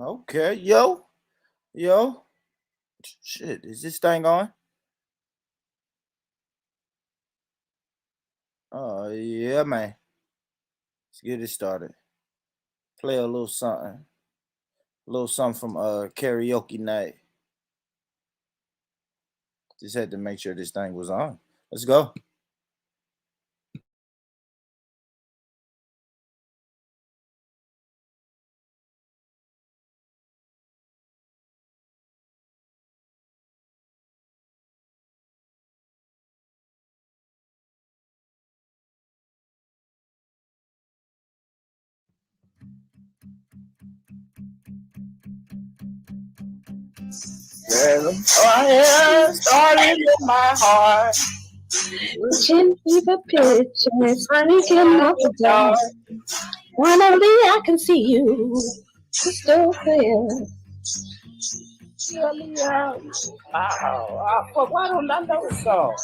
Okay, yo. Shit, is this thing on? Oh, yeah, man. Let's get it started. Play a little something. From karaoke night. Just had to make sure this thing was on. Let's go. I started in my heart. Reaching for the picture, sunken off the dark. When only I can see you, crystal clear. Why don't I know the song?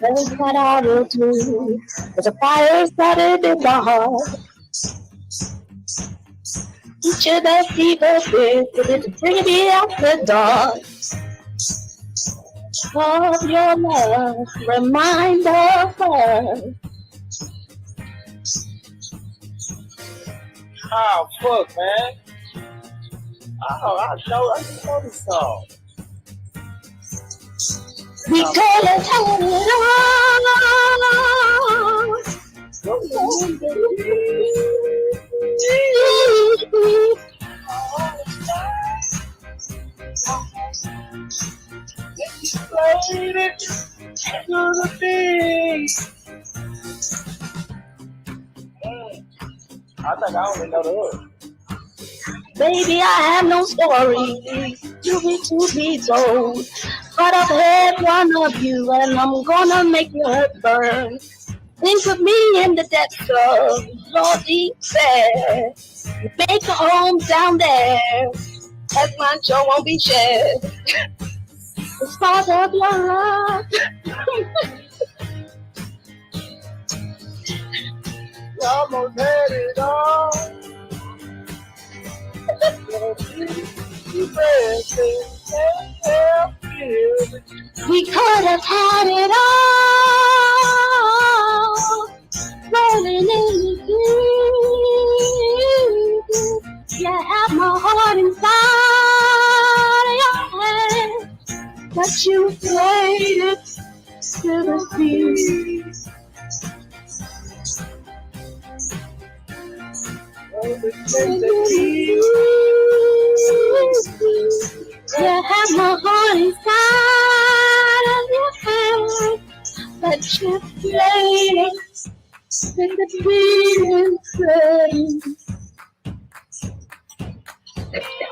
That's what I will do. There's a fire started in my heart. Each of the people to bring me out the dark. Of your love, remind of her. Oh, fuck, man. I know the song. We could have had it Played it to the beat. I think I only know the hook. Baby, I have no story to be told. But I've had one of you, and I'm gonna make your heart burn. Think of me in the depths of your deep sad. You make a home down there, as my show won't be shared. It's part of your love. You almost had it all. We could have had it all, rolling in the deep. You have my heart inside your hand, but you played it to the beat. You have my heart inside of your hand, but you played it with the beat and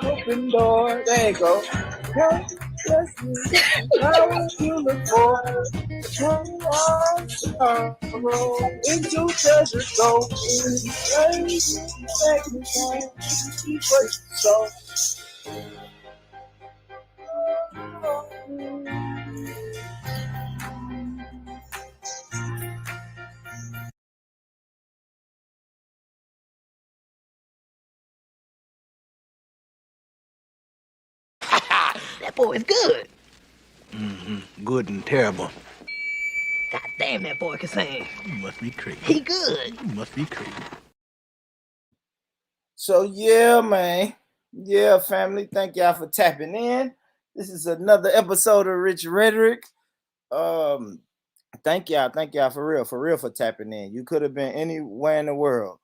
Open door, there you go. Come, bless me. I was looking for. Into treasure go. That boy is good. Good and terrible. God damn, that boy can sing. You must be crazy. He good. You must be crazy. So yeah, man. Yeah, family. Thank y'all for tapping in. This is another episode of Rich Rhetoric. Thank y'all for real for tapping in. You could have been anywhere in the world.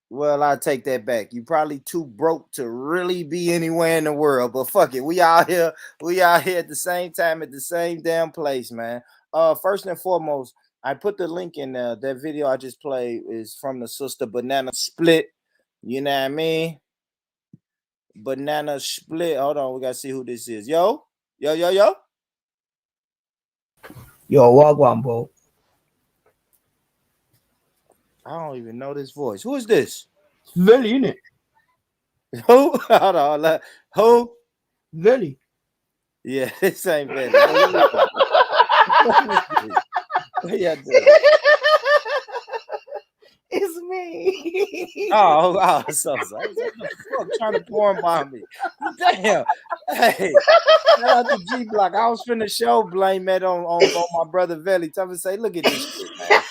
Well, I take that back. You probably too broke to really be anywhere in the world, but fuck it. We out here at the same time at the same damn place, man. First and foremost, I put the link in there. That video I just played is from the sister Banana Split. You know what I mean? Banana Split. Hold on, we gotta see who this is. Yo. Yo, Wagwan, bro. I don't even know this voice. Who is this? Velly, innit? Who? Hold on. Who? Velly. Yeah, this ain't Velly. What y'all doing? It's me. Oh, so what the fuck trying to porn bomb me? Damn. Hey, shout out to G Block. I was finna show blame that on my brother Veli. Tell me say, look at this shit, man.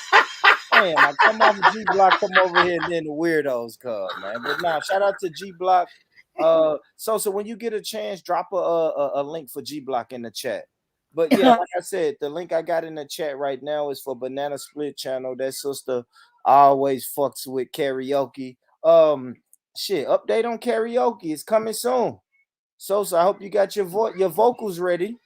Damn, I come off of G Block, come over here, and then the weirdos come, man. But nah, shout out to G Block. So when you get a chance, drop a link for G Block in the chat. But yeah, like I said, the link I got in the chat right now is for Banana Split channel. That sister always fucks with karaoke. Shit, update on karaoke is coming soon. So I hope you got your vocals ready.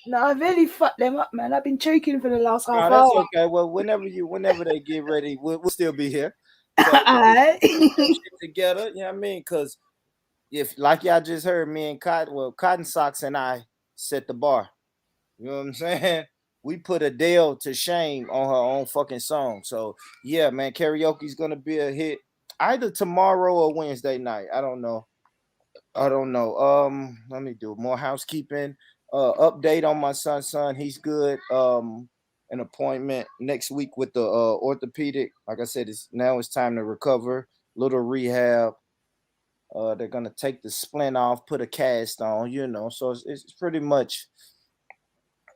No, I really fucked them up, man. I've been choking for the last half That's hour. okay. Well, whenever they get ready, we'll still be here. So Alright. shit together, you know what I mean? Because if, like y'all just heard, me and Cotton Socks and I set the bar. You know what I'm saying? We put Adele to shame on her own fucking song. So yeah, man, karaoke's gonna be a hit either tomorrow or Wednesday night. I don't know. Let me do more housekeeping. Update on my son. He's good. An appointment next week with the orthopedic. Like I said, it's time to recover. Little rehab. They're gonna take the splint off, put a cast on, so it's pretty much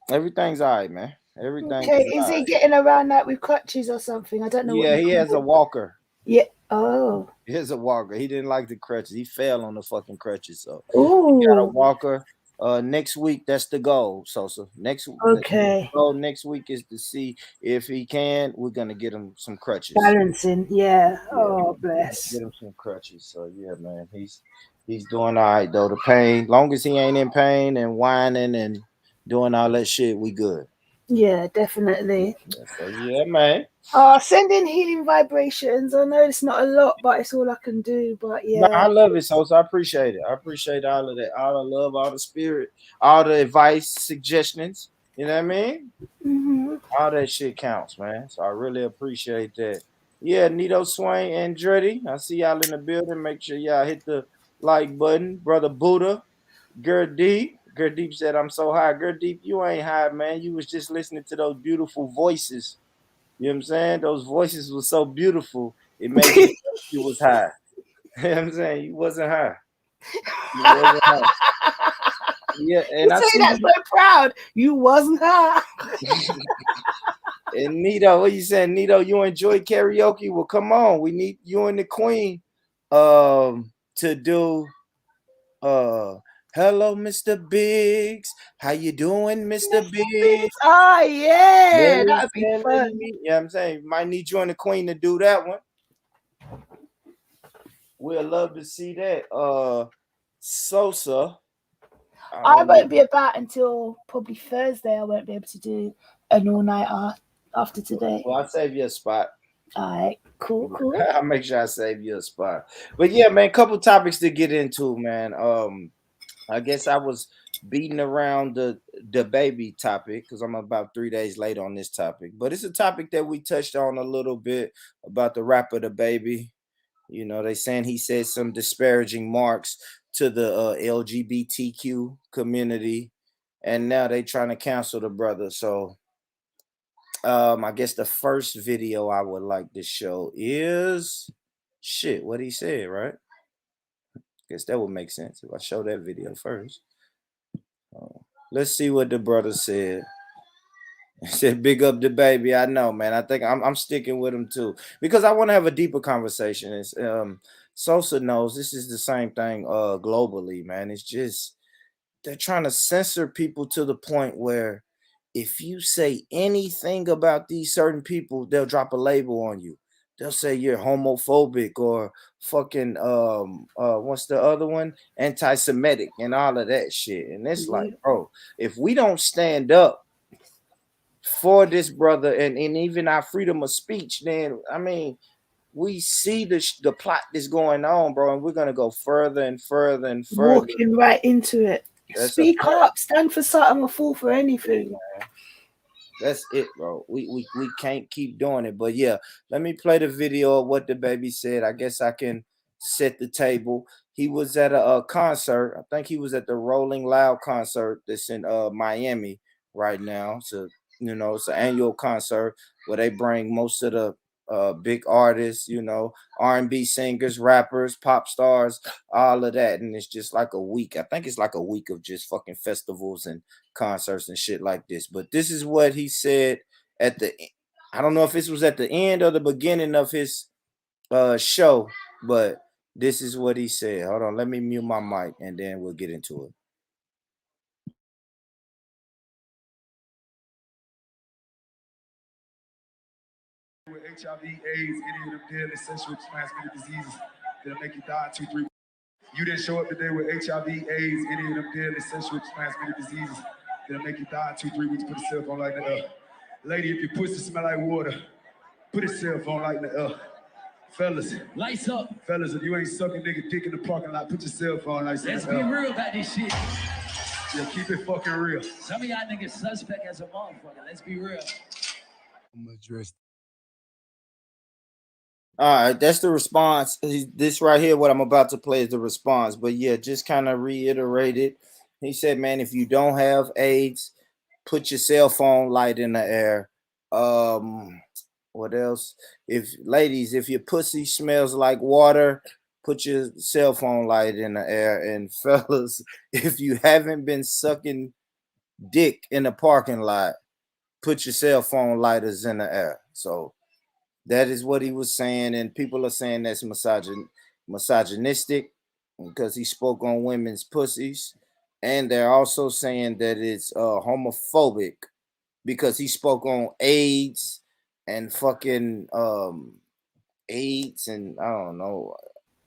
everything's all right, man. Everything. Okay, is he getting around that with crutches or something? I don't know. Yeah, he has a walker. Yeah. Oh. He has a walker. He didn't like the crutches. He fell on the fucking crutches. So Ooh. he got a walker. Next week, that's the goal. So next week is to see if he can. We're gonna get him some crutches. Balancing, yeah. Oh, bless. Get him some crutches. So yeah, man, he's doing all right though. The pain, long as he ain't in pain and whining and doing all that shit, we good. Yeah, definitely. So yeah, man. Sending healing vibrations. I know it's not a lot, but it's all I can do. But yeah, no, I love it, so I appreciate it. I appreciate all of that, all the love, all the spirit, all the advice, suggestions. You know what I mean? Mm-hmm. All that shit counts, man. So I really appreciate that. Yeah, Nito Swain and Dreddy, I see y'all in the building. Make sure y'all hit the like button, brother Buddha, Gurdeep. Gurdeep said, "I'm so high." Gurdeep, you ain't high, man. You was just listening to those beautiful voices. You know what I'm saying? Those voices were so beautiful. It made you think you was high. You know what I'm saying? You wasn't high. Yeah, and I see that so proud. You wasn't high. And Nito, what you saying? Nito, you enjoy karaoke? Well, come on. We need you and the Queen to do hello, Mr. Biggs. How you doing, Mr. Biggs? Oh, yeah. That'd be fun. Yeah, I'm saying might need you and the Queen to do that one. We'd love to see that. Sosa. I won't be about until probably Thursday. I won't be able to do an all-nighter after today. Well, I'll save you a spot. All right, cool. I'll make sure I save you a spot. But yeah, man, couple topics to get into, man. I guess I was beating around the DaBABY topic because I'm about 3 days late on this topic. But it's a topic that we touched on a little bit about the rapper DaBABY. You know, they saying he said some disparaging marks to the LGBTQ community, and now they trying to cancel the brother. So I guess the first video I would like to show is what he said, right? Guess that would make sense if I show that video first. Let's see what the brother said. He said, "Big up DaBABY." I know, man. I think I'm sticking with him too because I want to have a deeper conversation. It's, Sosa knows this is the same thing globally, man. It's just they're trying to censor people to the point where if you say anything about these certain people, they'll drop a label on you. They'll say you're homophobic or fucking what's the other one? Anti-Semitic and all of that shit. And it's like, bro, if we don't stand up for this brother and even our freedom of speech, then I mean, we see the plot that's going on, bro, and we're gonna go further and further and further. Walking right into it. Speak up, stand for something or fall for anything. Yeah, that's it, bro. We can't keep doing it. But yeah, let me play the video of what DaBABY said. I guess I can set the table. He was at a concert. I think he was at the Rolling Loud concert that's in Miami right now. It's a You know, it's an annual concert where they bring most of the big artists, you know, R&B singers, rappers, pop stars, all of that. And it's just like a week. I think it's like a week of just fucking festivals and concerts and shit like this. But this is what he said at the, I don't know if this was at the end or the beginning of his show, but this is what he said. Hold on, let me mute my mic and then we'll get into it. With HIV, AIDS, any of them deadly sexually transmitted diseases that'll make you die in 2-3 weeks. You didn't show up today with HIV, AIDS, any of them deadly sexually transmitted diseases that'll make you die in 2-3 weeks. Put a cell phone light in the air. Lady, if your pussy smell like water, put a cell phone light in the air. Fellas, lights up. Fellas, if you ain't sucking nigga dick in the parking lot, put your cell phone lights in the air. Let's be real about this shit. Yeah, keep it fucking real. Some of y'all niggas suspect as a motherfucker. Let's be real. I'm gonna address. All right, that's the response. This right here, what I'm about to play is the response. But yeah, just kind of reiterated. He said, man, if you don't have AIDS, put your cell phone light in the air. What else? If ladies, if your pussy smells like water, put your cell phone light in the air. And fellas, if you haven't been sucking dick in the parking lot, put your cell phone lighters in the air. So that is what he was saying, and people are saying that's misogynistic because he spoke on women's pussies, and they're also saying that it's homophobic because he spoke on AIDS and fucking AIDS and I don't know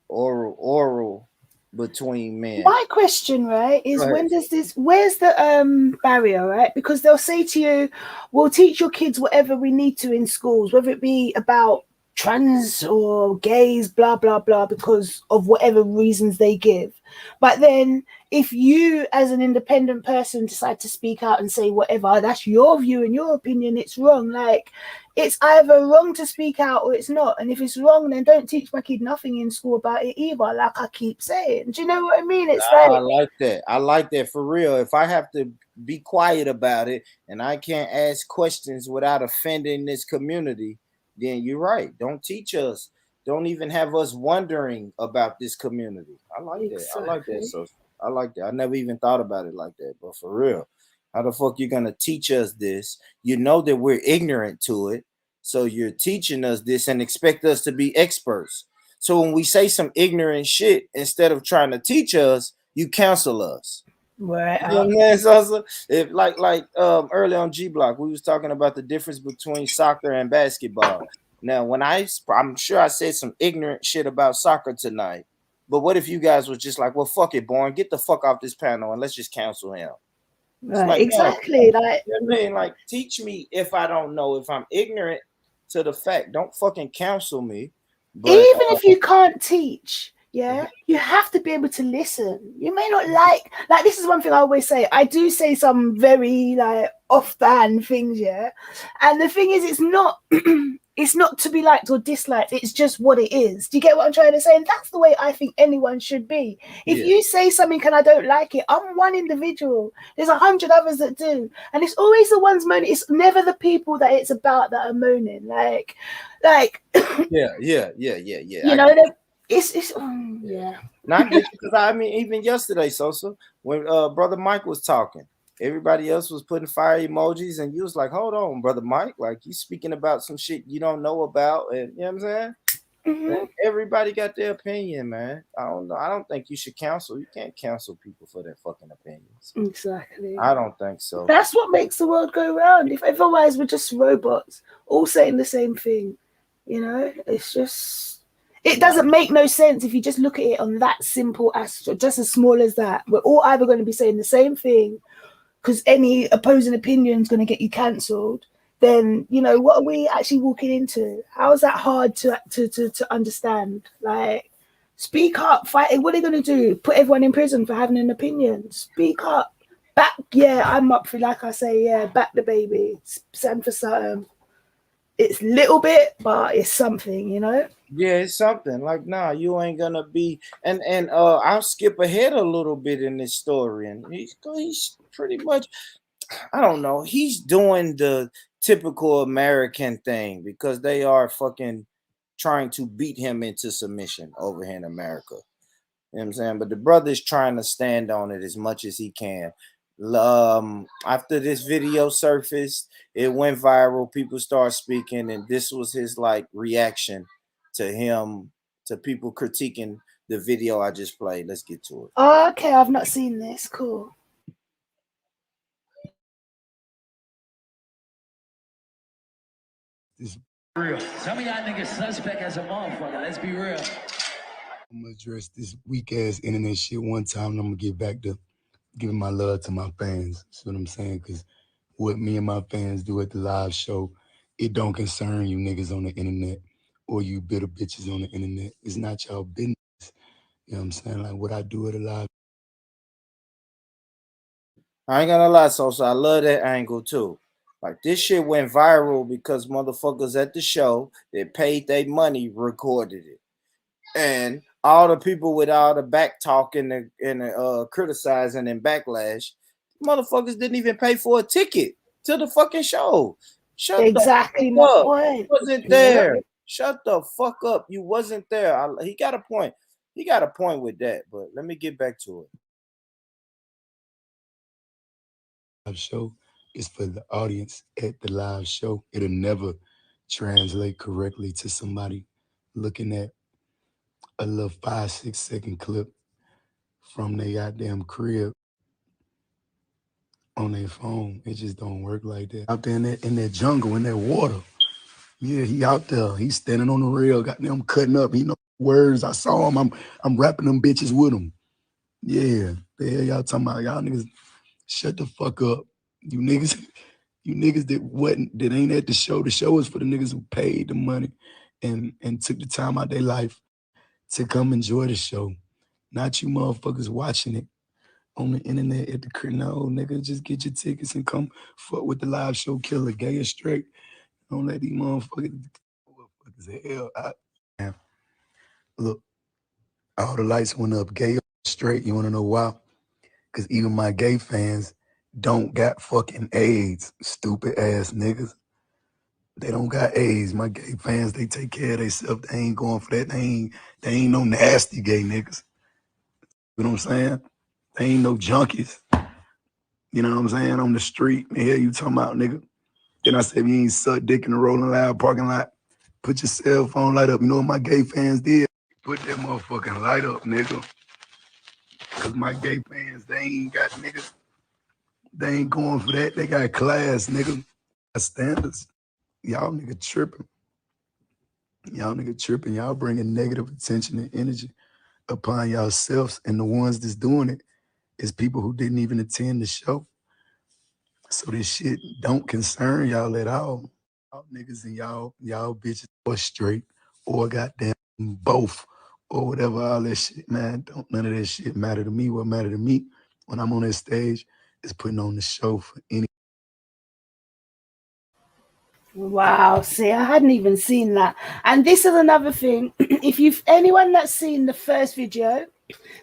oral between men. My question, right, is when does this, where's the barrier, right? Because they'll say to you, we'll teach your kids whatever we need to in schools, whether it be about trans or gays, blah, blah, blah, because of whatever reasons they give. But then if you as an independent person decide to speak out and say whatever, that's your view and your opinion, it's wrong. Like, it's either wrong to speak out or it's not. And if it's wrong, then don't teach my kid nothing in school about it either, like I keep saying. Do you know what I mean? It's like, I like that. I like that for real. If I have to be quiet about it and I can't ask questions without offending this community, then you're right. Don't teach us. Don't even have us wondering about this community. I like that. I like that. So I like that. I never even thought about it like that. But for real, how the fuck you gonna teach us this? You know that we're ignorant to it. So you're teaching us this and expect us to be experts. So when we say some ignorant shit, instead of trying to teach us, you counsel us. Right. You know, so if like early on G Block, we was talking about the difference between soccer and basketball. Now, when I'm sure I said some ignorant shit about soccer tonight, but what if you guys was just like, well, fuck it, Born, get the fuck off this panel and let's just counsel him. Right, like, exactly. No, like, you know what I mean? Like, teach me if I don't know, if I'm ignorant to the fact. Don't fucking counsel me. But, even if you can't teach, yeah, you have to be able to listen. You may not like this is one thing I always say. I do say some very like off-band things, yeah. And the thing is, it's not it's not to be liked or disliked. It's just what it is. Do you get what I'm trying to say? And that's the way I think anyone should be. If you say something and I don't like it, I'm one individual. There's 100 others that do. And it's always the ones moaning. It's never the people that it's about that are moaning. Like yeah. You know, it's yeah. Not because I mean, even yesterday, Sosa, when Brother Mike was talking, everybody else was putting fire emojis, and you was like, "Hold on, Brother Mike, like you speaking about some shit you don't know about," and you know what I'm saying? Mm-hmm. Everybody got their opinion, man. I don't know. I don't think you should counsel. You can't counsel people for their fucking opinions. Exactly. I don't think so. That's what makes the world go round. If otherwise we're just robots, all saying the same thing, you know, it's just. It doesn't make no sense if you just look at it on that simple aspect, just as small as that. We're all either going to be saying the same thing because any opposing opinion is going to get you cancelled. Then, you know, what are we actually walking into? How is that hard to understand? Like, speak up, fight. What are they going to do? Put everyone in prison for having an opinion? Speak up. Back, yeah, I'm up for, like I say, yeah, back the baby. Stand for something. It's little bit, but it's something, you know? Yeah, it's something. Like, nah, you ain't gonna be. And I'll skip ahead a little bit in this story, and he's pretty much. I don't know. He's doing the typical American thing because they are fucking trying to beat him into submission over here in America. You know what I'm saying? But the brother's trying to stand on it as much as he can. After this video surfaced, it went viral. People started speaking, and this was his like reaction to him, to people critiquing the video I just played. Let's get to it. Oh, okay, I've not seen this. Cool. Real. Some of y'all niggas suspect as a motherfucker. Let's be real. I'm gonna address this weak ass internet shit one time, and I'm gonna get back to giving my love to my fans. See what I'm saying? Because what me and my fans do at the live show, it don't concern you niggas on the internet or you bitter bitches on the internet. It's not y'all business. You know what I'm saying? Like what I do at a live. I ain't gonna lie, so I love that angle too. Like this shit went viral because motherfuckers at the show that paid their money recorded it, and all the people with all the back talking and criticizing and backlash, motherfuckers didn't even pay for a ticket to the fucking show. Shut exactly the my fuck up. point. You wasn't there. Shut the fuck up. You wasn't there. He got a point. He got a point with that. But let me get back to it. Live show is for the audience at the live show. It'll never translate correctly to somebody looking at a little 5-6 second clip from their goddamn crib on their phone. It just don't work like that. Out there in that jungle, in that water. Yeah, he out there. He's standing on the rail, goddamn cutting up. He know words. I saw him. I'm rapping them bitches with him. Yeah. The hell y'all talking about? Y'all niggas shut the fuck up. You niggas that ain't at the show. The show is for the niggas who paid the money and took the time out their life to come enjoy the show. Not you motherfuckers watching it on the internet at the crib. No, nigga, just get your tickets and come fuck with the live show killer, gay or straight. Don't let these motherfuckers hell. Look, all the lights went up, gay or straight. You wanna know why? Because even my gay fans don't got fucking AIDS, stupid ass niggas. They don't got AIDS. My gay fans, they take care of themselves. They ain't going for that. They ain't no nasty gay niggas. You know what I'm saying? They ain't no junkies. You know what I'm saying? On the street. The hell you talking about, nigga? Then I said, if you ain't suck dick in the Rolling Loud parking lot, put your cell phone light up. You know what my gay fans did? Put that motherfucking light up, nigga. Because my gay fans, they ain't got niggas. They ain't going for that. They got class, nigga. Got standards. Y'all nigga tripping. Y'all nigga tripping. Y'all bringing negative attention and energy upon yourselves. And the ones that's doing it is people who didn't even attend the show. So this shit don't concern y'all at all. Y'all niggas and y'all bitches or straight or goddamn both or whatever, all that shit, man. Don't none of that shit matter to me. What matter to me when I'm on that stage is putting on the show for any. Wow, see, I hadn't even seen that. And this is another thing. If you've anyone that's seen the first video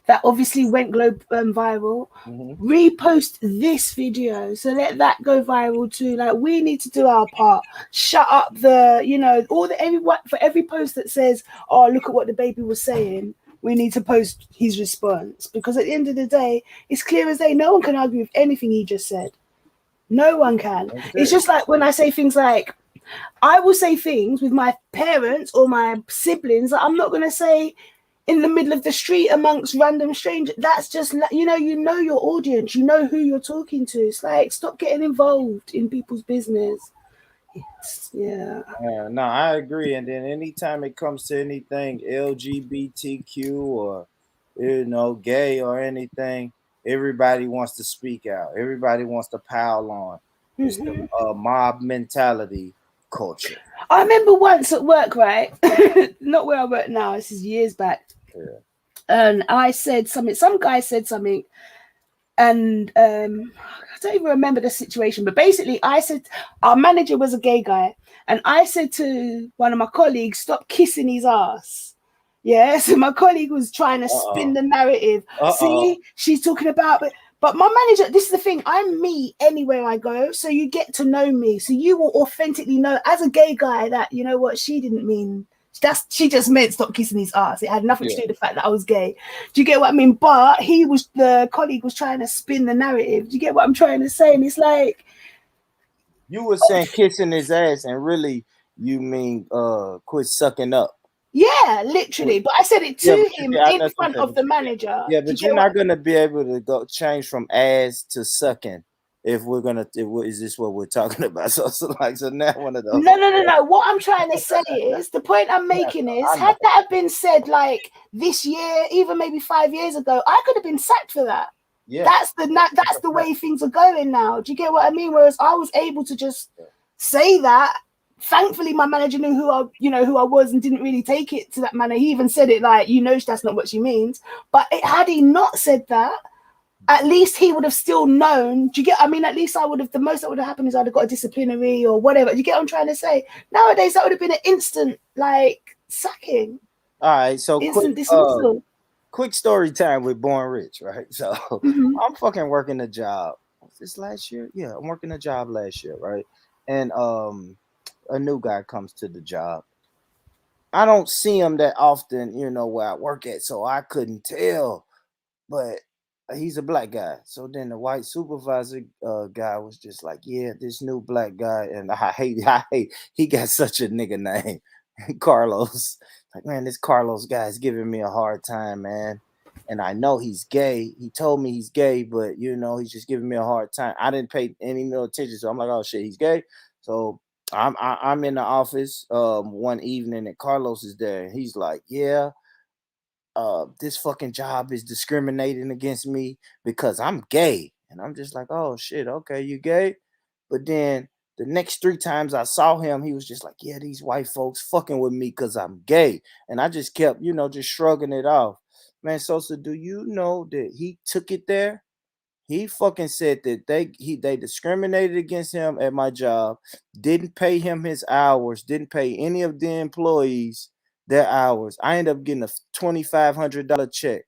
that obviously went viral, repost this video. So let that go viral too. Like we need to do our part. Shut up the, you know, for every post that says, oh, look at what DaBABY was saying, we need to post his response. Because at the end of the day, it's clear as day, no one can argue with anything he just said. No one can. It's just like when I say things like, I will say things with my parents or my siblings that I'm not going to say in the middle of the street amongst random strangers. That's just, you know your audience, you know who you're talking to. It's like, stop getting involved in people's business. Yeah, no, I agree. And then anytime it comes to anything LGBTQ or, you know, gay or anything, everybody wants to speak out. Everybody wants to pile on. It's the mob mentality culture. I remember once at work, right? Not where I work now. This is years back. Yeah. And I said something. Some guy said something, and I don't even remember the situation. But basically, I said our manager was a gay guy, and I said to one of my colleagues, "Stop kissing his ass." Yeah. So my colleague was trying to spin the narrative. See, she's talking about, But my manager, this is the thing, I'm me anywhere I go. So you get to know me. So you will authentically know as a gay guy that, you know what, she didn't mean, she just meant stop kissing his ass. It had nothing to do with the fact that I was gay. Do you get what I mean? But the colleague was trying to spin the narrative. Do you get what I'm trying to say? And it's like, you were saying kissing his ass, and really you mean quit sucking up. Yeah, literally. But I said it to him in front of the manager. Yeah, but you're not gonna be able to go change from ass to sucking if we're gonna. Is this what we're talking about? So now one of those. No. What I'm trying to say is, the point I'm making is, had that have been said like this year, even maybe 5 years ago, I could have been sacked for that. Yeah, that's the way things are going now. Do you get what I mean? Whereas I was able to just say that. Thankfully, my manager knew who I was and didn't really take it to that manner. He even said it like, that's not what she means. But had he not said that, at least he would have still known. Do you get? I mean, at least the most that would have happened is I'd have got a disciplinary or whatever. Do you get what I'm trying to say? Nowadays, that would have been an instant sacking. All right, so instant dismissal. Quick story time with Born Rich, right? So I'm fucking working a job. Was this last year? Yeah, I'm working a job last year, right? And a new guy comes to the job. I don't see him that often, where I work at, so I couldn't tell. But he's a black guy. So then the white supervisor guy was just like, yeah, this new black guy, and I hate he got such a nigga name, Carlos. Like, man, this Carlos guy is giving me a hard time, man. And I know he's gay. He told me he's gay, but he's just giving me a hard time. I didn't pay any no attention, so I'm like, oh shit, he's gay. So I'm in the office one evening and Carlos is there and he's like, yeah, this fucking job is discriminating against me because I'm gay. And I'm just like, oh shit, okay, you gay? But then the next 3 times I saw him, he was just like, yeah, these white folks fucking with me because I'm gay. And I just kept, just shrugging it off. Man, Sosa, do you know that he took it there? He fucking said that they discriminated against him at my job, didn't pay him his hours, didn't pay any of the employees their hours. I ended up getting a $2,500 check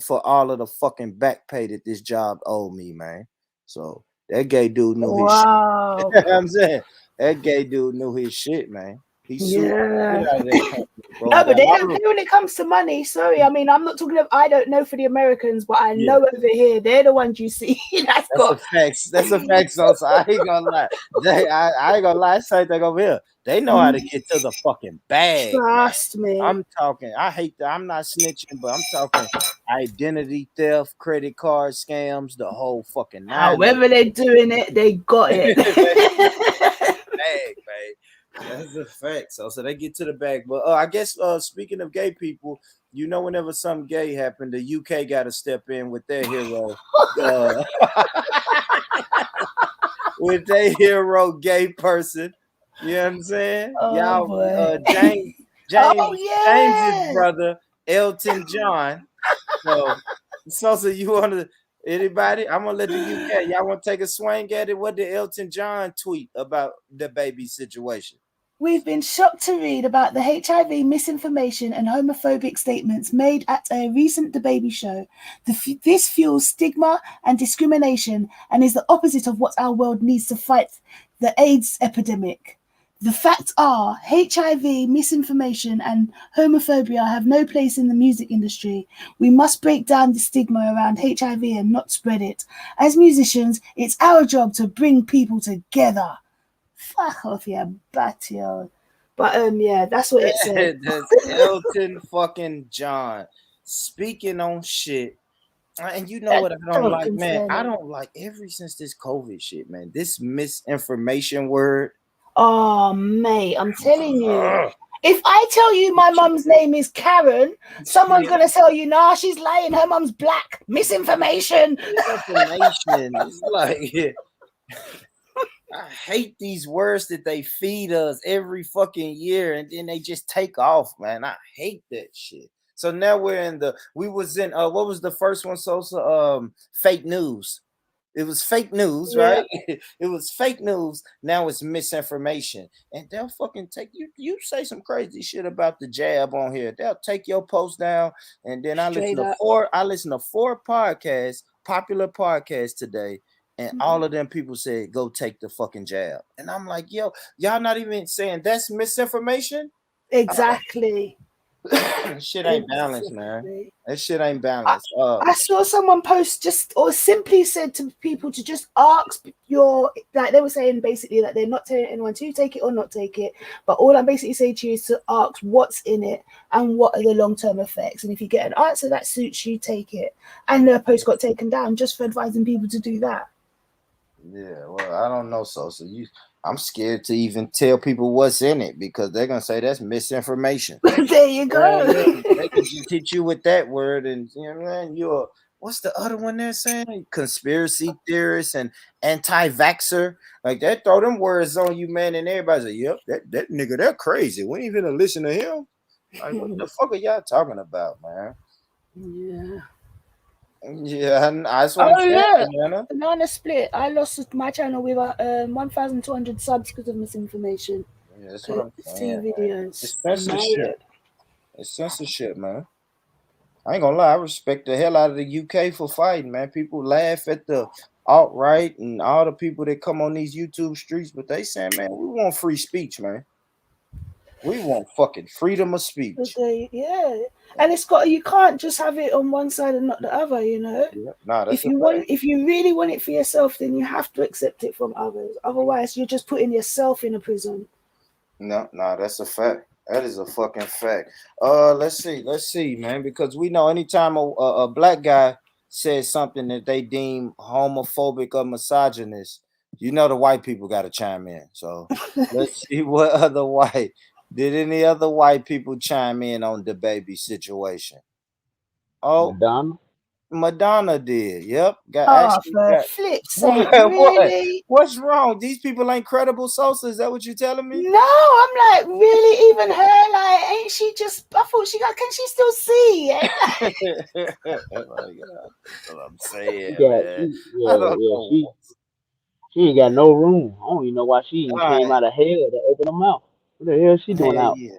for all of the fucking back pay that this job owed me, man. So that gay dude knew his shit. You know what I'm saying? That gay dude knew his shit, man. No, but they don't pay when it comes to money. Sorry, I mean, I'm not talking I don't know for the Americans, but I know over here they're the ones you see. That's a fact. That's a fact. So I ain't gonna lie. I ain't gonna lie. Same thing over here. They know how to get to the fucking bag. Trust me. I'm talking. I hate that. I'm not snitching, but I'm talking identity theft, credit card scams, the whole fucking nine. However they're doing it, they got it. Bag, babe. That's a fact. So they get to the bag. But I guess speaking of gay people, whenever something gay happened, the UK got to step in with their hero. With their hero gay person. You know what I'm saying? Oh, James's brother, Elton John. So you want to... Anybody? I'm gonna let the UK. Y'all want to take a swing at it? What did Elton John tweet about DaBABY situation? We've been shocked to read about the HIV misinformation and homophobic statements made at a recent DaBABY show. This fuels stigma and discrimination and is the opposite of what our world needs to fight the AIDS epidemic. The facts are, HIV, misinformation, and homophobia have no place in the music industry. We must break down the stigma around HIV and not spread it. As musicians, it's our job to bring people together. Fuck off, yeah, batio. But yeah, that's what it said. That's Elton fucking John speaking on shit. And you know what I don't like, man? I don't like since this COVID shit, man. This misinformation word. Oh, mate, I'm telling you. If I tell you my mum's name is Karen, someone's going to tell you, nah, she's lying. Her mum's black. Misinformation. Misinformation. It's like, I hate these words that they feed us every fucking year and then they just take off, man. I hate that shit. So now we was in, what was the first one, Sosa? Fake news. It was fake news, right? It was fake news. Now it's misinformation. And they'll fucking take you. You say some crazy shit about the jab on here. They'll take your post down. And then I listen to 4 podcasts popular podcasts today, and all of them people said, go take the fucking jab. And I'm like, yo, y'all not even saying that's misinformation? Exactly. Shit ain't balanced, man. That shit ain't balanced. I saw someone post just or simply said to people to just ask your, like they were saying basically that they're not telling anyone to take it or not take it, but all I'm basically saying to you is to ask what's in it and what are the long-term effects, and if you get an answer that suits you, take it. And the post got taken down just for advising people to do that. Yeah, well, I don't know, so I'm scared to even tell people what's in it because they're gonna say that's misinformation. There you go. They can just hit you with that word, and you know, man, you're what's the other one they're saying? Conspiracy theorists and anti-vaxxer. Like they throw them words on you, man, and everybody's like, yep, that nigga, they're crazy. We ain't gonna listen to him. Like, what the fuck are y'all talking about, man? Yeah. Yeah, that's what I'm saying. Banana split. I lost my channel with 1,200 subs because of misinformation. Yeah, that's what I'm saying. Videos. It's censorship. It's censorship, man. I ain't gonna lie, I respect the hell out of the UK for fighting, man. People laugh at the alt-right and all the people that come on these YouTube streets, but they saying, man, we want free speech, man. We want fucking freedom of speech. Yeah, and it's got, you can't just have it on one side and not the other, you know. Yeah. Nah, that's if you really want it for yourself, then you have to accept it from others. Otherwise, you're just putting yourself in a prison. No, that's a fact. That is a fucking fact. Let's see, man, because we know anytime a black guy says something that they deem homophobic or misogynist, you know the white people got to chime in. So let's see what did any other white people chime in on DaBABY situation? Oh, Madonna did. Yep. Flips sake, really? What's wrong? These people ain't credible Sosa. Is that what you're telling me? No, I'm like, really? Even her? Like, ain't she just? I thought she got. Can she still see? Oh my God, that's what I'm saying. She ain't got no room. I don't even know why she even came out of hell to open her mouth. What the hell she doing out? Yeah.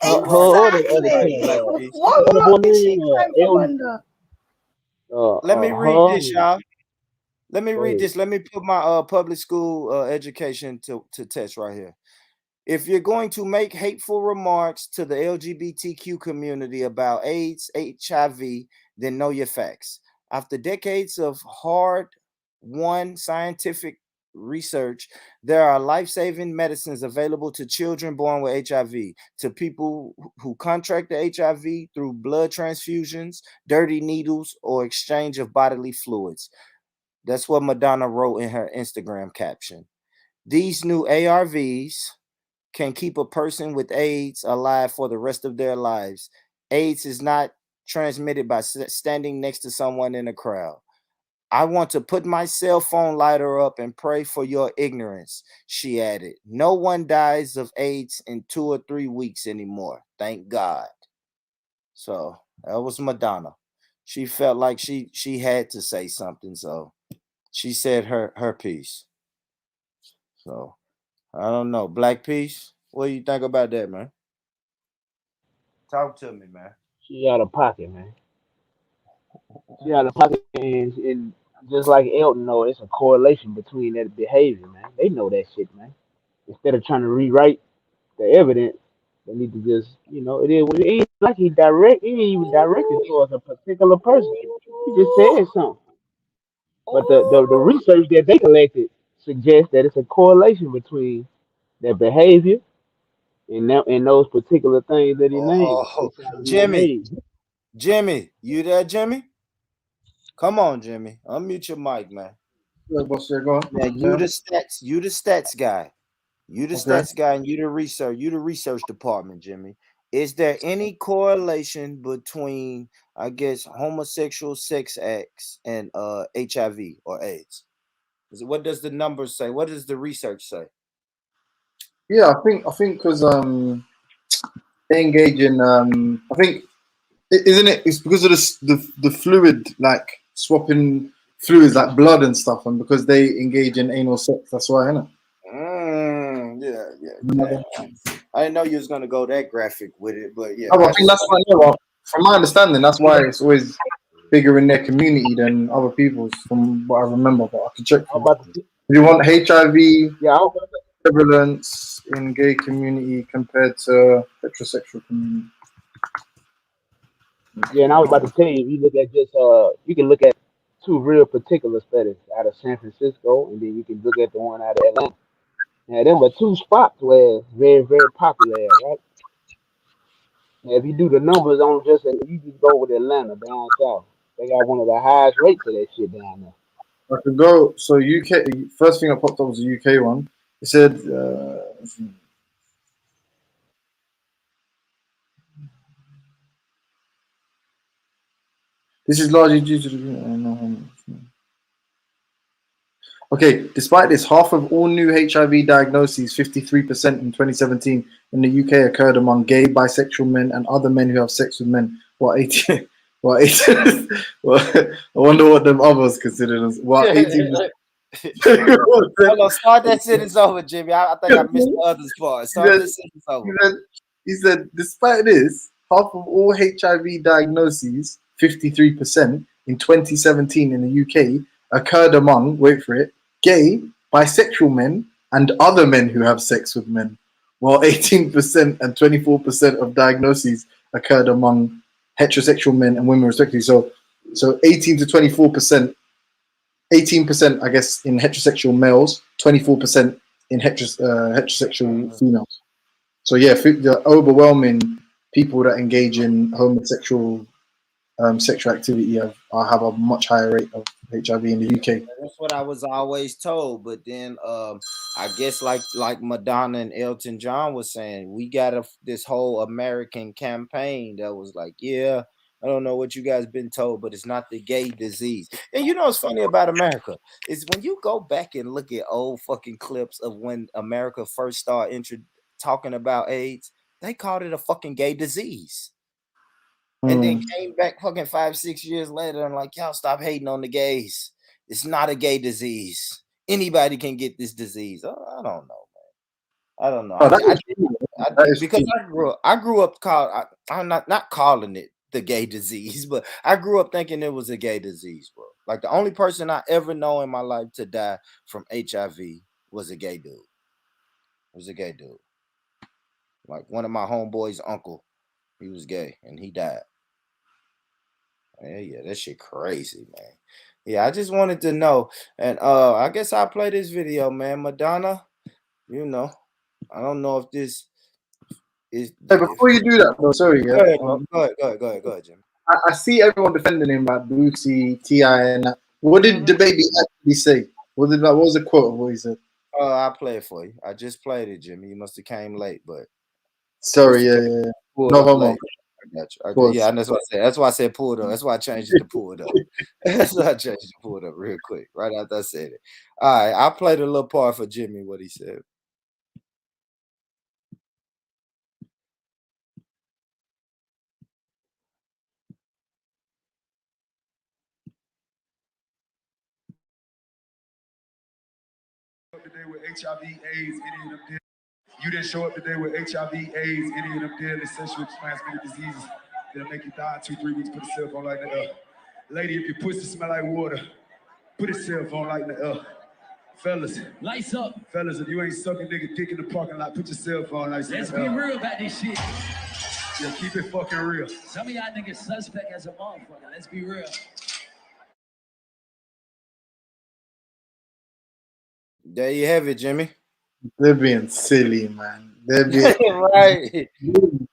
Exactly. What rock did she climb from under? Let me read this, y'all. Let me read this. Let me put my public school education to test right here. If you're going to make hateful remarks to the LGBTQ community about AIDS, HIV, then know your facts. After decades of hard-won scientific research, there are life-saving medicines available to children born with HIV, to people who contract the HIV through blood transfusions, dirty needles, or exchange of bodily fluids. That's what Madonna wrote in her Instagram caption. These new ARVs can keep a person with AIDS alive for the rest of their lives. AIDS is not transmitted by standing next to someone in a crowd. I want to put my cell phone lighter up and pray for your ignorance, she added. No one dies of AIDS in 2 or 3 weeks anymore. Thank God. So that was Madonna. She felt like she had to say something, so she said her piece. So I don't know. Black Peace, what do you think about that, man? Talk to me, man. She out of pocket, man. She out of pocket, and just like Elton know, it's a correlation between that behavior, man. They know that shit, man. Instead of trying to rewrite the evidence, they need to just, it is what it is. Like he ain't even directed towards a particular person. He just said something. But the research that they collected suggests that it's a correlation between their behavior and those particular things that he named. Jimmy, you there, Jimmy? Come on, Jimmy. Unmute your mic, man. Yeah, go on. Man, you the stats guy. You the stats guy, and you the research department, Jimmy. Is there any correlation between, I guess, homosexual sex acts and HIV or AIDS? What does the numbers say? What does the research say? Yeah, I think because they engage in I think, isn't it? It's because of the fluid, like swapping fluids like blood and stuff, and because they engage in anal sex, that's why, isn't it? Yeah. I didn't know you was gonna go that graphic with it, but yeah. I think that's why. From my understanding, that's why it's always bigger in their community than other people's, from what I remember. But I can check. I'm about to, Do you want HIV yeah, prevalence in gay community compared to heterosexual community? yeah, and I was about to tell you, if you look at just you can look at two real particular studies out of San Francisco, and then you can look at the one out of Atlanta. Now, them are two spots where it's very, very popular, right? Now, if you do the numbers on just, you just go with Atlanta down south, they got one of the highest rates of that shit down there. I could go. So UK. First thing that popped up was the UK one. It said. This is largely due to the. Okay, despite this, half of all new HIV diagnoses, 53% in 2017 in the UK, occurred among gay, bisexual men and other men who have sex with men. What 18? What 18? Well, I wonder what them others considered as. What 18? Hold on, start that sentence over, Jimmy. I think I missed the other part. Start this sentence over. He said, despite this, half of all HIV diagnoses, 53% in 2017 in the UK, occurred among, wait for it, gay, bisexual men and other men who have sex with men, while 18% and 24% of diagnoses occurred among heterosexual men and women respectively. So 18 to 24%, 18% I guess in heterosexual males, 24% in heterosexual females. So yeah, the overwhelming people that engage in homosexual sexual activity have a much higher rate of HIV in the UK. That's what I was always told. But then I guess like Madonna and Elton John was saying, we got this whole American campaign that was like, yeah, I don't know what you guys been told, but it's not the gay disease. And you know what's funny about America is when you go back and look at old fucking clips of when America first started talking about AIDS, they called it a fucking gay disease. And then came back fucking 5-6 years later and like, y'all stop hating on the gays. It's not a gay disease. Anybody can get this disease. Oh, I don't know, man. I don't know. Because I grew up I'm not calling it the gay disease, but I grew up thinking it was a gay disease, bro. Like the only person I ever know in my life to die from HIV was a gay dude. It was a gay dude. Like one of my homeboys' uncle, he was gay and he died. Yeah, that shit crazy, man. Yeah, I just wanted to know. And I guess I'll play this video, man. Madonna, you know, I don't know if this is. Hey, before you do that, though, sorry. Go ahead, Jim. I see everyone defending him, like Bootsy, T.I. and that. What did DaBABY actually say? What was the quote of what he said? I'll play it for you. I just played it, Jimmy. You must have came late, but. Sorry, yeah. No, hold on. I got you. Yeah, that's what I said. That's why I said pull it up. That's why I changed it to pull it up. That's why I changed it to pull it up real quick, right after I said it. All right, I played a little part for Jimmy, what he said. Today with HIV, AIDS, any of them. You didn't show up today with HIV, AIDS, any of them deadly sexually transmitted diseases that'll make you die in 2-3 weeks. Put a cell phone light in the air. Lady, if your pussy smell like water, put a cell phone light in the air. Fellas, lights up. Fellas, if you ain't sucking nigga dick in the parking lot, put your cell phone lights in the air. Let's be real about this shit. Yeah, keep it fucking real. Some of y'all niggas suspect as a motherfucker. Let's be real. There you have it, Jimmy. They're being silly, man. They're being right.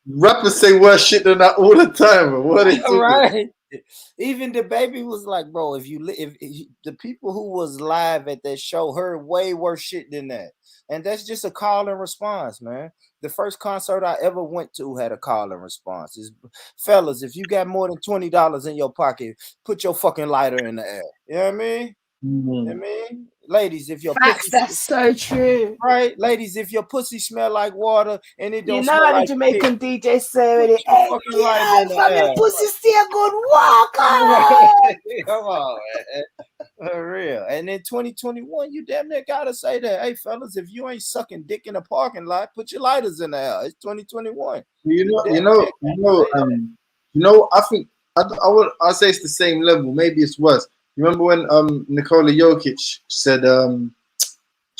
Rappers say worse shit than that all the time, bro. What is right? Even DaBABY was like, bro, if the people who was live at that show heard way worse shit than that, and that's just a call and response, man. The first concert I ever went to had a call and response. Fellas, if you got more than $20 in your pocket, put your fucking lighter in the air. You know what I mean? Mm-hmm. You know what I mean? Ladies, if your pussy, that's so true. Right? Ladies, if your pussy smell like water and it don't smell like Jamaican DJ say it, hey, girl, from your pussy still good walk on. Come on, man. For real. And in 2021, you damn near gotta say that. Hey, fellas, if you ain't sucking dick in a parking lot, put your lighters in the air. It's 2021. I think I'll say it's the same level. Maybe it's worse. You remember when Nikola Jokic said can't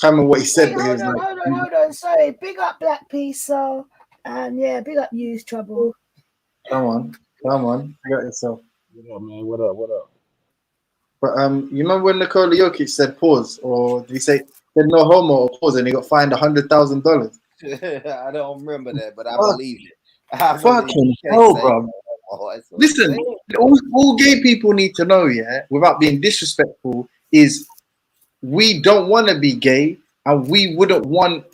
remember what he said, but he was like, hold on. Sorry, big up Black Pizza, and yeah, big up Use Trouble. Come on, you got yourself. What up, man? What up? But you remember when Nikola Jokic said pause, or did he say said no homo or pause, and he got fined $100,000? I don't remember that, but I believe it. Fucking hell, bro. Listen, all gay people need to know, yeah, without being disrespectful, is we don't want to be gay, and we wouldn't want,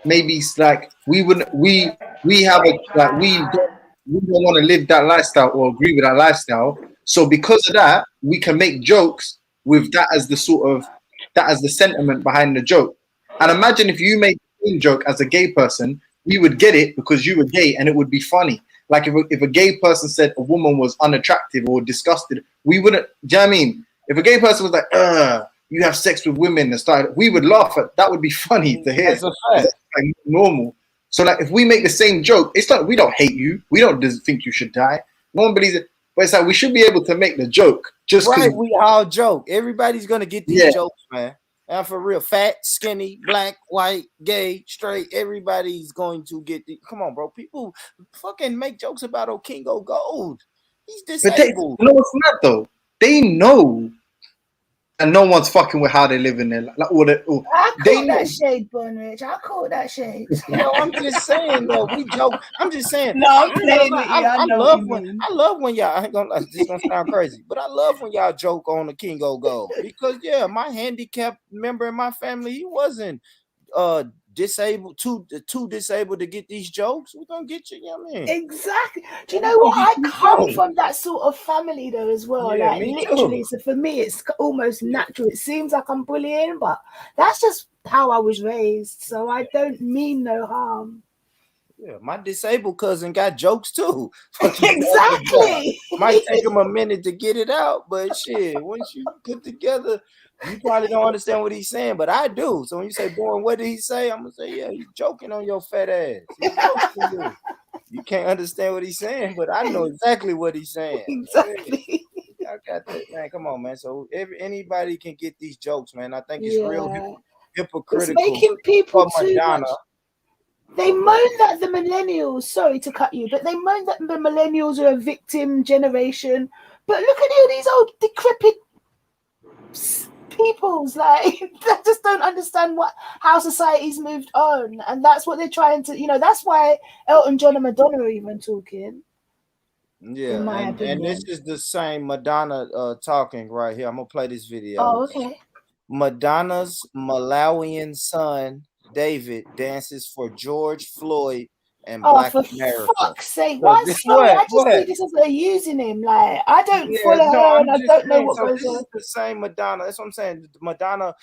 maybe like we have a like we don't want to live that lifestyle or agree with that lifestyle. So because of that, we can make jokes with that as the sentiment behind the joke. And imagine if you made the same joke as a gay person, we would get it because you were gay, and it would be funny. Like if a gay person said a woman was unattractive or disgusted, we wouldn't. Do you know what I mean? If a gay person was like, you have sex with women and started, we would laugh at that. Would be funny to hear. That's a fact. That's like normal. So like if we make the same joke, it's like we don't hate you. We don't think you should die. No one believes it. But it's like we should be able to make the joke just right. We all joke. Everybody's gonna get these jokes, man. And for real, fat, skinny, black, white, gay, straight, everybody's going to get the. Come on, bro. People fucking make jokes about Okingo Gold. He's disabled. But no, it's not though. They know, and no one's fucking with how they live in their life. Like, I caught that shade, Bunrich. I caught that shade. No, I'm just saying though. We joke. I'm just saying. No, I'm playing with you. I love when y'all. I ain't gonna. This gonna sound crazy, but I love when y'all joke on the Kingo Gold because my handicapped member in my family, he wasn't disabled, too disabled to get these jokes. We're gonna get you. You know what I mean? Exactly. Do you know what? I come from that sort of family though as well. Yeah, like literally. So for me, it's almost natural. It seems like I'm bullying, but that's just how I was raised. So I don't mean no harm. Yeah, my disabled cousin got jokes too. Exactly. Might take him a minute to get it out, but shit, once you put together, you probably don't understand what he's saying, but I do. So when you say, "Boy, what did he say?" I'm gonna say, "Yeah, he's joking on your fat ass." You can't understand what he's saying, but I know exactly what he's saying. Exactly. I got that, man. Come on, man. So anybody can get these jokes, man. I think it's real hypocritical. It's making people too Madonna. much. They moan that the millennials, sorry to cut you, but they moan that the millennials are a victim generation. But look at all these old decrepit peoples, like they just don't understand how society's moved on. And that's what they're trying to, that's why Elton John and Madonna are even talking. Yeah, and this is the same Madonna talking right here. I'm gonna play this video. Oh, okay. Madonna's Malawian son David dances for George Floyd and Black America. For fuck's sake! I just see this as they're using him. Like I don't follow her, and I don't know what goes on. This is the same Madonna. That's what I'm saying. Madonna.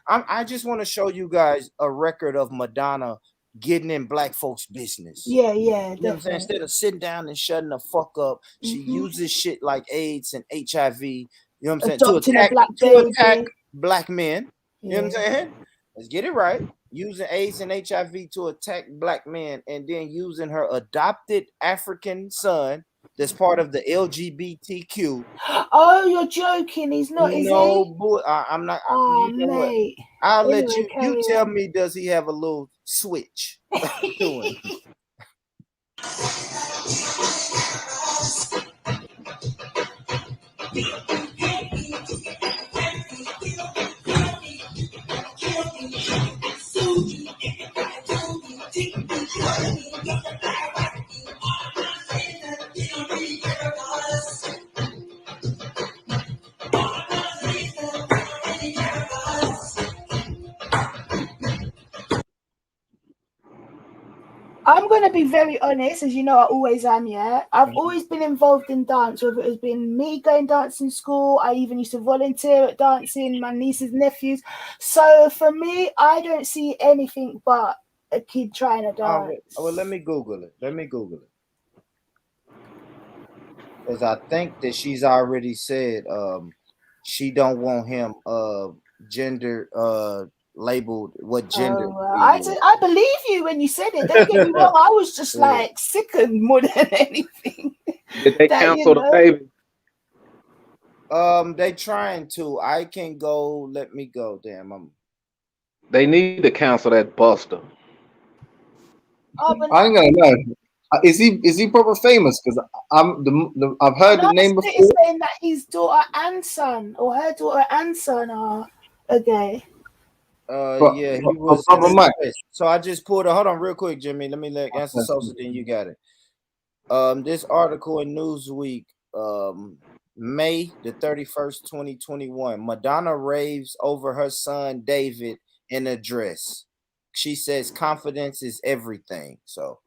I just want to show you guys a record of Madonna getting in black folks' business. Yeah. You know what I'm saying? Instead of sitting down and shutting the fuck up, she uses shit like AIDS and HIV. You know what I'm saying? To attack black men. You know what I'm saying? Let's get it right. Using AIDS and HIV to attack black men, and then using her adopted African son that's part of the LGBTQ. Oh, you're joking. He's not, is he? Boy, I'm not. Oh, mate. I'll let you. You tell me, does he have a little switch? I'm going to be very honest, as you know, I always am, yeah? I've always been involved in dance, whether it has been me going dancing school, I even used to volunteer at dancing, my nieces, nephews. So for me, I don't see anything but a kid trying to dance. Well, let me Google it. Because I think that she's already said she don't want him gender labeled what gender. I believe you when you said it. Don't get me wrong. I was just like sickened more than anything. Did they that, cancel the baby? They trying to. I can go. Let me go. Damn, They need to cancel that Buster. Oh, but I ain't gonna lie. Is he proper famous? Because I've heard the no, name it's before. saying that his daughter and son, or her daughter and son, are gay. yeah, he was. So I just pulled a. Hold on, real quick, Jimmy. Let me answer Sosa. Then you got it. This article in Newsweek, May the 31st, 2021. Madonna raves over her son David in a dress. She says confidence is everything. So,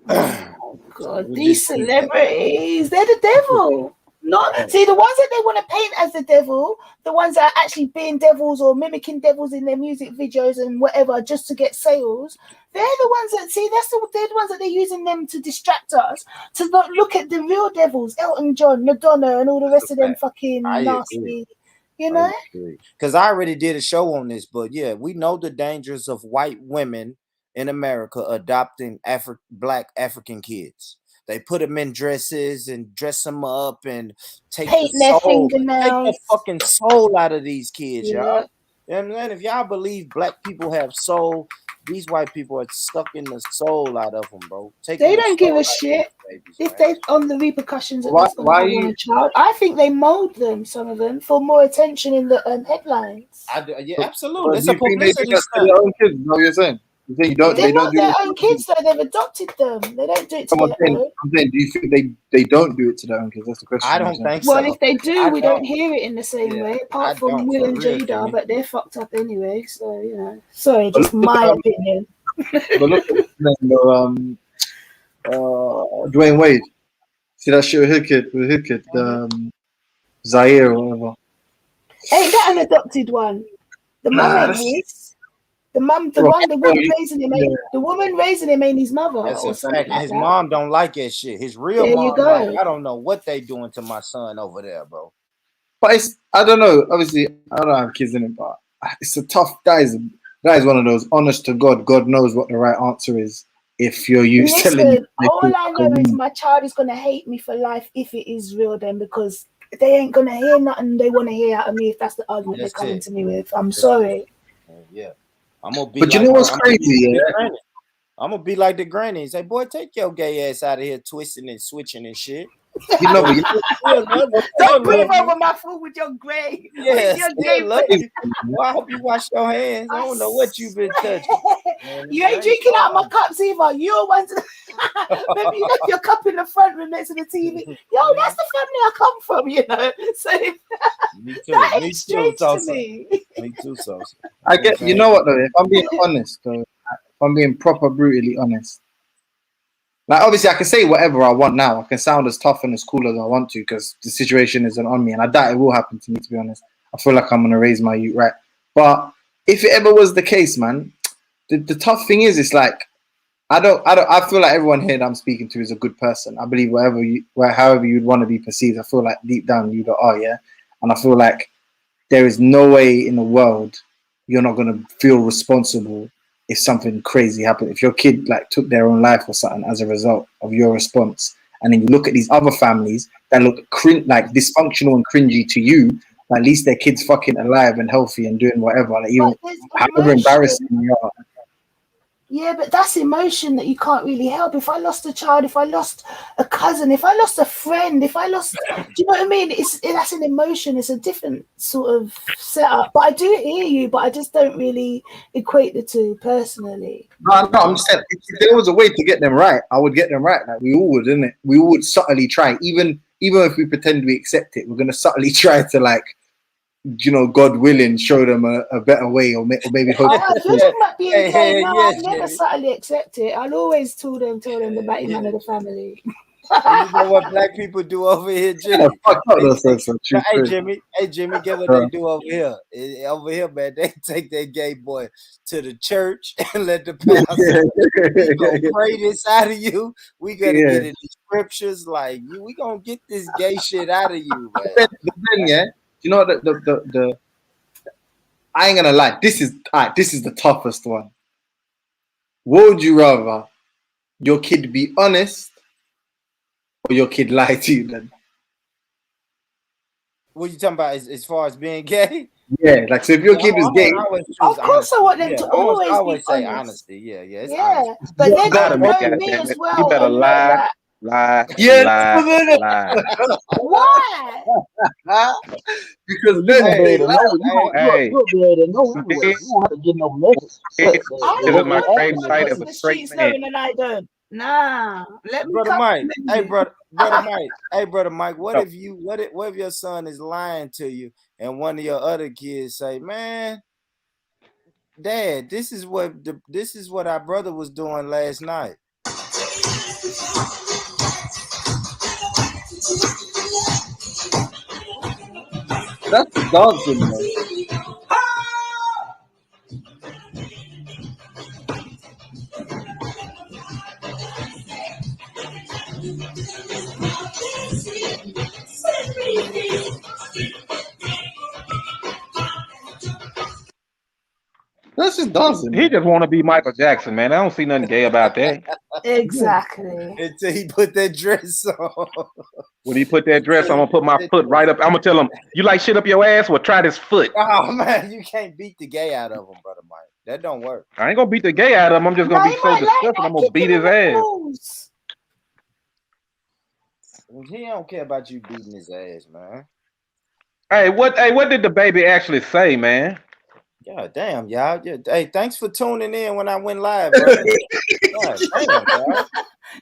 oh God, these celebrities, they're the devil. Not see the ones that they want to paint as the devil, the ones that are actually being devils or mimicking devils in their music videos and whatever just to get sales. They're the ones that they're the ones that they're using them to distract us to not look at the real devils, Elton John, Madonna, and all the rest of them fucking nasty. You know, because I already did a show on this, but yeah, we know the dangers of white women in America adopting Black African kids. They put them in dresses and dress them up and take paint the their soul, fingernails, take the fucking soul out of these kids, yeah. y'all. And then if y'all believe Black people have soul, these white people are sucking the soul out of them, bro. They don't give a shit if they on the repercussions that that's going to have on a child. I think they mold them, some of them, for more attention in the headlines. Yeah, absolutely. It's Do a you think they do publicity that to stunt. their own kids? Is that what you're saying? You think you don't? They're They don't not do their it. own kids, though. They've adopted them. They don't do it to their own. I'm saying, do you think they don't do it to their own kids? That's the question. I don't think Well, so. if they do, we don't hear it in the same Yeah, way, apart I from don't, Will for and real, Jada, Jimmy. but they're fucked up anyway. So you know, sorry, just my opinion. But look at Dwayne Wade. See that shit with his kid, Zaire or whatever. Ain't that an adopted one? The mum ain't his. The mum, the woman raising him ain't the woman raising him ain't his mother. That's or a something fact. like His that. mom don't like that shit. His real There mom, you go. like, I don't know what they doing to my son over there, bro. But I don't know. Obviously, I don't have kids in it, but it's a tough. That is one of those honest to God. God knows what the right answer is. If you're telling me, all I know is my child is gonna hate me for life if it is real, then, because they ain't gonna hear nothing they want to hear out of me if that's the argument they're coming to me with. I'm sorry. Yeah, I'm gonna be. But you know what's crazy? I'm gonna be like the granny. Say, boy, take your gay ass out of here, twisting and switching and shit. You know, don't breathe over my food with your gray. Yes, with your love you. Well, I hope you wash your hands. I don't know what you've been touching. You ain't drinking out my cups either. You're one. Maybe you left your cup in the front room next to the TV. Yo, that's the family I come from, you know. So me too. That me ain't strange too, to me. Me too, Sosa. I get. You know what though? If I'm being honest, though, if I'm being proper brutally honest, like obviously I can say whatever I want now. I can sound as tough and as cool as I want to because the situation isn't on me, and I doubt it will happen to me. To be honest, I feel like I'm gonna raise my youth right. But if it ever was the case, man, the tough thing is, it's like I feel like everyone here that I'm speaking to is a good person. I believe however you'd want to be perceived. I feel like deep down you are, yeah. And I feel like there is no way in the world you're not gonna feel responsible if something crazy happened. If your kid like took their own life or something as a result of your response, and then you look at these other families that look like dysfunctional and cringy to you, but at least their kid's fucking alive and healthy and doing whatever, like even however embarrassing they are. Yeah, but that's emotion that you can't really help. If I lost a child, if I lost a cousin, if I lost a friend, do you know what I mean? That's an emotion. It's a different sort of setup. But I do hear you, but I just don't really equate the two personally. No, I'm saying if there was a way to get them right, I would get them right. Like we all would, innit? We all would subtly try. Even if we pretend we accept it, we're gonna subtly try to, like, you know, God willing, show them a better way, or maybe hope. I'll never subtly accept it. I'll always tell them the batty man of the family. You know what black people do over here, Jimmy? Hey, Jimmy, get what they do over here. Over here, man, they take that gay boy to the church and let the pastor pray this out of you. We gotta get in the scriptures, like we gonna get this gay shit out of you, man. But then, you know the I ain't gonna lie. This is the toughest one. What would you rather? Your kid be honest, or your kid lied to you then? What you talking about as far as being gay? Yeah, like so if your kid is gay, of course I want them to always be say honest. honesty. Yeah, it's yeah. honesty. But then Gotta they be, know me goddammit. as well. You better and know lie, that. lie, yeah, lie. Why? because You're then gonna be they able to know. Hey, You'll be able to know anyway. You won't have to get no message. this I is don't my want great my sight of a Christmas straight cheeks man. knowing and I don't. Nah, let me Brother come Mike. to Hey, you. brother Mike. Hey, brother Mike. What if your son is lying to you and one of your other kids say, "Man, Dad, this is what our brother was doing last night." that's the dancing, man. That's just dancing. He just want to be Michael Jackson, man. I don't see nothing gay about that. Exactly. Until he put that dress on. When he put that dress, I'm gonna put my foot right up. I'm gonna tell him, "You like shit up your ass? Well, try this foot." Oh man, you can't beat the gay out of him, brother Mike. That don't work. I ain't gonna beat the gay out of him. I'm just gonna be so disgusted. I'm gonna beat his ass. He don't care about you beating his ass, man. Hey, what did DaBABY actually say, man? God damn, y'all. Hey, thanks for tuning in when I went live, brother. God damn, y'all.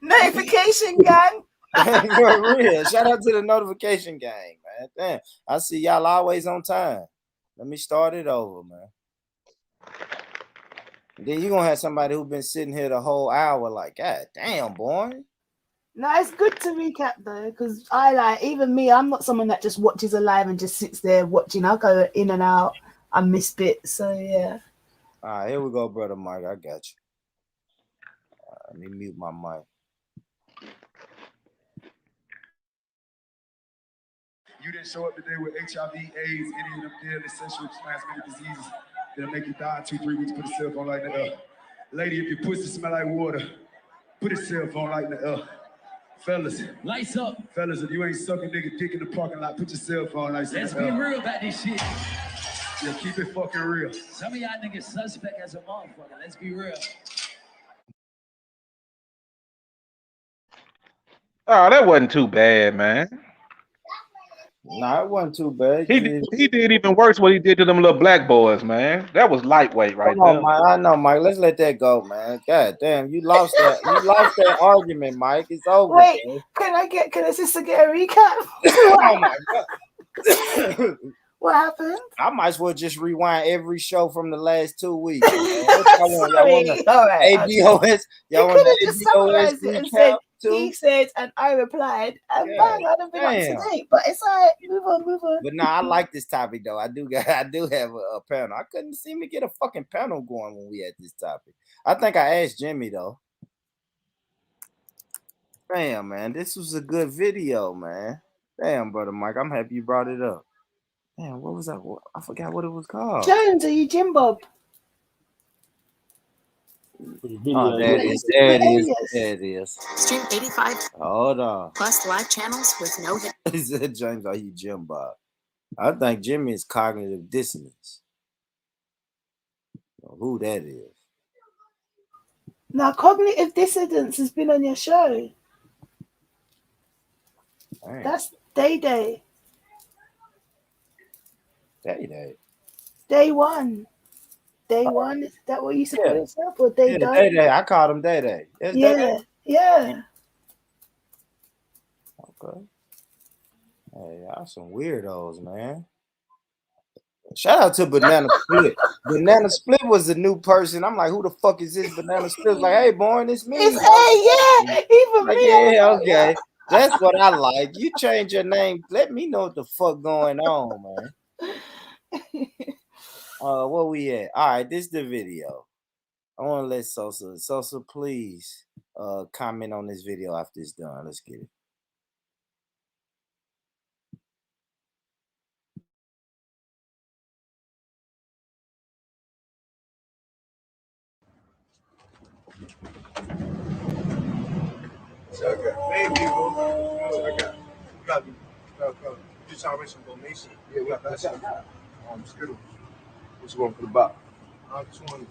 Notification gang. For real. Shout out to the notification gang, man. Damn. I see y'all always on time. Let me start it over, man. Then you're gonna have somebody who's been sitting here the whole hour like, God damn, boy. No, it's good to recap though, because even me, I'm not someone that just watches a live and just sits there watching. I go in and out. I miss bits, so yeah. All right, here we go, brother Mike. I got you. Let me mute my mic. You didn't show up today with HIV, AIDS, any of them deadly sexually transmitted diseases that'll make you die in 2-3 weeks. Put a cell phone light in the air. Lady, if your pussy smell like water, put a cell phone light in the air. Fellas, lights up. Fellas, if you ain't sucking nigga dick in the parking lot, put your cell phone lights in the air. Let's be real about this shit. Yeah, keep it fucking real. Some of y'all niggas suspect as a motherfucker. Let's be real. Oh, that wasn't too bad, man. Nah, it wasn't too bad. He did even worse what he did to them little black boys, man. That was lightweight right Come on, there. Mike. I know, Mike. Let's let that go, man. God damn, you lost that. You lost that argument, Mike. It's over. Wait, bro. can I sister get a recap? Oh my god. What happened? I might as well just rewind every show from the last 2 weeks. Y'all want All right, ABOS? Y'all want the just ABOS summarized it and said, recap too? he said, and I replied, and Yeah, bang, I'd have been up damn. to date. But it's like, move on. But nah, I like this topic though. I do have a panel. I couldn't seem to get a fucking panel going when we had this topic. I think I asked Jimmy though. Damn, man, this was a good video, man. Damn, brother Mike, I'm happy you brought it up. Damn, what was that? I forgot what it was called. Jones, are you Jim Bob? Oh, there it is. There it is. There it is. Stream 85 Hold on. plus live channels with no hit. He said, James, are you Jim Bob? I think Jimmy is cognitive dissonance. Who that is? Now, cognitive dissonance has been on your show. Dang. That's Day. Day. Day one. Day one. Is that what you used to call yourself? Or Day? Day. I called him Day. Yeah. Okay. Hey, y'all some weirdos, man. Shout out to Banana Split. Banana Split was a new person. I'm like, who the fuck is this Banana Split? Like, hey, Born, it's me. It's even like, me. Yeah, okay. That's what I like. You change your name. Let me know what the fuck going on, man. Where we at? All right, this is the video. I want to let Sosa, please comment on this video after it's done. Let's get it. Maybe, bro. Got you trying to raise some donation? Yeah, we got that shit. Skittle. What you want for the box? 200.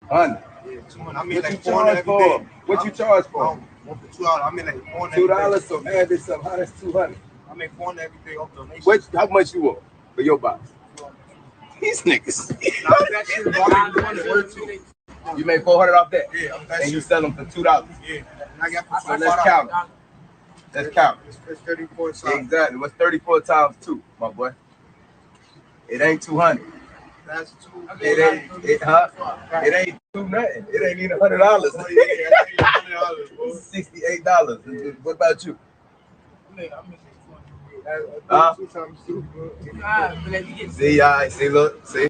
200? Yeah, 200. I mean, what like you charge for? What you charge for? For $2. I mean, like $4. So add this up. How that's 200? I make $400 every day off donation. How much you want for your box? These niggas. You made 400 off that? Yeah. And you sell them for $2? Yeah. I got so let's count. Let's count. It's 34 times. Exactly. What's 34 times 2, my boy? It ain't 200. That's 2. It ain't. It ain't 2 nothing. It ain't even $100. $68. What about you? See, I see. Look, see.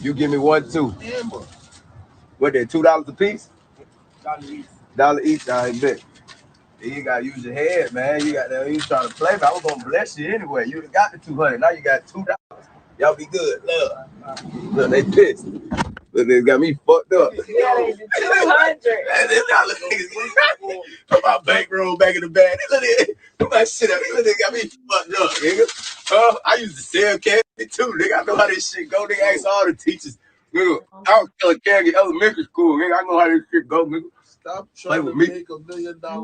You give me 1, 2. What? That $2 a piece? $1 each. I bet. You gotta use your head, man. You got that. You trying to play, but I was gonna bless you anyway. You got the 200. Now you got $2. Y'all be good. Look, they pissed. Look, they got me fucked up. Yeah, they did 200. Put my bankroll back in the bag. Put my shit up. They got me fucked up, nigga. I used to sell candy too, nigga. I know how this shit go. Nigga, ask all the teachers. Nigga, I was selling candy in elementary school. Nigga, I know how this shit go, nigga. Stop trying to make $1 million. I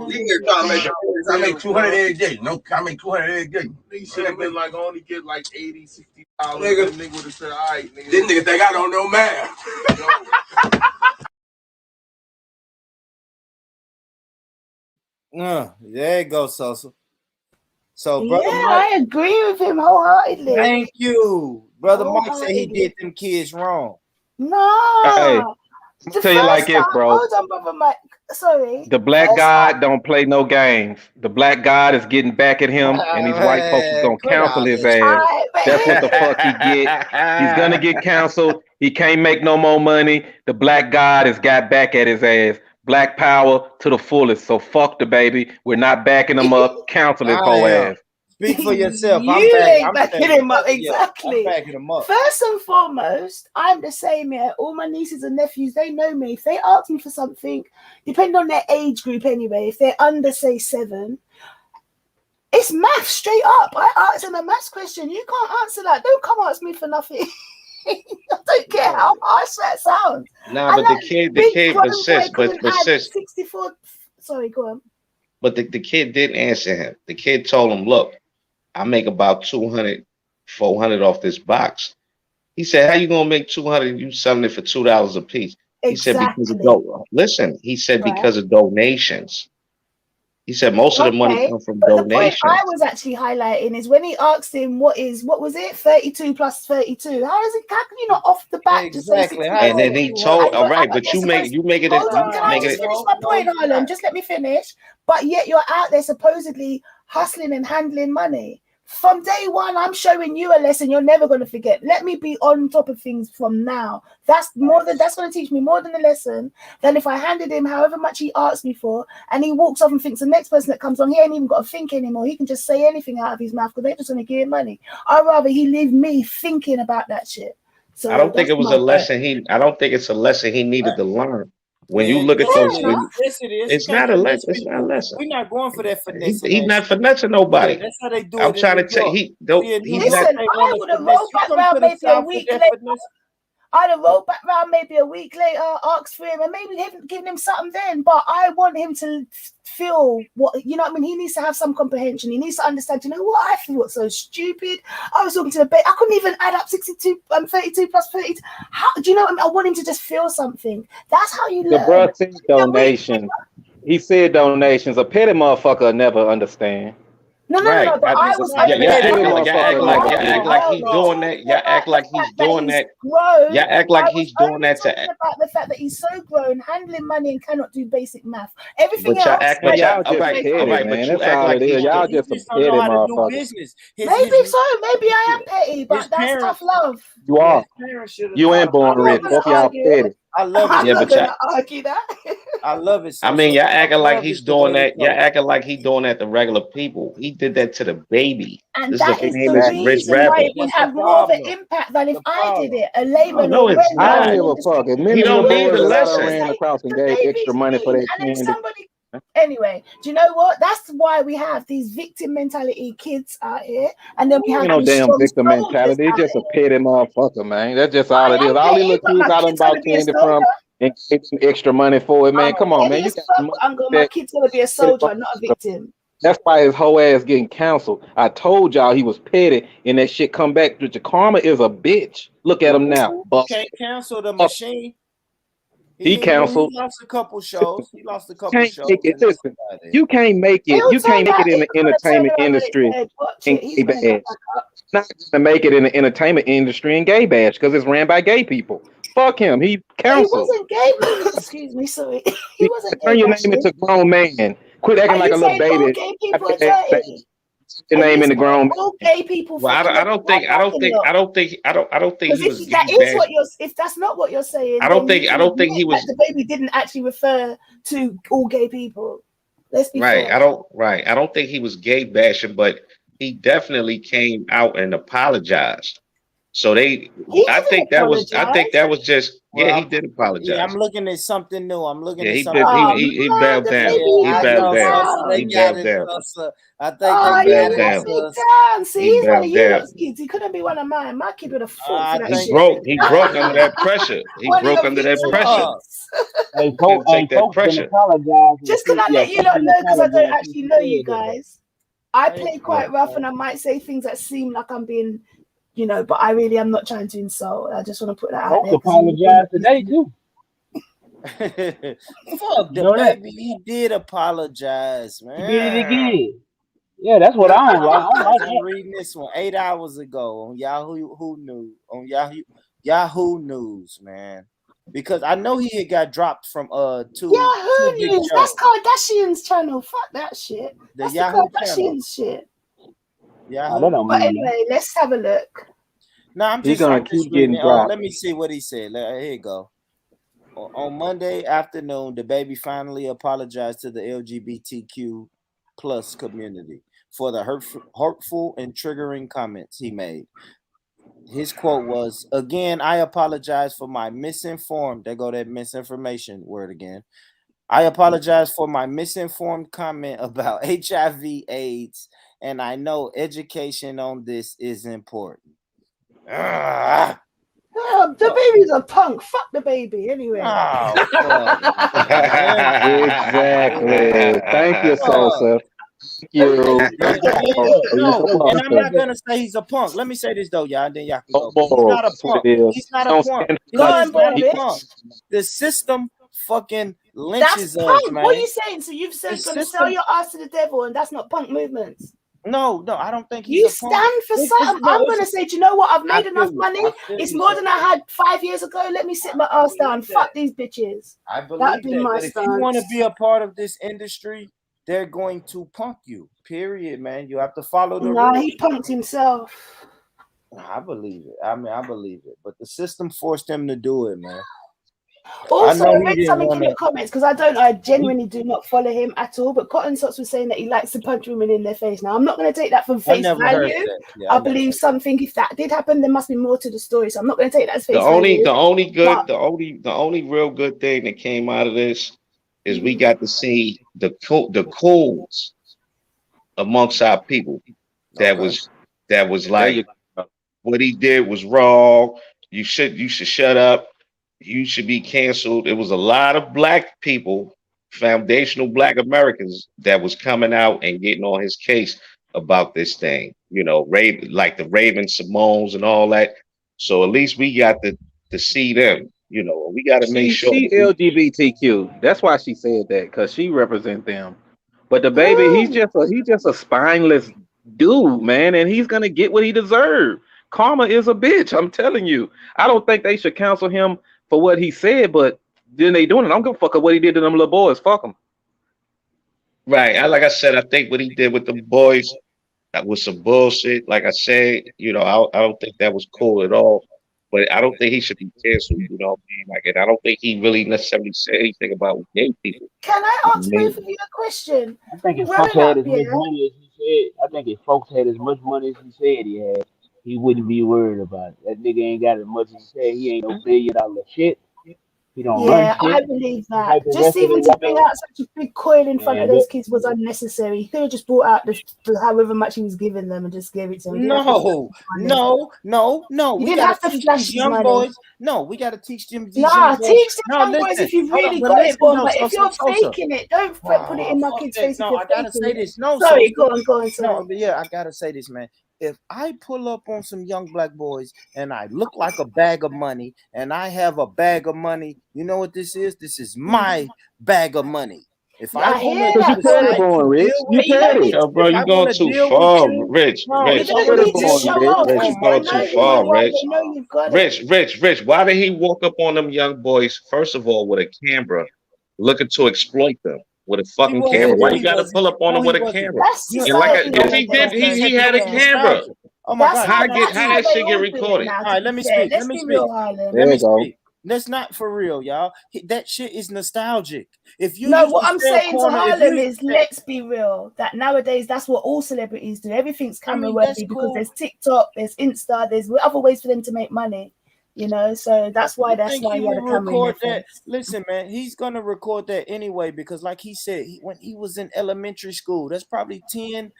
make 200 every day. No, I make 200 every day. Nigga should have been like, only get like $80, $60. Nigga would have said, all right, nigga. This nigga think I don't know math. There you go, Sosa. So, Yeah, brother Mike, I agree with him wholeheartedly. thank you. Brother Mike said he did them kids wrong. No. Hey, I'll tell you like this, bro. Hold on, brother Mike. Sorry. The black God don't play no games. The black God is getting back at him, and these white folks is gonna cancel his ass. That's what the fuck he get. He's gonna get canceled. He can't make no more money. The black God has got back at his ass. Black power to the fullest. So fuck the baby. We're not backing him up. Cancel his whole ass. Speak for yourself. You ain't backing him up, exactly. I'm backing him up. First and foremost, I'm the same here. All my nieces and nephews, they know me. If they ask me for something, depending on their age group anyway, if they're under, say, 7, it's math straight up. I ask them a maths question. You can't answer that. Don't come ask me for nothing. I don't care how harsh that sounds. Nah, but the kid persists. But 64. Sorry, go on. But the kid didn't answer him. The kid told him, look, I make about 200, 400 off this box. He said, how you gonna make 200 and you selling it for $2 a piece? He said, because of because of donations. He said most of the money comes from donations. The point I was actually highlighting is when he asked him what was it 32 plus 32? How can you not off the bat just say 64? And then he told, all right, but you make it. Hold on, can I just finish my point, Harlem? Just let me finish. But yet you're out there supposedly hustling and handling money. From day one, I'm showing you a lesson you're never going to forget. Let me be on top of things from now. That's going to teach me more than a lesson than if I handed him however much he asked me for, and he walks off and thinks the next person that comes on, he ain't even got to think anymore. He can just say anything out of his mouth because they're just going to give him money. I'd rather he leave me thinking about that shit. So I don't think it was a lesson I don't think it's a lesson he needed to learn. When you look at those, yes, it is. It's not a lesson. It's not a lesson. We're not going for that finesse. He's not finessing nobody. Yeah, that's how they do I'm it. trying to tell you, I would have rolled back around maybe a week later. I'd have rolled back around maybe a week later, asked for him, and maybe given him something then. But I want him to feel what, you know what I mean? He needs to have some comprehension. He needs to understand, you know what? I feel so stupid. I was talking to the bait. I couldn't even add up 32 plus 32. How do you know what I mean? I want him to just feel something. That's how you learn. The bro said donations. He said donations. A petty motherfucker will never understand. No, but I was act like he's doing that. Y'all act like he's doing that. Y'all act like he's doing that to about the fact that he's so grown, handling money and cannot do basic math. Everything else. Y'all just petty, man. That's all it is. Y'all just a petty motherfucker. Maybe so. Maybe I am petty, but that's tough love. You are. You ain't born rich. Both y'all petty. I love it. I'm not gonna argue that. I love it. I So, mean, so y'all I acting like love he's it the way doing he that. Y'all comes. acting like he doing that to regular people. He did that to the baby. And This is a that is the famous rich reason why rapper. it would That's the have more of an problem. impact than if The I did problem. it, a Oh, layman no, or it's Ren I that don't was not. an give a industry. fuck. If He many of You don't them would need boys to that I listen done to listen. ran say across and the gave extra baby's money for thing, that and then candy. somebody. Anyway, do you know what? That's why we have these victim mentality kids out here, and then we have Ain't no these damn strong victim soldiers mentality. It's out just a here. petty motherfucker, man. That's just all I it is. am All these petty, little but kids my I done kid's gonna bought be a candy from soldier. and gave some extra money for it, man. I'm Come on, man. petty You as got fuck, money Uncle. My that kid's gonna be a petty soldier, not a motherfucker. victim. That's why his whole ass getting canceled. I told y'all he was petty, and that shit come back. Your karma is a bitch. Look at him now, You busted. can't cancel the machine. He He canceled. lost a couple shows. He lost a couple Can't shows, make it. and that's Listen, about it. you can't make it. He'll You can't turn make it back. in He's the gonna turn entertainment around on its industry head. Watch and it. He's gay gonna go bash. back up. Not gonna make it in the entertainment industry and gay bash because it's ran by gay people. Fuck him. He But he canceled. wasn't gay. Excuse me, sorry. He wasn't gay Turn your name bashing. into grown man. Quit acting Are like you a little saying all baby. gay I people are did that thing. dirty? Your Are you name in the saying grown all man. gay people Well, fucking I up don't that think, bashing lot? I don't think Because he was if that gay is bash. what you're, if that's not what you're saying, I don't then you think, I can don't think admit he that was the baby didn't actually refer to all gay people. Let's be right. fair. I don't think he was gay bashing, but he definitely came out and apologized. So He didn't I think apologize. that was just, yeah, he Well, did I'm apologize. looking at something new. I'm looking Yeah, at he something did. Oh new. He man, bowed the down. baby He Yeah, I bowed know, down. Sussa. They He down. got bowed it, down. Sussa. I think He they Oh, got you bowed it, let down. me Sussa. down. See, He he's one of bowed you down. lot's kids. He couldn't be one of mine. My kid would have fought I for that He think shit. broke. He broke under that pressure. He One of broke your under that victim pressure. kids. Hey, He couldn't take that folks been pressure. apologizing. Just can I Yeah, let you folks lot been know, because I don't apologizing since actually you know you said that though. guys. I hey, play Yeah. quite rough and I might say things that seem like I'm being, but I really am not trying to insult. I just want to put that out Folks there because you apologized today too. fuck You the know that? baby. He did apologize, He did it man. again. Yeah, that's what Look, I don't like. I don't like I'm that. reading this one 8 hours ago on Yahoo News on Yahoo News, man. Because I know he had got dropped from two Yahoo big News. shows. That's Kardashian's channel. Fuck that shit. The That's Yahoo the channel. Kardashian shit. Yahoo. That don't But mean anyway, let's have a look. No, I'm He just gonna keep reading getting it. dropped. Let me see what he said. Here you go. On Monday afternoon, DaBABY finally apologized to the LGBTQ plus community for the hurtful and triggering comments he made. His quote was, "Again, I apologize for my misinformed." There go that misinformation word again. "I apologize for my misinformed comment about HIV/AIDS, and I know education on this is important." Ah, Oh, the baby's a punk. Fuck the baby. Anyway. oh, fuck, man. Exactly. Thank you, Sosa. Thank you. No, You're and I'm not welcome. gonna say he's a punk. Let me say this though, y'all, and then y'all can No go. He's more. not a That's what punk. it is. He's not a Don't punk. stand He Go for is on, boy, not a bitch. punk. The system fucking That's lynches us, punk. man. What are you saying? So you've The said gonna system. sell your ass to the devil, and that's not punk movements. No, I don't think he's You a punk. stand for something. I'm gonna say, do you know what? I've made enough money. It's more than I had 5 years ago. Let me sit my ass down. Fuck these bitches. I That'd believe be that. my But if you want to stance. be a part of this industry, they're going to punk you. Period, man. You have to follow the Nah, rules. he punked himself. I believe it. I mean, I believe it. But the system forced him to do it, man. Also, I read didn't something in wanna- the comments because I genuinely do not follow him at all. But Cotton Socks was saying that he likes to punch women in their face. Now, I'm not going to take that for face never heard value. that. Yeah, I believe something. If that did happen, there must be more to the story. So I'm not going to take that as face The value. only real good thing that came out of this is we got to see the codes amongst our people. That was like what he did was wrong. You should shut up. You should be canceled. It was a lot of black people, foundational black Americans, that was coming out and getting on his case about this thing. Like the Raven Simones and all that. So at least we got to see them. We got to make sure. She LGBTQ. That's why she said that, because she represents them. But the baby, he's just a spineless dude, man, and he's gonna get what he deserved. Karma is a bitch. I'm telling you. I don't think they should cancel him for what he said, but then they doing it. I don't give a fuck what he did to them little boys. Fuck him. Right. Like I said, I think what he did with the boys, that was some bullshit. Like I said, I don't think that was cool at all. but I don't think he should be canceled. You know what I mean? Like, and I don't think he really necessarily said anything about gay people. Can I ask both of you a question? I think if Growing folks had up, as much yeah. money as he said, I think if folks had as much money as he said he had, he wouldn't be worried about it. That nigga ain't got as much as he said. He ain't no $1 billion shit. He don't run Yeah, I shit. believe He that. like the Just rest of even the to bring women. out such a big coil in front of And those kids was unnecessary. He could have just brought out the however much he was giving them and just gave it to them. He didn't have to No. You We didn't gotta have to teach flash these his young money. boys. No, we gotta teach them these Nah, young boys. teach them No, young boys listen. if you've Hold on, really but got it, listen Bon. though, But if you're Sosa. faking it, don't put it in my Fuck kid's that. face if No, you're I gotta faking say it. this. No, Sorry, Sosa. go on, No, sorry. but yeah, I gotta say this, man. If I pull up on some young black boys and I look like a bag of money and I have a bag of money, you know what this is? This is my bag of money. If I I hear want to because you that, petty decide Bon. to born, Rich. deal You with But you don't you, need petty. Yo, bro, if you I going want to too deal with far, you, Rich. no, You if Rich, I don't want to need to deal Born, show with Rich. you, off Rich, oh because you my they going know too that you far, got, Rich. they know you've got it. Rich. Why did he walk up on them young boys, first of all, with a camera, looking to exploit them with a he fucking There camera? you wasn't. Why No, go. you he got to pull wasn't. up on No, them he with a wasn't. camera? That's You, And like, no, society no, yes, he nowadays. did. because man, He you had a know, camera. nostalgia. Oh my God, How That's how that they shit get all do it recorded? now, all to right, be let me fair. speak. Let's be real, Harlem. There Let me you go. speak. That's not for real, y'all. That shit is nostalgic. If you No, used what to I'm sell saying to corner, if Harlem you, is let's be real. That nowadays that's what all celebrities do. Everything's I camera mean, that's worthy because cool. there's TikTok, there's Insta, there's other ways for them to make money. You know, so that's why You think he he had will a camera in their record that? face. Listen, man, he's gonna record that anyway because, like he said, when he was in elementary school, that's probably 10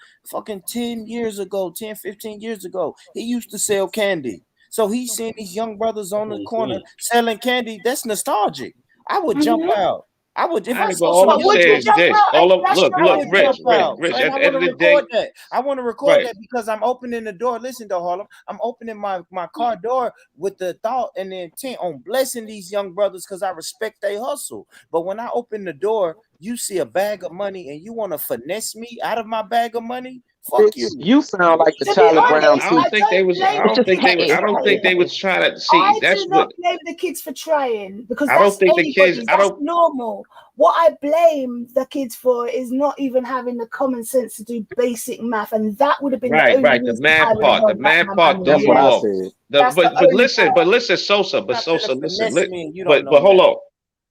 years ago, 10, 15 years ago. He used to sell candy, so he's seeing these young brothers That's on what the he corner said. selling candy. That's nostalgic. I would jump Mm-hmm. out. I would if All I right, but saw all some I'm But would young saying you is kids. jump this. out and All of flash look, your I look, would iPhone? jump Rich. out, At and I the end want to of the day, record that. I want to record right. that because I'm opening the door. Listen to Harlem. I'm opening my car door with the thought and the intent on blessing these young brothers because I respect their hustle. But when I open the door, you see a bag of money and you want to finesse me out of my bag of money? Fuck Rich, you. you sound like the To be Charlie Brown honest, I don't I teacher. think they don't was. I blame It's don't the just think kids they. for petty. I don't think they trying. was trying to see. I That's do what not blame the kids for trying because I don't that's think the kids. anybody's. I That's don't. normal. What I blame the kids for is not even having the common sense to do basic math, and that would have been the only Right. The reason I man would have part. The held back man my part money. threw That's you what I Yeah, off. said. that's the only part. But listen, Sosa. You're But not finna Sosa, listen. finesse me and you don't But know hold that. on.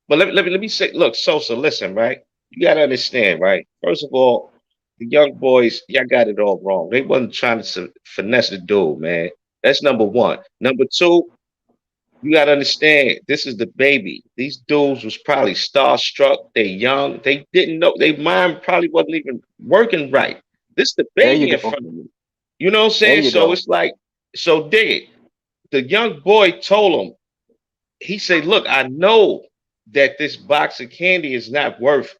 But let me say. Look, Sosa. Listen, right. You gotta understand, right. First of all, the young boys, y'all got it all wrong. They wasn't trying to finesse the dude, man. That's number one. Number two, you gotta understand, this is the baby. These dudes was probably starstruck. They young. They didn't know. Their mind probably wasn't even working right. This the There you baby in go. front of me. You know what I'm There saying? you So go. it's like, so dig it. The young boy told him, he said, look, I know that this box of candy is not worth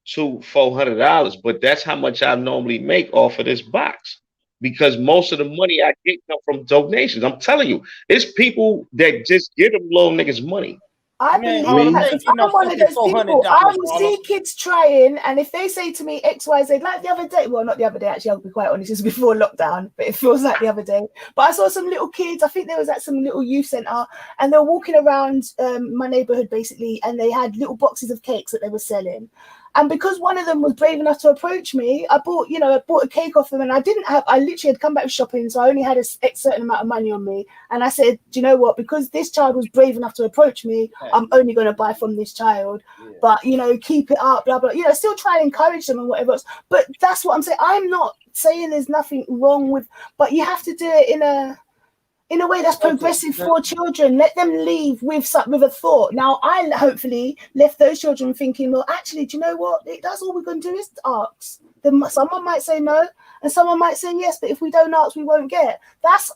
$400, but that's how much I normally make off of this box. Because most of the money I get come from donations. I'm telling you, it's people that just give them little niggas money. I Man, believe Harlem, that you Me, because ain't getting no I'm one of fucking those people. I $400, will Harlem. see kids trying, and if they say to me X, Y, Z, like the other day, well, not the other day, actually, I'll be quite honest, it's before lockdown, but it feels like the other day. But I saw some little kids, I think there was at some little youth center, and they were walking around my neighborhood basically, and they had little boxes of cakes that they were selling. And because one of them was brave enough to approach me, I bought a cake off them, and I literally had come back shopping, so I only had a certain amount of money on me. And I said, do you know what? Because this child was brave enough to approach me, I'm only going to buy from this child. Yeah. But, keep it up, blah, blah. Still try and encourage them and whatever else. But that's what I'm saying. I'm not saying there's nothing wrong with, but you have to do it in a way that's progressive for children. Let them leave with a thought. Now, I hopefully left those children thinking, well, actually, do you know what? That's all we're going to do is ask. Then someone might say no, and someone might say yes. But if we don't ask, we won't get. That's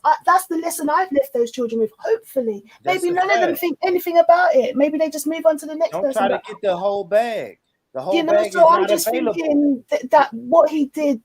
the lesson I've left those children with. Hopefully, maybe none of them think anything about it. Maybe they just move on to the next person. Don't try to get the whole bag. The whole bag so is I'm not just available. thinking that what he did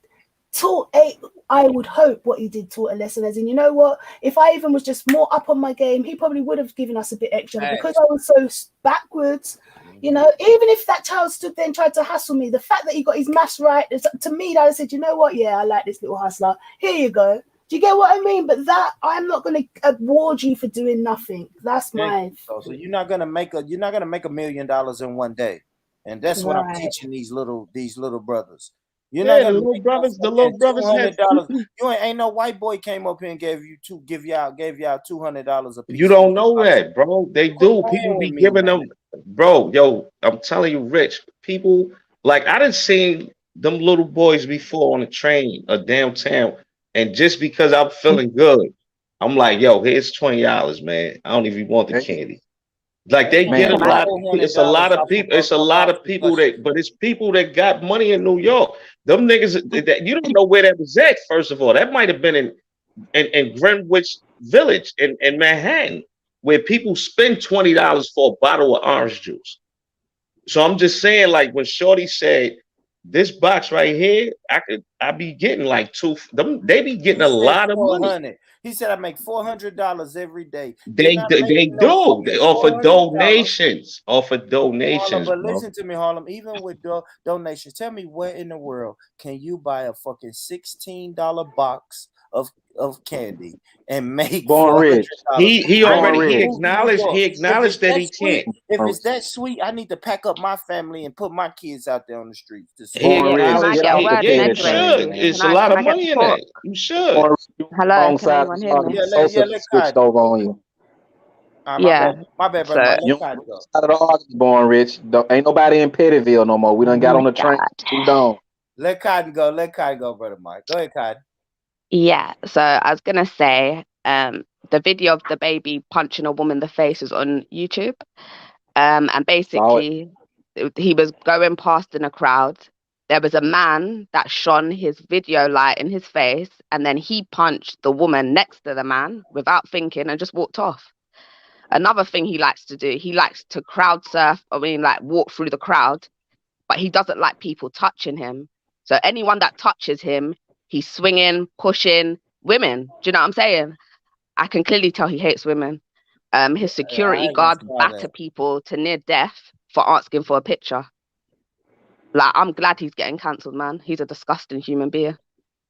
I would hope what he did taught a lesson, as in, you know what, if I even was just more up on my game, he probably would have given us a bit extra. But because I was so backwards, even if that child stood there and tried to hassle me, the fact that he got his maths right, to me, I said, you know what, yeah, I like this little hustler, here you go. Do you get what I mean? But that I'm not going to award you for doing nothing. That's my. So you're not gonna make $1 million in one day, and that's what I'm teaching these little brothers. You're not gonna the little brothers had $200. You ain't no white boy came up here and gave y'all $200 a piece. You don't know that, bro. They do. People be giving them, bro. Yo, I'm telling you, Rich. People like I done seen them little boys before on the train or downtown, and just because I'm feeling good, I'm like, yo, here's $20, man. I don't even want the candy. Like they get a lot. It's a lot of people. It's a lot of people that, but it's people that got money in New York. Them niggas that you don't know where that was at. First of all, that might have been in Greenwich Village in Manhattan, where people spend $20 for a bottle of orange juice. So I'm just saying, like when Shorty said, "This box right here, I be getting like they be getting a lot of money." He said I make $400 every day. They do. They offer donations. Harlem, but bro. listen to me, Harlem. Even with donations, tell me where in the world can you buy a fucking $16 box of candy and make $400? He already acknowledged that he can't. If it's that sweet, I need to pack up my family and put my kids out there on the streets. You should. It's a lot of money in that. You should. Hello, can anyone hear me? Switched over on you. My bad, brother. You not at all born rich. Ain't nobody in Pettyville no more. We done got on the train. Let Cotton go. Let Cotton go, brother Mike. Go ahead, Cotton. Yeah, so I was gonna say, the video of the baby punching a woman in the face is on YouTube, and basically he was going past in a crowd. There was a man that shone his video light in his face, and then he punched the woman next to the man without thinking and just walked off. Another thing he likes to do, he likes to crowd surf. I mean, like walk through the crowd, but he doesn't like people touching him. So anyone that touches him, he's swinging, pushing women. Do you know what I'm saying? I can clearly tell he hates women. His security guard batter people to near death for asking for a picture. Like, I'm glad he's getting cancelled, man. He's a disgusting human being.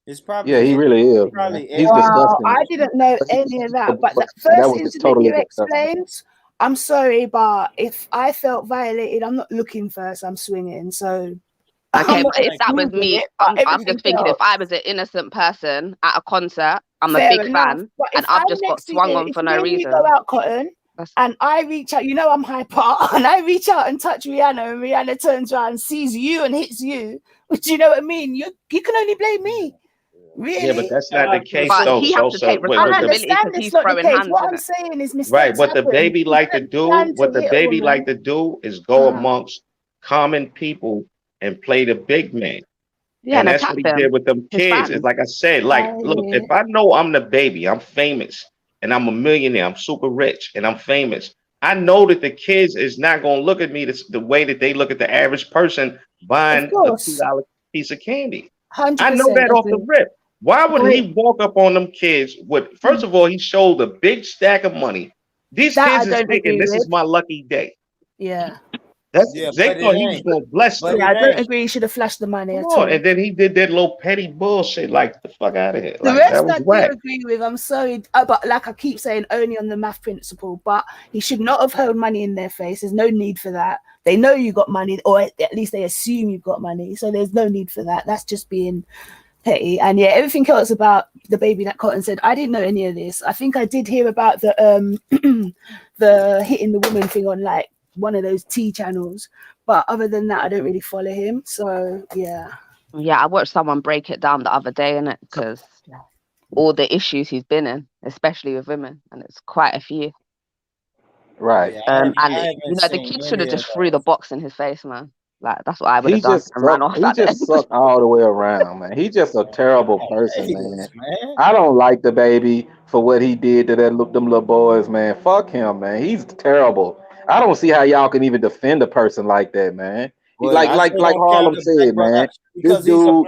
It's probably he really is. He's disgusting. I didn't know any of that. But the first incident you explained, I'm sorry, but if I felt violated, I'm not looking first. I'm swinging. So. Okay, but if that was me, I'm just thinking if I was an innocent person at a concert, I'm a big fan, and I've just got swung on for no reason. Go out, Cotton, and I reach out, I'm hyper, and I reach out and touch Rihanna, and Rihanna turns around and sees you and hits you. But you know what I mean? You can only blame me. Really? Yeah, but that's not the case, but though. He has to take responsibility because he's throwing hands. What I'm saying is mistakes right. What happen. the baby like to do, is go amongst common people and play the big man. Yeah, and that's what he did with them kids. It's like I said, like, look, if I know I'm the baby, I'm famous, and I'm a millionaire, I'm super rich, and I'm famous, I know that the kids is not going to look at me the way that they look at the average person buying a $2 piece of candy. I know that off the rip. Why would he walk up on them kids with, first of all, he showed a big stack of money. These kids is thinking this is my lucky day. Yeah. They thought he was going to bless them. Yeah, I don't agree. He should have flashed the money at all. And then he did that little petty bullshit, like, the fuck out of here. The rest I do agree with. I'm sorry, but like I keep saying, only on the math principle. But he should not have held money in their face. There's no need for that. They know you got money, or at least they assume you've got money. So there's no need for that. That's just being petty. And yeah, everything else about the baby that Cotton said, I didn't know any of this. I think I did hear about the the hitting the woman thing on like one of those T channels, but other than that I don't really follow him. So yeah, I watched someone break it down the other day, innit, because all the issues he's been in, especially with women, and it's quite a few, right? And the kid should have just threw the box in his face, man. Like, that's what I would have done and ran off. He just sucked all the way around, man. He's just a terrible person, man. I don't like the baby for what he did to them little boys, man. Fuck him, man. He's terrible. I don't see how y'all can even defend a person like that, man. Well, like Harlem said, man. This dude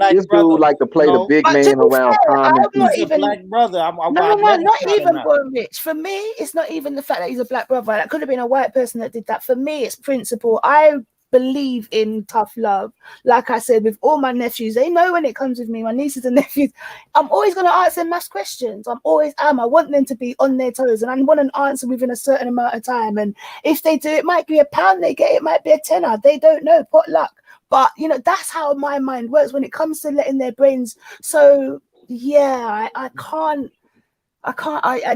like to play the big man around common people. He's a black brother. Not even Boy Rich. For me, it's not even the fact that he's a black brother. That could have been a white person that did that. For me, it's principle. I believe in tough love. Like I said, with all my nephews, they know when it comes with me, my nieces and nephews, I'm always going to ask them mass questions. I want them to be on their toes, and I want an answer within a certain amount of time. And if they do, it might be £1 they get, it might be a tenner, they don't know, pot luck. But you know, that's how my mind works when it comes to letting their brains. So yeah, I can't.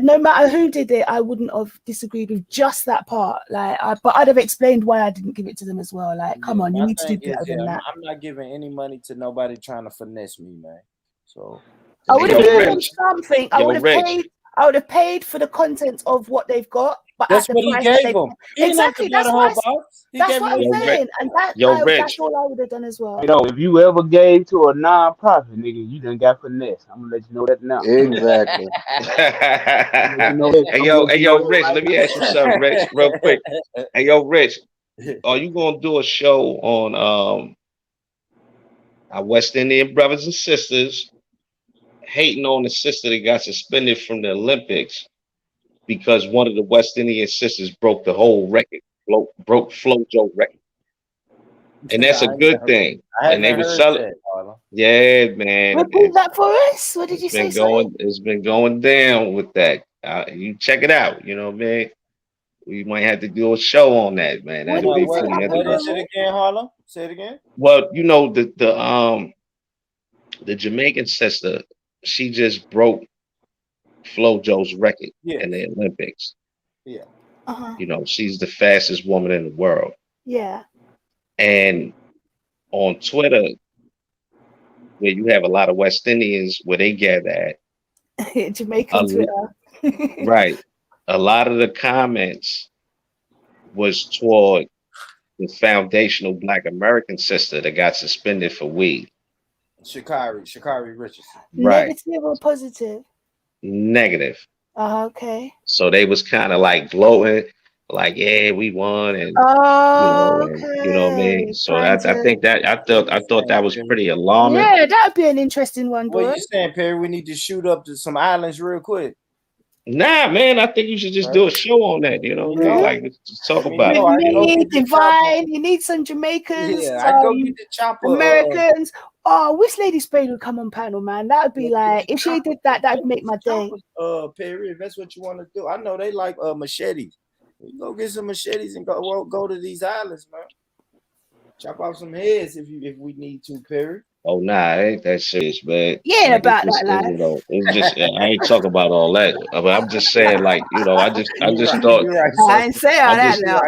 No matter who did it, I wouldn't have disagreed with just that part. Like, but I'd have explained why I didn't give it to them as well. Like, come on, you need to do better than that. I'm not giving any money to nobody trying to finesse me, man. So I would have given them something. I would have paid for the content of what they've got. But that's what he gave them. Exactly. That's what I'm saying. And that's all I would have done as well. You know, if you ever gave to a non-profit, nigga, you done got finesse. I'm gonna let you know that now. Exactly. Hey yo, Rich, let me ask you something, Rich, real quick. Hey yo, Rich, are you gonna do a show on our West Indian brothers and sisters hating on the sister that got suspended from the Olympics because one of the West Indian sisters broke the whole record, broke FloJo record? And that's a good thing. And they were selling. Yeah, man. Repeat that for us. What did you say? It's been going down with that. You check it out. You know what I mean? We might have to do a show on that, man. What is it again, Harlem? Say it again. Well, you know, the Jamaican sister, she just broke FloJo's record in the Olympics. Yeah. You know, she's the fastest woman in the world. Yeah. And on Twitter, where you have a lot of West Indians where they gather at. Jamaican Twitter. Right. A lot of the comments was toward the foundational Black American sister that got suspended for weed. Sha'Carri Richardson. Right. Negative or positive? Negative. Okay. So they was kind of like gloating, like, yeah, we won, and you know what I mean. So I think that I thought that was pretty alarming. Yeah, that'd be an interesting one, boy. What you saying, Perry? We need to shoot up to some islands real quick. Nah, man, I think you should just do a show on that. You know, like just talk about it. Divine, you need some Jamaicans. Yeah, I go get the chopper. Americans. Wish Lady Spade would come on panel, man. That would be like, if she did that, that'd make my day. Perry, if that's what you want to do, I know they like machetes. We go get some machetes and go to these islands, man. Chop off some heads if we need to, Perry. Oh nah, ain't that serious, man. Yeah, like, about that, like. You know, it's just I ain't talking about all that. But I'm just saying, like, you know, I just thought. Right, I ain't saying all that now.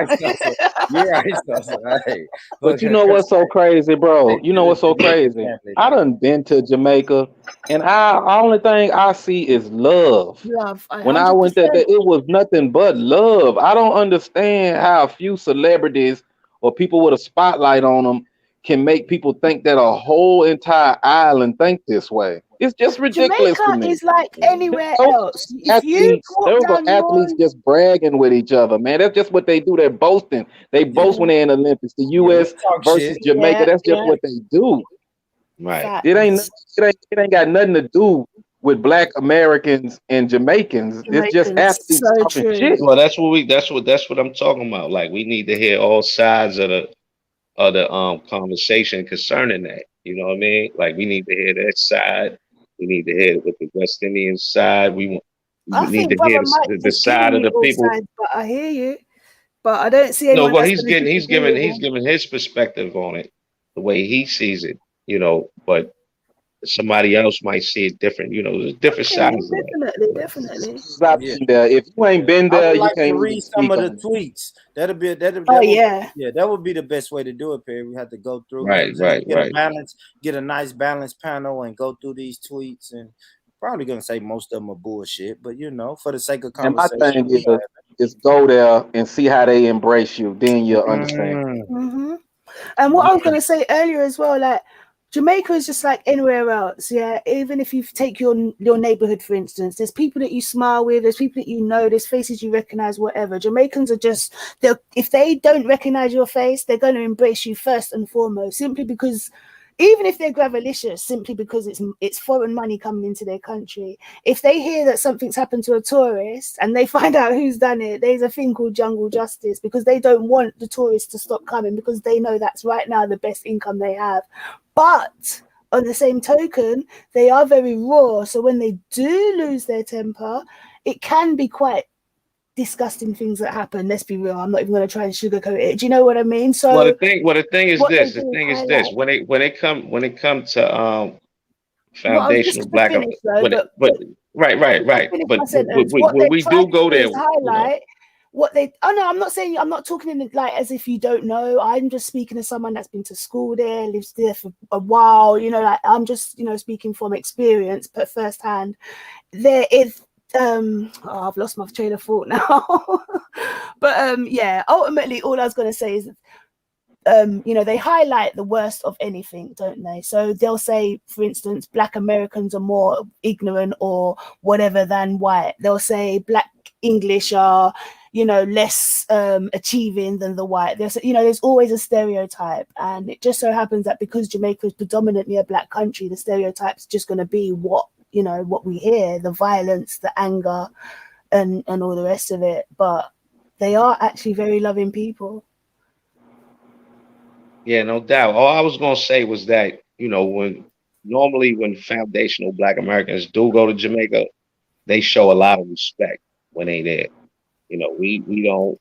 You're right. But you know what's so crazy, bro? You know what's so crazy? I done been to Jamaica, and only thing I see is love. When I went there, it was nothing but love. I don't understand how a few celebrities or people with a spotlight on them can make people think that a whole entire island think this way. It's just ridiculous. Jamaica is like anywhere else. Athletes just bragging with each other, man. That's just what they do. They're boasting. They boast when they're in the Olympics. The U.S. versus Jamaica. That's just what they do. Right. It ain't got nothing to do with Black Americans and Jamaicans. It's just athletes talking shit. Well, that's what I'm talking about. Like, we need to hear all sides of the conversation concerning that. You know what I mean? Like, we need to hear that side. We need to hear with the West Indian side. We need to hear the side of the people. But I hear you. But I don't see anyone. No, but he's giving his perspective on it, the way he sees it. You know, but somebody else might see it different. You know, there's different sides. Definitely. If you ain't been there, you can't read some of the tweets. That would be the best way to do it, Perry. We have to go through get a nice balanced panel and go through these tweets, and probably gonna say most of them are bullshit, but you know, for the sake of conversation. And my thing is go there and see how they embrace you, then you'll understand. Mm-hmm. And what I was gonna say earlier as well, like, Jamaica is just like anywhere else, yeah. Even if you take your neighborhood, for instance, there's people that you smile with, there's people that you know, there's faces you recognize, whatever. Jamaicans are just, if they don't recognize your face, they're going to embrace you first and foremost, simply because, even if they're gravelicious, simply because it's foreign money coming into their country. If they hear that something's happened to a tourist and they find out who's done it, there's a thing called jungle justice, because they don't want the tourists to stop coming, because they know that's right now the best income they have. But on the same token, they are very raw. So when they do lose their temper, it can be quite disgusting things that happen. Let's be real. I'm not even going to try and sugarcoat it. Do you know what I mean? So well, the thing is what this. they The do thing is this. highlight. When it comes to Well, I was just foundational to black, finish though, but but right. finish But my sentence. What when they we try do to go do there, is you know. highlight what they. Oh no, I'm not saying. I'm not talking in like as if you don't know. I'm just speaking to someone that's been to school there, lives there for a while. You know, like I'm just speaking from experience, but firsthand. There is. I've lost my train of thought now. But yeah. Ultimately, all I was going to say is. They highlight the worst of anything, don't they? So they'll say, for instance, Black Americans are more ignorant or whatever than white. They'll say Black English are, less achieving than the white. There's always a stereotype, and it just so happens that because Jamaica is predominantly a Black country, the stereotype's just going to be what we hear, the violence, the anger, and all the rest of it. But they are actually very loving people. Yeah, no doubt. All I was gonna say was that, when foundational Black Americans do go to Jamaica, they show a lot of respect when they there. We don't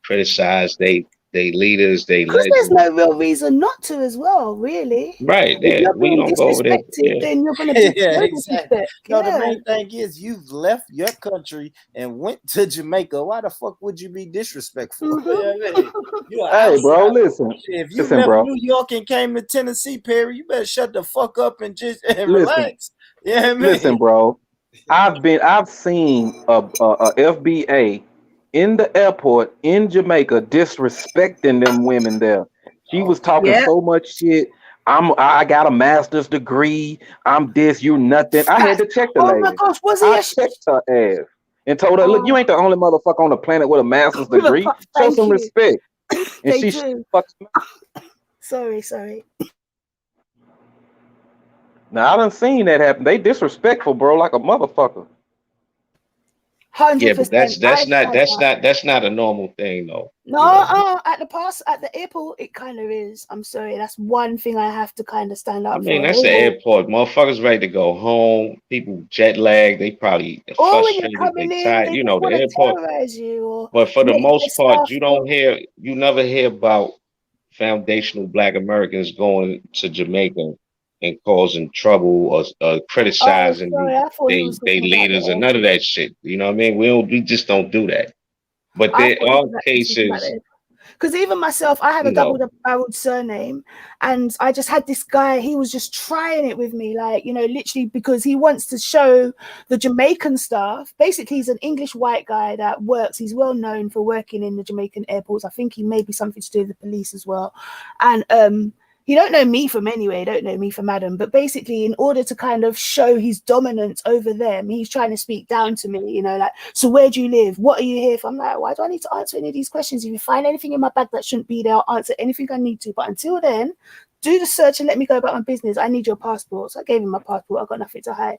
criticize they leaders, they Because there's legends. no real reason not to as well, really. Right, If you're we being don't go over there. disrespected, then you're going to be exactly. disrespect. No, the main thing is you've left your country and went to Jamaica. Why the fuck would you be disrespectful? Hey, bro, listen. If you Listen, left bro. New York and came to Tennessee, Perry, you better shut the fuck up and just Listen. relax. Yeah, man. Listen, bro. I've seen a FBA in the airport in Jamaica disrespecting them women there. She was talking so much shit. I got a master's degree. I'm this, you nothing. I had to check the lady. Oh my gosh, was I checked her ass and told her, look, you ain't the only motherfucker on the planet with a master's degree. Show some respect. And she fucks. Sorry. Now I done seen that happen. They disrespectful, bro, like a motherfucker. 100%. Yeah, but that's not a normal thing though. No, at the airport, it kind of is. I'm sorry, that's one thing I have to kind of stand up for. I mean, that's the airport. Motherfuckers ready to go home. People jet lagged. They probably frustrated. They tired. They The airport. But for the most part, you never hear about foundational Black Americans going to Jamaica and causing trouble or criticizing they leaders and none of that shit. You know what I mean? We just don't do that. But there are cases. Because even myself, I have a double-barreled surname, and I just had this guy. He was just trying it with me, like literally because he wants to show the Jamaican staff. Basically, he's an English white guy that works. He's well known for working in the Jamaican airports. I think he may be something to do with the police as well, and he don't know me from anywhere, don't know me from Adam, but basically in order to kind of show his dominance over them, he's trying to speak down to me, like, so where do you live? What are you here for? I'm like, why do I need to answer any of these questions? If you find anything in my bag that shouldn't be there, I'll answer anything I need to. But until then, do the search and let me go about my business. I need your passport. So I gave him my passport. I've got nothing to hide.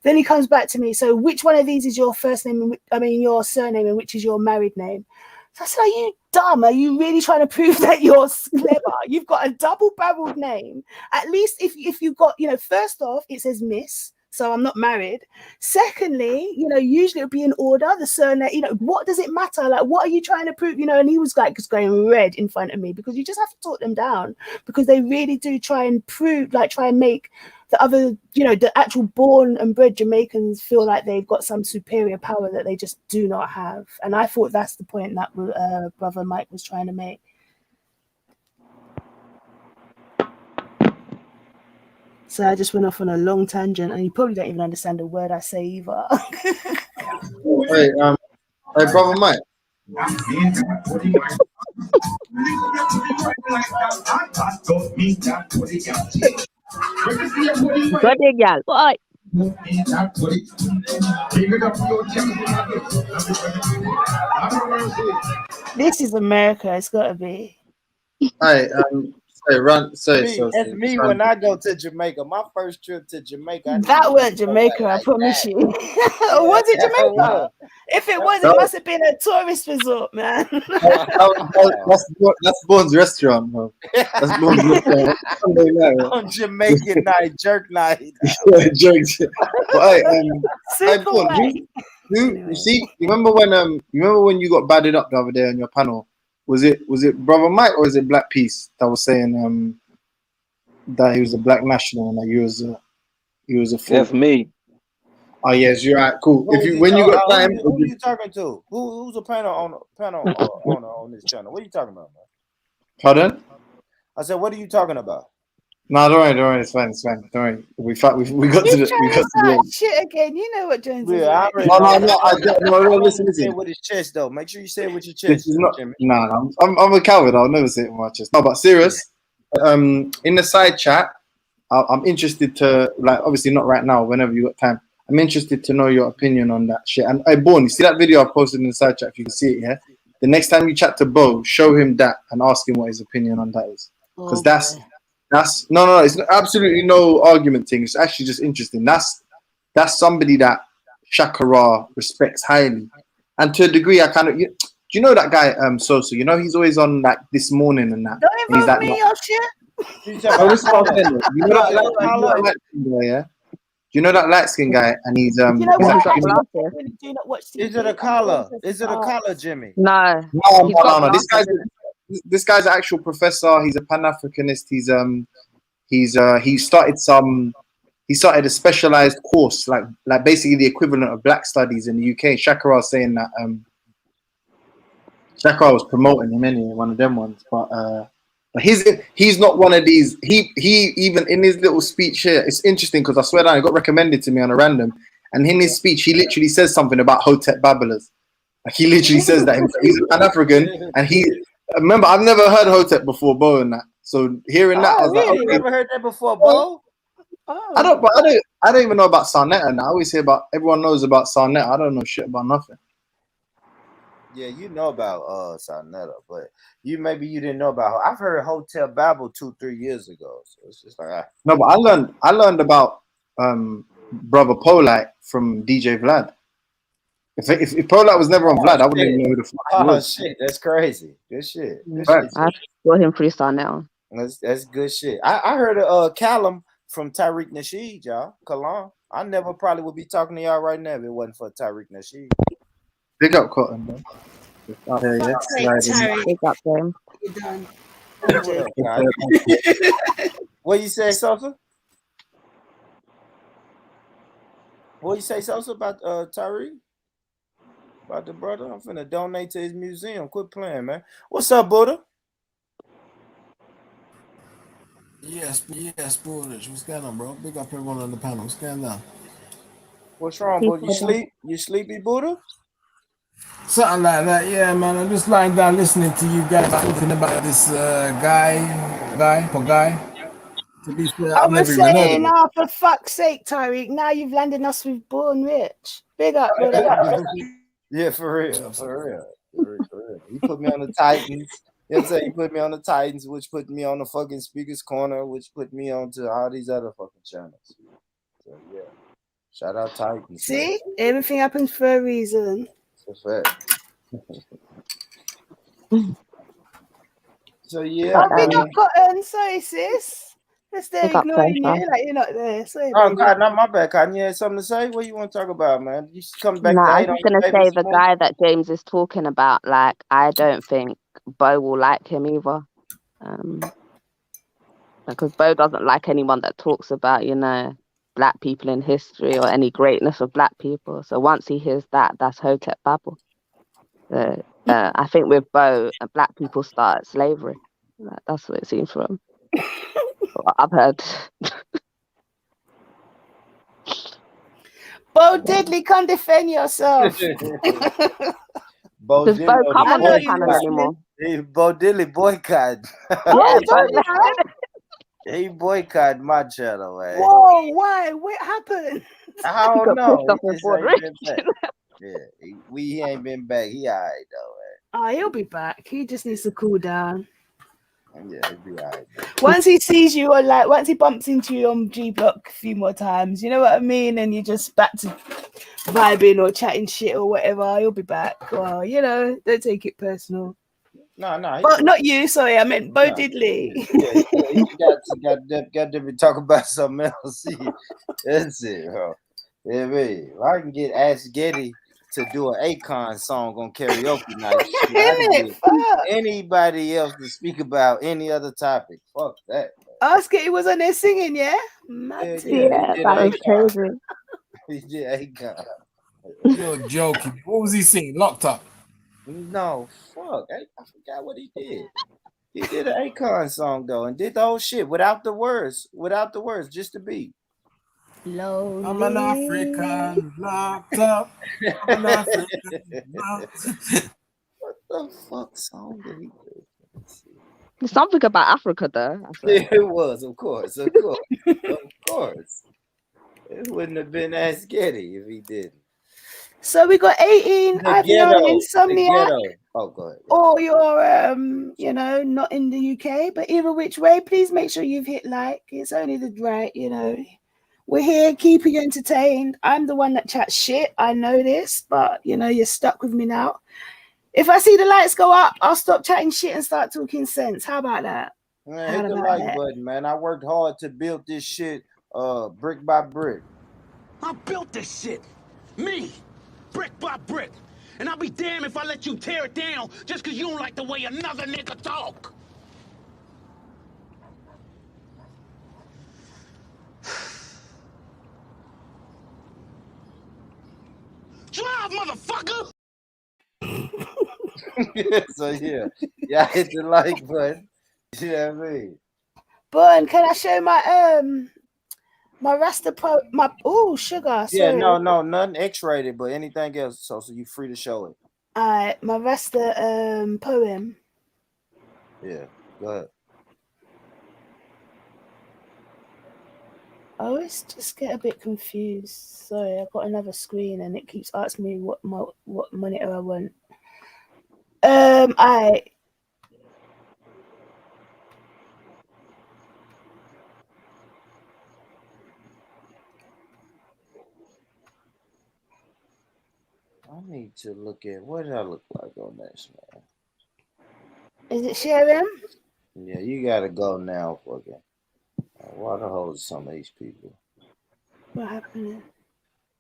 Then he comes back to me. So which one of these is your first name? Your surname, and which is your married name? So I said, are you dumb? Are you really trying to prove that you're clever? You've got a double-barreled name. At least if you got, first off, it says Miss, so I'm not married. Secondly, usually it would be in order, the surname, what does it matter? Like, what are you trying to prove? And he was like just going red in front of me because you just have to talk them down because they really do try and make the other, the actual born and bred Jamaicans feel like they've got some superior power that they just do not have. And I thought that's the point that Brother Mike was trying to make. So I just went off on a long tangent, and you probably don't even understand a word I say either. Hey, Brother Mike. Good day, y'all. Bye. This is America. It's got to be. Hey, That's me when I go to Jamaica. My first trip to Jamaica. That weren't Jamaica, I promise you. Or was it Jamaica? If it was, it must have been a tourist resort, man. That's Bone's restaurant, bro. That's Bone's restaurant. On Jamaican night, jerk night. Jerk. You see, you remember when you got badded up the other day on your panel? Was it Brother Mike or is it Black Peace that was saying that he was a black national and that he was a fool? That's me. Oh yes, you're right. Cool. If you when you got time, who are you talking to? Who's a panel on this channel? What are you talking about, man? Pardon? I said, what are you talking about? No, don't worry. It's fine. Don't worry. We got to the shit again. You know what Jones is. Yeah, no. Listen. Say it with his chest though. Make sure you say it with your chest. This is not. No. I'm a coward. I'll never say it with my chest. No, but serious. In the side chat, I'm interested to, like, obviously not right now. Whenever you got time, I'm interested to know your opinion on that shit. And hey, Born, you see that video I posted in the side chat? If you can see it, yeah. The next time you chat to Bo, show him that and ask him what his opinion on that is, because that's no. It's absolutely no argument thing. It's actually just interesting. That's somebody that Shakara respects highly, and to a degree, I kind of. Do you know that guy Sosa? You know he's always on like This Morning and that. Don't involve me, your shit. Oh, listen what I'm saying. You know that light skin guy, yeah? Do you know that light skin guy? And he's you know what? Do not watch Is it a collar? Is it a collar, Jimmy? No. No. This guy's an actual professor. He's a Pan-Africanist. He started a specialized course, like basically the equivalent of Black Studies in the UK. Shakara was saying that Shakara was promoting him anyway, one of them ones, but he's not one of these. He even in his little speech here, it's interesting because I swear down, it got recommended to me on a random, and in his speech he literally says something about Hotep Babblers. Like he literally says that he's an African, and remember, I've never heard Hotep before, Bo, and that. So hearing that, I was like, you never heard that before, Bo? I don't even know about Sarnetta, and I always hear about, everyone knows about Sarnetta. I don't know shit about nothing. Yeah, you know about Sarnetta, but you didn't know about. I've heard Hotel Babel 2-3 years ago, so it's just like no, but I learned about Brother Polite from DJ Vlad. If Polite was never on Vlad, I wouldn't even know who the fuck he was. Shit, that's crazy. Good shit. I saw him freestyle now. That's good shit. I heard of Callum from Tariq Nasheed, y'all. Kalam. I never probably would be talking to y'all right now if it wasn't for Tariq Nasheed. Big up Cotton, man. Big up them. You're done. What you say, Sosa? What you say, Sosa, about Tariq? About the brother? I'm finna donate to his museum. Quit playing, man. What's up, Buddha? Yes, Buddha. What's going on, bro? Big up everyone on the panel. What's going on? What's wrong, Buddha? You sleep? You sleepy, Buddha? Something like that, yeah, man. I'm just lying down listening to you guys talking about this guy. To be fair, I was saying, for fuck's sake, Tariq, now you've landed us with Born Rich. Big up, brother. Yeah, for real. You put me on the Titans. You know what I'm saying? You put me on the Titans, which put me on the fucking Speaker's Corner, which put me on to all these other fucking channels. So, yeah. Shout out Titans. See? Everything happens for a reason. That's a fact. So, yeah. Big up, Cotton. Sorry, sis. Just there ignoring you like you're not there. Sorry, oh, God, not my bad, Cotton. You had something to say? What you want to talk about, man? You come back. I was going to say the guy that James is talking about, like, I don't think Bo will like him either. Because Bo doesn't like anyone that talks about, you know, Black people in history or any greatness of Black people. So once he hears that, that's Hotep Babel. So, I think with Bo, Black people started slavery. That's what it seems from what I've heard. Bo Diddley, can't defend yourself. Does Bo come on the panel anymore? Bo Diddley boycott. He boycotted my channel, man. Whoa, why? What happened? I don't know. He ain't been back. He all right, though, man. Oh, he'll be back. He just needs to cool down. Yeah, he'll be all right. Once he sees you, or like once he bumps into you on G Block a few more times, you know what I mean? And you're just back to vibing or chatting shit or whatever, he'll be back. Well, you know, don't take it personal. No. But not you, sorry, I meant Bo Diddley. Yeah, got to be talking about something else. That's it, bro. Yeah, man. If I can get Ash Getty to do an Akon song on karaoke night. Shit, I didn't get anybody else to speak about any other topic. Fuck that. He was on there singing, yeah? Yeah, he did that was crazy. He did Akon. You're joking. What was he singing? Locked Up. No, fuck. I forgot what he did. He did an Akon song though, and did the whole shit without the words, just the beat. Lonely. I'm an African locked up. I'm an African locked up. What the fuck song did he do? There's something about Africa though. It was, of course. It wouldn't have been as scary if he didn't. So we got 18. I've known Insomniac. Oh, go ahead. Or you're, not in the UK, but either which way, please make sure you've hit like. It's only the right, We're here keeping you entertained. I'm the one that chats shit. I know this, but you're stuck with me now. If I see the lights go up, I'll stop chatting shit and start talking sense. How about that? Man, hit the like button, man. I worked hard to build this shit brick by brick. I built this shit. Me. Brick by brick. And I'll be damned if I let you tear it down just because you don't like the way another nigga talk. Drive, motherfucker! So yeah, hit the like button. You know what I mean? Bun, can I show my my Rasta sugar? Yeah, sorry. no, nothing X-rated, but anything else. So you free to show it. Alright, my Rasta poem. Yeah, go ahead. I always just get a bit confused. Sorry, I've got another screen and it keeps asking me what monitor I want. I need to look at what did I look like on this, man. Is it sharing? Yeah, you gotta go now, fucking. Why the hell is some of these people? What happened?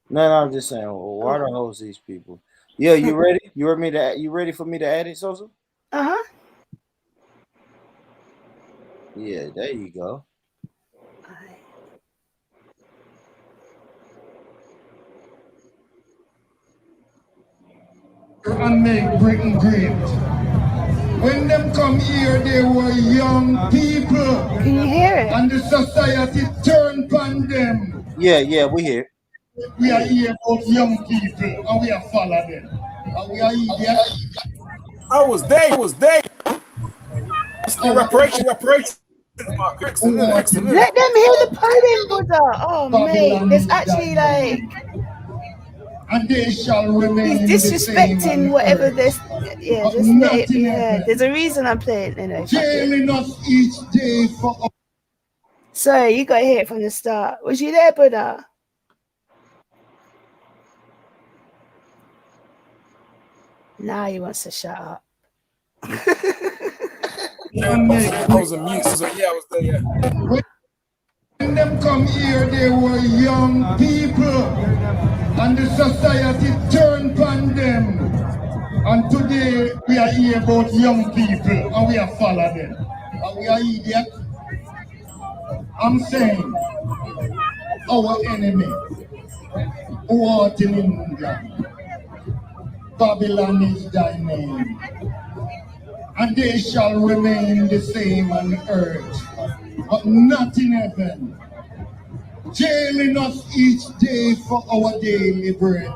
No, I'm just saying. Why the hell is these people? Yeah, you ready? You ready for me to add it, Sosa? Yeah, there you go. And make Britain great. When them come here, they were young people. Can you hear it? And the society turned on them. Yeah, we here. We are here about young people, and we are follow them. And we are idiots. I was there. Reparation. Let them hear the poem, Buddha. Oh, mate, there's actually like. And they shall remain. He's disrespecting whatever this. Yeah, just let it be heard. There's a reason I'm playing. Jailing us each day for. Sorry, you got to hear it from the start. Was you there, Buddha? Now he wants to shut up. I was on mute. I was there. Yeah. When them come here, they were young people, and the society turned on them. And today we are here about young people, and we are follow them. And we are idiots. I'm saying, our enemy, who art in England, Babylon is thy name, and they shall remain the same on earth, but not in heaven. Jailing us each day for our daily bread,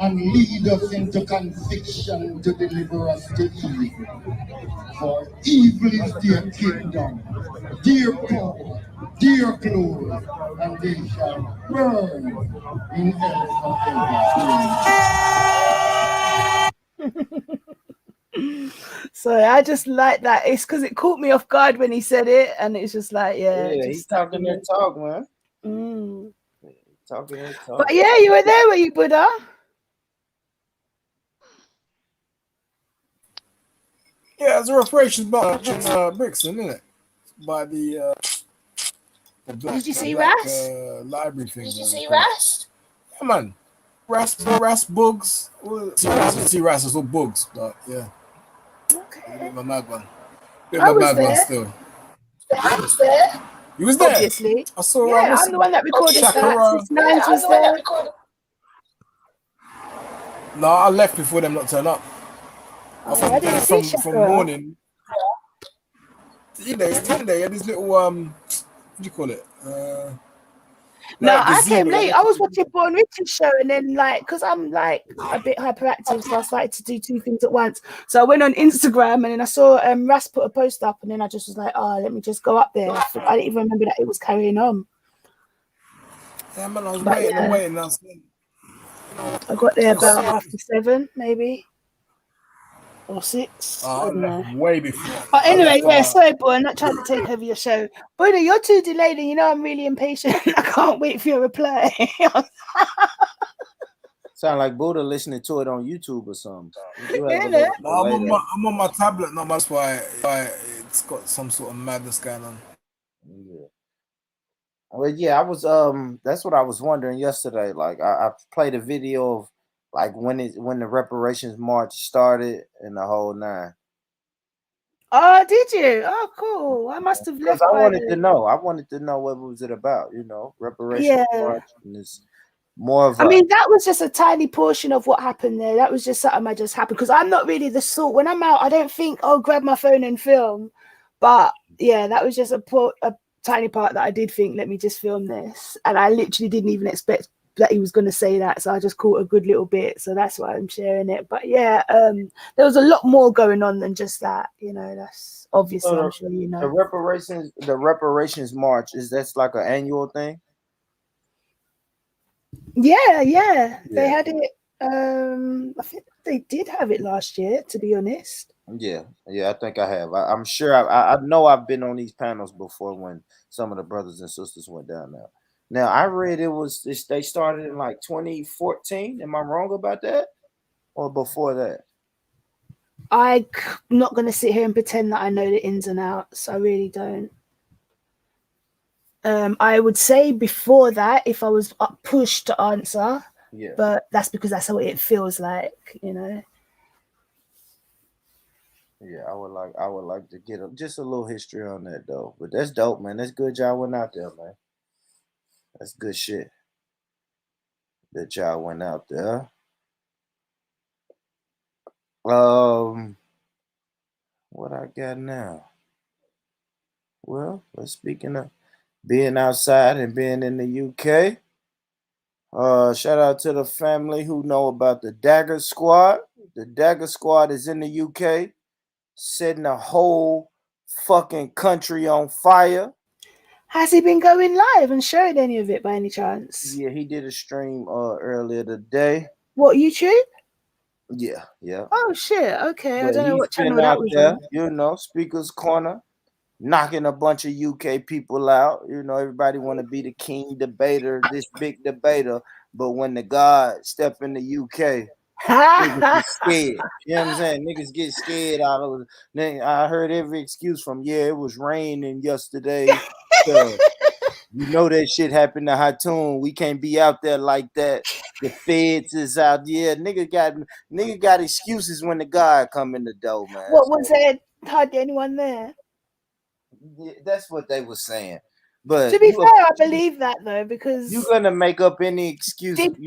and lead us into conviction to deliver us to evil. For evil is their kingdom, their power, their glory, and they shall burn in hell forever. So I just like that. It's because it caught me off guard when he said it, and it's just like, he's talking that talk, man. Talking that talk. But yeah, you were there, were you, Buddha? Yeah, it's a reparation by Brixton, isn't it? By the black, Did you see Rust? Library thing. Did you see Rust? Yeah, man. Ras Bugs. See Ras is all Bugs, but yeah. Okay. My mad one. I was there. Still. I was there. You was there? Obviously. I saw. Yeah, I'm the one that recorded that. 6 9 was there. No, I left before them not turn up. I didn't see from morning. You know, this little what do you call it? No, I came late. I was watching Born Rich's show, and then because I'm like a bit hyperactive, so I started to do 2 things at once. So I went on Instagram, and then I saw Ras put a post up, and then I just was like, oh, let me just go up there. I didn't even remember that it was carrying on. Yeah, man, I was waiting. I got there about after 7, maybe. Or 6. I don't know. Way before. But anyway, yeah, sorry, boy, I'm not trying to take over your show. Boy, you're too delayed, and you know I'm really impatient. I can't wait for your reply. Sound like Buddha listening to it on YouTube or something. I'm on my tablet now. That's why it's got some sort of madness going on. Yeah. Well, yeah, I was that's what I was wondering yesterday. Like I played a video of like when the reparations march started and the whole 9. Oh, did you? Oh, cool. I must have left. I wanted to know. I wanted to know what was it about. You know, reparations march. And it's more of. I mean, that was just a tiny portion of what happened there. That was just something that just happened because I'm not really the sort. When I'm out, I don't think, oh, grab my phone and film. But yeah, that was just a tiny part that I did think, let me just film this, and I literally didn't even expect that he was going to say that, so I just caught a good little bit, so that's why I'm sharing it. But yeah, there was a lot more going on than just that, you know. That's obviously, I'm sure you know. The reparations march, that's like an annual thing? Yeah, they had it. I think they did have it last year, to be honest. Yeah, I think I have. I'm sure. I know I've been on these panels before when some of the brothers and sisters went down there. Now I read they started in like 2014. Am I wrong about that, or before that? I'm not going to sit here and pretend that I know the ins and outs. I really don't. I would say before that, if I was pushed to answer. Yeah. But that's because that's how it feels like, you know. Yeah, I would like to get just a little history on that though. But that's dope, man. That's good y'all went out there, man. That's good shit that y'all went out there. What I got now? Well, speaking of being outside and being in the UK, shout out to the family who know about the Dagger Squad. The Dagger Squad is in the UK, setting the whole fucking country on fire. Has he been going live and showing any of it by any chance? Yeah, he did a stream earlier today. What, YouTube? Yeah. Oh shit, okay. But I don't know what channel that was there, on. you know, Speaker's Corner, knocking a bunch of UK people out. You know, everybody want to be the king debater, this big debater. But when the God step in the UK, niggas get scared. You know what I'm saying? Niggas get scared out of it. I heard every excuse from, it was raining yesterday. You know that shit happened to Hatoon. We can't be out there like that. The feds is out. Yeah, nigga got excuses when the God come in the door, man. What was there? Hardly anyone there. Yeah, that's what they were saying. But to be fair, I believe that though, because you're gonna make up any excuse. Did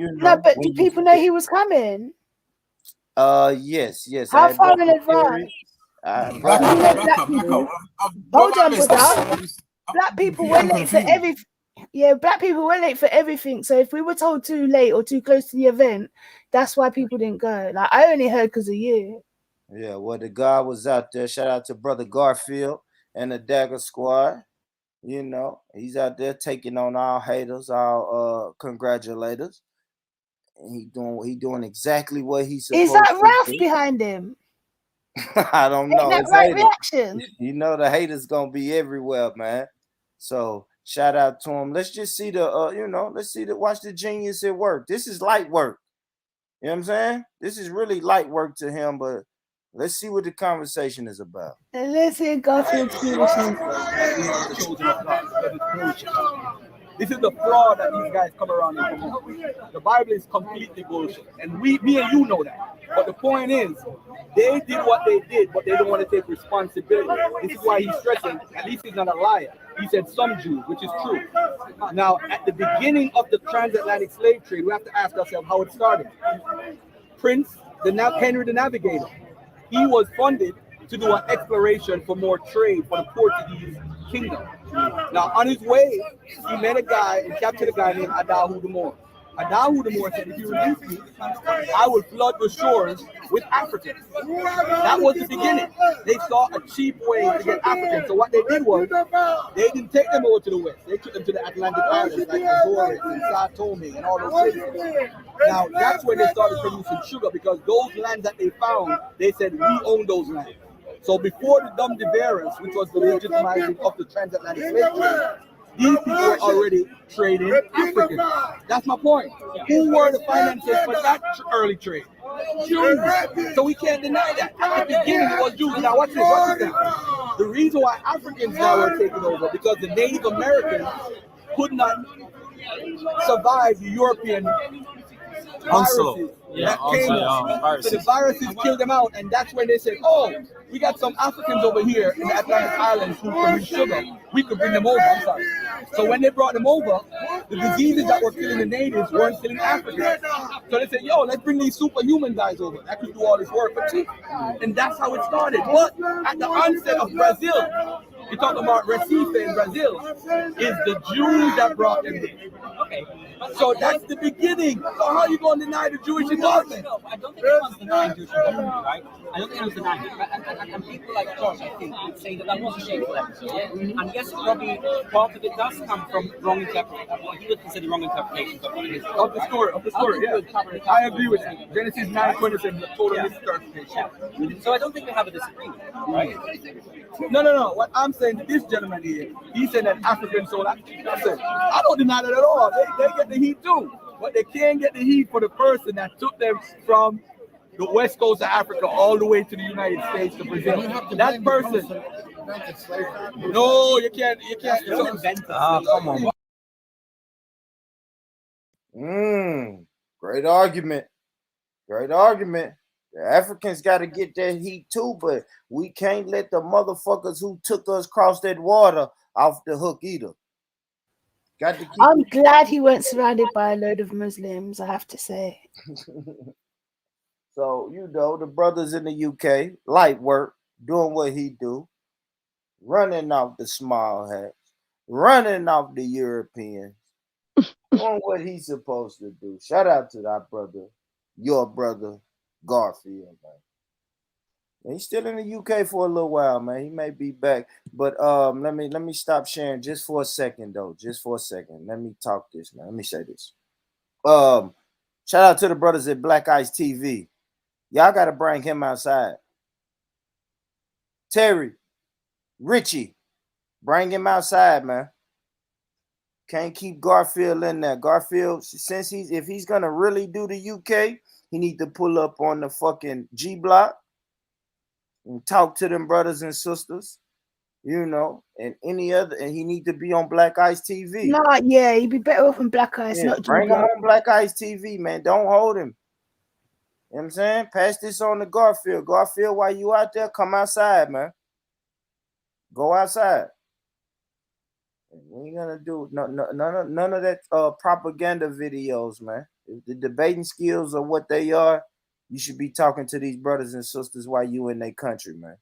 people know he was coming? Yes. How far in advance? Hold on, brother. Black people were late for everything. Yeah, black people were late for everything. So if we were told too late or too close to the event, that's why people didn't go. Like I only heard because of you. Yeah, well, the God was out there. Shout out to Brother Garfield and the Dagger Squad. You know, he's out there taking on all haters, all congratulators. And he doing exactly what he's supposed to do. Is that Ralph behind him? I don't know. Ain't that right reaction? You know the haters gonna be everywhere, man. So shout out to him. Let's just see watch the genius at work. This is light work. You know what I'm saying? This is really light work to him, but let's see what the conversation is about. And let's hear Garfield's foolishness. This is the flaw that these guys come around and promote. The Bible is completely bullshit. And me and you know that. But the point is, they did what they did, but they don't want to take responsibility. This is why he's stressing, at least he's not a liar. He said some Jews, which is true. Now, at the beginning of the transatlantic slave trade, we have to ask ourselves how it started. Prince Henry the Navigator, he was funded to do an exploration for more trade for the Portuguese kingdom. Now, on his way, he met a guy and captured a guy named Adahu the Moor. Adahu the Moor said, if you release me, I will flood the shores with Africans. That was the beginning. They saw a cheap way to get Africans. So what they did was, they didn't take them over to the west. They took them to the Atlantic Islands, like Azores and Sao Tome and all those places. Now, that's when they started producing sugar, because those lands that they found, they said, we own those lands. So before the Dom de Veras, which was the legitimizing of the transatlantic slave trade, these people were already trading Africans. That's my point. Who were the financiers for that early trade? Jews. So we can't deny that. At the beginning, it was Jews. Now, watch this now. The reason why Africans now were taking over, because the Native Americans could not survive the European viruses that came up. So the viruses killed them out, and that's when they said, oh, we got some Africans over here in the Atlantic Islands who produce sugar. We could bring them over. I'm sorry. So when they brought them over, the diseases that were killing the natives weren't killing Africans. So they said, yo, let's bring these superhuman guys over that could do all this work for cheap. And that's how it started. But at the onset of Brazil, you're talking about Recife in Brazil, is the Jews that brought them in. Okay. So that's the beginning. So how are you going to deny the Jewish involvement? No, I don't think anyone's denying Jewish involvement, right? I don't think anyone's denying it. And people like Josh, I think, would say that was a shameful episode. Yeah? And yes, probably part of it does come from wrong interpretation. Well, he would consider wrong interpretations of the story. Yeah. I agree with you. Genesis 9:27 is a total misinterpretation. So I don't think we have a disagreement, right? No. What I'm saying to this gentleman here, he said that Africans sold Africans. I don't deny that at all. They get the heat too, but they can't get the heat for the person that took them from the west coast of Africa all the way to the United States to Brazil. That person. No, you can't. Come on. Great argument. The Africans got to get that heat too, but we can't let the motherfuckers who took us across that water off the hook either. Got to keep I'm glad he weren't surrounded by a load of Muslims, I have to say. So, the brothers in the UK, light work, doing what he do, running off the small hats, running off the Europeans, doing what he's supposed to do. Shout out to that brother, your brother, Garfield, man. He's still in the UK for a little while, man. He may be back, but let me stop sharing just for a second, though. Just for a second. Let me talk this, man. Let me say this. Shout out to the brothers at Black Ice TV. Y'all got to bring him outside. Terry, Richie, bring him outside, man. Can't keep Garfield in there. Garfield, if he's gonna really do the UK, he need to pull up on the fucking G block and talk to them brothers and sisters, and any other, and he need to be on Black Ice TV. No, yeah, he'd be better off on Black Ice, not bring him on Black Ice TV, man. Don't hold him. You know what I'm saying? Pass this on to Garfield. Garfield, while you out there, come outside, man. Go outside. We ain't gonna do none of that propaganda videos, man. If the debating skills are what they are, you should be talking to these brothers and sisters while you in their country, man.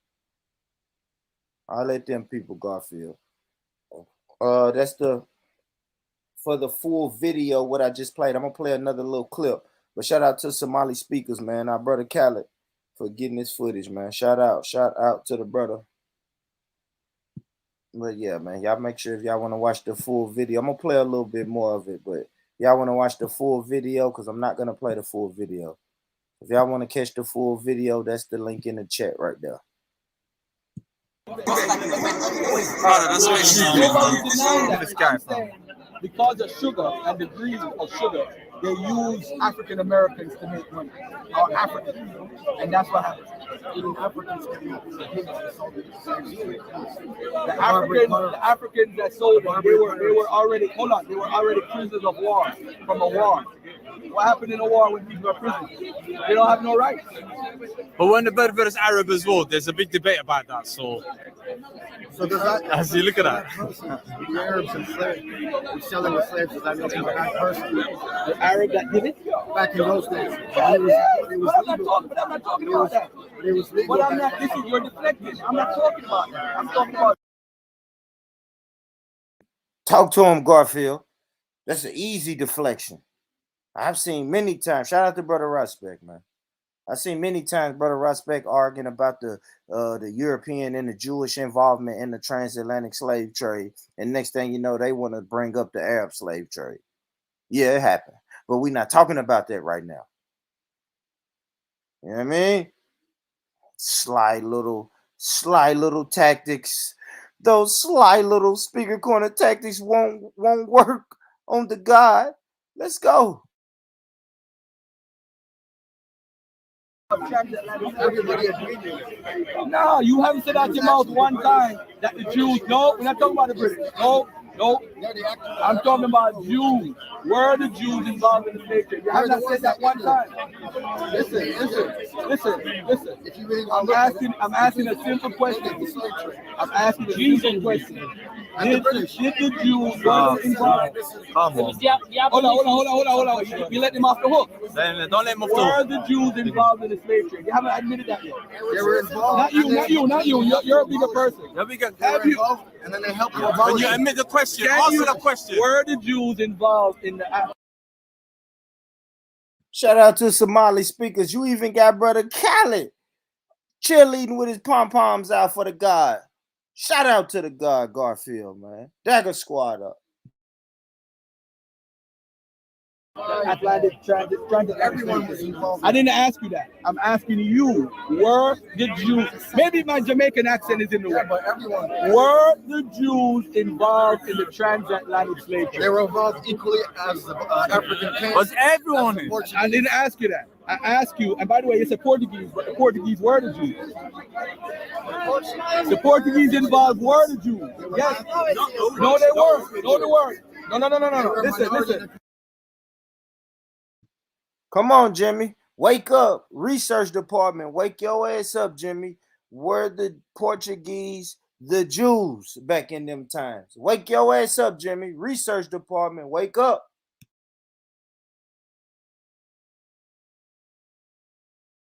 I'll let them people, Garfield. That's for the full video what I just played. I'm gonna play another little clip. But shout out to Somali speakers, man. Our brother Khaled for getting this footage, man. Shout out to the brother. But yeah, man, y'all make sure if y'all want to watch the full video, I'm gonna play a little bit more of it, but y'all want to watch the full video because I'm not gonna play the full video. If y'all want to catch the full video, that's the link in the chat right there. Because of sugar and the greed of sugar, they use African Americans to make money, or Africans, and that's what happens. Even Africans can be the Africans that sold them, they were already prisoners of war from a war. What happened in a war when people are prisoners? They don't have no rights. But when the Berber is Arab as well, there's a big debate about that. So does that? As you look at that, the Arabs and slaves, selling the slaves, does that make them a bad person? The Arab that did it back in those days. I'm not talking about that. It was legal. But I'm not. This is you're deflecting. I'm not talking about that. I'm talking about. Talk to him, Garfield. That's an easy deflection. I've seen many times. Shout out to Brother Rospect, man. I've seen many times Brother Rospect arguing about the European and the Jewish involvement in the transatlantic slave trade. And next thing you know, they want to bring up the Arab slave trade. Yeah, it happened. But we're not talking about that right now. You know what I mean? Sly little tactics. Those sly little speaker corner tactics won't work on the God. Let's go. Everybody agreed. No, you haven't said out your mouth one time that the Jews. No, we're not talking about the British. No. I'm talking about Jews. Were the Jews involved in the slave trade? You have not said that one time. Listen. I'm asking a simple question. I'm asking a simple question. Did the Jews involved? Come on. Hold on. You let them off the hook. Then don't let them off the hook. hook. Were the Jews involved in the slave trade? You haven't admitted that yet. They were involved. Not you. You're a bigger person. You're bigger. And then they helped you. When you admit the question, answer the question. Were the Jews involved in the? Shout out to Somali speakers. You even got Brother Khaled cheerleading with his pom-poms out for the God. Shout out to the God, Garfield, man. Dagger Squad up. Atlantic transit. Everyone was involved. I didn't ask you that. I'm asking you, were the Jews, maybe my Jamaican accent is in the way, but everyone, were the Jews involved in the transatlantic slave trade? They were involved equally as the African Can. Was everyone? I didn't ask you that. I asked you, and by the way, it's a Portuguese, but the Portuguese were the Jews. The Portuguese involved were the Jews. Yes. No, they weren't. No, they weren't. No. Listen. Come on, Jimmy. Wake up. Research department. Wake your ass up, Jimmy. Were the Portuguese the Jews back in them times? Wake your ass up, Jimmy. Research department. Wake up.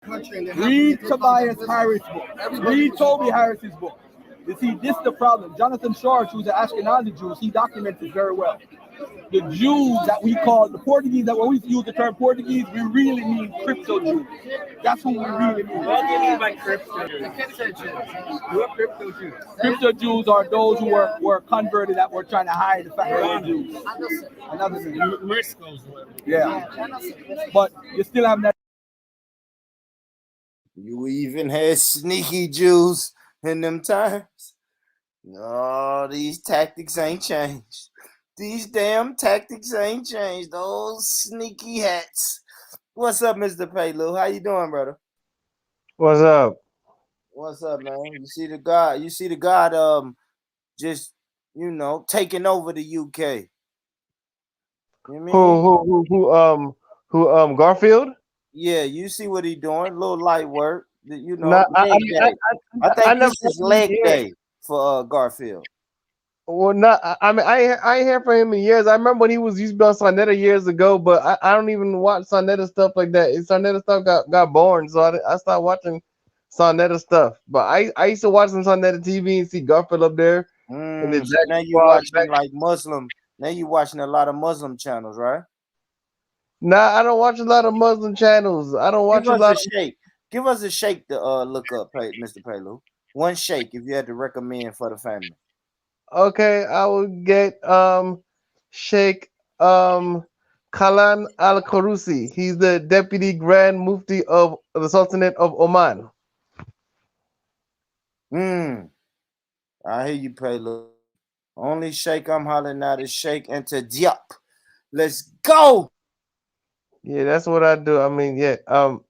Read Tobias Harris' book. Read Toby Harris's book. You see, this is the problem. Jonathan Short, who's an Ashkenazi Jew, he documents it very well. The Jews that we call the Portuguese, that when we use the term Portuguese, we really mean crypto Jews. That's who we really mean. What do you mean by crypto Jews? Who are crypto Jews? Crypto Jews are those who were converted that were trying to hide the fact that they're Jews. Another thing. Yeah. But you still have that. You even had sneaky Jews in them times. No, these tactics ain't changed. These damn tactics ain't changed. Those sneaky hats. What's up, Mr. Paylu? How you doing, brother? What's up? What's up, man? You see the God just taking over the UK. You know Who Garfield? Yeah, you see what he doing? A little light work. Nah, I think this is leg day for Garfield. Well, not. I mean, I ain't heard from him in years. I remember when he used to be on Sonetta years ago, but I don't even watch Sonetta stuff like that. Sonetta stuff got boring, so I stopped watching Sonetta stuff. But I used to watch some Sonetta TV and see Garfield up there. And So now you watching like Muslim. Now you watching a lot of Muslim channels, right? Nah, I don't watch a lot of Muslim channels. I don't watch a lot of shake. Give us a shake to look up, Mr. Paylu. One shake if you had to recommend for the family. Okay, I would get Sheikh Khalan Al-Qarusi. He's the Deputy Grand Mufti of the Sultanate of Oman. I hear you, Paylu. Only Sheikh I'm hollering out is Sheikh into Diop. Let's go. Yeah, that's what I do. I mean, yeah. I'm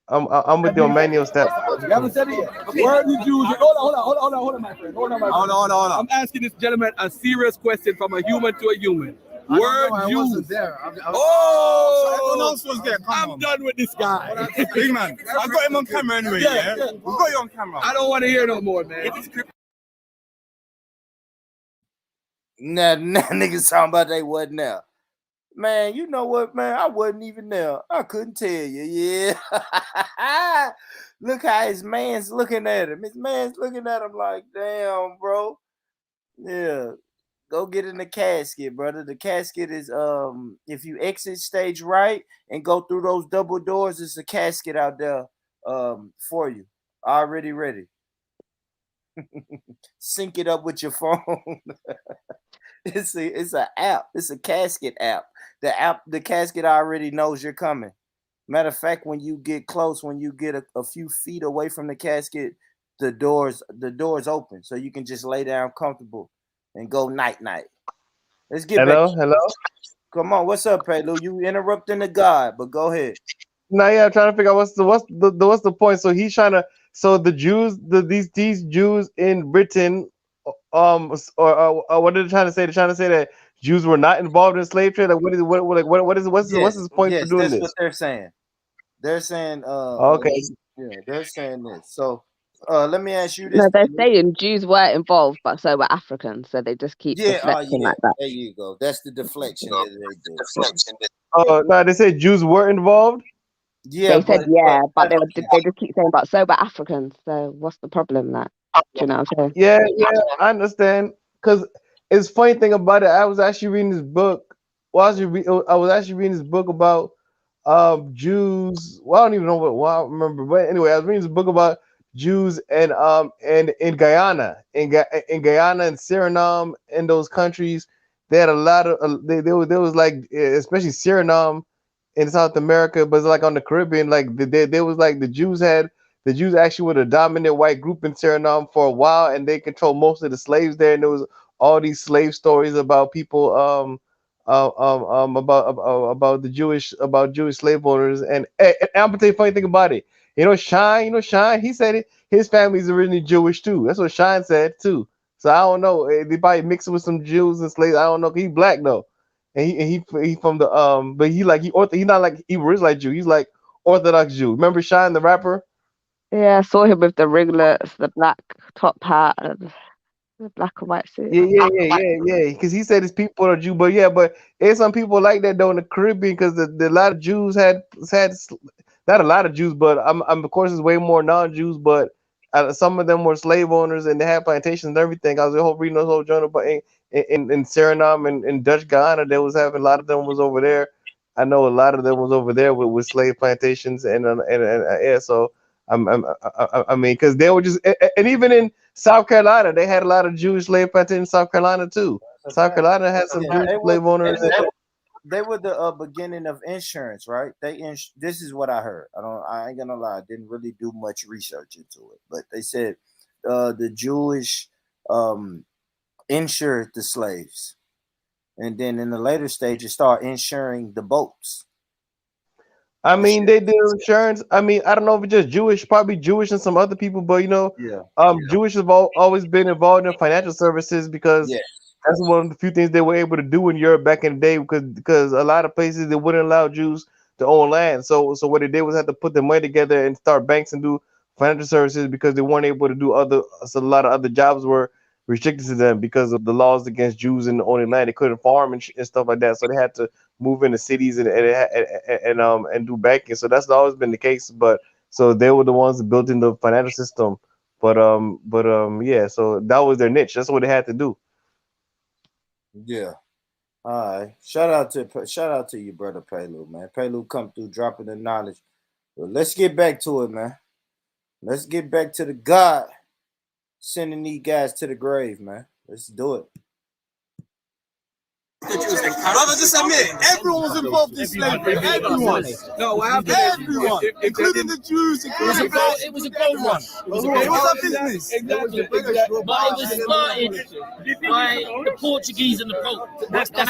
with the manual step. You haven't said it yet. Okay. Where are the Jews? Hold on, my friend. Hold on. I'm asking this gentleman a serious question from a human to a human. Where Jews? I wasn't there. So everyone else was there. I'm done with this guy. Big man, I got him on camera anyway. Yeah. We got you on camera. I don't want to hear no more, man. Nah, niggas talking about they wasn't there. Man, you know what, man? I wasn't even there. I couldn't tell you. Yeah. Look how his man's looking at him. His man's looking at him like, damn, bro. Yeah. Go get in the casket, brother. The casket is if you exit stage right and go through those double doors, it's a casket out there for you. Already ready. Sync it up with your phone. It's an app. It's a casket app. The casket already knows you're coming. Matter of fact, when you get close, when you get a few feet away from the casket, the doors open, so you can just lay down comfortable and go night. Let's get Hello. Come on, what's up, Pelu? You interrupting the God, but go ahead. No, yeah, I'm trying to figure out what's the point. So he's trying to. So the Jews, these Jews in Britain, or what are they trying to say? They're trying to say that Jews were not involved in slave trade. Like, what's his point for doing that's this? what they're saying. They're saying, okay. They're saying this. So, let me ask you this. No, they're saying Jews were involved, but so were Africans. So they just keep deflecting like that. There you go. That's the deflection that they do. Oh no, they said Jews were involved. Yeah, they said but they just keep saying, but so were Africans. So what's the problem? That do you know what I'm saying? Yeah, I understand. Because it's funny thing about it. I was actually reading this book. I was actually reading this book about Jews. Well, I don't even know what I remember, but anyway, I was reading this book about Jews and in Guyana, in Guyana and Suriname, in those countries, they had a lot of there was like, especially Suriname in South America, but it's like on the Caribbean, like there was like the Jews actually were the dominant white group in Suriname for a while, and they controlled most of the slaves there. And there was all these slave stories about people about Jewish slave owners. And I'm gonna tell you a funny thing about it. Shine, he said it. His family's originally Jewish too. That's what Shine said too. So I don't know. They probably mixed with some Jews and slaves. I don't know. He's black though. And he from the but he not like Hebrew Israelite Jew. He's like Orthodox Jew. Remember Shine the rapper? Yeah, I saw him with the ringlets, the black top hat, and the black and white suit. Yeah. Because he said his people are Jew, but there's some people like that though in the Caribbean, because the lot of Jews had not a lot of Jews, but I'm of course there's way more non-Jews, but some of them were slave owners and they had plantations and everything. I was reading the whole journal, but in Suriname and in Dutch Guyana, they was having a lot of them was over there. I know a lot of them was over there with slave plantations and yeah. So I mean, because they were just, and even in South Carolina, they had a lot of Jewish slave plantations in South Carolina too. South Carolina had some Jewish slave owners. They were the beginning of insurance, right? This is what I heard. I ain't gonna lie, I didn't really do much research into it, but they said the Jewish insured the slaves, and then in the later stages start insuring the boats. I mean, they did insurance. I mean, I don't know if it's just Jewish, probably Jewish and some other people, but Jewish have always been involved in financial services, because that's one of the few things they were able to do in Europe back in the day, because a lot of places they wouldn't allow Jews to own land. So what they did was have to put their money together and start banks and do financial services, because they weren't able to do a lot of other jobs were restricted to them because of the laws against Jews in owning land. They couldn't farm and stuff like that, so they had to move into cities and do banking. So that's always been the case. But so they were the ones that built in the financial system. But so that was their niche. That's what they had to do. Yeah. All right. Shout out to you, brother Pelu, man. Pelu come through dropping the knowledge. But let's get back to it, man. Let's get back to the God sending these guys to the grave, man. Let's do it. Jews then? Brother, just admit, everyone was involved in slavery. Everyone. No, what happened? Everyone, including the Jews, including It was a gold rush. It was a business. Exactly. But it was started by the Portuguese and the Pope. That's I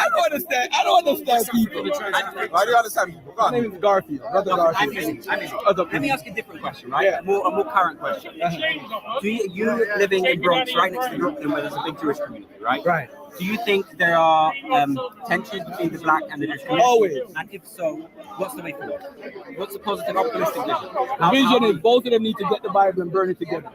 don't understand. I don't understand people. I do understand people. My name is Garfield. Brother Garfield. Let me ask you a different question, right? A more current question. Do you living in Bronx, right next to Brooklyn, where there's a big Jewish community, right? Right. Do you think there are tensions between the black and the Jewish community? Always. And if so, what's the way forward? What's the positive, optimistic vision? The vision is both of them need to get the Bible and burn it together.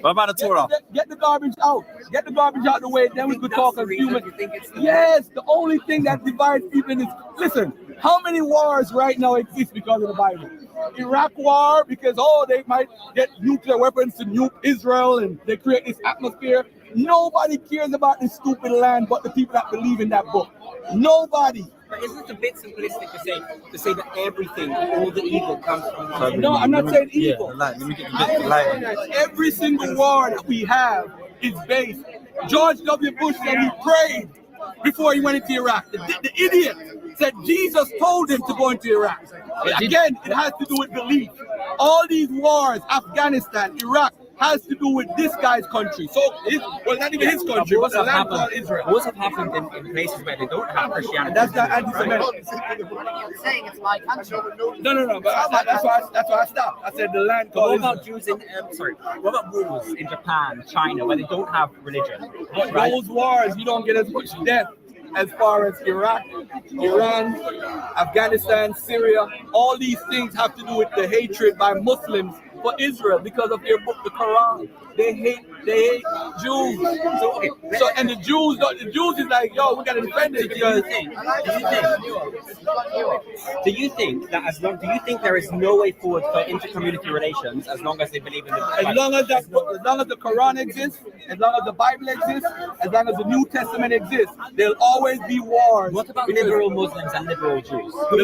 What about the Torah? Get the garbage out. Get the garbage out the way. Then we could talk as human. Yes, the only thing that divides people is, listen, how many wars right now exist because of the Bible? Iraq war, because, they might get nuclear weapons to nuke Israel and they create this atmosphere. Nobody cares about this stupid land but the people that believe in that book. Nobody. But isn't it a bit simplistic to say that everything, all the evil comes from... No, I'm not saying evil. Let me get the light. Every single war that we have is based. George W. Bush said he prayed before he went into Iraq. The idiot said Jesus told him to go into Iraq. Again, it has to do with belief. All these wars, Afghanistan, Iraq, has to do with this guy's country. So, not even his country, but the land called Israel. Wars have happened in places where they don't have Christianity. That's not anti-Semitic. Saying it's my country. No. But that's why I stopped. I said the land called What about Jews in? What about wars in Japan, China, where they don't have religion? But those wars, you don't get as much death as far as Iraq, Iran, Afghanistan, Syria. All these things have to do with the hatred by Muslims for Israel because of their book, the Quran. They hate Jews. And the Jews is like, yo, we gotta defend it because. Do you think there is no way forward for intercommunity relations as long as they believe in the Bible? As long as the Quran exists, as long as the Bible exists, as long as the New Testament exists, there'll always be wars. What about liberal Muslims and liberal Jews? The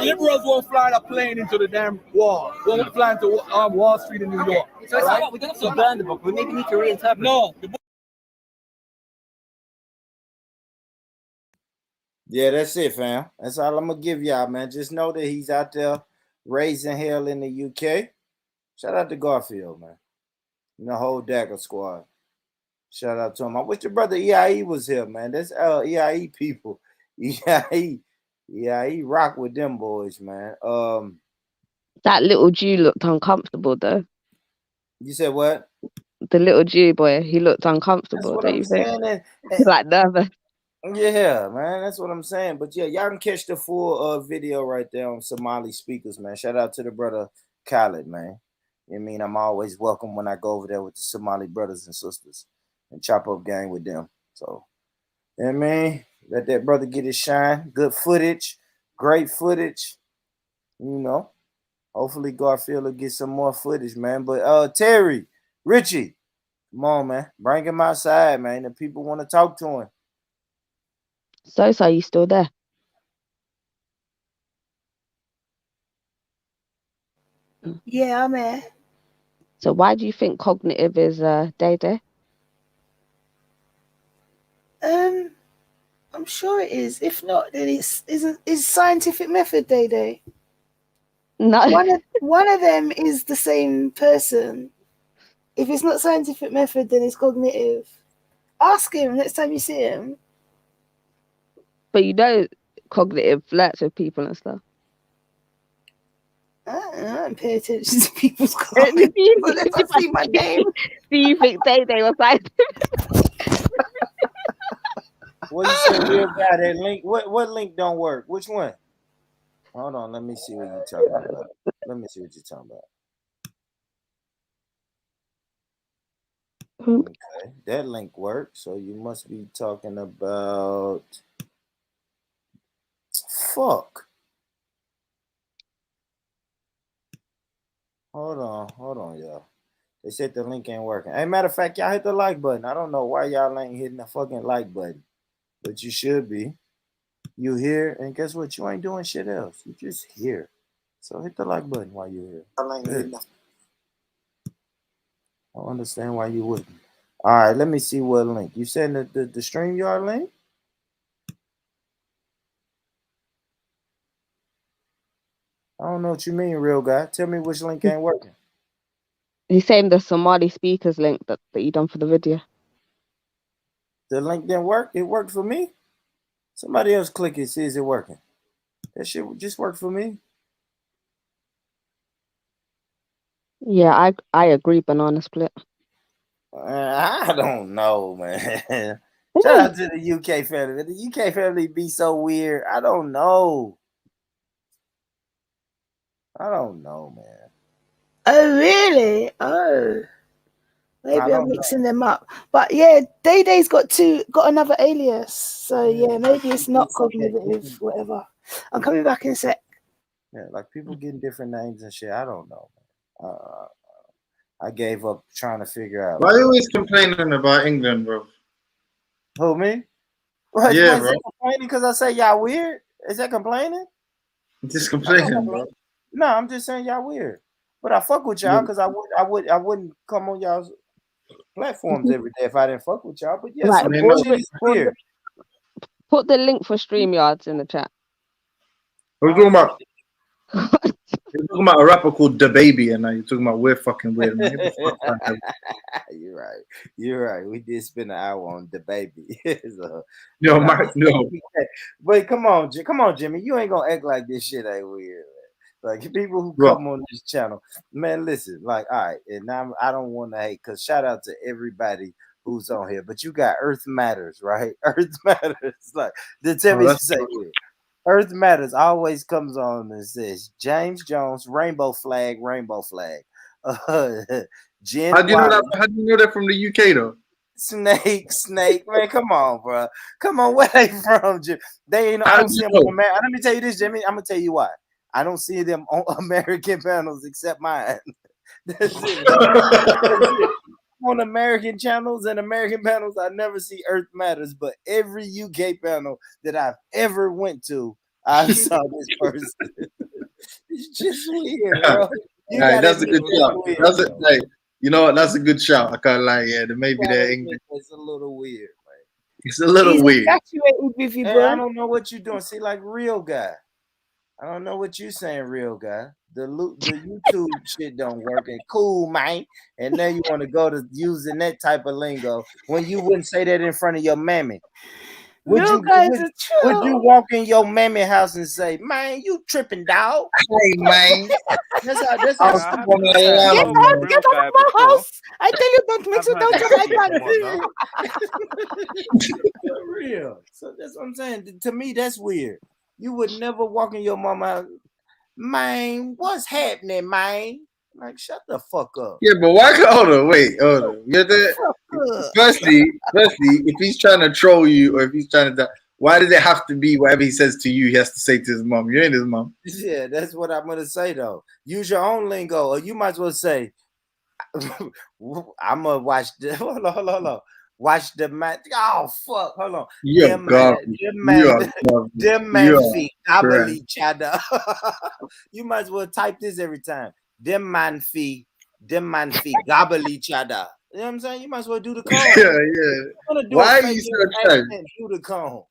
liberals won't fly a plane into the damn wall. Won't fly into Wall Street in New York. So it's not, we don't have to burn the book. We maybe need to reinterpret. No. Yeah, that's it, fam. That's all I'm gonna give y'all, man. Just know that he's out there raising hell in the UK. Shout out to Garfield, man. And the whole Dagger Squad. Shout out to him. I wish your brother EIE was here, man. That's EIE people. EIE rock with them boys, man. That little Jew looked uncomfortable though. You said what? The little Jew boy, he looked uncomfortable. Don't you think? Like nervous. Yeah, man, that's what I'm saying. But yeah, y'all can catch the full video right there on Somali speakers, man. Shout out to the brother Khaled, man. I mean, I'm always welcome when I go over there with the Somali brothers and sisters and chop up gang with them. So, I mean, let that brother get his shine. Good footage, great footage. You know, hopefully Garfield will get some more footage, man. But Terry, Richie, come on, man, bring him outside, man. The people want to talk to him. So you still there? Yeah, I'm here. So why do you think cognitive is day? I'm sure it is. If not, then it's scientific method day. No. One of them is the same person. If it's not scientific method, then it's cognitive. Ask him next time you see him. But you know, cognitive flirts with people and stuff. I don't pay attention to people's comments unless I see my name. Do you think Day was scientific? What you said, real guy? That link? What link don't work? Which one? Hold on, let me see what you're talking about. Okay, that link works. So you must be talking about. Fuck. Hold on, y'all. They said the link ain't working. Hey, matter of fact, y'all hit the like button. I don't know why y'all ain't hitting the fucking like button, but you should be. You here, and guess what? You ain't doing shit else. You just here. So hit the like button while you're here. I don't understand why you wouldn't. All right, let me see what link. You send the StreamYard link? I don't know what you mean, real guy. Tell me which link ain't working. He's saying the Somali speakers link that you done for the video. The link didn't work. It worked for me. Somebody else click it, see is it working. That shit just worked for me. Yeah, I agree. Banana split. I don't know, man. Shout out to the UK family. The UK family be so weird. I don't know. I don't know, man. Oh, really? Oh. Maybe I'm mixing them up. But yeah, Day-Day's got another alias. So yeah, maybe it's not cognitive, whatever. I'm coming back in a sec. Yeah, like people getting different names and shit. I don't know. I gave up trying to figure out. Why are you always complaining about England, bro? Who, me? What, yeah, bro. Complaining because I say y'all weird? Is that complaining? Just complaining, bro. No, I'm just saying y'all weird. But I fuck with y'all because I wouldn't come on y'all's platforms every day if I didn't fuck with y'all. But yeah, right, some shit is weird. Put the link for StreamYards in the chat. We're talking about you're talking about a rapper called DaBABY, and now you're talking about we're fucking weird, man. You're right. You're right. We did spend an hour on DaBABY. So, no, Mike, no. But come on, Jimmy. You ain't gonna act like this shit ain't weird. Like people who come on this channel, man. Listen, like, all right, and now I don't want to hate because shout out to everybody who's on here. But you got Earth Matters, right? Earth Matters. Like, tell me say it. Earth Matters always comes on and says James Jones, rainbow flag, rainbow flag. Jen How do you know that from the UK though? Snake, man, come on, bro. Come on, where they from, Jim? They ain't. I don't see them on America. Let me tell you this, Jimmy. I'm gonna tell you why. I don't see them on American panels except mine. That's it. That's it. On American channels and American panels, I never see Earth Matters, but every UK panel that I've ever went to, I saw this person. It's just weird, bro. Right, that's a good shout. You know what? That's a good shout. I can't lie. Yeah, maybe they're English. It's a little weird, man. It's a little weird. With you, bro. I don't know what you're doing. See, like real guy. I don't know what you saying, real guy. The YouTube shit don't work. And cool, man. And now you want to go to using that type of lingo when you wouldn't say that in front of your mammy. Would you walk in your mammy house and say, "Man, you tripping, dog"? Hey, man. Get out of my house! I tell you, don't mix it down to my For real. So that's what I'm saying. To me, that's weird. You would never walk in your mama house. Man, what's happening, man? Like, shut the fuck up. Yeah, but why? Hold on. You're there. Firstly, if he's trying to troll you or if he's trying to, why does it have to be whatever he says to you? He has to say to his mom. You ain't his mom. Yeah, that's what I'm gonna say though. Use your own lingo, or you might as well say, "I'm gonna watch the." Hold on. Watch the man. Oh fuck! Hold on. Them man feet gobble each other. You might as well type this every time. Them man feet gobble each other. You know what I'm saying? You might as well do the cone. Yeah. Why are you so trash? Do the cone.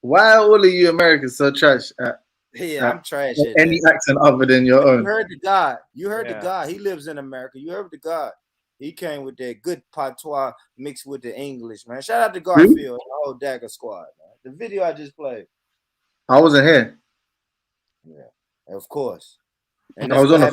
Why are all of you Americans so trash? I'm trash. Any accent other than your own. You heard the God. You heard the God. He lives in America. You heard the God. He came with that good patois mixed with the English, man. Shout out to Garfield and the whole Dagger Squad, man. The video I just played. I wasn't here. Yeah, of course. And I was on the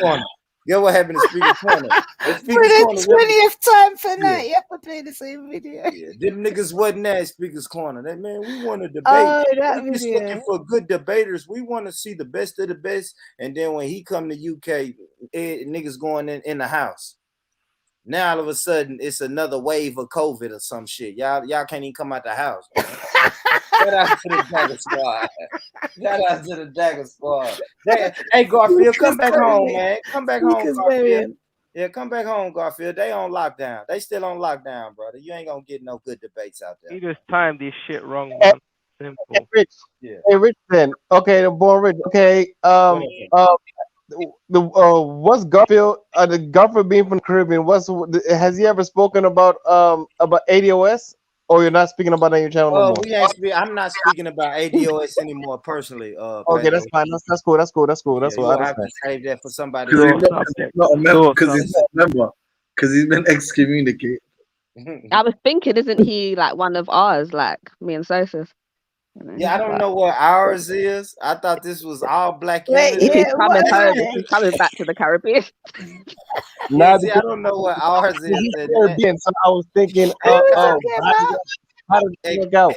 phone. Yeah, what happened to Speaker's Corner? For the 20th time for night, you have to play the same video. Yeah, them niggas wasn't at Speaker's Corner. That man, we want to debate. Oh, that We're just looking for good debaters. We want to see the best of the best. And then when he come to UK, niggas going in the house. Now all of a sudden it's another wave of COVID or some shit. Y'all can't even come out the house. Shout out to the Dagger Squad. Shout out to the Dagger Squad. Hey Garfield, come back home, man. Come back home, Garfield. Yeah, come back home, Garfield. They on lockdown. They still on lockdown, brother. You ain't gonna get no good debates out there. You just timed this shit wrong, man. Simple. Hey, Rich. Yeah. Hey, Rich then. Okay, the born Rich. Okay. what's Garfield? The Garfield being from the Caribbean. Has he ever spoken about ADOS, or you're not speaking about that on your channel no more? I'm not speaking about ADOS anymore personally. Okay, that's fine. That's cool. That's cool. That's cool. That's yeah, what I you'll have to understand. save that for somebody. Because he's not a member. Because he's been excommunicated. I was thinking, isn't he like one of ours, like me and Sosis? Yeah, I don't know what ours is. I thought this was all black unity. He's coming home. He's coming back to the Caribbean. Yeah, see, I don't know what ours is. Caribbean, so I was thinking, how does that work out?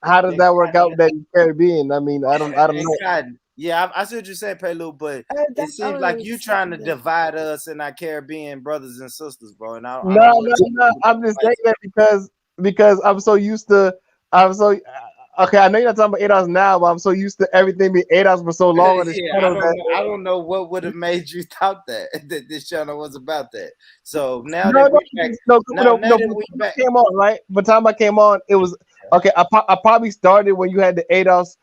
How does that work out that he's Caribbean? I mean, I don't know. Yeah, I see what you're saying, Pelu, but it seems like you trying to divide us and our Caribbean brothers and sisters, bro. And No. I'm just saying that because I'm so used to. Okay, I know you're not talking about ADOS now, but I'm so used to everything being ADOS for so long on this channel. I don't know what would have made you thought that this channel was about that. So now that we back, came on, right? By the time I came on, it was okay. I probably started when you had the ADOS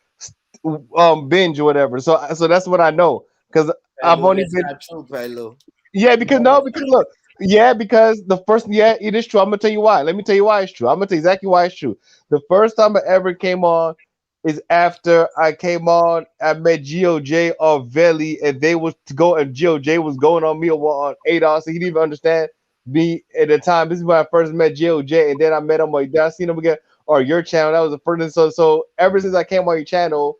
binge or whatever. So that's what I know because I've only been. Not true, Pelu. Yeah, because look. Yeah, because it is true. I'm gonna tell you why. Let me tell you why it's true. I'm gonna tell you exactly why it's true. The first time I ever came on is after I came on. I met GOJ or Veli, and they was to go, and GOJ was going on me on ADOS. So he didn't even understand me at the time. This is when I first met GOJ, and then I met him. Like, then I seen him again or your channel. That was the first. So ever since I came on your channel,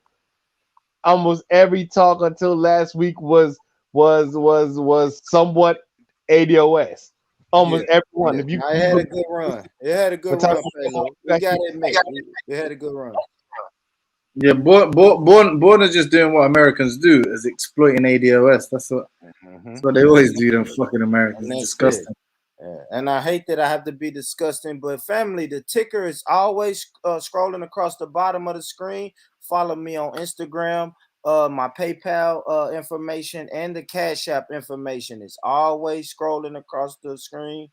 almost every talk until last week was somewhat ADOS. Almost everyone. If you, I had a good run. It had a good run, Pelu. We gotta admit, it had a good run. Yeah, born is just doing what Americans do, is exploiting ADOS. That's what they always do. Them fucking Americans. It's disgusting. Yeah. And I hate that I have to be disgusting, but family, the ticker is always scrolling across the bottom of the screen. Follow me on Instagram. My PayPal information and the Cash App information is always scrolling across the screen.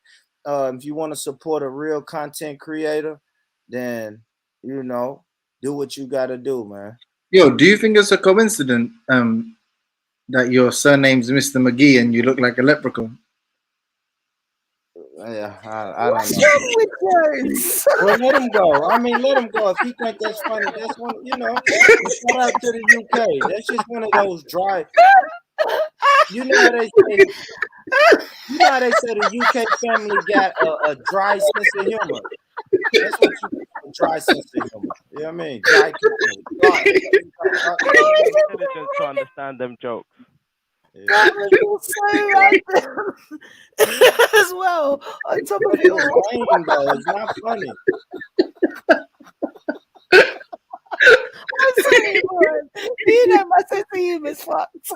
If you want to support a real content creator, then do what you got to do, man. Yo, do you think it's a coincidence that your surname's Mr. McGee and you look like a leprechaun? Yeah, I don't know. Well, let him go. I mean, let him go. If he think that's funny, that's one. Shout out to the UK. That's just one of those dry. You know how they say. The UK family got a dry sense of humor. That's what you a dry sense of humor. You know what I mean? Dry. Intelligence to understand them jokes. That was so random as well. On top of it all, it's not funny. I'm sorry, man. You know my sense of humor is fucked.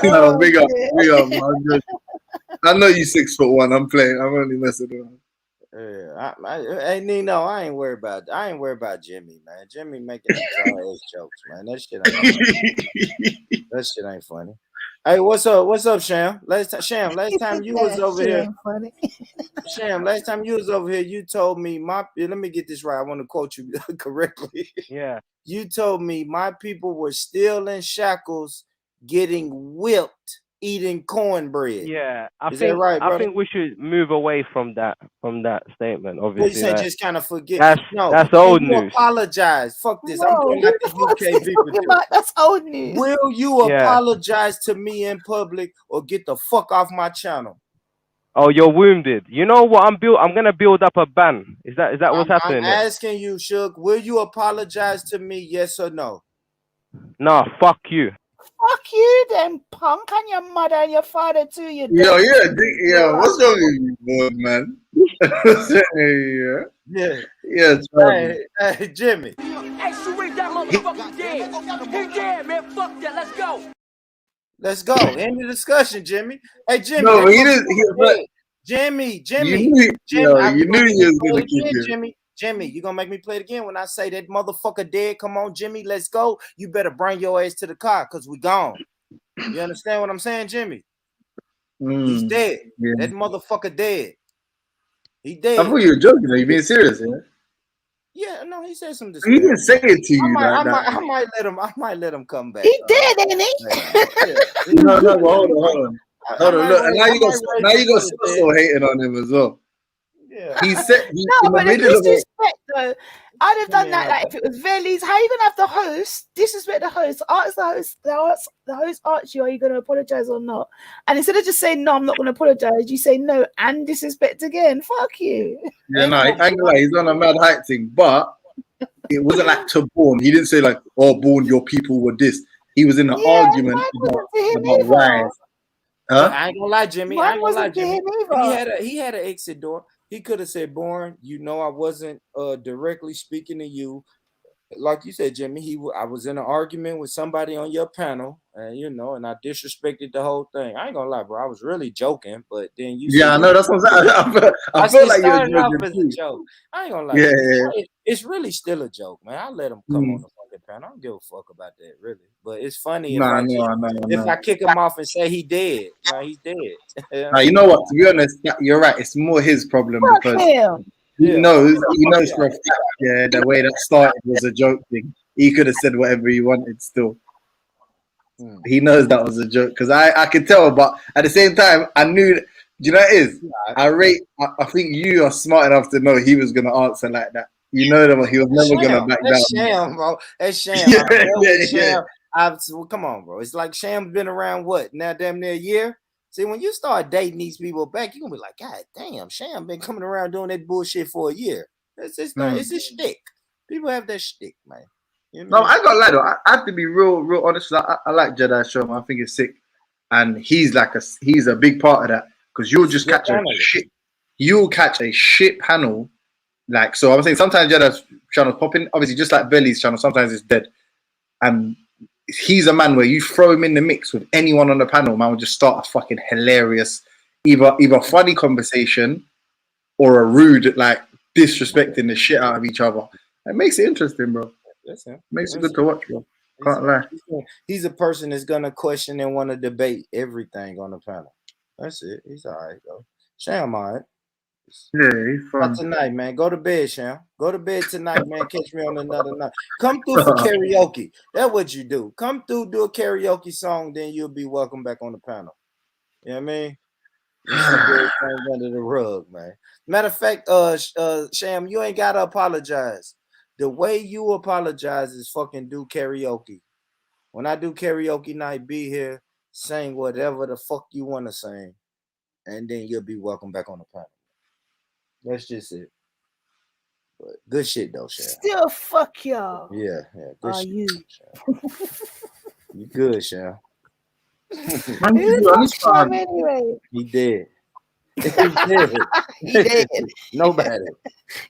No, big up, man. I know you 6'1". I'm playing. I'm only messing around. Yeah, hey Nino, I ain't worried about Jimmy, man. Jimmy making these jokes, man. That shit ain't funny. Hey, what's up, Sham? Last time you was over here. Sham, last time you was over here, you told me let me get this right. I want to quote you correctly. Yeah. You told me my people were still in shackles, getting whipped, eating cornbread. Yeah, I that right, brother? I think we should move away from that statement. Obviously, you just kind of forget. That's old news. Apologize. Fuck this. I'm doing like the UK people. That's old news. Will you apologize to me in public or get the fuck off my channel? Oh, you're wounded. You know what? I'm gonna build up a ban. Is that what's happening? I'm asking you, Shook. Will you apologize to me? Yes or no? Nah, fuck you. Fuck you, then, punk, and your mother and your father too. Yo, what's wrong with you, boy, man? Hey, Jimmy. Hey, Sweet, that motherfucker dead. He dead, man. Fuck that. Let's go. Let's go. End the discussion, Jimmy. Hey, Jimmy. No, he didn't. Jimmy. You knew he was gonna keep it. Jimmy, you gonna make me play it again when I say that motherfucker dead? Come on, Jimmy, let's go. You better bring your ass to the car because we gone. You understand what I'm saying, Jimmy? He's dead. That motherfucker dead. He dead. I thought you were joking. Are you being serious? Yeah? Yeah, no, he said some He disparaging. didn't say it to you like that. I might let him come back. He did, didn't he? No, but hold on. Look, and now you got so hating on him as well. Yeah. He said No, in the but middle of it. disrespect though. I'd have done that like if it was Veli's. How you gonna have the host disrespect the host? Ask the host. The host asks you, are you gonna apologize or not? And instead of just saying no, I'm not gonna apologize, you say no and disrespect again. Fuck you. Yeah, no, I ain't gonna lie, he's on a mad hype thing, but it wasn't like to Born. He didn't say like, "Oh, Born, your people were this." He was in an argument about why. But I ain't gonna lie, Jimmy. I ain't gonna lie, wasn't to Jimmy. him He had an exit door. He could have said, "Born, you know, I wasn't directly speaking to you." Like you said, Jimmy, I was in an argument with somebody on your panel, and you know, and I disrespected the whole thing. I ain't gonna lie, bro. I was really joking, but then you. Yeah, I know. That's what I'm saying. I feel like you're joking as a joke. I ain't gonna lie. Yeah. It's really still a joke, man. I let him come on the fucking panel. I don't give a fuck about that, really. But it's funny if I kick him off and say he dead. Well, he's dead. You know what? To be honest, you're right. It's more his problem because he knows for a fact, the way that started was a joke thing. He could have said whatever he wanted still. He knows that was a joke because I could tell, but at the same time, I knew. Do you know what it is? I think you are smart enough to know he was gonna answer like that. You know that he was never gonna back down. That's Sham, bro. That's Sham. Come on, bro. It's like Sham's been around what now, damn near a year. See, when you start dating these people back, you're gonna be like, God damn, Sham been coming around doing that bullshit for a year. It's a shtick. People have that shtick, man. You know? No, I got lie though. I have to be real honest. I like Jedi Show, man. I think it's sick, and he's a big part of that because you'll just catch a shit. You'll catch a shit panel, like so. I'm saying sometimes Jedi's channels pop in, obviously just like Belly's channel. Sometimes it's dead, and he's a man where you throw him in the mix with anyone on the panel, man, will just start a fucking hilarious, either funny conversation or a rude, like disrespecting the shit out of each other. It makes it interesting, bro. Makes it good to watch, bro. Can't lie. He's a person that's gonna question and want to debate everything on the panel. That's it. He's all right, though. Sham, all right. Yeah, he's fun. Not tonight, man. Go to bed, Sham. Go to bed tonight, man. Catch me on another night. Come through for karaoke. That's what you do. Come through, do a karaoke song, then you'll be welcome back on the panel. You know what I mean? Under the rug, man. Matter of fact, Sham, you ain't gotta apologize. The way you apologize is fucking do karaoke. When I do karaoke night, be here, sing whatever the fuck you want to sing, and then you'll be welcome back on the panel. That's just it. But good shit though, Sham. Still fuck y'all. Yeah. Good shit. You? You good, Sham. Anyway. He did. He did. Nobody.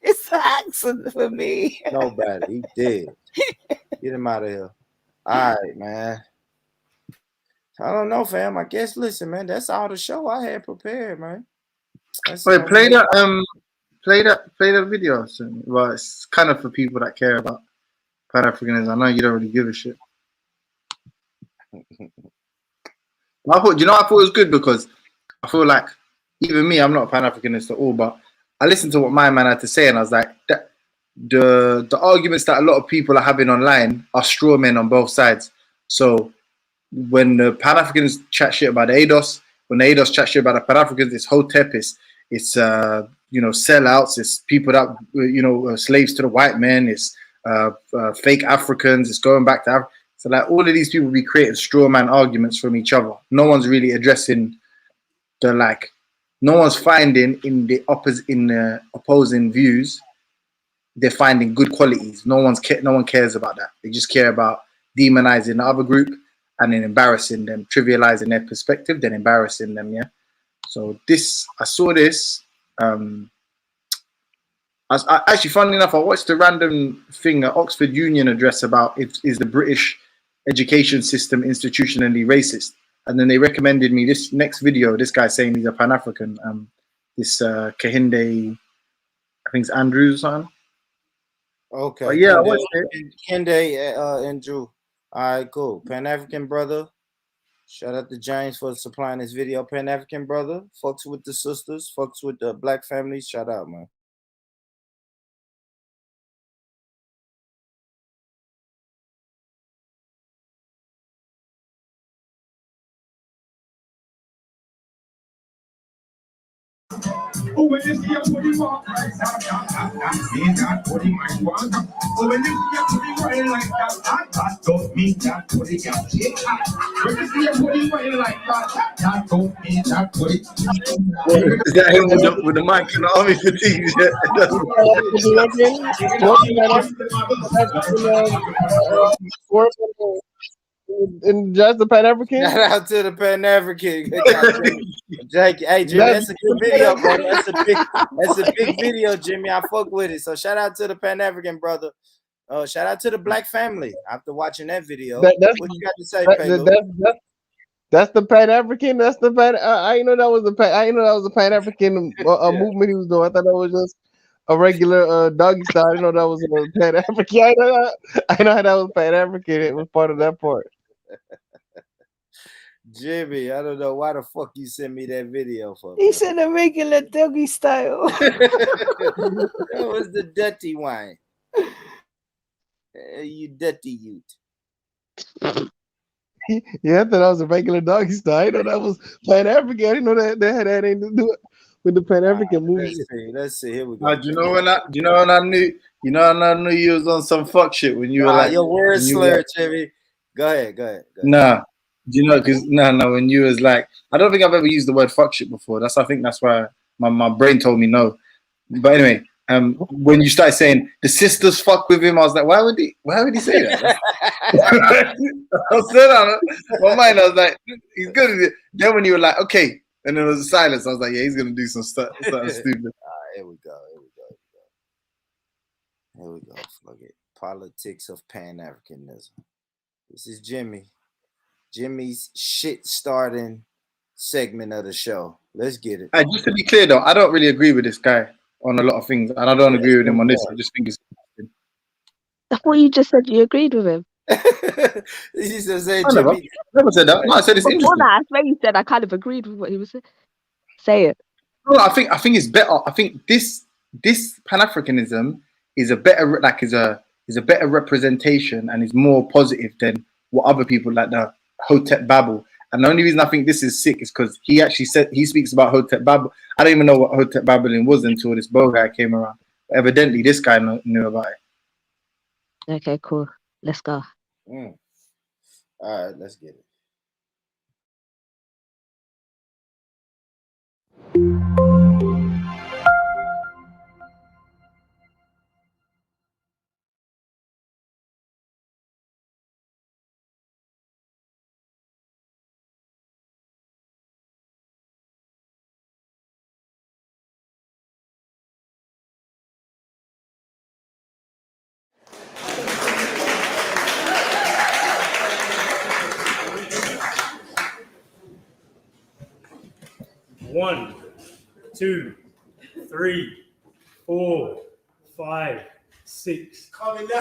It's an accent for me. Nobody. He did. Get him out of here. All right, man. I don't know, fam. I guess, listen, man, that's all the show I had prepared, man. Wait, play that video. Well, it's kind of for people that care about Pan-Africanism. I know you don't really give a shit. I thought it was good because I feel like even me, I'm not a Pan-Africanist at all, but I listened to what my man had to say, and I was like, the arguments that a lot of people are having online are straw men on both sides. So when the Pan-Africans chat shit about the ADOS, when the ADOS chat shit about the Pan-Africans, it's Hotep, it's sellouts, it's people that slaves to the white men, it's fake Africans, it's going back to Africa. So like all of these people be creating straw man arguments from each other. No one's really addressing no one's finding in the opposing views, they're finding good qualities. No one cares about that. They just care about demonizing the other group and then embarrassing them, trivializing their perspective, then embarrassing them. Yeah. So I saw this. Actually, funnily enough, I watched a random thing, an Oxford Union address about is the British education system institutionally racist. And then they recommended me this next video. This guy saying he's a Pan-African. This Kehinde, I think it's Andrews or something. Okay. But yeah, I watched it. Kehinde Andrew. All right, cool. Pan-African brother. Shout out to James for supplying this video. Pan-African brother. Fucks with the sisters. Fucks with the black families. Shout out, man. Oh, when you see a body walk like that, mean that body might want. Oh, when you see a body wild like that don't mean that body can shake. When you see a body wild like that don't mean that body. Is that him with the mic and the army fatigue? And just the Pan-African. Shout out to the Pan-African. Jake, hey Jimmy, that's a good video, bro. That's a big video, Jimmy. I fuck with it. So shout out to the Pan-African brother. Shout out to the black family after watching that video. What you got to say, That's the Pan-African. That's the Pan. I didn't know that was the Pan. I didn't know that was the Pan-African movement he was doing. I thought that was just a regular doggy style. I didn't know that was a Pan-African. I know how that was Pan-African. It was part of that part. Jimmy, I don't know why the fuck you sent me that video for. He said a regular doggy style. That was the dirty wine. You dirty youth. Yeah, I thought that was a regular doggy style. I didn't know that was Pan-African. I didn't know that had anything to do with the Pan-African movie. Let's see. Here we go. Do you know when I knew you was on some fuck shit when you were like your word slurred, Jimmy. Go ahead. Nah. Do you know? Because when you was like, I don't think I've ever used the word fuck shit before. I think that's why my brain told me no. But anyway, when you started saying the sisters fuck with him, I was like, why would he say that? I said on my mind, I was like, he's good. Then when you were like, okay, and then there was a silence, I was like, yeah, he's gonna do some stuff, something stupid. Here we go. Fuck it. Politics of Pan-Africanism. This is Jimmy's shit starting segment of the show. Let's get it. Just to be clear though, I don't really agree with this guy on a lot of things, and I don't agree with him on this. I just think it's. I thought you just said you agreed with him. He just said I never said that. No, I said it's interesting. I swear you said I kind of agreed with what he was saying. Say it. No, I think it's better. I think this Pan-Africanism is a better is a better representation and is more positive than what other people like the Hotep Babel. And the only reason I think this is sick is because he actually said he speaks about Hotep Babel. I don't even know what Hotep Babylon was until this Bo guy came around. But evidently, this guy knew about it. Okay, cool. Let's go. All right, let's get it. One, 2, 3, 4, 5, 6,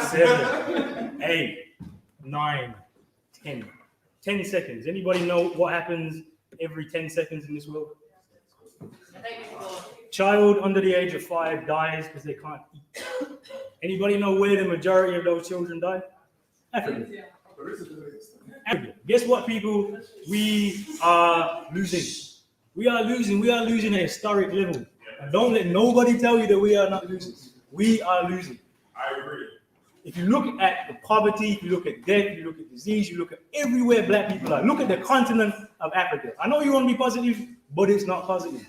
7, 8, 9, 10. 10 seconds. Anybody know what happens every 10 seconds in this world? Child under the age of 5 dies because they can't eat. Anybody know where the majority of those children die? Africa. Africa. Guess what, people? We are losing. We are losing at a historic level. And don't let nobody tell you that we are not losing. We are losing. I agree. If you look at the poverty, if you look at death, if you look at disease, you look at everywhere black people are. Look at the continent of Africa. I know you want to be positive, but it's not positive.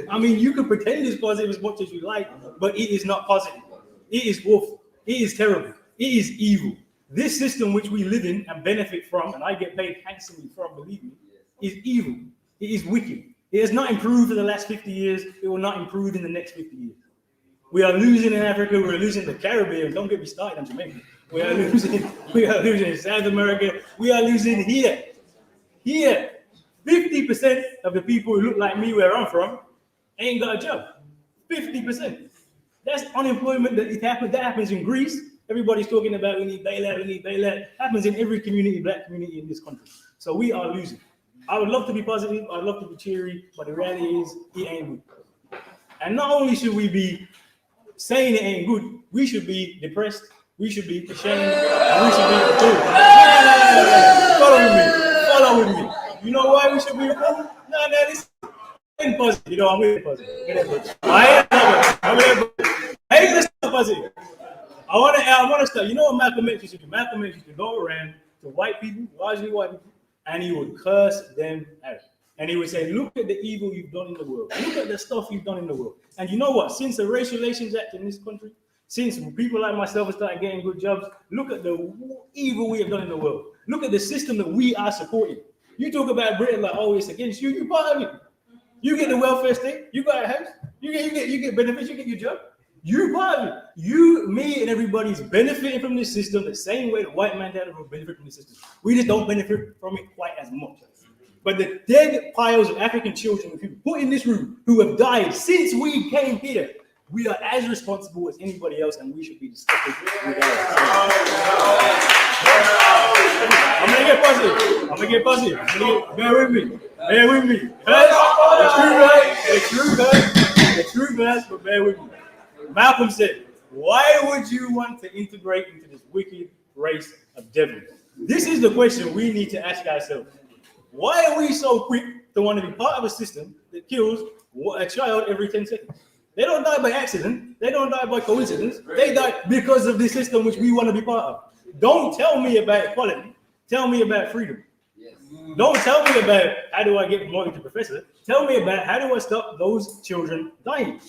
I mean, you can pretend it's positive as much as you like, but it is not positive. It is awful. It is terrible. It is evil. This system which we live in and benefit from, and I get paid handsomely from, believe me, is evil. It is wicked. It has not improved for the last 50 years. It will not improve in the next 50 years. We are losing in Africa. We're losing the Caribbean. Don't get me started on Jamaica. We are losing in South America. We are losing here. Here, 50% of the people who look like me where I'm from ain't got a job. 50%. That's unemployment that happens in Greece. Everybody's talking about we need bailout. Happens in every community, black community in this country. So we are losing. I would love to be positive, I'd love to be cheery, but the reality is it ain't good. And not only should we be saying it ain't good, we should be depressed, we should be ashamed, and we should be appalled. Follow with me. You know why we should be appalled? No, this ain't pussy. You know, I'm with pussy. I ain't gonna stop pussy. I want to start. You know what Malcolm X used to do? Malcolm X used to go around to white people, largely white people, and he would curse them out. And he would say, look at the evil you've done in the world. Look at the stuff you've done in the world. And you know what? Since the Racial Relations Act in this country, since people like myself have started getting good jobs, look at the evil we have done in the world. Look at the system that we are supporting. You talk about Britain like, oh, it's against you. You're part of it. You get the welfare state. You got a house. You get benefits. You get your job. You're part of it. You, me, and everybody's benefiting from this system the same way the white man did benefit from the system. We just don't benefit from it quite as much. But the dead piles of African children who people put in this room who have died since we came here, we are as responsible as anybody else, and we should be discussing. I'm gonna get fuzzy. Bear with me. The truth hurts, but bear with me. Malcolm said, why would you want to integrate into this wicked race of devils? This is the question we need to ask ourselves. Why are we so quick to want to be part of a system that kills a child every 10 seconds? They don't die by accident. They don't die by coincidence. They die because of the system which we want to be part of. Don't tell me about equality. Tell me about freedom. Don't tell me about how do I get promoted to professor. Tell me about how do I stop those children dying.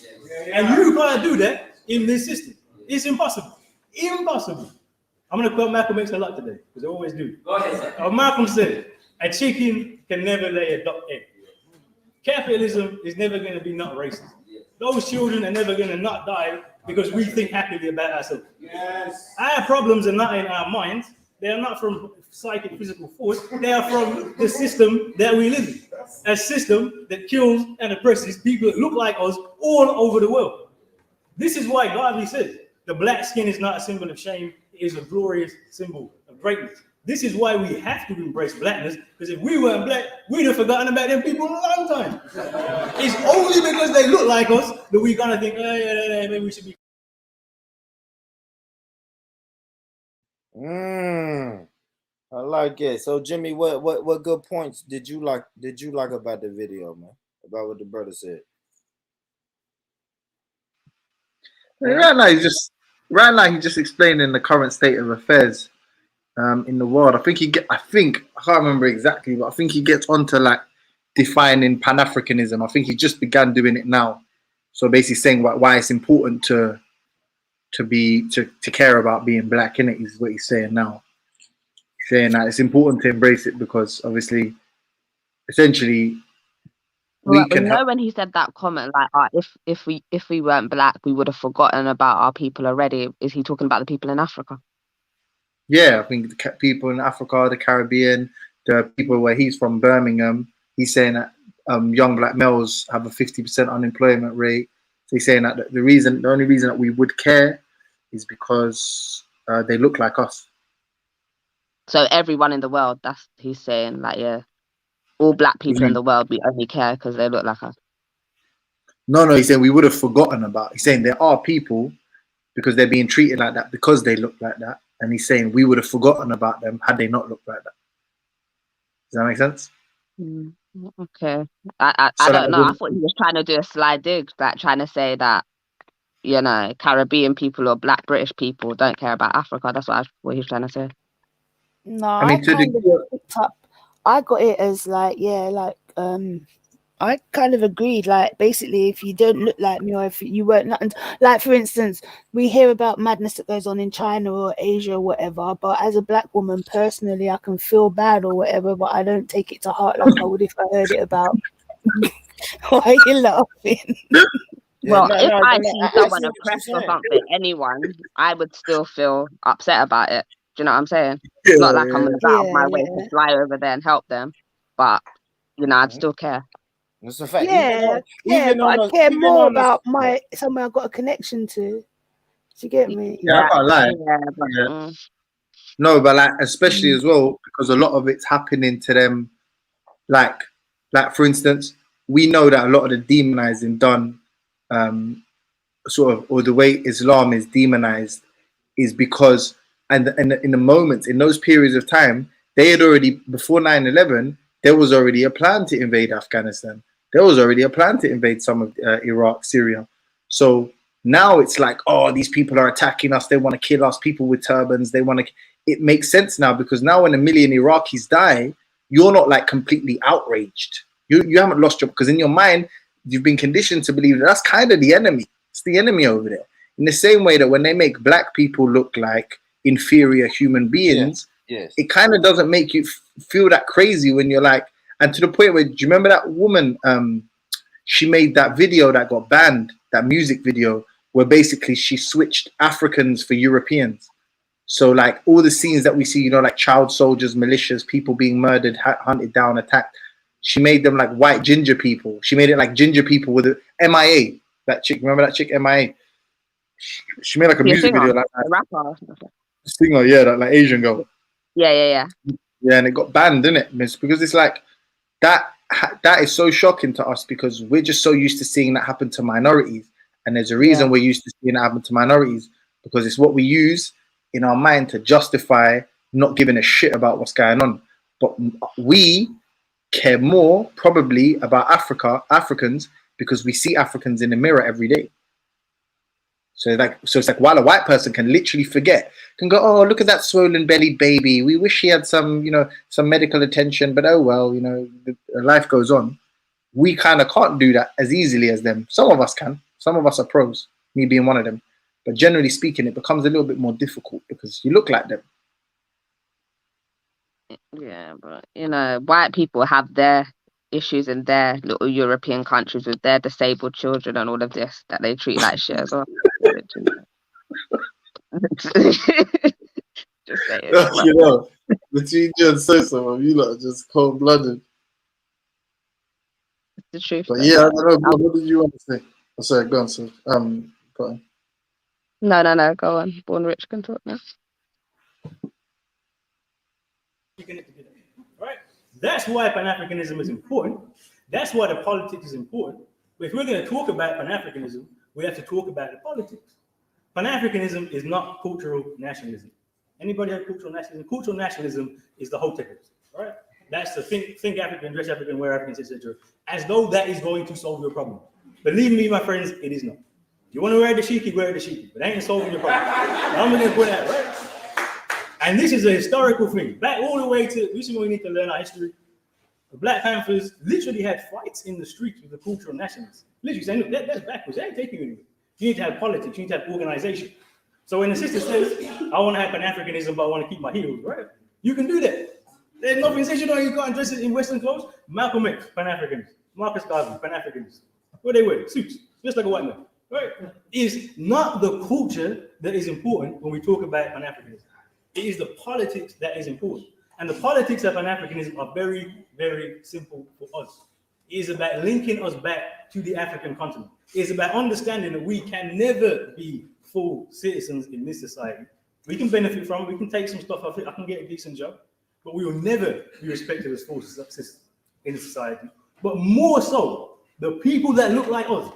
And you can't do that in this system. It's impossible. Impossible. I'm going to quote Malcolm X a lot today, because I always do. Go ahead, Malcolm said, a chicken can never lay a duck egg. Capitalism is never going to be not racist. Those children are never going to not die because we think happily about ourselves. Yes. Our problems are not in our minds. They are not from psychic physical force. They are from the system that we live in. A system that kills and oppresses people that look like us all over the world. This is why Garvey said, the black skin is not a symbol of shame. It is a glorious symbol of greatness. This is why we have to embrace blackness, because if we weren't black, we'd have forgotten about them people in a long time. It's only because they look like us that we kind of think, oh, yeah, maybe we should be. I like it. So Jimmy, what good points did you like about the video, man? About what the brother said? Right now he's just explaining the current state of affairs in the world. I think I can't remember exactly, but I think he gets onto like defining Pan-Africanism. I think he just began doing it now. So basically saying why it's important to care about being black, innit, is what he's saying now. Saying that it's important to embrace it because obviously, essentially, we know when he said that comment, like, if we weren't black, we would have forgotten about our people already. Is he talking about the people in Africa? Yeah, I think the people in Africa, the Caribbean, the people where he's from, Birmingham, he's saying that young black males have a 50% unemployment rate. So he's saying that the only reason that we would care is because they look like us. So everyone in the world, that's he's saying, like, yeah, all black people in the world, we only care because they look like us. No, he's saying we would have forgotten about. He's saying there are people because they're being treated like that because they look like that, and he's saying we would have forgotten about them had they not looked like that. Does that make sense? Okay, I don't know. I thought he was trying to do a sly dig, like trying to say that, you know, Caribbean people or black British people don't care about Africa. That's what he was trying to say. No, I kind of picked up. I got it as like, yeah, like I kind of agreed. Like, basically, if you don't look like me, or if you weren't nothing, like for instance, we hear about madness that goes on in China or Asia or whatever. But as a black woman, personally, I can feel bad or whatever, but I don't take it to heart like I would if I heard it about. Why are you laughing? Well, if I see someone oppressed or something, anyone, I would still feel upset about it. Do you know what I'm saying? It's not like I'm going to go out of my way to fly over there and help them, but, you know, I'd still care. That's a fact. Yeah, but I care more about someone I've got a connection to. Do you get me? Yeah, I can't lie. No, but like, especially as well, because a lot of it's happening to them. Like for instance, we know that a lot of the demonizing done, or the way Islam is demonized, is because, and in the moments, in those periods of time, they had already, before 9/11, there was already a plan to invade Afghanistan. there was already a plan to invade some of Iraq, Syria. So now it's like, oh, these people are attacking us. They want to kill us. People with turbans. They want to. It makes sense now, because now when 1 million Iraqis die, you're not like completely outraged. You haven't lost your, because in your mind you've been conditioned to believe that that's kind of the enemy. It's the enemy over there. In the same way that when they make black people look like inferior human beings, Yes. it kind of doesn't make you feel that crazy when you're like, and to the point where, do you remember that woman? She made that video that got banned, that music video, where basically she switched Africans for Europeans. So like all the scenes that we see, you know, like child soldiers, militias, people being murdered, hunted down, attacked. She made them like white ginger people. She made it like ginger people with a MIA. That chick, remember that chick, MIA? She made like a music video like that. Rapper. Singer, yeah, that like Asian girl. Yeah. Yeah, and it got banned, didn't it, miss? Because it's like that is so shocking to us, because we're just so used to seeing that happen to minorities. And there's a reason we're used to seeing it happen to minorities, because it's what we use in our mind to justify not giving a shit about what's going on. But we care more probably about Africans, because we see Africans in the mirror every day. So it's like while a white person can literally forget, can go, oh, look at that swollen belly baby. We wish he had some, you know, some medical attention, but oh well, you know, life goes on. We kind of can't do that as easily as them. Some of us can. Some of us are pros, me being one of them. But generally speaking, it becomes a little bit more difficult because you look like them. Yeah, but you know, white people have their issues in their little European countries with their disabled children and all of this that they treat like shit as well. Just saying. You know, between you and Sosa, you lot are just cold-blooded. It's the truth. But yeah, I don't know. What did you want to say? Oh, sorry, go on. So, go on. No, go on. Born Rich can talk now. Right? That's why Pan-Africanism is important. That's why the politics is important. But if we're going to talk about Pan-Africanism, we have to talk about the politics. Pan-Africanism is not cultural nationalism. Anybody have cultural nationalism? Cultural nationalism is the whole technique, right? That's the think African, dress African, wear African, etc. As though that is going to solve your problem. Believe me, my friends, it is not. You want to wear the shiki, wear the shiki, but that ain't solving your problem. I'm going to put that, right? And this is a historical thing. Back all the way to, this is when we need to learn our history. The Black Panthers literally had fights in the streets with the cultural nationalists. Literally saying, look, that's backwards. That ain't taking you anywhere. You need to have politics. You need to have organization. So when the sister says, I want to have Pan-Africanism, but I want to keep my heels, right? You can do that. There's nothing says, you know, you can't dress it in Western clothes. Malcolm X, Pan-Africanist. Marcus Garvey, Pan-Africanist. What they wear? Suits, just like a white man, right? It's not the culture that is important when we talk about Pan-Africanism. It is the politics that is important. And the politics of Pan-Africanism are very, very simple for us. It is about linking us back to the African continent. It is about understanding that we can never be full citizens in this society. We can benefit from it. We can take some stuff off it. I can get a decent job. But we will never be respected as full citizens in the society. But more so, the people that look like us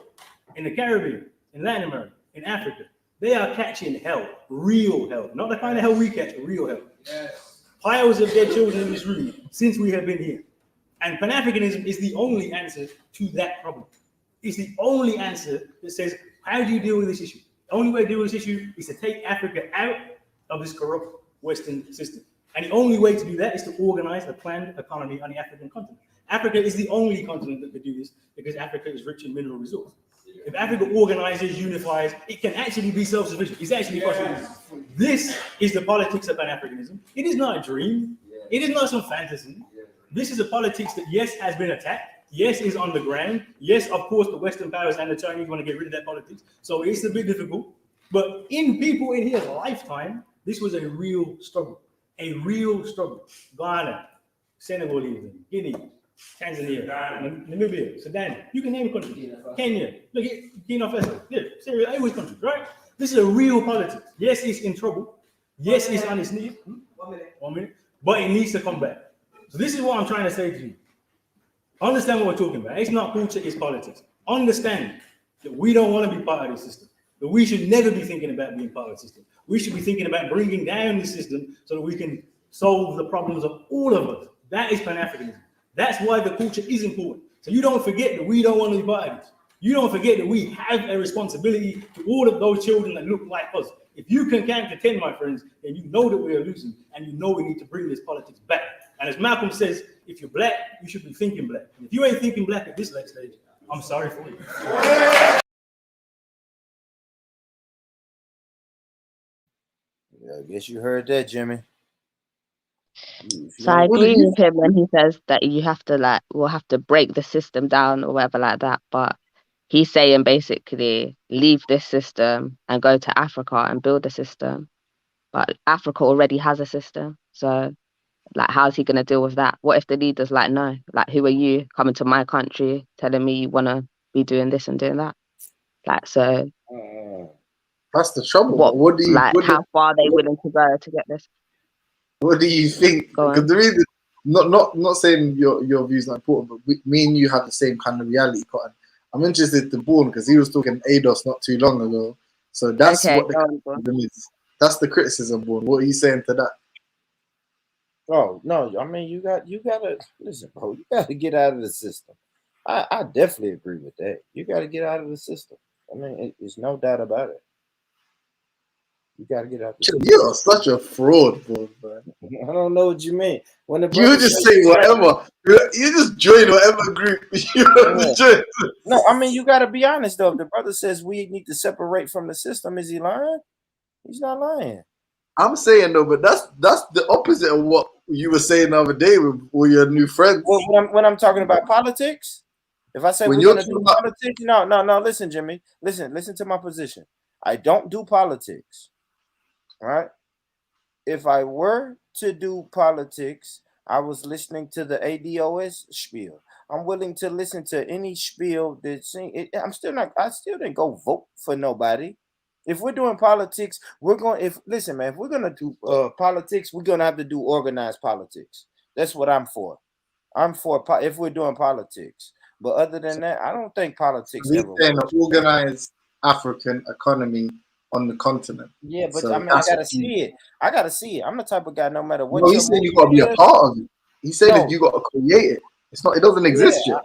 in the Caribbean, in Latin America, in Africa, they are catching hell, real hell. Not the kind of hell we catch, real hell. Yes. Piles of dead children in this room since we have been here. And Pan-Africanism is the only answer to that problem. It's the only answer that says, how do you deal with this issue? The only way to deal with this issue is to take Africa out of this corrupt Western system. And the only way to do that is to organize a planned economy on the African continent. Africa is the only continent that could do this because Africa is rich in mineral resources. If Africa organizes, unifies, it can actually be self-sufficient. It's actually possible. This is the politics of Pan-Africanism. It is not a dream. It is not some fantasy. This is a politics that, yes, has been attacked. Yes, is on the ground. Yes, of course, the Western powers and the Chinese want to get rid of that politics. So it's a bit difficult. But in people in here lifetime, this was a real struggle. A real struggle. Ghana, Senegal, Guinea, Tanzania, Namibia, Sudan. You can name a country. Kenya. Look at Burkina Faso. Yeah, Syria, always countries, right? This is a real politics. Yes, it's in trouble. Yes, it's on its knees. 1 minute. But it needs to come back. So this is what I'm trying to say to you. Understand what we're talking about. It's not culture, it's politics. Understand that we don't want to be part of this system. That we should never be thinking about being part of the system. We should be thinking about bringing down the system so that we can solve the problems of all of us. That is Pan-Africanism. That's why the culture is important. So you don't forget that we don't want these parties. You don't forget that we have a responsibility to all of those children that look like us. If you can contend, my friends, then you know that we are losing, and you know we need to bring this politics back. And as Malcolm says, if you're black, you should be thinking black. And if you ain't thinking black at this late stage, I'm sorry for you. Yeah, I guess you heard that, Jimmy. So I agree with him when he says that you have to we'll have to break the system down or whatever like that. But he's saying basically leave this system and go to Africa and build a system. But Africa already has a system. So how's he going to deal with that? What if the leader's like, no, who are you coming to my country telling me you want to be doing this and doing that? So that's the trouble. What do you how far are they willing to go to get this? What do you think? Because the reason, not saying your views are important, but me and you have the same kind of reality pattern. I'm interested to Bourne because he was talking ADOS not too long ago. So that's what the criticism is. That's the criticism, Bourne. What are you saying to that? Oh no, I mean you gotta listen, bro. You gotta get out of the system. I definitely agree with that. You gotta get out of the system. I mean, there's no doubt about it. You gotta get out. You're such a fraud, bro. I don't know what you mean. When the you just say whatever. You just join whatever group you want to join. No, I mean you gotta be honest though. If the brother says we need to separate from the system, is he lying? He's not lying. I'm saying though, but that's the opposite of what you were saying the other day with all your new friends. Well, when I'm talking about politics, if I say we're gonna do politics, no. Listen, Jimmy. Listen to my position. I don't do politics. Right? If I were to do politics, I was listening to the ADOS spiel. I'm willing to listen to any spiel that's I still didn't go vote for nobody. If we're doing politics, if we're gonna do politics, we're gonna have to do organized politics. That's what I'm for. I'm for if we're doing politics. But other than that, I don't think politics We're ever saying an organized African economy on the continent. Yeah, but I mean, I gotta see it. I gotta see it. I'm the type of guy. No matter what. No, he said you gotta be a part of it. He said that you gotta create it. It's not. It doesn't exist yet.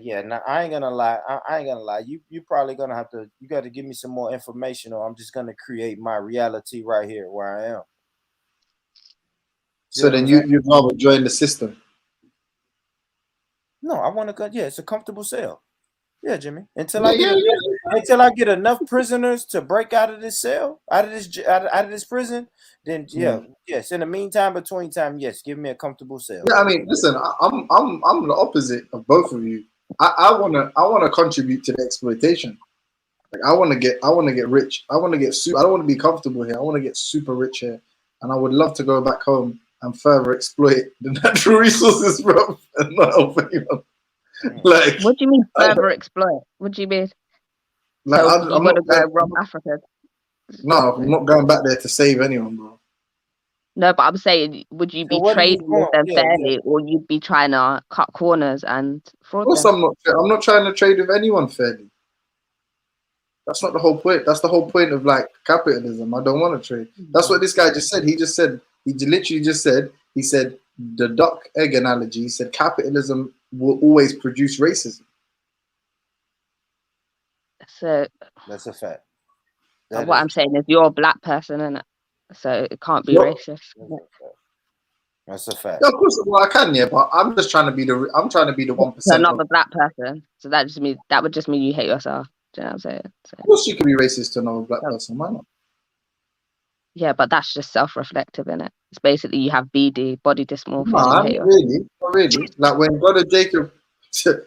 Yeah. Now I ain't gonna lie. I ain't gonna lie. You probably gonna have to. You got to give me some more information, or I'm just gonna create my reality right here where I am. So then you'd rather join the system. No, I want to go. Yeah, it's a comfortable cell. Yeah, Jimmy. Until I get enough prisoners to break out of this cell, out of this prison, then yes. In the meantime, between time, yes, give me a comfortable cell. Yeah, I mean, listen, I'm the opposite of both of you. I wanna contribute to the exploitation. Like I wanna get rich. I wanna get I don't want to be comfortable here. I want to get super rich here, and I would love to go back home and further exploit the natural resources, bro, and not help anyone. Like, what do you mean further exploit? What do you mean? Like, so I'm not going to rob Africa? No, I'm not going back there to save anyone, bro. No, but I'm saying, would you be trading with them fairly, or you'd be trying to cut corners and fraud? Of course, them? I'm not trying to trade with anyone fairly. That's not the whole point. That's the whole point of like capitalism. I don't want to trade. That's what this guy just said. He literally just said. He said the duck egg analogy. He said capitalism will always produce racism. So that's a fact. What I'm saying is you're a black person, innit? So it can't be racist. That's a fact. Yeah, of course, well, I can, yeah, but I'm just trying to be the 1%. So not the black person. So that would just mean you hate yourself. Do you know what I'm saying? So, of course, you can be racist to another black person. Why not? Yeah, but that's just self-reflective, innit? It's basically you have BD, body dysmorphia. Not really. Like when Brother Jacob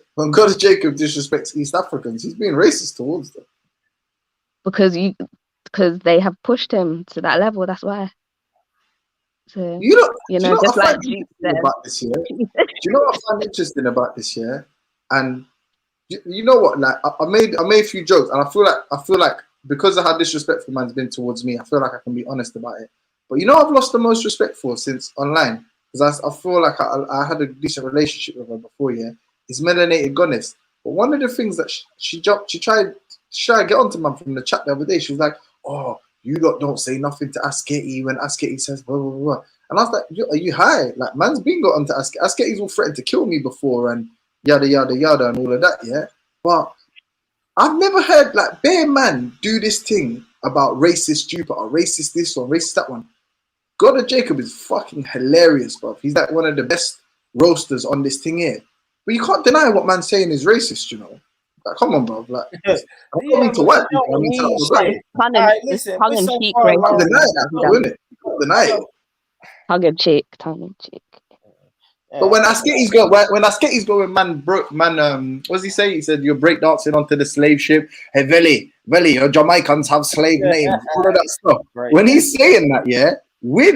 disrespects East Africans, he's being racist towards them. Because they have pushed him to that level. That's why. So just like Duke said about this year. Do you know what I find interesting about this year? And you know what? Like I made a few jokes, and I feel like because of how disrespectful man's been towards me, I feel like I can be honest about it. But I've lost the most respect for since online, because I feel like I had a decent relationship with her before. Yeah, is melanated goddess. But one of the things that she tried to get onto man from the chat the other day. She was like, "Oh, you lot don't say nothing to Asketi when Asketi says blah blah blah." And I was like, "Are you high? Like man's been got onto Asketi. Asketi's all threatened to kill me before, and yada yada yada and all of that, yeah. But I've never heard like Bear Man do this thing about racist Jupiter, racist this one, racist that one. God of Jacob is fucking hilarious, bro. He's like one of the best roasters on this thing here. But you can't deny what man's saying is racist, you know. Like, come on, bro. Like, I don't mean to white people. I mean to It's tongue in cheek, You can't deny that, though, innit? You can't deny it. Tongue in cheek, tongue in cheek. But when Asketi's going, man, what does he say? He said, you're breakdancing onto the slave ship. Hey, Veli, your Jamaicans have slave names. All of that stuff. Right. When he's saying that, yeah, we're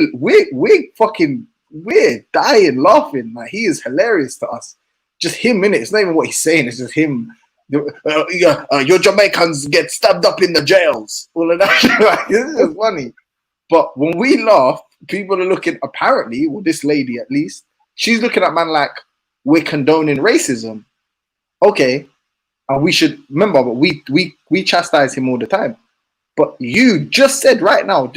dying laughing. Like, he is hilarious to us. Just him, innit? It's not even what he's saying. It's just him. Your Jamaicans get stabbed up in the jails. All of that. Like, this is just funny. But when we laugh, people are looking, apparently, well, this lady at least, she's looking at man like we're condoning racism. Okay. And we should remember, but we chastise him all the time. But you just said right now,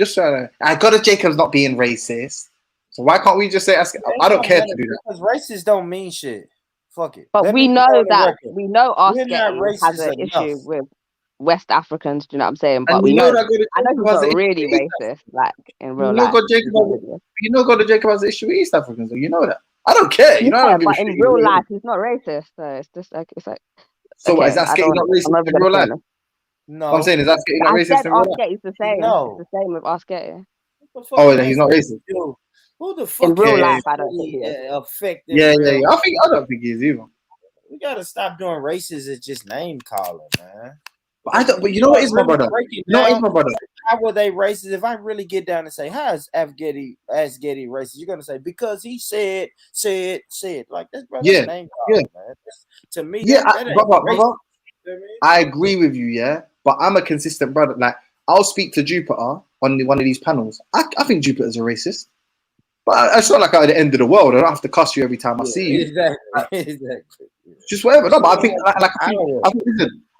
I got a Jacob's not being racist. So why can't we just say, I don't care to do that. Because racist don't mean shit. Fuck it. But we know that Asketi has an enough. issue with West Africans, do you know what I'm saying? But And we you know know that I know he's was not an really issue. racist, like in real You know life. God of Jacob has an issue with East Africans, so you know that. I don't care. You know, I don't give a but shit. in real life, he's not racist. So it's just like So okay, is Asketi not racist in real life? No. I'm saying, is Asketi not racist in real life? Asketi's the same. No. It's the same with Asketi. Oh, he's not racist. Who the fuck In real is life, I don't think he is. affected? Yeah. I don't think he is either. We gotta stop doing racism as just name calling, man. But you know what is my brother? You know what is my brother? How were they racist? If I really get down and say, how is Asketi racist? You're gonna say because he said like that's brother. Yeah, Name calling, man. To me, that ain't brother, racist. I agree with you, yeah. But I'm a consistent brother. Like, I'll speak to Jupiter on one of these panels. I think Jupiter's a racist. But it's not like I'm at the end of the world. I don't have to cuss you every time I see you. Exactly. Just whatever. No, but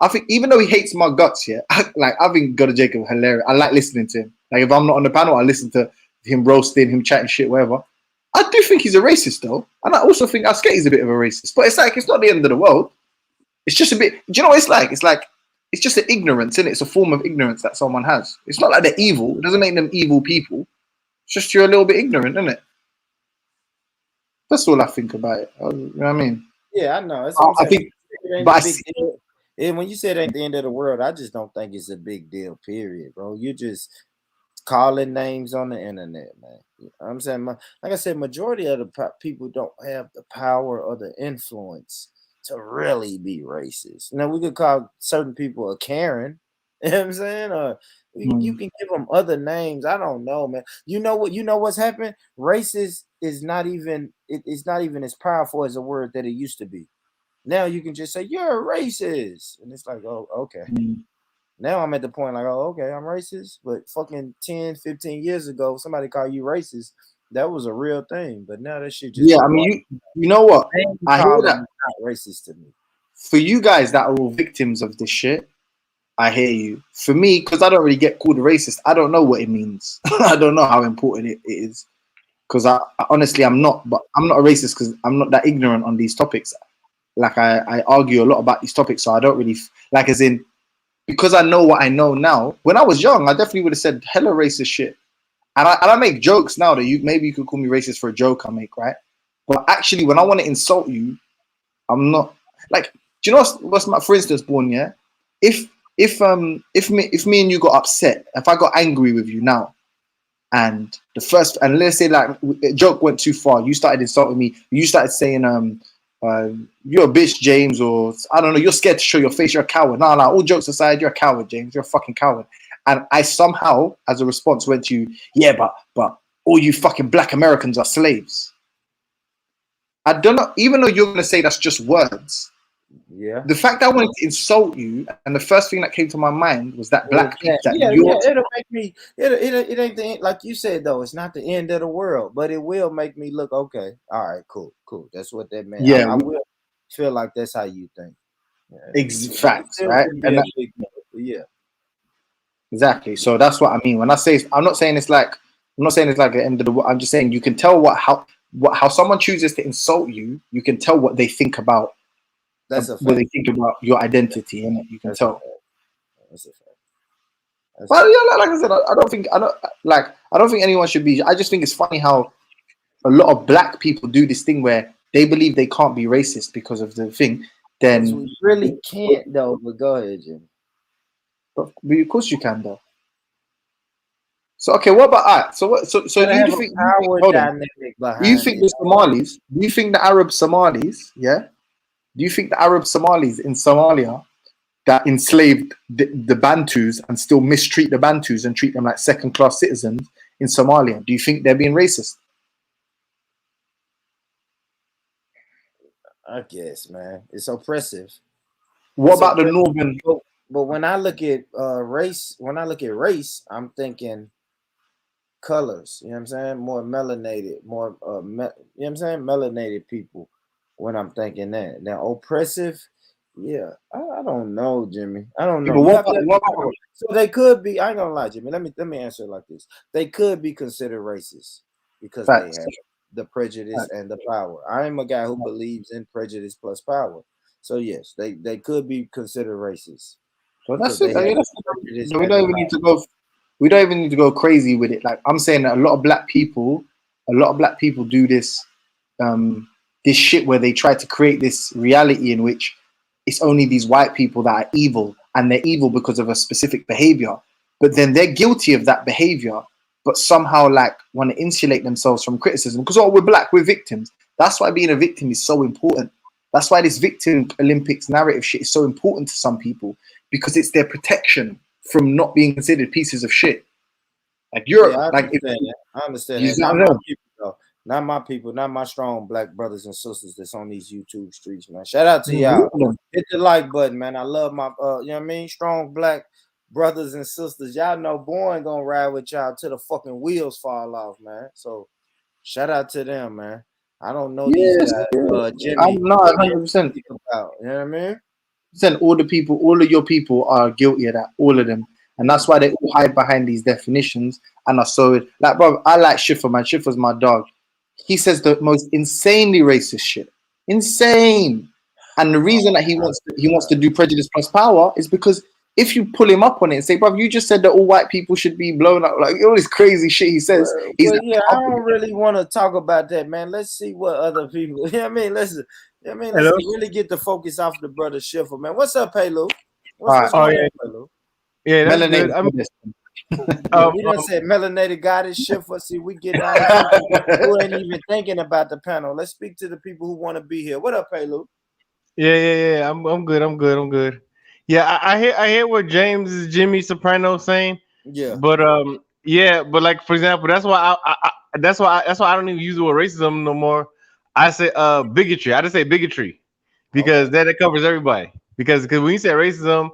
I think even though he hates my guts, yeah, I think God of Jacob hilarious. I like listening to him. Like, if I'm not on the panel, I listen to him roasting, him chatting shit, whatever. I do think he's a racist though, and I also think Asketi's a bit of a racist. But it's like it's not the end of the world. It's just a bit. Do you know what it's like? It's just an ignorance, isn't it? It's a form of ignorance that someone has. It's not like they're evil. It doesn't make them evil people. It's just you're a little bit ignorant, isn't it? That's all I think about it. You know what I mean? Yeah, I know. That's what I'm saying. And when you said it ain't the end of the world, I just don't think it's a big deal, period, bro. You just calling names on the internet, man. You know what I'm saying, like I said, majority of the people don't have the power or the influence to really be racist. Now, we could call certain people a Karen, you know what I'm saying? Or you can give them other names. I don't know, man. You know what's happened? Racist is not even it's not even as powerful as a word that it used to be. Now you can just say you're a racist, and it's like, oh, okay. Now I'm at the point like, oh, okay, I'm racist. But fucking 10, 15 years ago, somebody called you racist. That was a real thing. But now that shit just I mean, you know what? I hear that. Not racist to me. For you guys that are all victims of this shit, I hear you. For me, because I don't really get called a racist, I don't know what it means. I don't know how important it is. Because I honestly, I'm not. But I'm not a racist because I'm not that ignorant on these topics. Like I argue a lot about these topics, so I don't really like as in because I know what I know now. When I was young, I definitely would have said hella racist shit, and I make jokes now that maybe you could call me racist for a joke I make, right? But actually, when I want to insult you, I'm not like. Do you know what's my, for instance, Born? Yeah, if me and you got upset, if I got angry with you now, and let's say like a joke went too far, you started insulting me, you started saying you're a bitch, James, or I don't know, you're scared to show your face, you're a coward. No, all jokes aside, you're a coward, James, you're a fucking coward. And I somehow, as a response, went to you, yeah, but all you fucking black Americans are slaves. I don't know, even though you're gonna say that's just words. Yeah. The fact that I wanted to insult you, and the first thing that came to my mind was that black people. It'll make me. It ain't the end, like you said though. It's not the end of the world, but it will make me look okay. All right, cool. That's what that meant. Yeah, I will feel like that's how you think. Facts, right? And yeah, exactly. So that's what I mean when I say. I'm not saying it's like the end of the world. I'm just saying you can tell how someone chooses to insult you. You can tell what they think about That's a what they fact. think about your identity, and you can That's a tell. fact. That's a fact. That's Well, yeah, like I said, I don't think anyone should be. I just think it's funny how a lot of black people do this thing where they believe they can't be racist because of the thing. Because Then, we really can't though. But go ahead, Jim. but of course you can though. So okay, what about that? So what? So Gotta do have you a think? power Hold on. dynamic Do you behind think it. the Somalis? Do you think the Arab Somalis? Yeah. Do you think the Arab Somalis in Somalia that enslaved the Bantus and still mistreat the Bantus and treat them like second-class citizens in Somalia? Do you think they're being racist? I guess, man, it's oppressive. What about the northern? But when I look at race, I'm thinking colors. You know what I'm saying? More melanated, more you know what I'm saying? Melanated people. When I'm thinking that, now oppressive, yeah, I don't know, Jimmy. I don't know. Yeah, but So they could be. I ain't gonna lie, Jimmy. Let me answer it like this. They could be considered racist because they have the prejudice and the power. I am a guy who believes in prejudice plus power. So yes, they could be considered racist. So that's because it. they have That's prejudice it. We and don't the even need to power. go. We don't even need to go crazy with it. Like I'm saying that a lot of black people do this this shit where they try to create this reality in which it's only these white people that are evil, and they're evil because of a specific behavior. But then they're guilty of that behavior, but somehow like want to insulate themselves from criticism because we're black, we're victims. That's why being a victim is so important. That's why this victim Olympics narrative shit is so important to some people, because it's their protection from not being considered pieces of shit. Like you're Yeah, I like, understand that. I understand you that. see what Not I'm my saying? people though. Not my people. Not my strong black brothers and sisters that's on these YouTube streets, man. Shout out to y'all. Hit the like button, man. I love my you know what I mean? Strong black brothers and sisters. Y'all know boy ain't gonna ride with y'all till the fucking wheels fall off, man. So shout out to them, man. I don't know these Yes, guys. Jimmy, I'm not 100%. you know what I mean? All of your people are guilty of that, all of them, and that's why they all hide behind these definitions and are so like, bro. I like Schiffer, man. Schiffer's my dog. He says the most insanely racist shit, insane. And the reason that he wants to do prejudice plus power is because if you pull him up on it and say, bro, you just said that all white people should be blown up, like all this crazy shit he says. Well, yeah, I don't really want to talk about that, man. Let's see what other people. You know what I mean? Let's really get the focus off the brother Schiffer, man. What's up, Paylo? What's going on, Paylo? Yeah, that's good. We done said melanated goddess Schiffer. See, we get out of people who ain't even thinking about the panel. Let's speak to the people who want to be here. What up, Paylo? Yeah. I'm good. Yeah, I hear what Jimmy Soprano saying. Yeah. But but like for example, that's why I don't even use the word racism no more. I say bigotry. I just say bigotry because that covers everybody. Because when you say racism,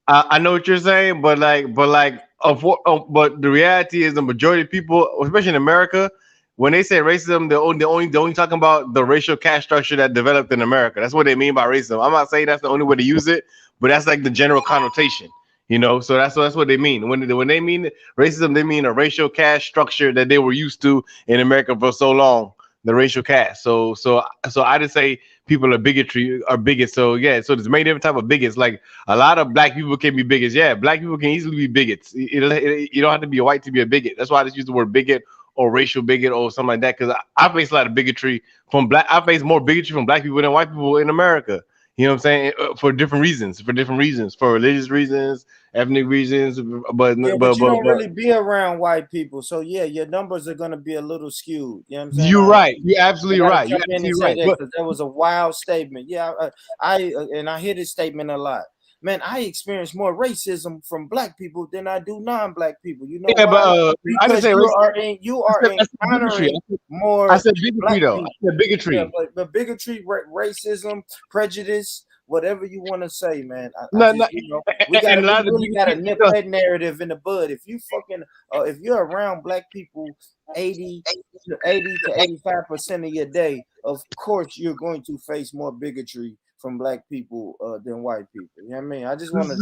I know what you're saying, but the reality is the majority of people, especially in America, when they say racism, they're only talking about the racial caste structure that developed in America. That's what they mean by racism. I'm not saying that's the only way to use it, but that's like the general connotation, you know. So that's what they mean when they mean racism. They mean a racial caste structure that they were used to in America for so long. The racial caste. So I just say people are bigots. So yeah, so there's many different type of bigots. Like a lot of black people can be bigots. Yeah, black people can easily be bigots. You don't have to be a white to be a bigot. That's why I just use the word bigot or racial bigot or something like that. Because I face a lot of bigotry from black. I face more bigotry from black people than white people in America. You know what I'm saying? For different reasons, for religious reasons, ethnic reasons. But you don't really be around white people, so yeah, your numbers are gonna be a little skewed. You know what I'm saying? You're right. You're absolutely right. You're absolutely right. Because that was a wild statement. Yeah, I hear this statement a lot. Man, I experience more racism from black people than I do non-black people. You know why? Because you are encountering more. I said bigotry though. I said bigotry. Yeah, but bigotry, racism, prejudice, whatever you want to say, man. We really gotta nip that narrative in the bud. If you if you're around black people 80 to 85% of your day, of course you're going to face more bigotry from black people than white people. You know what I mean? I just want to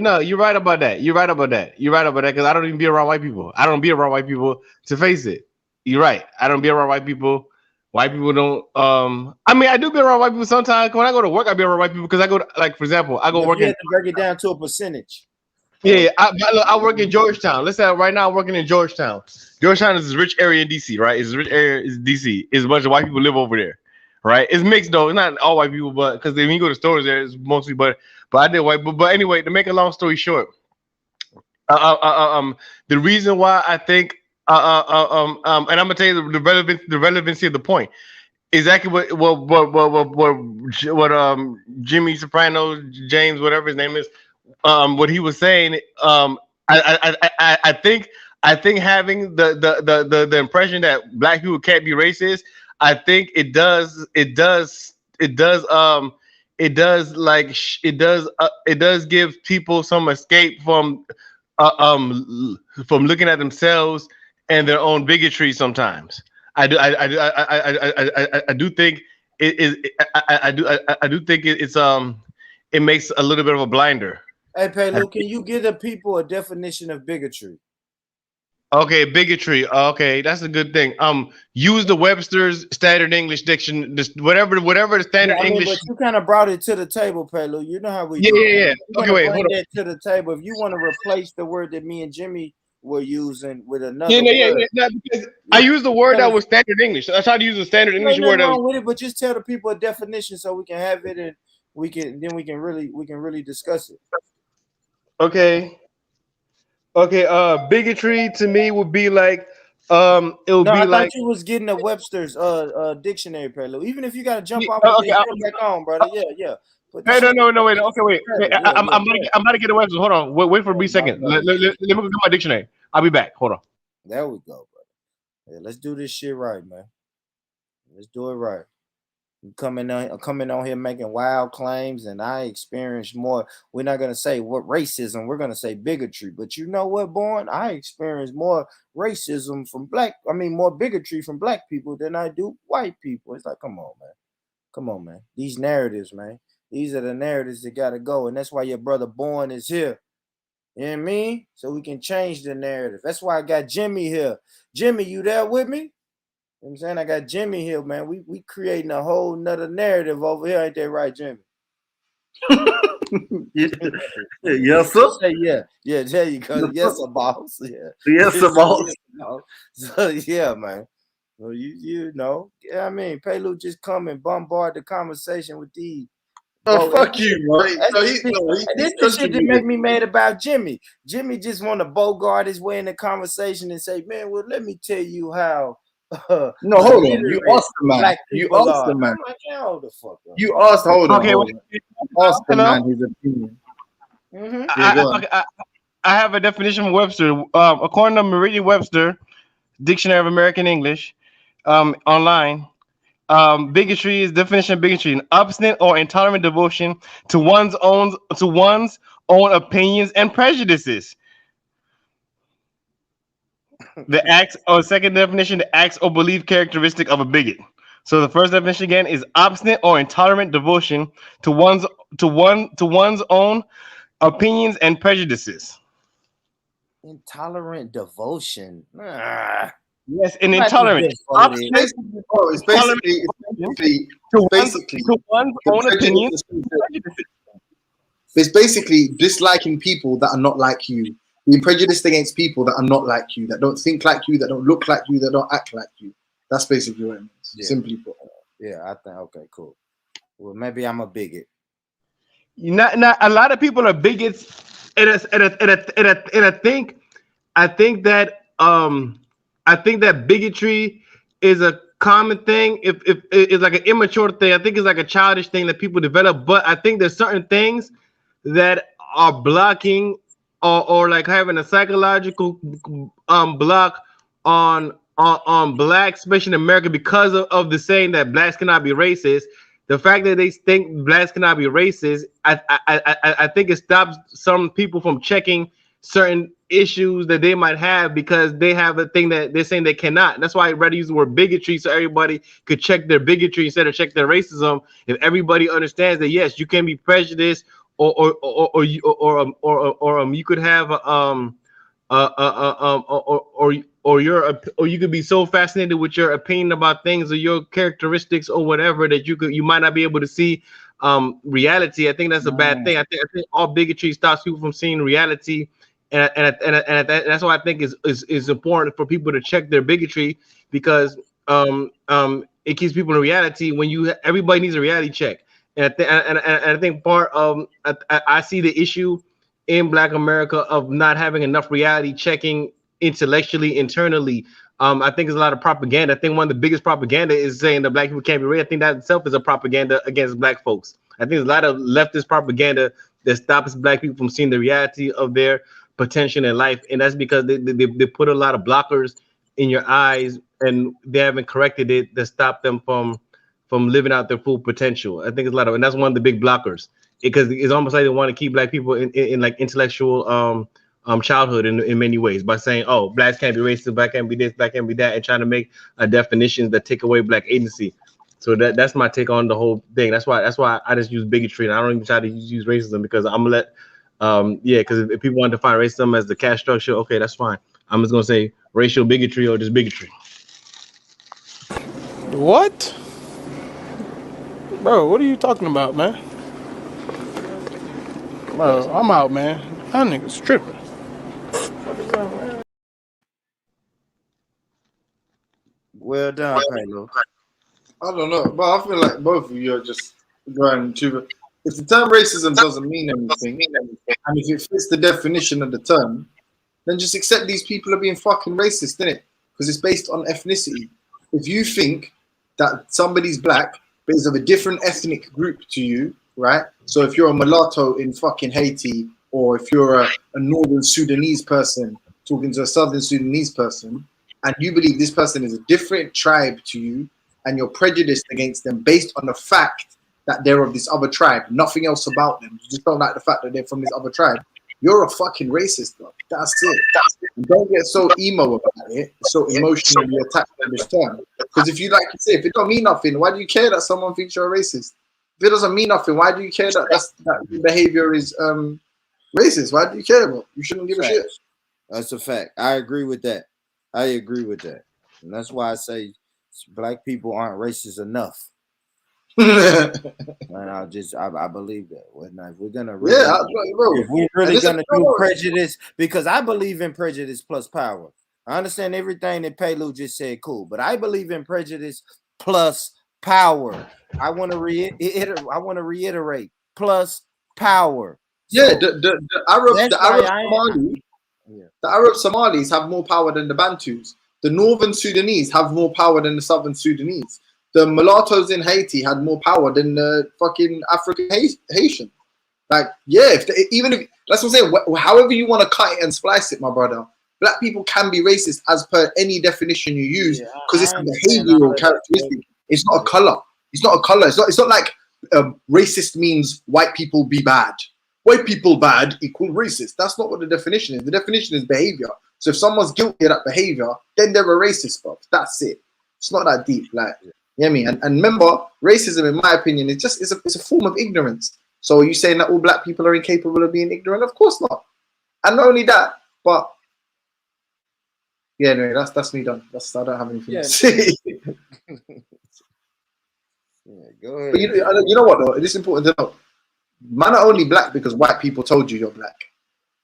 no, you're right about that. You're right about that because I don't even be around white people. I don't be around white people to face it. You're right. I don't be around white people white people don't. I mean, I do be around white people sometimes. When I go to work, I be around white people because I go to, like, for example, I go If work you in. had to break it down to a percentage. Yeah, I work in Georgetown. Let's say right now I'm working in Georgetown. Georgetown is a rich area in DC, right? It's a rich area in DC. It's a bunch of white people live over there, right? It's mixed though. It's not all white people, but because when you go to stores there, it's mostly. But I did white. But anyway, to make a long story short, the reason why I think and I'm gonna tell you the relevancy of the point. Exactly what Jimmy Soprano, James, whatever his name is, what he was saying. I think having the impression that black people can't be racist, I think it does give people some escape from looking at themselves and their own bigotry sometimes. I do think it is. I do think it's it makes a little bit of a blinder. Hey, Pelu, can you give the people a definition of bigotry? Okay, bigotry. Okay, that's a good thing. Use the Webster's Standard English Diction, whatever the standard English. But you kind of brought it to the table, Pelu. You know how we. Yeah. Okay, wait, hold on. That to the table. If you want to replace the word that me and Jimmy were using with another word. Yeah, because I used the word that was standard English. I tried to use a standard English word. Wrong with it, but just tell the people a definition so we can have it and we can really discuss it. Okay. Bigotry to me would be like I thought you was getting a Webster's dictionary, Pelu. Even if you gotta jump off and jump back on, brother. Yeah. No, wait. Okay, wait. I'm about to get a Webster's. Hold on. Wait for a brief second. Let me go get my dictionary. I'll be back. Hold on. There we go, brother. Yeah, let's do this shit right, man. Let's do it right. I'm coming on here making wild claims, and I experienced more. We're not gonna say what racism, we're gonna say bigotry. But you know what, Born? I experienced more racism from more bigotry from black people than I do white people. It's like, come on, man. These narratives, man. These are the narratives that gotta go, and that's why your brother Born is here. You know what I mean? So we can change the narrative. That's why I got Jimmy here. Jimmy, you there with me? You know what I'm saying? I got Jimmy here, man. We creating a whole nother narrative over here. Ain't that right, Jimmy? Yes, sir. Say yeah. Yeah, there you go. Yes, sir, boss. Yeah. Yes, sir, boss. So, yeah, man. Well, you know. Yeah, I mean, Pelu just come and bombard the conversation with these. Fuck you, man. This the shit that make me mad about Jimmy. Jimmy just want to bogart his way in the conversation and say, man, well, let me tell you how. No, hold on. You asked the man. You asked the man. You asked. Hold on. Okay, ask the man his opinion. I have a definition from Webster. According to Merriam-Webster Dictionary of American English, online, bigotry is definition of bigotry: an obstinate or intolerant devotion to one's own opinions and prejudices. The acts, or second definition, the acts or belief characteristic of a bigot. So the first definition again is obstinate or intolerant devotion to one's own opinions and prejudices. Intolerant devotion. Yes, an intolerant. It's basically to one's own opinions. It's basically disliking people that are not like you. Being prejudiced against people that are not like you, that don't think like you, that don't look like you, that don't act like you. That's basically what it means. Yeah. Simply put. Yeah, I think. Okay, cool. Well, maybe I'm a bigot. Not a lot of people are bigots, and I think that bigotry is a common thing. If it's like an immature thing, I think it's like a childish thing that people develop. But I think there's certain things that are blocking or like having a psychological block on blacks, especially in America, because of the saying that blacks cannot be racist. The fact that they think blacks cannot be racist, I think it stops some people from checking certain issues that they might have because they have a thing that they're saying they cannot. And that's why I'd rather use the word bigotry so everybody could check their bigotry instead of check their racism. If everybody understands that yes, you can be prejudiced, or you could have or you could be so fascinated with your opinion about things or your characteristics or whatever that you might not be able to see reality. I think that's a bad thing. I think all bigotry stops people from seeing reality, and that's why I think is important for people to check their bigotry, because it keeps people in reality. When everybody needs a reality check, and I think part of I see the issue in Black America of not having enough reality checking intellectually, internally. I think there's a lot of propaganda. I think one of the biggest propaganda is saying that Black people can't be raised. I think that itself is a propaganda against Black folks. I think there's a lot of leftist propaganda that stops Black people from seeing the reality of their potential in life, and that's because they put a lot of blockers in your eyes, and they haven't corrected it to stop them from living out their full potential. I think it's a lot of, and that's one of the big blockers, because it's almost like they want to keep Black people in like intellectual childhood in many ways, by saying, oh, Blacks can't be racist, Black can't be this, Black can't be that, and trying to make definitions that take away Black agency. So that's my take on the whole thing. That's why I just use bigotry, and I don't even try to use racism, because I'm gonna let because if people want to define racism as the caste structure, okay, that's fine. I'm just gonna say racial bigotry or just bigotry. What? Bro, what are you talking about, man? Bro, I'm out, man. That nigga's tripping. Well done, Palo. I don't know, but I feel like both of you are just going to. If the term racism doesn't mean anything, and if it fits the definition of the term, then just accept these people are being fucking racist, innit? Because it's based on ethnicity. If you think that somebody's Black, but is of a different ethnic group to you, right? So if you're a mulatto in fucking Haiti, or if you're a northern Sudanese person talking to a southern Sudanese person, and you believe this person is a different tribe to you, and you're prejudiced against them based on the fact that they're of this other tribe, nothing else about them, you just don't like the fact that they're from this other tribe, you're a fucking racist, bro. That's it. And don't get so emo about it, so emotionally attached to this term. Because if you like to say, if it don't mean nothing, why do you care that someone thinks you're a racist? If it doesn't mean nothing, why do you care that behavior is racist? Why do you care about? You shouldn't give a shit. That's a fact. I agree with that. And that's why I say Black people aren't racist enough. And I believe that. If we're gonna really, if we're really gonna do prejudice, because I believe in prejudice plus power. I understand everything that Pelu just said, cool, but I believe in prejudice plus power. I want to reiterate plus power. Yeah, the Arab Somalis have more power than the Bantus. The Northern Sudanese have more power than the Southern Sudanese. The mulattoes in Haiti had more power than the fucking African Haitian. Like, yeah, even if that's what I'm saying. However you want to cut it and splice it, my brother. Black people can be racist as per any definition you use, because it's a behavioral characteristic. It's not a color. It's not a color. It's not like racist means white people be bad. White people bad equal racist. That's not what the definition is. The definition is behavior. So if someone's guilty of that behavior, then they're a racist, bro. That's it. It's not that deep. Like, you know what I mean? And remember, racism, in my opinion, is just it's a form of ignorance. So are you saying that all Black people are incapable of being ignorant? Of course not. And not only that, but yeah, anyway, that's me done. I don't have anything to say. Go ahead. But you know what though? It is important to know. Man are only Black because white people told you you're Black.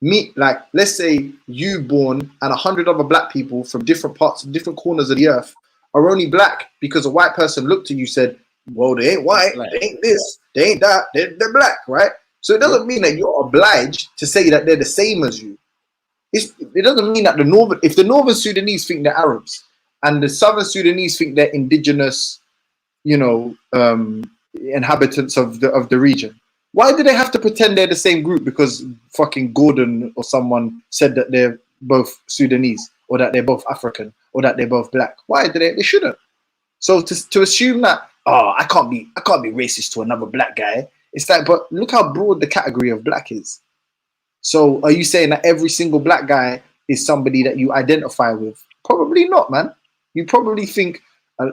Me, like, let's say you born and 100 other Black people from different parts, different corners of the earth are only Black because a white person looked at you and said, well, they ain't white, they ain't this, they ain't that, they're Black, right? So it doesn't mean that you're obliged to say that they're the same as you. It doesn't mean that if the Northern Sudanese think they're Arabs and the Southern Sudanese think they're indigenous, inhabitants of the region, why do they have to pretend they're the same group because fucking Gordon or someone said that they're both Sudanese or that they're both African or that they're both Black? Why do they shouldn't. So to assume that, oh, I can't be racist to another Black guy, it's like, but look how broad the category of Black is. So are you saying that every single Black guy is somebody that you identify with? Probably not, man. You probably think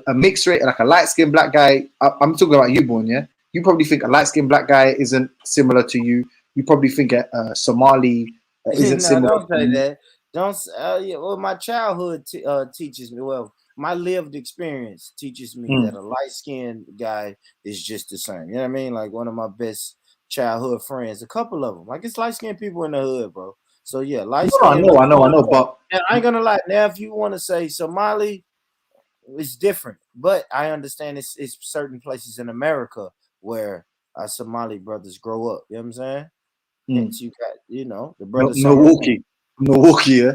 a mixed race, like a light-skinned Black guy, I'm talking about you, Born, yeah? You probably think a light-skinned Black guy isn't similar to you. You probably think a Somali isn't similar. Don't say that. Don't. Yeah, well, my childhood teaches me. Well, my lived experience teaches me that a light-skinned guy is just the same. You know what I mean? Like one of my best childhood friends, a couple of them. Like it's light-skinned people in the hood, bro. So yeah, light-skinned. I know, but and I ain't gonna lie. Now, if you want to say Somali, it's different. But I understand it's certain places in America where our Somali brothers grow up. You know what I'm saying? Hence, you got the brothers. Milwaukee, yeah.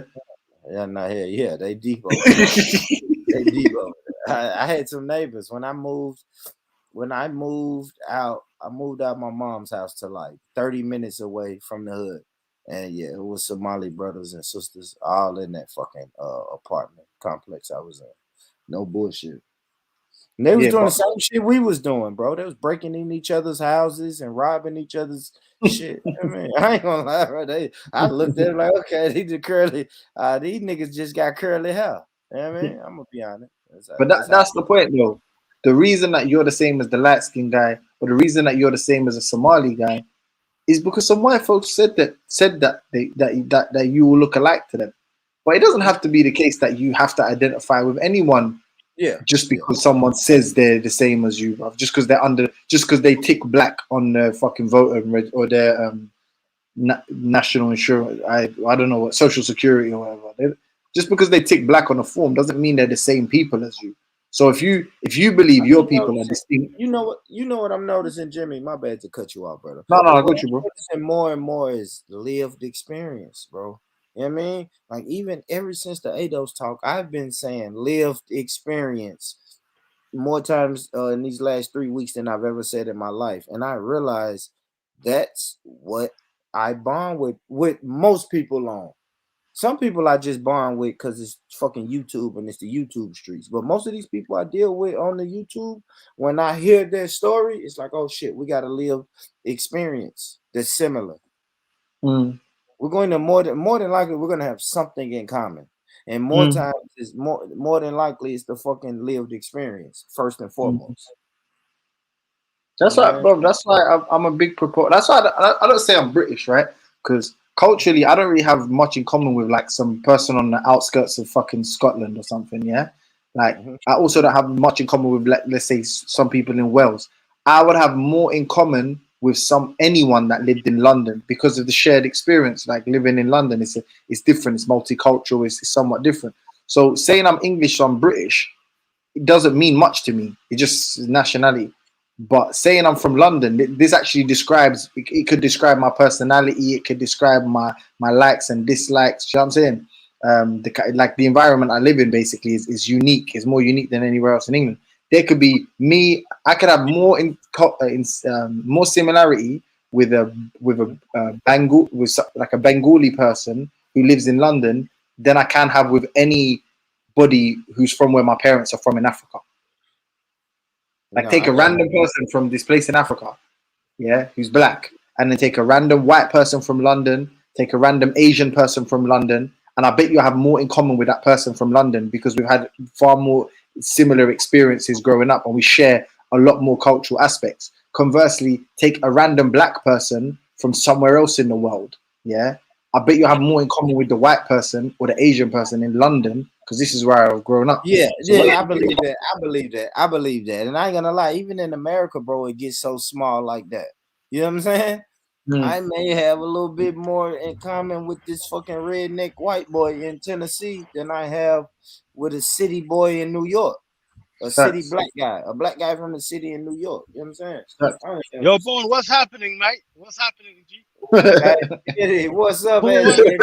Yeah, not here. Yeah, they deep over there. They deep over there. I had some neighbors when I moved. When I moved out, my mom's house to like 30 minutes away from the hood, and yeah, it was Somali brothers and sisters all in that fucking apartment complex I was in. No bullshit. And they was doing the same shit we was doing, bro. They was breaking in each other's houses and robbing each other's shit. I mean, I ain't gonna lie, bro. I looked at it like, okay, these niggas just got curly hair. You know what I mean? I'm gonna be honest. But that's the point, though. The reason that you're the same as the light skinned guy, or the reason that you're the same as a Somali guy, is because some white folks said that you will look alike to them. But it doesn't have to be the case that you have to identify with anyone. Yeah. Just because someone says they're the same as you, bro. Just because they tick black on their fucking voter or their national insurance. I don't know what, social security or whatever. Just because they tick black on a form doesn't mean they're the same people as you. So if you believe your people are distinct, you know what I'm noticing, Jimmy. My bad to cut you off, brother. No, I got you, bro. Noticing more and more is lived experience, bro. You know what I mean? Like even ever since the ADOS talk, I've been saying lived experience more times in these last 3 weeks than I've ever said in my life, and I realize that's what I bond with most people on. Some people I just bond with because it's fucking YouTube and it's the YouTube streets. But most of these people I deal with on the YouTube, when I hear their story, it's like, oh shit, we got to live experience that's similar. We're going to more than likely we're gonna have something in common, and more times is more than likely it's the fucking lived experience first and foremost. That's why, bro. That's why I'm a big proponent. That's why I don't say I'm British, right? Because culturally, I don't really have much in common with like some person on the outskirts of fucking Scotland or something. Yeah, like I also don't have much in common with, like, let's say, some people in Wales. I would have more in common with anyone that lived in London because of the shared experience. Like living in London, it's different. It's multicultural. It's somewhat different. So saying I'm English or I'm British, it doesn't mean much to me. It's just nationality. But saying I'm from London, this actually describes. It could describe my personality. It could describe my likes and dislikes. You know what I'm saying? Like the environment I live in basically is unique. It's more unique than anywhere else in England. There could be me. I could have more more similarity with a Bengali person who lives in London than I can have with anybody who's from where my parents are from in Africa. Like take a random person from this place in Africa, yeah, who's black, and then take a random white person from London, take a random Asian person from London, and I bet you have more in common with that person from London because we've had far more similar experiences growing up and we share a lot more cultural aspects. Conversely, take a random black person from somewhere else in the world, yeah, I bet you have more in common with the white person or the Asian person in London because this is where I've grown up. Yeah, I believe that. And I ain't gonna lie, even in America, bro, it gets so small like that. You know what I'm saying? I may have a little bit more in common with this fucking redneck white boy in Tennessee than I have with a city boy in New York. A city black guy, a black guy from the city in New York. You know what I'm saying? Yo, Bone, what's happening, mate? What's happening, G? Hey, what's up, Ash-Getty?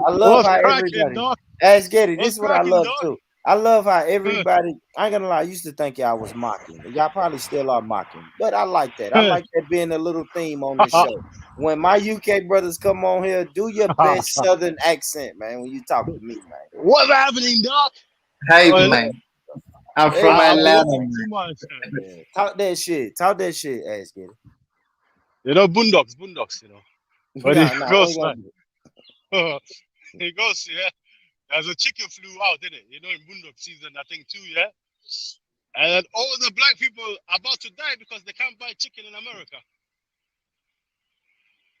I love how everybody. Ash-Getty, this is what I love too. I love how everybody. I ain't gonna lie. I used to think y'all was mocking. Y'all probably still are mocking, but I like that. I like that being a little theme on the show. When my UK brothers come on here, do your best Southern accent, man. When you talk to me, man. What's happening, dog? Hey, man. I'm from Atlanta. Talk that shit. Talk that shit, Ash-Getty. You know, boondocks, you know. But it goes, yeah. There's a chicken flew out, didn't it? You know, in boondock season, I think too, yeah. And all the black people are about to die because they can't buy chicken in America.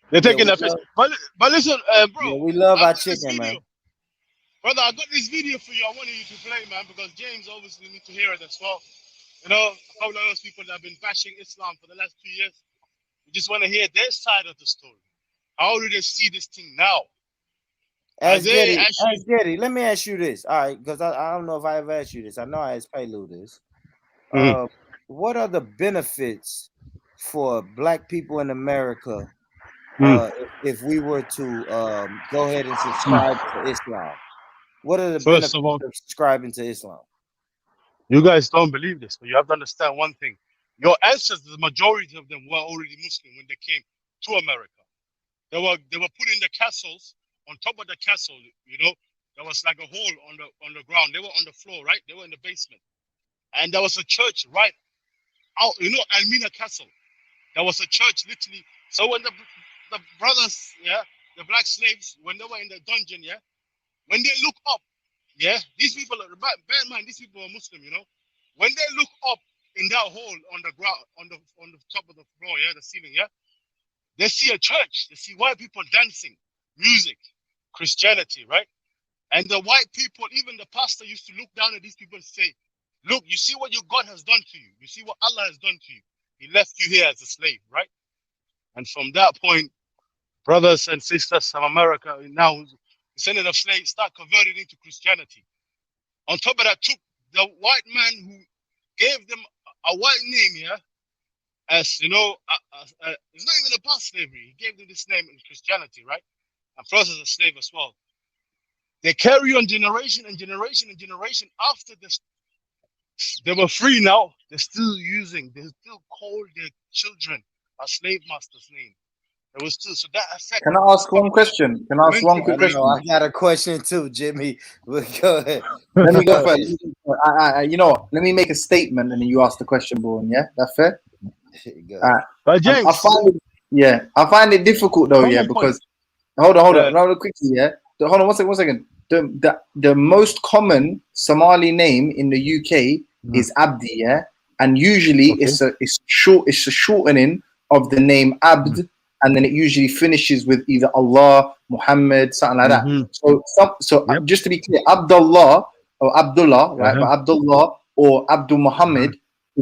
They're taking the fish. But listen, bro. Yeah, we love our chicken, man. Brother, I got this video for you. I wanted you to play, man, because James obviously need to hear it as well. You know, a couple of those people that have been bashing Islam for the last 2 years, we just want to hear their side of the story. How do they see this thing now? Ask Getty, let me ask you this. All right, because I don't know if I ever asked you this. I know I asked Paylu this. What are the benefits for Black people in America if we were to go ahead and subscribe to Islam? What are the benefits of subscribing to Islam? You guys don't believe this, but you have to understand one thing. Your ancestors, the majority of them were already Muslim when they came to America. They were put in the castles. On top of the castle, you know, there was like a hole on the ground. They were on the floor, right? They were in the basement. And there was a church right out, you know, Almina Castle. There was a church literally. So when the brothers, yeah, the black slaves, when they were in the dungeon, yeah, when they look up, yeah, these people, bear in mind, these people are Muslim, you know. When they look up in that hole on the ground, on the top of the floor, yeah, the ceiling, yeah, they see a church. They see white people dancing, music, Christianity, right? And the white people, even the pastor used to look down at these people and say, look, you see what your God has done to you. You see what Allah has done to you. He left you here as a slave, right? And from that point, brothers and sisters from America, now descendant of slaves, start converting into Christianity. On top of that, took the white man who gave them a white name here, as you know, it's not even about slavery. He gave them this name in Christianity, right? And plus as a slave as well. They carry on generation and generation and generation after this. They were free now. They're still call their children a slave master's name. There was still, so that affected. Can I ask one question? Can I ask one quick question? I got a question too, Jimmy. Go ahead. Let me go first. You know what? Let me make a statement and then you ask the question, Born. Yeah, that's fair. James, I find it difficult though, yeah, because hold on, quickly, yeah. Hold on, one second. The most common Somali name in the UK is Abdi, yeah, and usually it's a shortening of the name Abd, and then it usually finishes with either Allah, Muhammad, something like that. So just to be clear, Abdullah or Abdullah, right? But Abdullah or Abdul Muhammad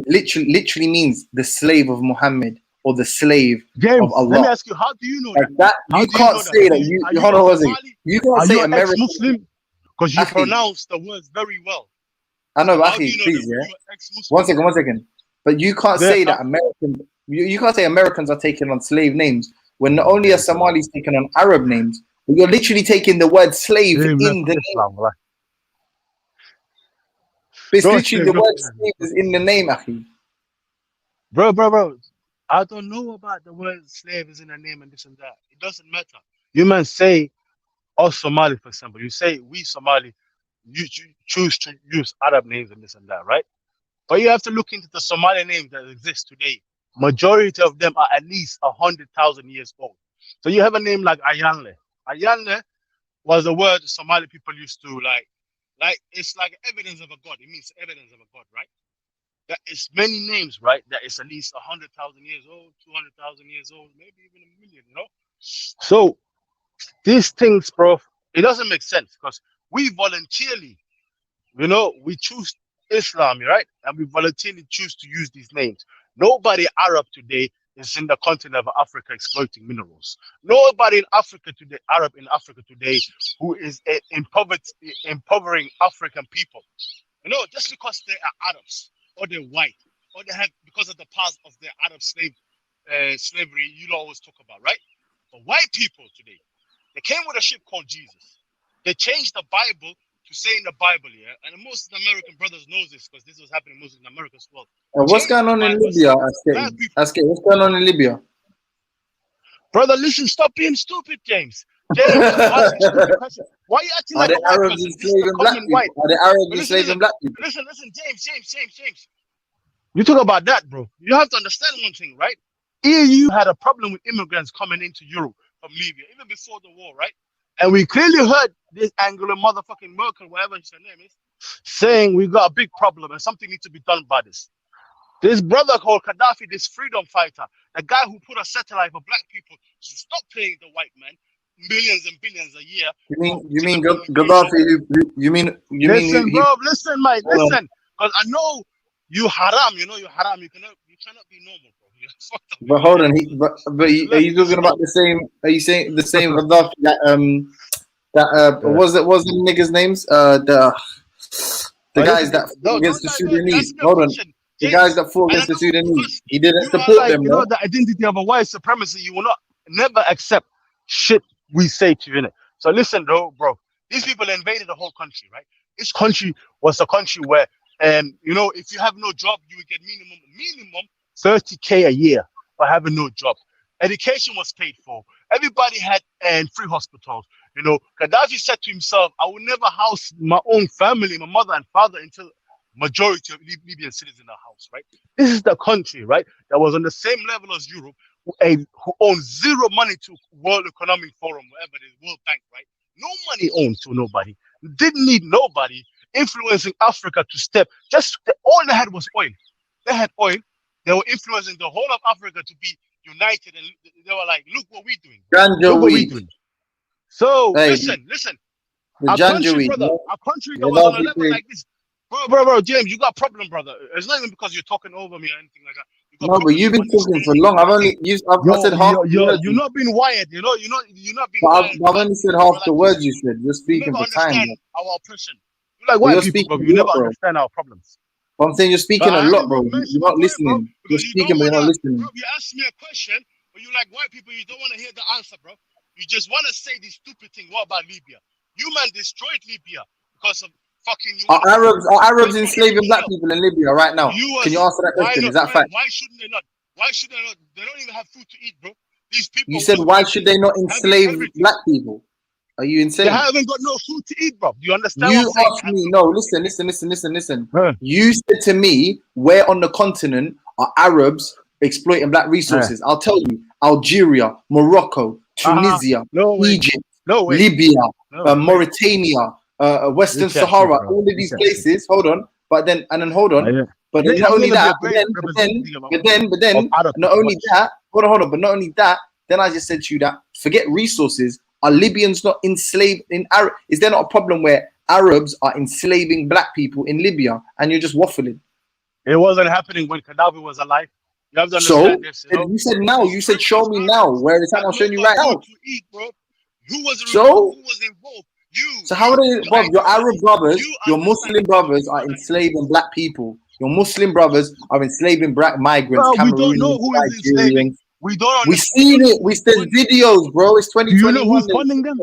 literally means the slave of Muhammad or the slave of Allah. Let me ask you, how do you know that? You can't say that. You hold on, you can't say American Muslim because you pronounce the words very well. I know, but please, yeah. One second. But you can't say that American. You can't say Americans are taking on slave names when not only are Somalis taking on Arab names, but you're literally taking the word slave in the name. It's literally the word slave is in the name, Akhi. Bro. I don't know about the word slave is in the name and this and that. It doesn't matter. You man say us Somali, for example. You say we Somali, you choose to use Arab names and this and that, right? But you have to look into the Somali names that exist today. Majority of them are at least 100,000 years old. So you have a name like Ayanle. Ayanle was a word Somali people used to like it's like evidence of a god. It means evidence of a god, right? That is many names, right? That is at least 100,000 years old, 200,000 years old, maybe even a million, you know? So these things, bro, it doesn't make sense because we voluntarily, you know, we choose Islam, right? And we voluntarily choose to use these names. Nobody Arab today is in the continent of Africa exploiting minerals. Nobody in Africa today, Arab in Africa today, who is impovering African people. You know, just because they are Arabs or they're white or they have because of the past of their Arab slavery, you always talk about, right? But white people today, they came with a ship called Jesus. They changed the Bible to say in the Bible, yeah, and most of the American brothers knows this because this was happening most in America as well. What's going on in Libya? Aske, what's going on in Libya? Brother, listen, stop being stupid, James. James, why are you acting like a white person? This is the common white. Are the Arabs enslaving black people? Listen, James. You talk about that, bro. You have to understand one thing, right? EU had a problem with immigrants coming into Europe from Libya, even before the war, right? And we clearly heard this Angela motherfucking Merkel, whatever her name is, saying we got a big problem and something needs to be done by this. This brother called Gaddafi, this freedom fighter, the guy who put a satellite for black people to stop paying the white man, millions and billions a year. You mean Gaddafi? Listen, bro. Listen, mate. Listen, because I know you haram. You know you haram. You cannot be normal, bro. You're fucked up. But hold on, are you talking about the same? Are you saying the same Gaddafi was the niggas' names? The guys that fought against the Sudanese. Hold on. The guys that fought against the Sudanese. He didn't support them. You know the identity of a white supremacy. You will never accept shit we say to you, innit? So listen, though, bro. These people invaded the whole country, right? This country was a country where, you know, if you have no job, you would get minimum 30K a year for having no job. Education was paid for. Everybody had free hospitals. You know, Gaddafi said to himself, I will never house my own family, my mother and father, until majority of Libyan citizens in the house, right? This is the country, right, that was on the same level as Europe, who owned zero money to World Economic Forum, whatever it is, World Bank, right? No money owned to nobody. Didn't need nobody influencing Africa to step. All they had was oil. They had oil. They were influencing the whole of Africa to be united, and they were like, look what we're doing. Look what we're doing. So listen. Our country, brother, our country that was on a level like this. Bro, James, you got a problem, brother. It's not even because you're talking over me or anything like that. No, but you've been talking for long. I've said half. You're not being wired. You're not being wired. I've only said half the words you said. You're speaking for time. Our oppression. You're like white people, bro. You never understand our problems. I'm saying you're speaking a lot, bro. You're not listening. You're speaking, but you're not listening. Bro, you asked me a question, but you like white people. You don't want to hear the answer, bro. You just want to say this stupid thing. What about Libya? You man destroyed Libya because of fucking. Are Arabs enslaving black people in Libya right now? Can you answer that question? Is that fact? Why shouldn't they not? Why should they not? They don't even have food to eat, bro. These people. You said why should they not enslave black people? Are you insane? They haven't got no food to eat, bro. Do you understand? You asked me. No, listen. You said to me, where on the continent are Arabs exploiting black resources? I'll tell you: Algeria, Morocco, Tunisia, Egypt, Libya, Mauritania, Western Sahara, all of these places. Hold on, but then hold on. But then not only that, but then not only that. Hold on. But not only that. Then I just said to you that forget resources. Are Libyans not enslaved in Arab? Is there not a problem where Arabs are enslaving black people in Libya and you're just waffling? It wasn't happening when Gaddafi was alive. You have to understand this. You said now. You said show me now. Where is that? I'm showing you right now. Who was involved? You. So how are they, Bob? Your Arab brothers, your Muslim brothers are enslaving black people. Your Muslim brothers are enslaving black migrants. Bro, we don't know who is enslaving. We don't. We seen it. We said videos, bro. It's 2021. Do you know who's funding them?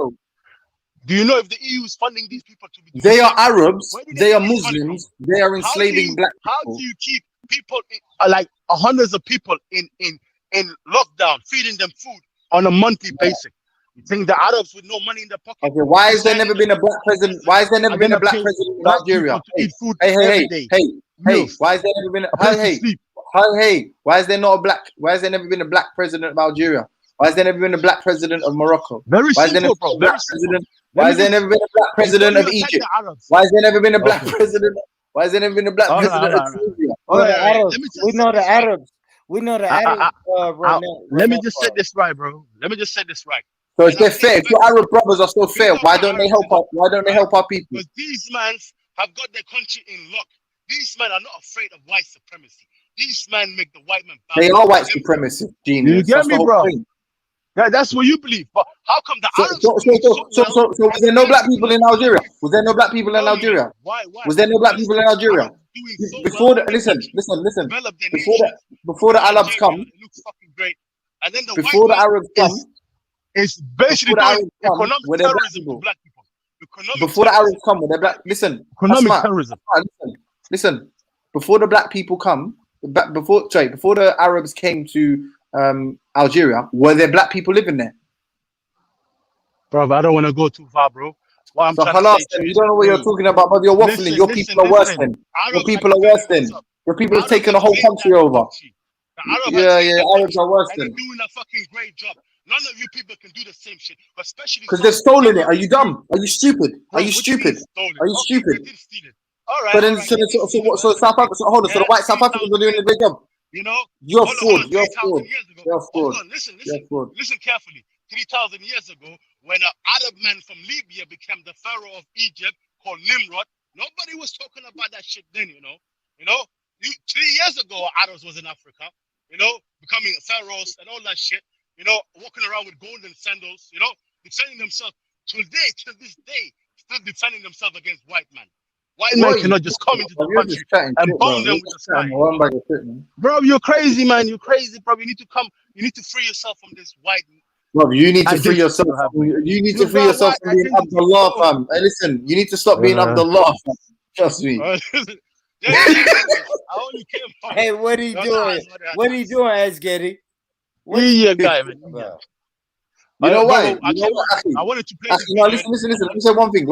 Do you know if the EU is funding these people to be? They are Arabs. They are Muslims. They are enslaving black people. How do you keep people like hundreds of people in lockdown, feeding them food on a monthly basis? You think the Arabs with no money in their pocket? Okay, why has there never been a black president? Why has there never been a black president in Nigeria? Hey, why has there never been why is there not a black? Why has there never been a black president of Algeria? Why has there never been a black president of Morocco? Very simple, bro. Why has there never been a black president of Egypt? Why has there never been a black president? Why has there never been a black president of Syria? We know the Arabs. We know the Arabs. Let me just say this right, bro. Let me just say this right. So if they're fair, if your Arab brothers are so fair, why don't they help us? Why don't they help our people? Because these men have got their country in lock. These men are not afraid of white supremacy. These men make the white man. They are white supremacists, genius. You get me, bro? Yeah, that's what you believe. But how come the Arabs? So was there no black people in Algeria? Was there no black people in Algeria? Why? Was there no black people in Algeria? Before the listen. Before the Arabs come, and then before the Arabs come, it's basically economic terrorism to black people. Before the Arabs come, when they're black, listen. Economic terrorism. Listen. Before the black people come, before the Arabs came to Algeria, were there black people living there? Bro, I don't want to go too far, bro. You don't know what you're talking about, but you're waffling. Your people are worse than. Your people are worse than. Your people have taken the whole country over. Arabs are worse than. They're doing a fucking great job. None of you people can do the same shit, especially because they've stolen it. Are you dumb? Are you stupid? Are you stupid? Are you stupid? All right. So then, so South Africa. Hold on. So the white South Africans are doing a great job. You know, you're fraud. You're fraud. Listen carefully. 3,000 years ago, when an Arab man from Libya became the pharaoh of Egypt called Nimrod, nobody was talking about that shit then, you know. 3 years ago, Arabs was in Africa, becoming pharaohs and all that shit, walking around with golden sandals, defending themselves till this day, still defending themselves against white man. White man cannot just come into the country and bomb them with the sky. Bro, you're crazy, man. You're crazy, bro. You need to come. You need to free yourself from this white. Bro, you need to free yourself. You need to free yourself from being Abdullah, fam. Hey, listen, you need to stop being Abdullah, fam. Trust me. Hey, what are you doing? What are you doing, Asgedi? Yeah, guy, man. You know why? I wanted to play. Listen. Let me say one thing.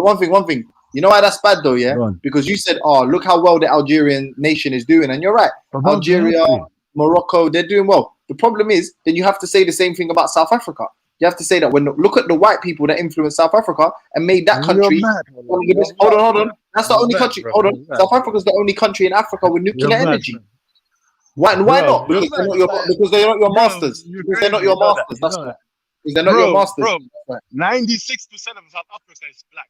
You know why that's bad though, yeah? Because you said, "Oh, look how well the Algerian nation is doing," and you're right. Algeria, Morocco, they're doing well. The problem is, then you have to say the same thing about South Africa. You have to say that look at the white people that influenced South Africa and made that country. Hold on. That's the only country. Hold on. South Africa's the only country in Africa with nuclear energy. Why not? Because they're not your masters. Because they're not your masters. That's why. Because they're not your masters. 96% of South Africa is black.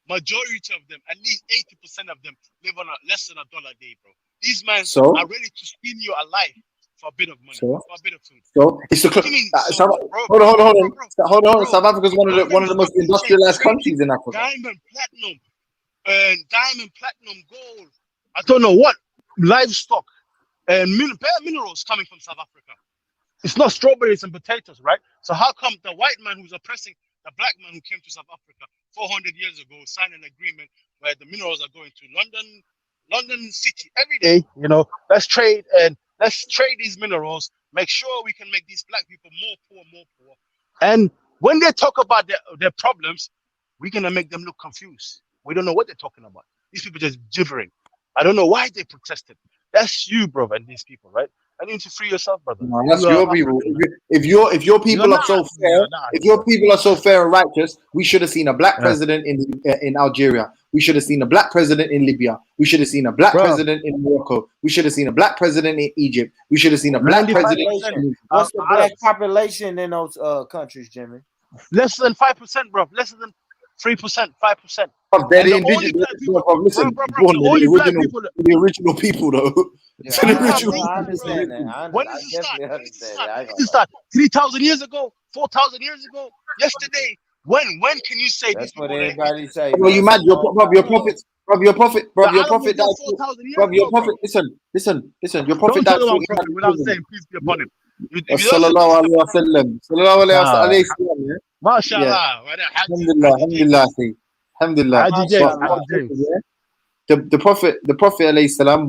Majority of them, at least 80% of them, live on less than $1 a day, bro. These men are ready to spin you alive for a bit of money, for a bit of food. So it's the hold on. South Africa is one of the most industrialized countries in Africa. Diamond, platinum, gold. I don't know what livestock and bare minerals coming from South Africa. It's not strawberries and potatoes, right? So how come the white man who's oppressing the black man who came to South Africa 400 years ago signed an agreement where the minerals are going to London City every day? Let's trade these minerals. Make sure we can make these black people more poor. And when they talk about their problems, we're gonna make them look confused. We don't know what they're talking about. These people just gibbering. I don't know why they protested. That's you, bro, and these people, right? I need to free yourself, brother. No, that's your people. If your people are so fair, if your people are so fair and righteous, we should have seen a black president in Algeria. We should have seen a black president in Libya. We should have seen a black president in Morocco. We should have seen a black president in Egypt. We should have seen a black president. What's the black population in those countries, Jimmy? Less than 5%, bro. Less than 3%, 5%. They're the indigenous people. Listen, the original people, though. Yeah, I understand that. I definitely understand that. 3,000 years ago, 4,000 years ago, yesterday. When can you say that's this? What everybody say. Bro, you mad? Your prophet died. Listen. Your prophet died. Without saying peace be upon him. Sallallahu alaihi wasallam. Mashallah. Alhamdulillah. The prophet alayhi salam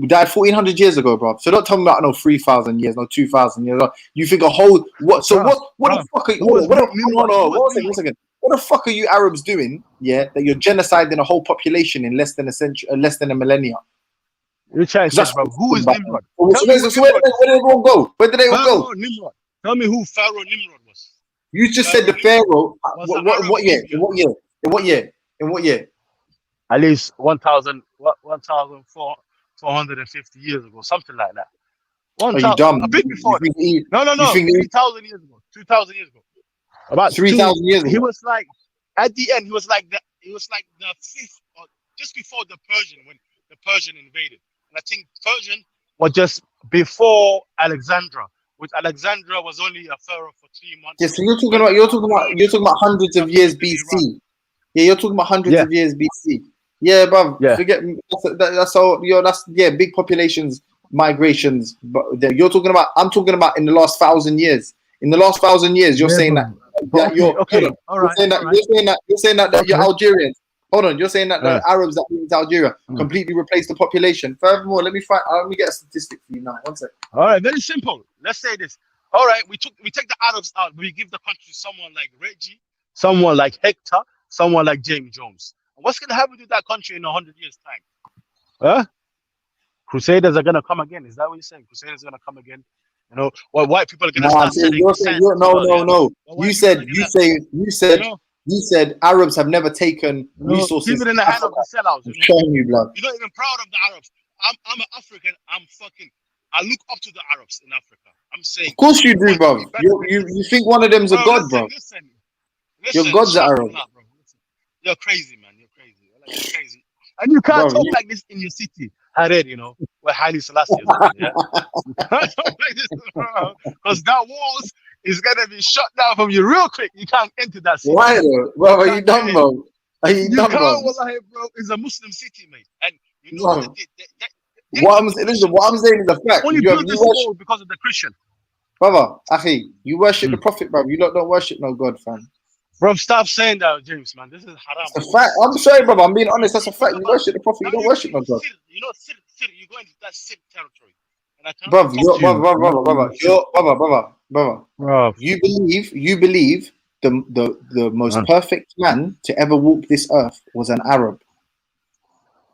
died 1400 years ago, bro. So don't tell me about no 3000 years, no 2000 years. You think a whole what? So what the fuck are you? One second. What the fuck are you Arabs doing? Yeah, that you're genociding a whole population in less than a century, less than a millennia. You're trying to say, bro. Who is Nimrod? So where did everyone go? Where did they all go? Nimrod. Tell me who Pharaoh Nimrod was. You just said the Pharaoh. What year? In what year? At least 1,450 years ago, something like that. Are you dumb? A bit before. No. 3,000 years ago. 2,000 years ago. About 3,000 years ago. He was like at the end. He was like the fifth, or just before the Persian, when the Persian invaded. And I think Persian was just before Alexandra. With Alexandra was only a pharaoh for 3 months. Yeah, so you're talking about hundreds of years BC. Yeah, you're talking about hundreds of years BC. Yeah, bruv. Yeah. Forget that's all. That's big populations, migrations. But I'm talking about in the last 1,000 years. In the last 1,000 years, you're saying that you're okay. You're saying that you're Algerians. Hold on, you're saying that the Arabs that moved to Algeria completely replaced the population. Furthermore, let me get a statistic for you now. One second. All right, very simple. Let's say this. All right, we take the Arabs out. We give the country to someone like Reggie, someone like Hector, someone like James Jones. What's going to happen to that country in 100 years' time? Huh? Crusaders are going to come again. Is that what you're saying? Crusaders are going to come again. White people are going to start selling. No. You said Arabs have never taken resources. Keep it in the hand of the sellouts. I'm showing you, blood. You're not even proud of the Arabs. I'm an African. I look up to the Arabs in Africa. I'm saying. Of course you do, bro. You think one of them's a god, bro. Listen. Your Listen, gods are shut up, Arab. nah, bro. Listen. You're crazy, man. You're crazy. Like, you're crazy. And you can't Bro, talk like this in your city, Hared, you know, where Haile Selassie is from, yeah? You can't talk like this, because that walls is gonna be shut down from you real quick. You can't enter that city. why though? Bro, are you Can't get dumb, in. bro? Are you You dumb, can't, bro? wallahi, bro. It's a Muslim city, mate. And you know what Bro, they did? what I'm saying, listen, what I'm saying is a fact. Only You built this worship, wall because of the Christian. brother, Achi, you worship the prophet, bro. You lot don't worship no God, fam. Bro, stop saying that, James, man. This is haram. It's a fact. I'm sorry, brother. I'm being honest. That's a fact. You worship the prophet. You don't worship no God. You know, sit, you go into that sit territory. And I Brother, cannot you're, talk to you. brother. You believe the most perfect man to ever walk this earth was an Arab.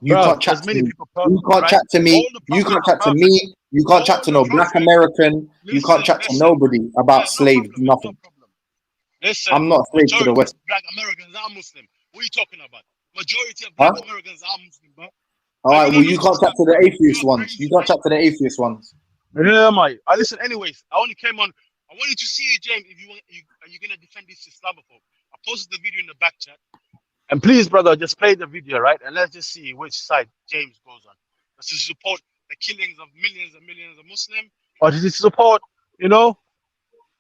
You can't chat to me. You can't chat to me. You can't chat to me. You can't chat to no black American. You can't chat to nobody about slaves. Nothing. Listen, I'm not a slave to the West. Black Americans are Muslim. What are you talking about? Majority of black Americans are Muslim, bro. All right, well, you can't chat to the atheist ones. You can't chat to the atheist ones. Yeah, mate. I listen. Anyways, I only came on. I wanted to see you, James. If you want, are you gonna defend this Islamophobe? I posted the video in the back chat. And please, brother, just play the video, right? And let's just see which side James goes on. Does he support the killings of millions and millions of Muslims, or does he support, you know,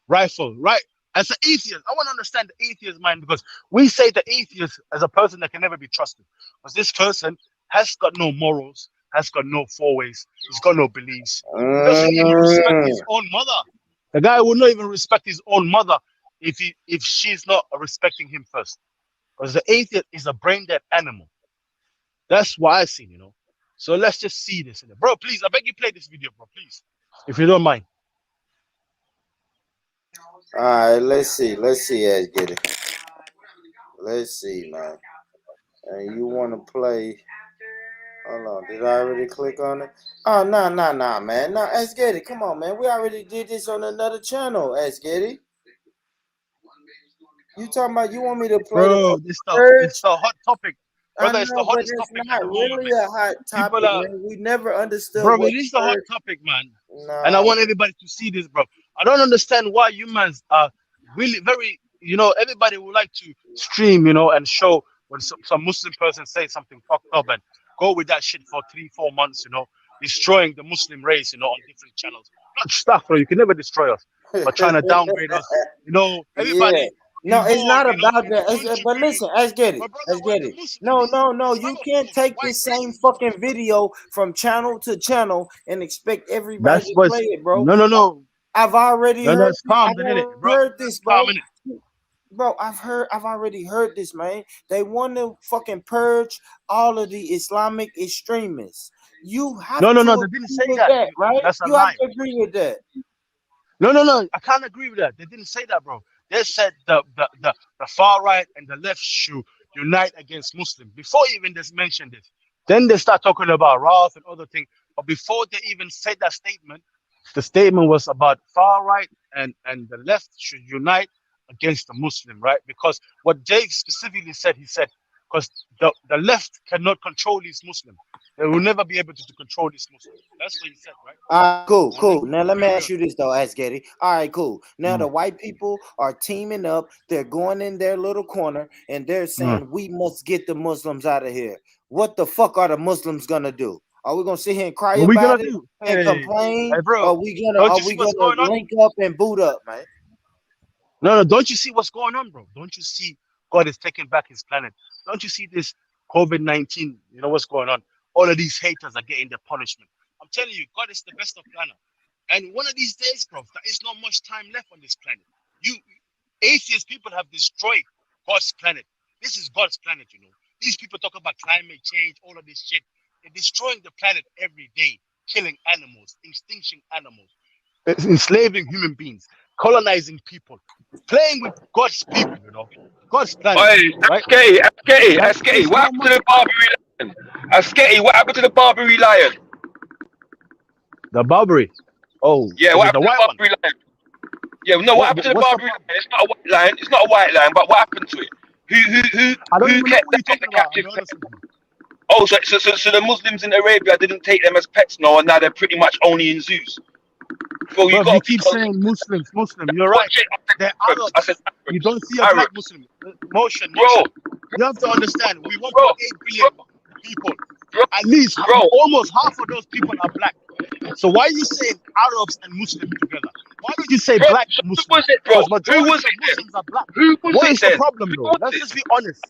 rifle, right? As an atheist, I want to understand the atheist mind, because we say the atheist as a person that can never be trusted, because this person has got no morals, has got no foreways, he's got no beliefs. He doesn't even respect his own mother. The guy will not even respect his own mother if she's not respecting him first. Because the atheist is a brain-dead animal. That's what I see, you know. So let's just see this. Bro, please, I beg you play this video, bro, please. If you don't mind. All right, let's see. Let's see, get it. Let's see, man. And you want to play... Hold on, did I already click on it? Oh, no, man. No, let's get it. Come on, man. We already did this on another channel, let's get it. You talking about you want me to play it's the hot topic. Brother, it's the hottest topic not really a hot topic, man. We never understood. Bro, it is the hot topic, man. No. And I want everybody to see this, bro. I don't understand why humans are really very, you know, everybody would like to stream, you know, and show when some Muslim person says something fucked up and go with that shit for 3-4 months, you know, destroying the Muslim race, you know, on different channels. Not stuff, bro. You can never destroy us. But trying to downgrade us, you know, everybody. Yeah. No, it's not about that. But listen, let's get it. Let's get it. No. You can't take this same fucking video from channel to channel and expect everybody to play it, bro. No. I've already heard this, bro. Bro, I've already heard this, man. They want to fucking purge all of the Islamic extremists. You have to they didn't say that, right? That's you have to agree with that. No, I can't agree with that. They didn't say that, bro. They said the far right and the left should unite against Muslims. Before even they mentioned this, then they start talking about wrath and other things. But before they even said that statement, the statement was about far right and the left should unite against the Muslim, right? Because what Jake specifically said, he said, because the left cannot control these Muslims. They will never be able to control these Muslims. That's what he said, right? Cool. Now let me ask you this though, Getty. All right, cool. Now the white people are teaming up. They're going in their little corner and they're saying we must get the Muslims out of here. What the fuck are the Muslims gonna do? Are we gonna sit here and cry about it and complain? Bro, are we gonna link up and boot up, man? No, don't you see what's going on, bro? Don't you see God is taking back his planet? Don't you see this COVID-19? You know what's going on? All of these haters are getting their punishment. I'm telling you, God is the best of planner. And one of these days, bro, there is not much time left on this planet. You atheist people have destroyed God's planet. This is God's planet, you know. These people talk about climate change, all of this shit. They're destroying the planet every day, killing animals, extinction animals, enslaving human beings, colonizing people, playing with God's people, you know. God's planet. Hey, right? Askety, what happened to the Barbary lion? Askety, what happened to the Barbary lion? The Barbary? Oh, yeah, what happened to the Barbary lion? Yeah, no, what happened to the Barbary lion? It's not a white lion. It's not a white lion, but what happened to it? Who kept that in the captive? Oh, so the Muslims in Arabia didn't take them as pets, no, and now they're pretty much only in zoos. Bro, you Bro, you gotta be keep saying Muslims. You're right. They're Arabs. I said You don't see a Arabs. black Muslim. Motion. Bro. You have to understand. We 1.8 Bro. billion people. At least almost half of those people are black. So why are you saying Arabs and Muslims together? Why don't you say black Muslims? Who was it, bro? Because majority of Muslims are black. What is the problem, though? Let's just be honest.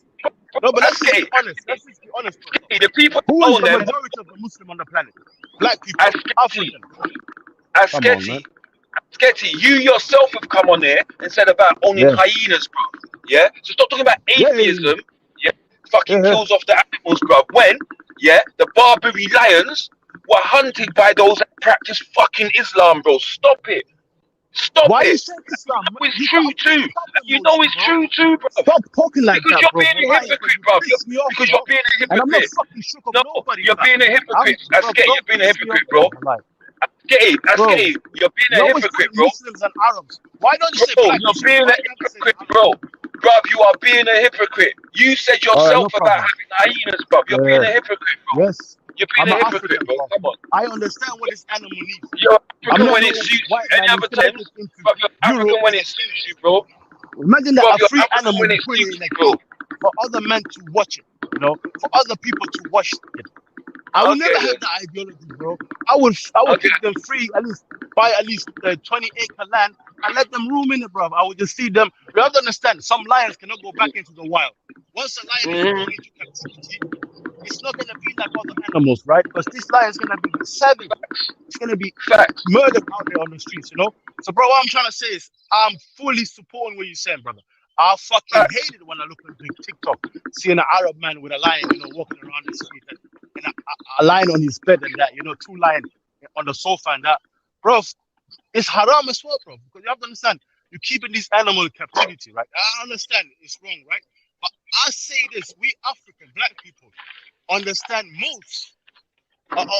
No, but let's just be honest. Let's just be honest, bro. The people Who is the them. majority of the Muslim on the planet? Black people, African. Asketi, you yourself have come on there and said about owning hyenas, bro. Yeah? So stop talking about atheism. Yeah. Fucking kills off the animals, bro. When, the Barbary lions were hunted by those that practice fucking Islam, bro. Stop it. Stop Why it. you saying Islam? It's true too. You know it's true too, bro. Stop talking like because that, you're being a hypocrite, bro. Because you're being a hypocrite. And I'm not fucking shook of nobody. You're being a hypocrite. You're being a hypocrite, bro. Asketi, you're being a hypocrite, bro. Muslims and Arabs. Why don't you say black? You're being a hypocrite, bro. Bro, you are being a hypocrite. You said yourself about having hyenas, bro. You're being a hypocrite, bro. Yes. You're being a hypocrite, bro. Come on. I understand what this animal needs. You're African when it suits you. Any other times, but you're African when it suits you, bro. Imagine that a free animal when it put it suits in a you, bro. for other men to watch it, for other people to watch it. I will never have that ideology, bro. I would give them free, buy at least 20-acre land and let them roam in it, bro. I would just see them. You have to understand, some lions cannot go back into the wild. Once a lion is going into captivity, it's not gonna be like other animals, right? Because this lion is gonna be savage. It's gonna be murdered out there on the streets, So, bro, what I'm trying to say is, I'm fully supporting what you're saying, brother. I fucking hate it when I look at TikTok, seeing an Arab man with a lion, walking around the street and a lion on his bed and that, 2 lions on the sofa and that, bro. It's haram as well, bro. Because you have to understand, you're keeping these animals in captivity, right? I understand it's wrong, right? But I say this: we African black people understand most,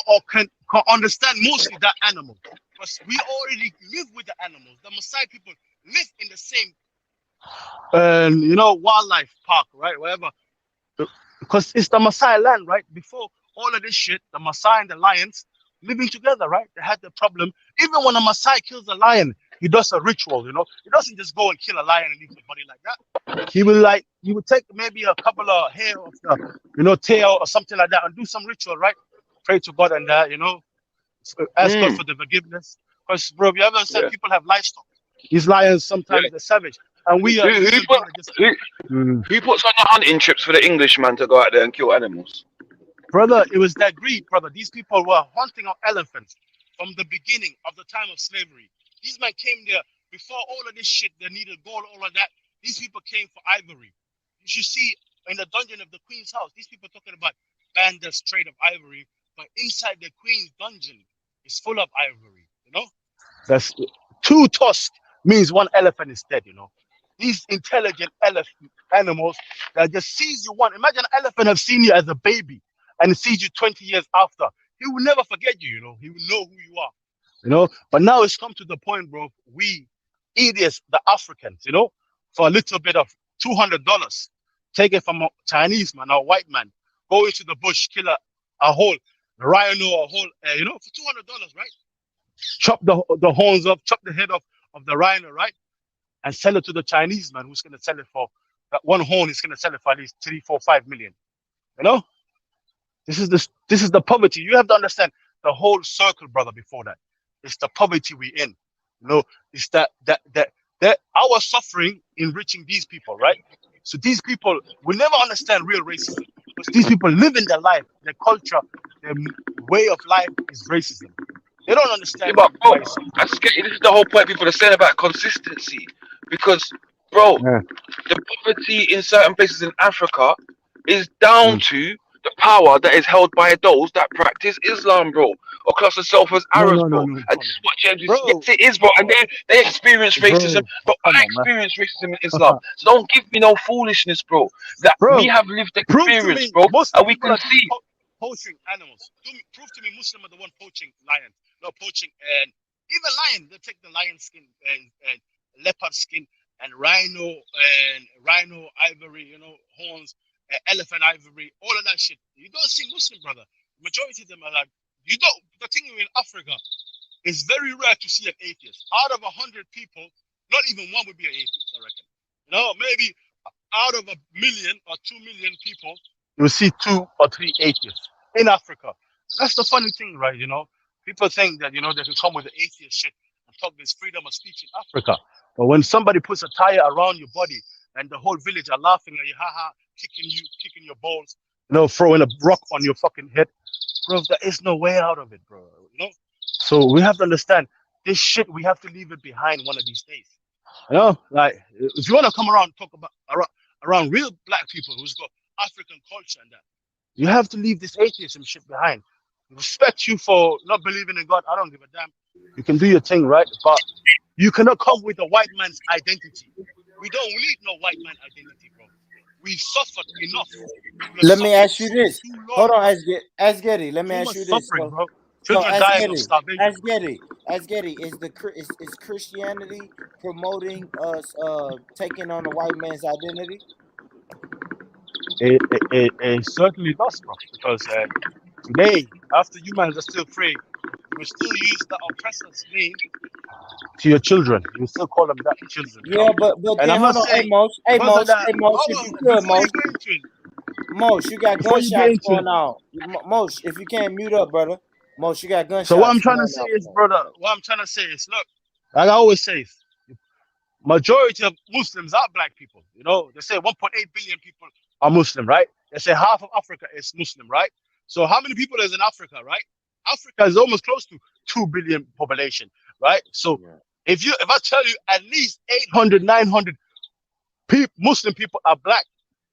or can understand mostly that animal, because we already live with the animals. The Maasai people live in the same, wildlife park, right? Wherever, because it's the Maasai land, right? Before all of this shit, the Maasai and the lions living together, right? They had the problem. Even when a Maasai kills a lion, he does a ritual, He doesn't just go and kill a lion and leave the body like that. He will take maybe a couple of hair of the, tail or something like that and do some ritual, right? Pray to God and that, ask God for the forgiveness. Because, bro, you ever understand, people have livestock. These lions, sometimes they're savage. And we are... Who puts on the hunting trips for the Englishman to go out there and kill animals? Brother, it was that greed, brother. These people were hunting on elephants from the beginning of the time of slavery. These men came there before all of this shit. They needed gold, all of that. These people came for ivory. You should see in the dungeon of the queen's house, these people talking about banders trade of ivory, but inside the queen's dungeon is full of ivory, That's 2 tusks means 1 elephant is dead, These intelligent animals that just sees you one. Imagine an elephant have seen you as a baby and sees you 20 years after. He will never forget you, He will know who you are, But now it's come to the point, bro, we idiots, the Africans, for a little bit of $200, take it from a Chinese man or a white man, go into the bush, kill a whole rhino, a whole, for $200, right? Chop the horns off, chop the head off of the rhino, right? And sell it to the Chinese man who's going to sell it for, that 1 horn is going to sell it for at least 3, 4, 5 million, This is the poverty. You have to understand the whole circle, brother. Before that, it's the poverty we in. It's that our suffering enriching these people, right? So these people will never understand real racism because these people live in their life, their culture, their way of life is racism. They don't understand. Yeah, but bro, this is the whole point people are saying about consistency, because, bro, the poverty in certain places in Africa is down to the power that is held by those that practice Islam, bro, or class themselves as Arabs, bro. And this is what changes. Yes, it is, bro. And they experience racism, but I experience racism in Islam. So don't give me no foolishness, bro. That we have lived experience, bro, and we can see. Poaching animals. Prove to me Muslim are the one poaching lions. No, poaching and even lion. They take the lion skin and leopard skin and rhino ivory, horns. Elephant ivory, all of that shit. You don't see Muslim, brother. Majority of them are like, the thing in Africa, it's very rare to see an atheist. Out of 100 people, not even one would be an atheist, I reckon. You know, maybe out of 1 million or 2 million people, you'll see 2 or 3 atheists in Africa. That's the funny thing, right? You know, people think that, you know, they can come with the atheist shit and talk this freedom of speech in Africa. But when somebody puts a tire around your body and the whole village are laughing at you, haha, kicking your balls, you know, throwing a rock on your fucking head, bro, there is no way out of it, bro. You know? So we have to understand this shit, we have to leave it behind one of these days. You know, like if you want to come around and talk about around real black people who's got African culture and that, you have to leave this atheism shit behind. Respect you for not believing in God. I don't give a damn. You can do your thing, right? But you cannot come with a white man's identity. We don't need no white man identity, bro. We suffered enough. Let me ask you this. Hold on, Asgedi. Let me ask you this. Bro. So Children dying of starvation. Asgedi, is Christianity promoting us taking on the white man's identity? It certainly does, bro. Because today, after humans are still free, you will still use the oppressor's name to your children. You still call them that children. You Yeah, know? but And then I'm hold not on, hey saying Mos, hold if you on, could, before you Mos. go into it, Mos, you got before you get gunshots into going on. Mos, if you can't mute up, brother. Mos, you got gunshots. So what I'm trying to going say off, is, man. brother, what I'm trying to say is, look, like I always say, majority of Muslims are black people. You know, they say 1.8 billion people are Muslim, right? They say half of Africa is Muslim, right? So how many people is in Africa, right? Africa is almost close to 2 billion population, right? So if I tell you at least 800, 900 Muslim people are black,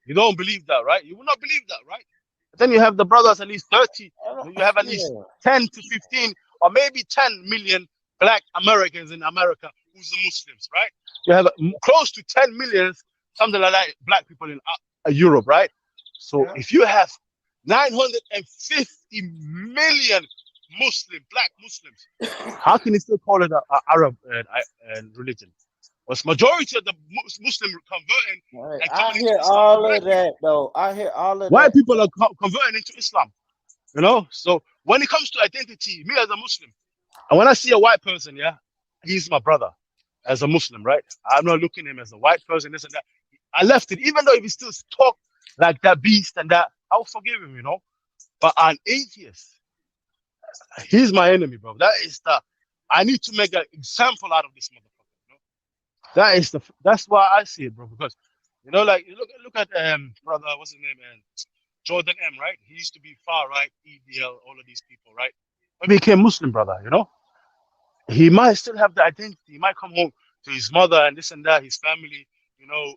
you don't believe that, right? You will not believe that, right? But then you have the brothers, at least 30, you have at least 10 to 15 or maybe 10 million black Americans in America who's the Muslims, right? You have close to 10 million, something like that, black people in Europe, right? So if you have 950 million black Muslims, how can you still call it an Arab religion? Was majority of the Muslim converting? And I hear all of that, though. I hear all of white that. people are converting into Islam, you know. So when it comes to identity, me as a Muslim, and when I see a white person, yeah, he's my brother as a Muslim, right? I'm not looking at him as a white person, this and that. I left it, even though if he still talk like that beast and that, I'll forgive him, you know. But an atheist, he's my enemy, bro. I need to make an example out of this motherfucker. That's why I see it, bro. Because you know, like look at brother, what's his name, Jordan M, right? He used to be far right, EDL, all of these people, right? When he became Muslim, brother, you know, he might still have the identity. He might come home to his mother and this and that, his family, you know,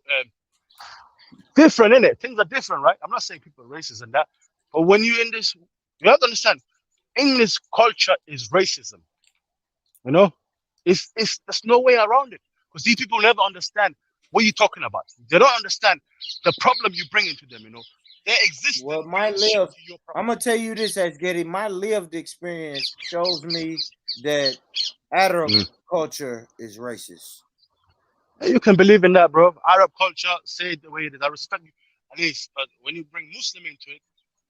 different, innit? Things are different, right? I'm not saying people are racist and that, but when you're in this, you have to understand, English culture is racism. You know, it's there's no way around it. Because these people never understand what you're talking about. They don't understand the problem you bring into them, you know. They exist. Well, I'm gonna tell you this, Asgedi. My lived experience shows me that Arab culture is racist. You can believe in that, bro. Arab culture, say it the way it is. I respect you, at least. But when you bring Muslim into it,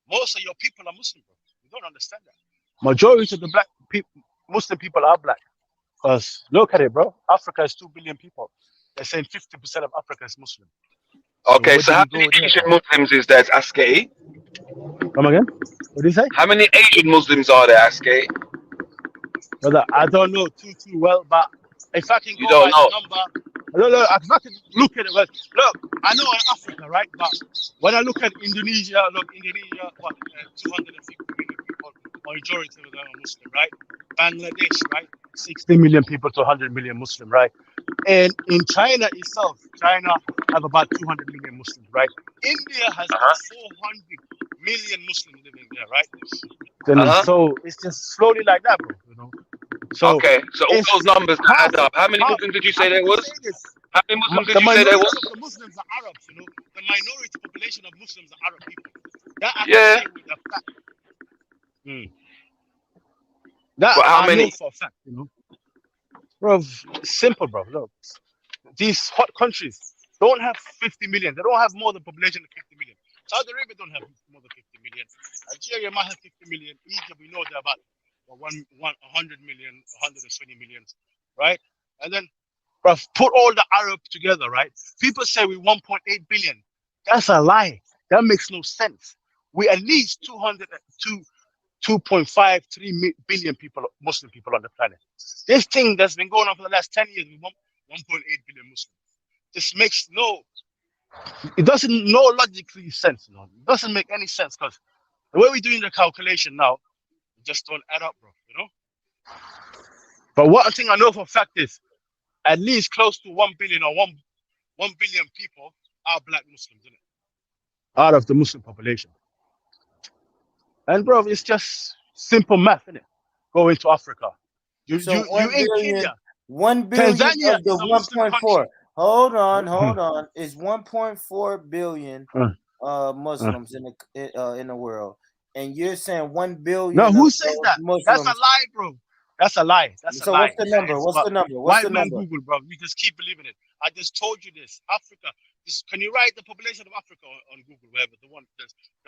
most of your people are Muslim, bro. You don't understand that. Majority of the black people, Muslim people are black. Because look at it, bro. Africa is 2 billion people. They're saying 50% of Africa is Muslim. Okay, so how many Asian Muslims is there, Askei? Come again? What did you say? How many Asian Muslims are there, Askei? Brother, I don't know too well, but if I can you go don't by know. the number, look, if I can look at it, well, look, I know in Africa, right? But when I look at Indonesia, what, 250 million people, majority of them are Muslim, right? Bangladesh, right? 60 million people to 100 million Muslim, right? And in China itself, China have about 200 million Muslims, right? India has about 400 million Muslims living there, right? So it's just slowly like that, bro. You know. So okay, so all those numbers add up. How many Muslims did you say there was? How many Muslims did you say there was? The Muslims are Arabs, you know. The minority population of Muslims are Arab people. That I can say with a fact. That but how I many? know for a fact, you know. Bro, simple, bro. Look, these hot countries don't have 50 million. They don't have more than population of 50 million. Saudi Arabia don't have more than 50 million. Algeria might have 50 million. Egypt, we know they're about 100 million, 120 million, right? And then, bruv, put all the Arab together, right? People say we 1.8 billion. That's a lie. That makes no sense. We at least 2.53 billion people, Muslim people on the planet. This thing that's been going on for the last 10 years, we want 1.8 billion Muslims. This makes it doesn't logically sense. It doesn't make any sense because the way we're doing the calculation now, it just don't add up, bro, But one thing I know for a fact is at least close to 1 billion or 1 billion people are black Muslims, isn't it? Out of the Muslim population. And bro, it's just simple math, isn't it? Go into Africa. You in Kenya. 1 billion Tanzania of the is a Muslim 1.4. country. Hold on. It's 1.4 billion Muslims in the world, and you're saying 1 billion. No, who says that? Muslims. That's a lie, bro. That's a lie. That's a lie. What's the number? What's the number? White man Google, bro. We just keep believing it. I just told you this. Africa. Can you write the population of Africa on Google? Wherever the one.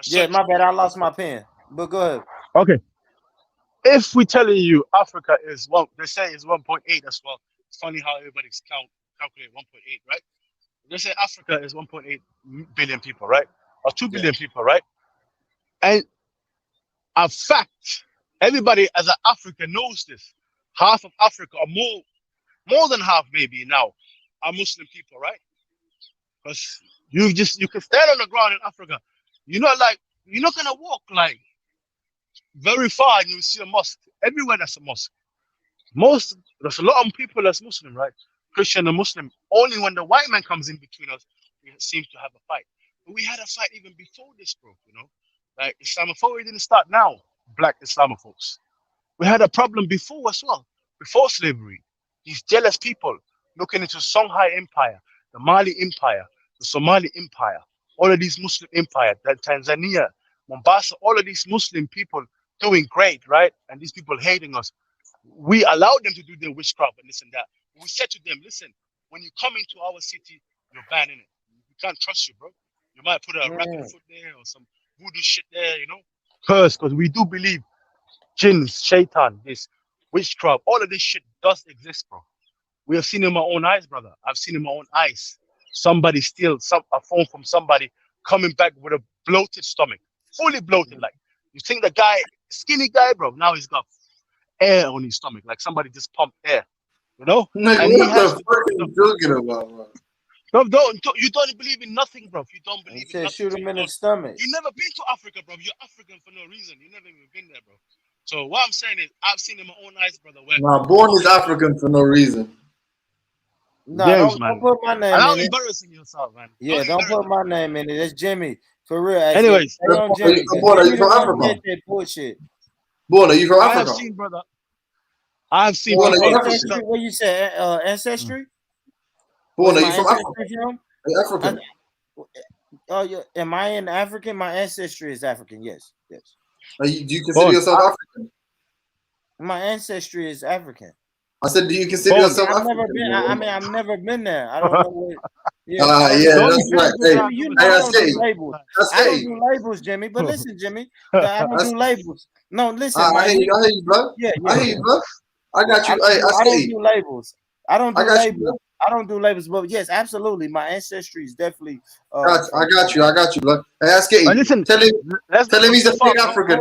Yeah, my bad. I lost my pen. But go ahead. Okay. If we're telling you Africa is they say is 1.8 as well. It's funny how everybody's calculate 1.8, right? They say Africa is 1.8 billion people, right? Or 2 billion people, right? And a fact, everybody as an African knows this. Half of Africa, or more than half maybe now, are Muslim people, right? Because you can stand on the ground in Africa. You're not gonna walk like very far and you see a mosque. Everywhere that's a mosque. There's a lot of people that's Muslim, right? Christian and Muslim. Only when the white man comes in between us, we seem to have a fight. But we had a fight even before this, bro. Like Islamophobia didn't start now. Black Islamophobes. We had a problem before as well. Before slavery, these jealous people looking into Songhai Empire, the Mali Empire, the Somali Empire, all of these Muslim empires, Tanzania, Mombasa, all of these Muslim people doing great, right? And these people hating us. We allowed them to do their witchcraft and this and that. We said to them, listen, when you come into our city, you're banning it. We can't trust you, bro. You might put a rabbit foot there or some voodoo shit there, Because we do believe jinns, shaitan, this witchcraft, all of this shit does exist, bro. We have seen in my own eyes, brother. I've seen in my own eyes. Somebody steal a phone from somebody coming back with a bloated stomach, fully bloated. Like, you think the guy, skinny guy, bro, now he's got air on his stomach, like somebody just pumped air, No, and what the fuck are you talking about, bro? You don't believe in nothing, bro. You don't believe in nothing. Shoot him in the stomach. You never been to Africa, bro. You're African for no reason. You never even been there, bro. So what I'm saying is, I've seen in my own eyes, brother. Nah, born is African for no reason. No, don't put my name in it. Embarrassing yourself, man. Yeah, don't put my name in it. That's Jimmy. For real. Anyways, Jimmy. Born, are you from Africa? Bullshit. Born, are you from Africa? I have seen, brother. I have seen. What you say? Ancestry? Born, are you from Africa? Are you African? Oh, yeah. Am I in African? My ancestry is African. Yes. Do you consider yourself African? My ancestry is African. I said, do you consider yourself African? I've never been there. I don't know what. Yeah, that's right. Hey, I don't do labels, Jimmy. But listen, Jimmy, I don't do labels. No, listen. I hear you, bro. Yeah, I hear you, bro. I got you. I don't do labels. I don't do labels. I don't do labels, but yes, absolutely, my ancestry is definitely. I got you, bro. Hey, ask it. Listen, tell him he's a fake African.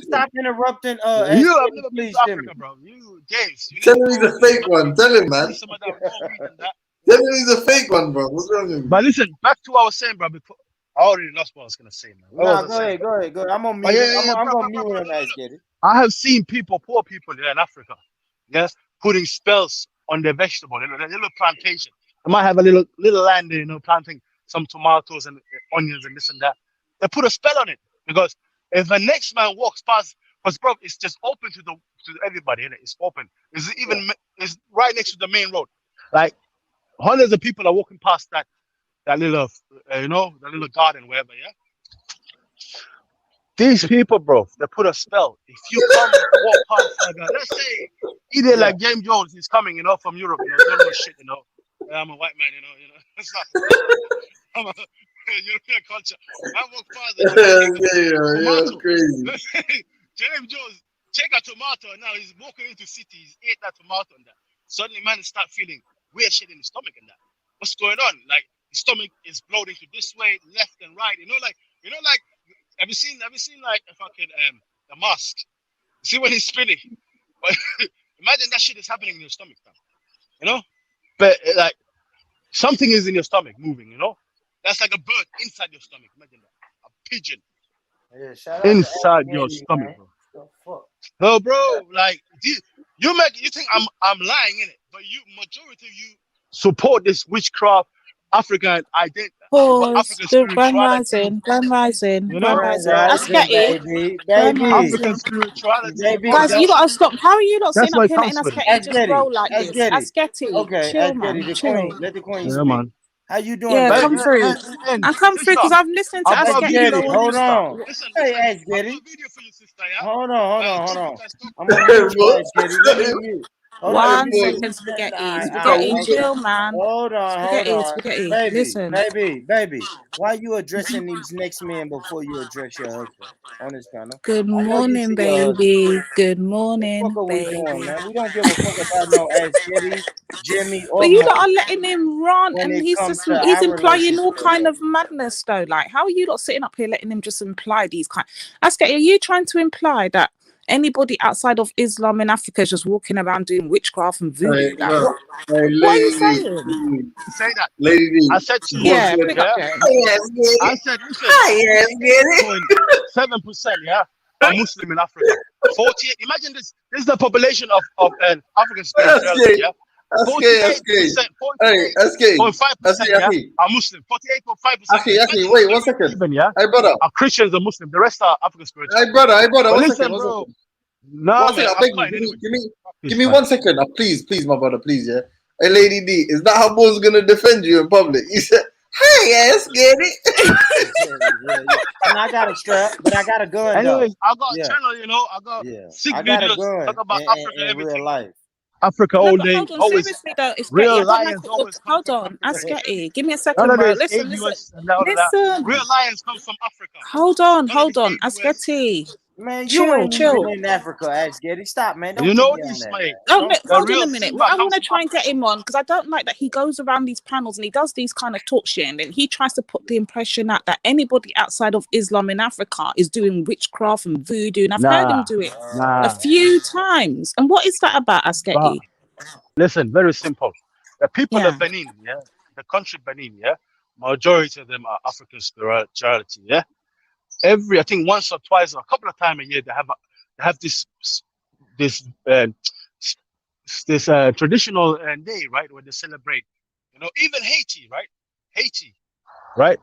Stop interrupting. You have never been to Africa, bro. You, James. Tell him he's a fake one. Tell him, man. Tell him he's a fake one, bro. What's wrong with him? But listen, back to what I was saying, bro. I already lost what I was gonna say, man. Go ahead. I'm on mute. I'm on mute when I get it. I have seen poor people there in Africa, yes, putting spells on their vegetable, their little plantation. They might have a little land there, planting some tomatoes and onions and this and that. They put a spell on it because if the next man walks past, because bro, it's just open to everybody, innit? It's open. It's right next to the main road. Like hundreds of people are walking past that little, that little garden, wherever, yeah. These people, bro, they put a spell. If you come walk past like that, let's say either like James Jones, he's coming, from Europe, don't know shit, I'm a white man, It's not. I'm a European culture. I walk past. Yeah, that's crazy. James take a tomato and now he's walking into city, he's ate that tomato and that. Suddenly man start feeling weird shit in his stomach and that. What's going on? Like his stomach is bloating to this way, left and right. Like have you seen like a fucking the mask? See when he's spinning? Imagine that shit is happening in your stomach now. But like something is in your stomach moving, That's like a bird inside your stomach. Imagine that. A pigeon. Yeah, shout out inside to your Andy, stomach, man. bro. The fuck? No, bro, like you think I'm lying in it, but majority of you support this witchcraft African identity, Pause. African The Grand spirituality. Rising. Grand Rising. Grand Grand Rising. Rising, Asketi. baby, Grand baby, African Rising. spirituality, bro. Guys, you gotta stop. How are you not That's sitting up why it here letting comes with it. Asketi just roll like Let's this? get it. Asketi, Okay, chill, let's get man. it. The Chill. queen, let the queen Yeah, speak. man. How you doing, Yeah, baby? come through. And I come through sister, because I've listened to I've got a Asketi video go Asketi, for on. you, hold sister. on. Listen, Hey, I've got Asketi. a video for you, sister, yeah? Hold on. You guys talk I'm gonna mute you, Asketi. Let me mute. Hold on, let One me mute. second, spaghetti. All Spaghetti, right. chill, man. Hold Spaghetti, on. spaghetti. Baby, Listen. baby. Why you addressing these next men before you address your husband on this panel? Good I know you morning, see your husband. baby. Good What the fuck morning, are we doing, baby. man? We don't give a fuck about no Asketi, Jimmy, But or you Mo lot are letting him run, when and it he's comes just to he's our implying all relationship, kind baby. of madness though. Like, how are you not sitting up here letting him just imply these kind? Asketi, are you trying to imply that anybody outside of Islam in Africa is just walking around doing witchcraft and voodoo? Like, No. what are you Lady saying? Say that. D. I said to you, Yeah, Bullshit. pick up yeah? there. Yes, get I it. said, listen, Yes, get it. 7%, yeah, are Muslim in Africa. 48. Imagine this. This is the population of African That's spirituality, gay. yeah. That's gay. That's gay. Hey, that's gay. 48.5%, yeah, are Muslim. 48.5%. Aki, wait 1 second. Even, yeah, Hey, brother. are Christians and Muslim. The rest are African spirituality. Hey, brother. But 1 listen, second. bro. 1 second. No, 1 second. man, I I'm beg you. fine anyway. Give me 1 second. Please, my brother. Please, yeah. Hey, Lady D, is that how Bo's gonna defend you in public? He said, "Hey, yes, get it." Yeah. And I got a strap, but I got a gun though. Anyways, I got a Yeah. channel, I got Yeah, 6 I got a videos gun talk about Africa, in real everything. life. Africa No, all but day, hold on, always. seriously though, it's Real Getty. I don't like. lions always come Hold from on, Africa. ask Getty. Give me a None second, of bro. this Listen. AUS and all of that. Real Listen. lions come from Africa. Hold on. None of the Ask AUS. Getty. Man, you ain't Chill. even in Africa, Ask Getty. Stop, man. You Don't know get me on this, that, mate. man. Oh, Don't. The hold on real a minute. What Simba I want comes to from try and Africa. get him on, because I don't like that he goes around these panels and he does these kind of talk shit, and then he tries to put the impression out that anybody outside of Islam in Africa is doing witchcraft and voodoo, and I've heard him do it a few times. And what is that about, But Asketi? listen, very simple. The people Yeah. of Benin, yeah, the country Benin, yeah, majority of them are African spirituality, yeah. I think once or twice or a couple of times a year they have this traditional day, right, where they celebrate. Even Haiti, right? But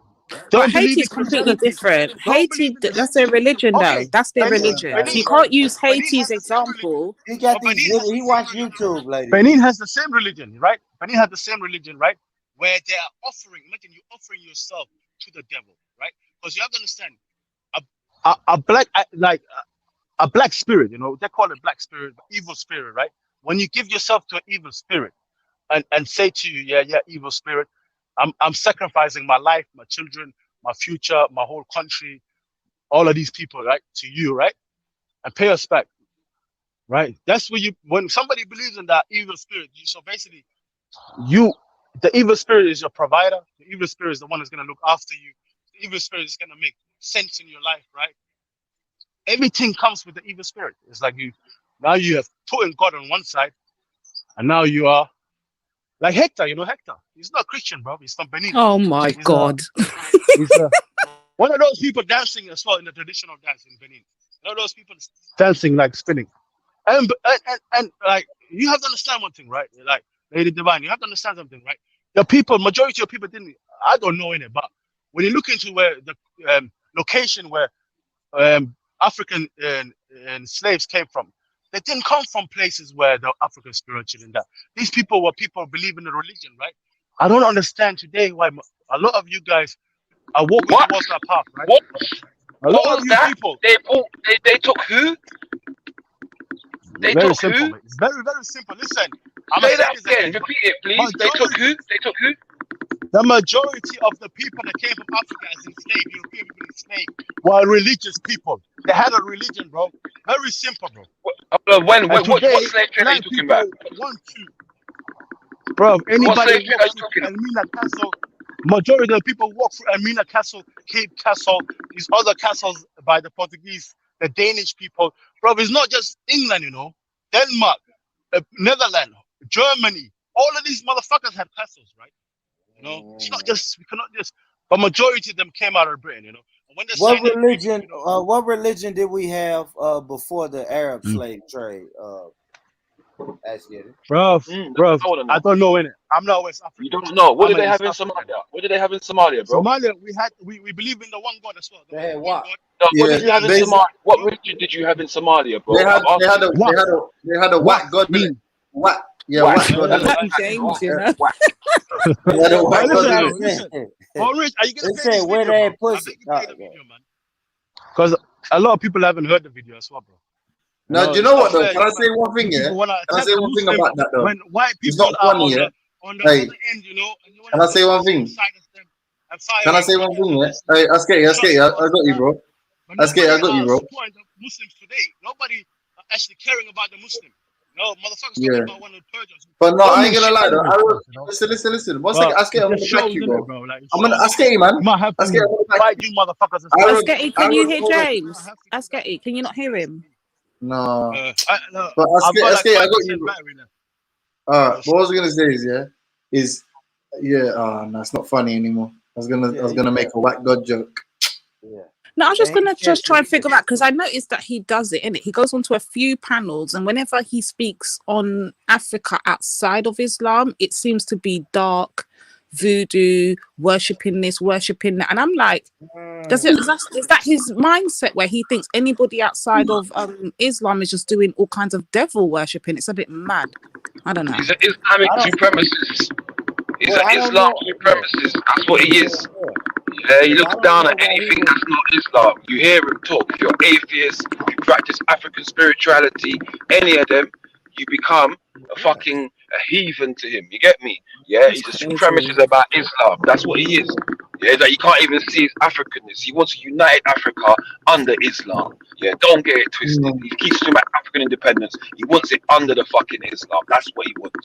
Don't believe Haiti in is completely Christianity. different. Don't believe Haiti, in this. that's their religion, though. Okay, That's their Benin, religion. So you Benin, can't use Benin Haiti's has the same religion. example. He got But these. He watch YouTube, lady. Benin has the same religion, right? Benin has the same religion, right? Where they are offering. Imagine you offering yourself to the devil, right? Because you have to understand, a black spirit, they call it black spirit, evil spirit, right? When you give yourself to an evil spirit and say to you, yeah, evil spirit, I'm sacrificing my life, my children, my future, my whole country, all of these people, right, to you, right? And pay us back, right? That's when somebody believes in that evil spirit, so basically, the evil spirit is your provider. The evil spirit is the one that's going to look after you. The evil spirit is going to make sense in your life, right? Everything comes with the evil spirit. It's like you have put in God on one side, and now you are like Hector. Hector. He's not Christian, bro. He's from Benin. Oh my God. He's one of those people dancing as well in the traditional dance in Benin. One of those people dancing like spinning. And like you have to understand one thing, right? Like Lady Divine, you have to understand something, right? Majority of people didn't. I don't know it, but when you look into where the location where African and slaves came from, they didn't come from places where the African spiritual and that. These people were people believe in the religion, right? I don't understand today why a lot of you guys are walking towards that path, right? What was that? They took who? Very simple, mate. It's very, very simple. Listen, say that again. Repeat it, please. They took who? They took who? The majority of the people that came from Africa as enslaved, European people enslaved, were religious people. They had a religion, bro. Very simple, bro. What Today, slave trade are you black talking people about? want to, bro. What Anybody slave trade walk are you through talking about? Elmina Castle, majority of the people walk through Elmina Castle, Cape Castle, these other castles by the Portuguese, the Danish people, bro. It's not just England, you know. Denmark, Netherlands, Germany, all of these motherfuckers had castles, right? You know, it's not just, we cannot just, but majority of them came out of Britain, you know. And when they What signed the agreement, religion? you know, What religion did we have before the Arab slave trade? That's it. bro, I don't know in it. I'm not West African. You don't know. What I'm did they an have East in African. Somalia? What did they have in Somalia, bro? Somalia, we believe in the one God as well. They had one what? God. No, what Yeah, did you have in they Somalia? What religion did you have in Somalia, bro? had I'm asking you. they had a whack god. Whack, yeah, Whack. whack god. That's innit? what I James, said. you know. Whack. They had a But whack god. listen, innit? listen. But Rich, are you gonna They play this said where video, they bro? I pussy. beg you play the video, man. Because a lot of people haven't heard the video as well, bro. Now, do you It's know not what though? fair. Can I say one thing? You Yeah. people want to Can I attack say the one thing Muslim about that though? when white It's people not are funny, yeah. on the Hey, other end, you know, and you want can I to say put one the same thing? side as them and Can I firing say one people thing? Yeah. listening. Hey, Askei, It's not I got you, that. bro. But Askei, I nobody got you, are bro. supporting the Muslims today. Nobody are actually caring about the Muslim. No, motherfuckers talking Yeah. about one of the purgers. But no, Don't I mean ain't gonna shit lie though. anyway, you know. Listen. One But second, Askei, it I'm just gonna back shows, you, innit, bro. bro? Like it I'm gonna shows Askei, man. you might have Askei, to I'm gonna back fight you. you motherfuckers and I stuff. would, Askei, I can you would hear call it. James? Askei, can you not hear him? No. No, But I've got like Askei, I 5% got you, bro. battery left. What I was gonna say is no, it's not funny anymore. I was gonna make a whack god joke. Yeah. No, I'm just gonna try and figure out because I noticed that he does it, innit? He goes onto a few panels, and whenever he speaks on Africa outside of Islam, it seems to be dark, voodoo, worshipping this, worshipping that, and I'm like, is that his mindset where he thinks anybody outside of Islam is just doing all kinds of devil worshipping? It's a bit mad. I don't know. He's an Islamic supremacist. He's an Islam supremacist. That's what he is. Yeah, he looks down at anything that's not Islam. You hear him talk. If you're atheist, if you practice African spirituality, any of them, you become a fucking heathen to him. You get me? Yeah, he's a supremacist about Islam. That's what he is. Yeah, that you can't even see his Africanness. He wants to unite Africa under Islam. Yeah, don't get it twisted. He keeps talking about African independence. He wants it under the fucking Islam. That's what he wants.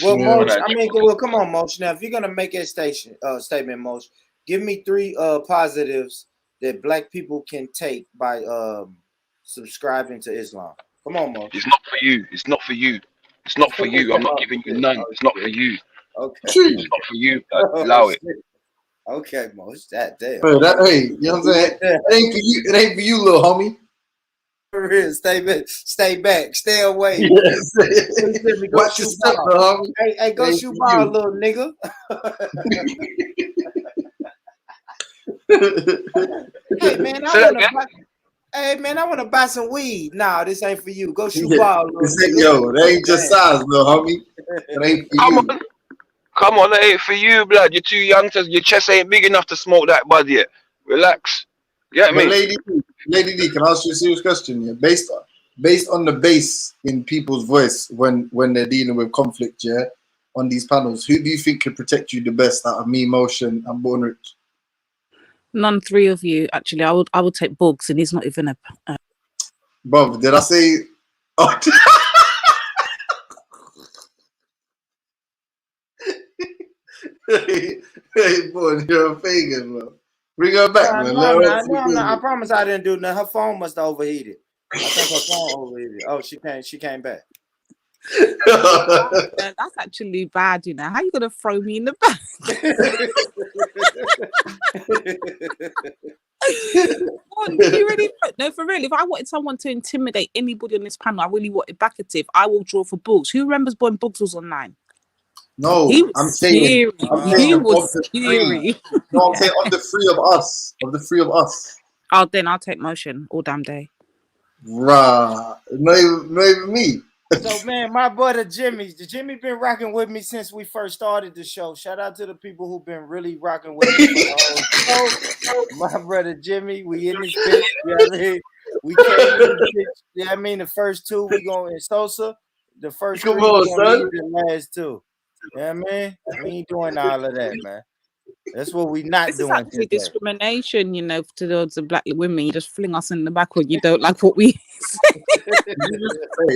Well, Mosh, well, come on, Mosh. Now, if you're gonna make a statement, Mosh, give me 3 positives that black people can take by subscribing to Islam. Come on, Mosh. It's not for you. It's not for you. It's not for you. I'm not giving you none. It's not for you. Okay. It's not for you. Allow it. Okay, Mosh. That damn. Hey, you know what I'm saying? It ain't for you. It ain't for you, little homie. Stay back, stay away. Yes. Watch your step, homie. Hey, go shoot ball, little nigga. Hey man, I wanna buy some weed. Nah, this ain't for you. Go shoot ball, little nigga. Yo, that ain't your size, little homie. That ain't for you. Come on, that ain't for you, blood. You're too young to. Your chest ain't big enough to smoke that bud yet. Relax. Get me? Lady D, can I ask you a serious question? Yeah, based on the bass in people's voice when they're dealing with conflict, yeah, on these panels, who do you think could protect you the best out of me, Motion, and Born Rich? None 3 of you, actually. I would take Bugs, and he's not even a. Bob, did I say? Oh. hey, boy, you're a pagan, bro. Bring her back, man. No, I promise I didn't do nothing. Her phone must have overheated. I think her phone overheated. Oh, she came back. That's actually bad, you know. How you gonna throw me in the back? You really no, for real. If I wanted someone to intimidate anybody on this panel, I really wanted Bakatif. I will draw for Bugs. Who remembers when Bugs was online? No, he was I'm saying scary. He was of scary. No, I'm saying of the 3 of us. Of the 3 of us. Oh, then I'll take Motion all damn day. Rah, not even me. So man, my brother Jimmy been rocking with me since we first started the show. Shout out to the people who've been really rocking with me for the whole show. My brother Jimmy, we in this bitch. You know what I mean? We came in this bitch. You know what I mean? The first 2 we going in Sosa. The first 3 we going to leave the last 2. You know what I mean? We ain't doing all of that, man. That's what we not This is doing actually today. discrimination, you know, towards the black women. You just fling us in the back when you don't like what we say.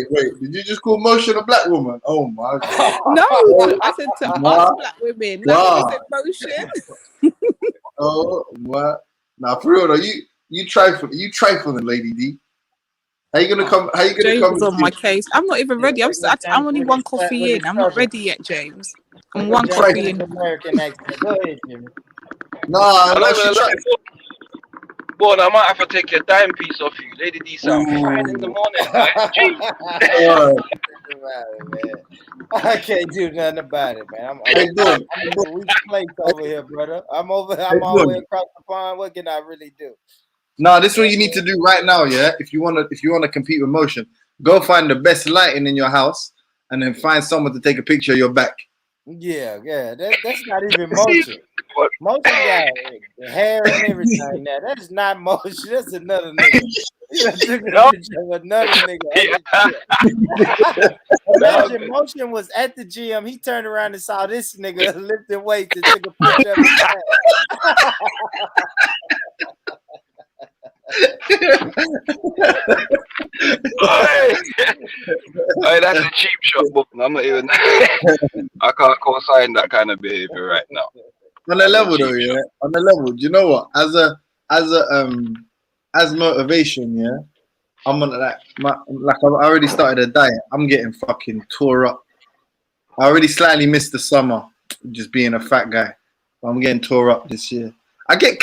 Wait, did you just call Motion a black woman? Oh my god. No, I said to us black women. Like when you said motion. Oh what? Now for real though, you trifling, Lady D. How you gonna come? How you gonna James come? is on my case. I'm not even ready. I'm only one coffee in. I'm not ready yet, James. I'm one coffee in. American accent. Go ahead, Jimmy. Nah, Boy, I might have to take your dime piece off you. Lady D sound fine in the morning. I can't do nothing about it, man. I'm a weak place over here, brother. I'm all the way across the pond. What can I really do? No, this is what you need to do right now, yeah. If you wanna compete with Motion, go find the best lighting in your house, and then find someone to take a picture of your back. Yeah. That's not even Motion. Motion got the hair and everything. Now that is not Motion. That's another nigga. You took a picture of another nigga. Imagine Motion was at the gym. He turned around and saw this nigga lifting weights and took a picture of his back. Hey, that's a cheap shot, but I'm not even. I can't co-sign that kind of behavior right now. On a level though, yeah. On a level, do you know what? As motivation, yeah. I'm on I already started a diet. I'm getting fucking tore up. I already slightly missed the summer, just being a fat guy. I'm getting tore up this year. I get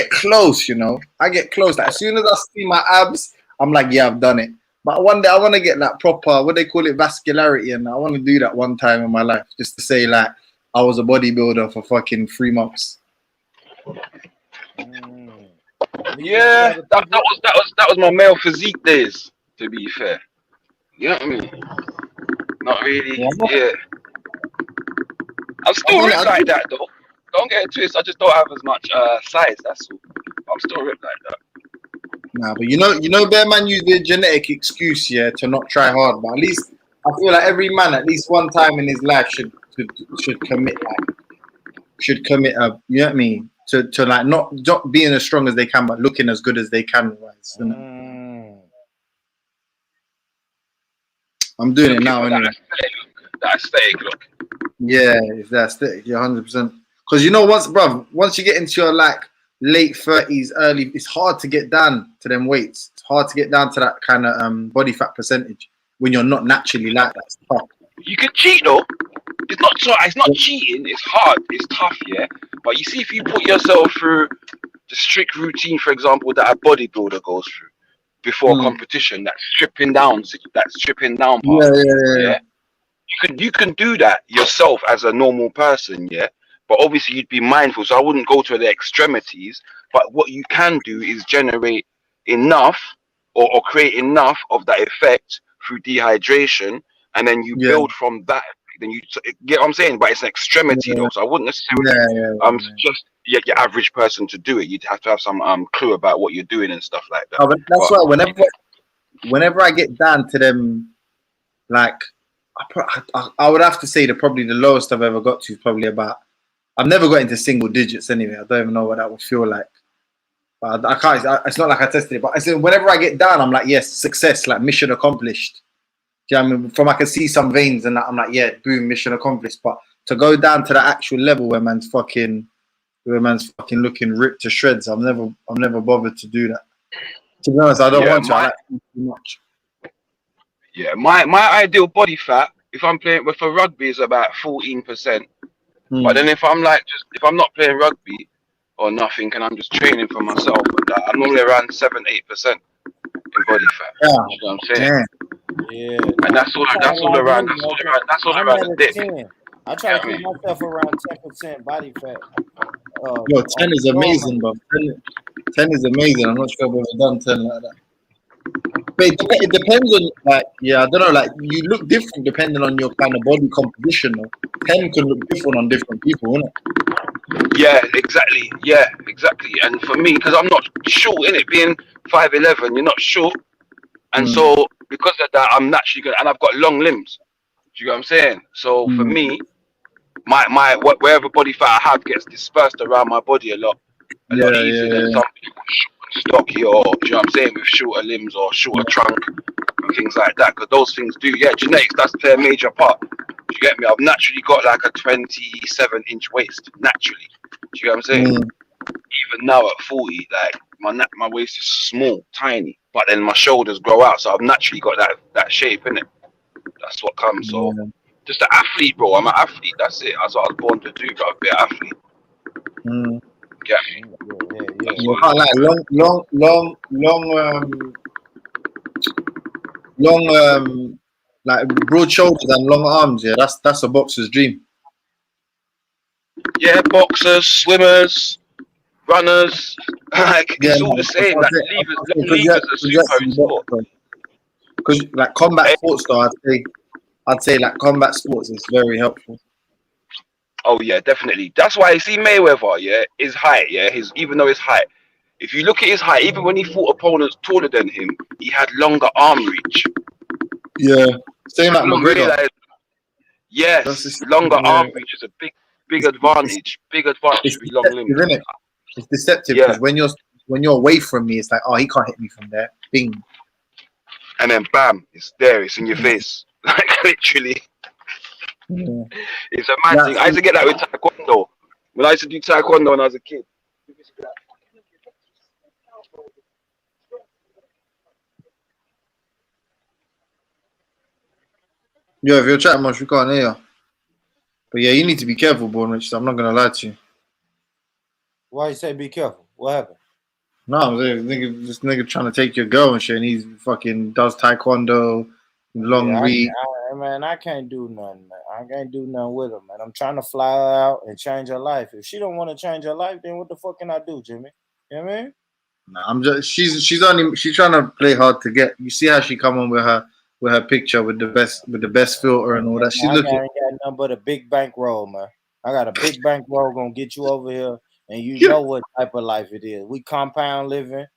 close, you know. I get close. Like, as soon as I see my abs, I'm like, yeah, I've done it. But one day I want to get that proper, what they call it, vascularity, and I want to do that one time in my life, just to say like I was a bodybuilder for fucking 3 months. Yeah, that was my male physique days. To be fair, you know what I mean? Not really. Yeah, I'm still ripped like that though. Don't get it twisted. I just don't have as much size. That's all. I'm still ripped like that. Nah, but you know, bear man use their genetic excuse, yeah, to not try hard. But at least I feel like every man, at least one time in his life, should commit you know what I mean, to like not being as strong as they can, but looking as good as they can. I'm doing it now anyway. That aesthetic look. Yeah, it's that aesthetic. Yeah, 100%. Because you know, once you get into your like late 30s, early, it's hard to get down to them weights. It's hard to get down to that kind of body fat percentage when you're not naturally like that. It's tough. You can cheat though. It's not cheating. It's hard. It's tough, yeah. But you see, if you put yourself through the strict routine, for example, that a bodybuilder goes through before competition, that stripping down part. Yeah. You can do that yourself as a normal person, yeah. But obviously you'd be mindful, so I wouldn't go to the extremities. But what you can do is generate enough or create enough of that effect through dehydration, and then you build from that. Then you get what I'm saying, but it's an extremity though, so I wouldn't necessarily just your average person to do it. You'd have to have some clue about what you're doing and stuff like that. Oh, but that's why whenever I get down to them, like I would have to say that probably the lowest I've ever got to is probably about. I've never got into single digits anyway. I don't even know what that would feel like. But I can't. It's not like I tested it. But I said whenever I get down, I'm like, yes, success, like mission accomplished. Do you know what I mean? I can see some veins and that, I'm like, yeah, boom, mission accomplished. But to go down to the actual level where man's fucking looking ripped to shreds, I'm never bothered to do that. To be honest, I don't want to. I like too much. Yeah, my ideal body fat, if I'm playing for rugby, is about 14%. But then if I'm not playing rugby or nothing, and I'm just training for myself, I'm normally around 7-8% in body fat. Yeah. You know what I'm saying? Yeah. And that's all around the dick. I try to keep myself around 10% body fat. Yo, 10 is amazing, bro. 10 is amazing. I'm not sure I've ever done 10 like that. But it depends on, like, yeah, I don't know, like, you look different depending on your kind of body composition. 10 can look different on different people, innit? Yeah, exactly. Yeah, exactly. And for me, because I'm not short, innit, being 5'11", you're not short. And so, because of that, I'm naturally good. And I've got long limbs. Do you know what I'm saying? So, for me, wherever body fat I have gets dispersed around my body a lot easier than some people stocky or, do you know what I'm saying, with shorter limbs or shorter trunk and things like that. Because those things do, genetics, that's their major part. Do you get me? I've naturally got like a 27-inch waist, naturally. Do you get what I'm saying? Even now at 40, like my waist is small, tiny, but then my shoulders grow out, so I've naturally got that shape, innit? That's what comes. So just an athlete, bro. I'm an athlete. That's it. That's what I was born to do, bro. Be an athlete. Get me? You can't like long, like broad shoulders and long arms. Yeah, that's a boxer's dream. Yeah, boxers, swimmers, runners, like it's all the same. Like long levers are super in sport. Because like combat sports, though, I'd say like combat sports is very helpful. Oh yeah, definitely. That's why you see Mayweather, his height, even though his height, if you look at his height, even when he fought opponents taller than him, he had longer arm reach. Yeah, same like McGregor. Yes, longer arm reach is a big advantage. Big advantage with long limbs. Isn't it? It's deceptive because when you're away from me, it's like, oh, he can't hit me from there. Bing. And then bam, it's there. It's in your face. Like literally. Yeah. It's a mad thing. I used to get that with taekwondo. When I used to do taekwondo when I was a kid. Yo, if you're chatting much, we can't hear you. But yeah, you need to be careful, Born Rich. I'm not gonna lie to you. Why you say be careful? What happened? No, I'm saying this nigga trying to take your girl and shit, and he's fucking does taekwondo, long reach. Man, I can't do nothing, man. I can't do nothing with her, man. I'm trying to fly her out and change her life. If she don't want to change her life, then what the fuck can I do, Jimmy? You know what I mean? Nah, I'm just she's trying to play hard to get. You see how she come on with her picture with the best filter and all that. She's looking. I ain't got nothing but a big bankroll, man. I got a big bankroll gonna get you over here, and you know what type of life it is. We compound living.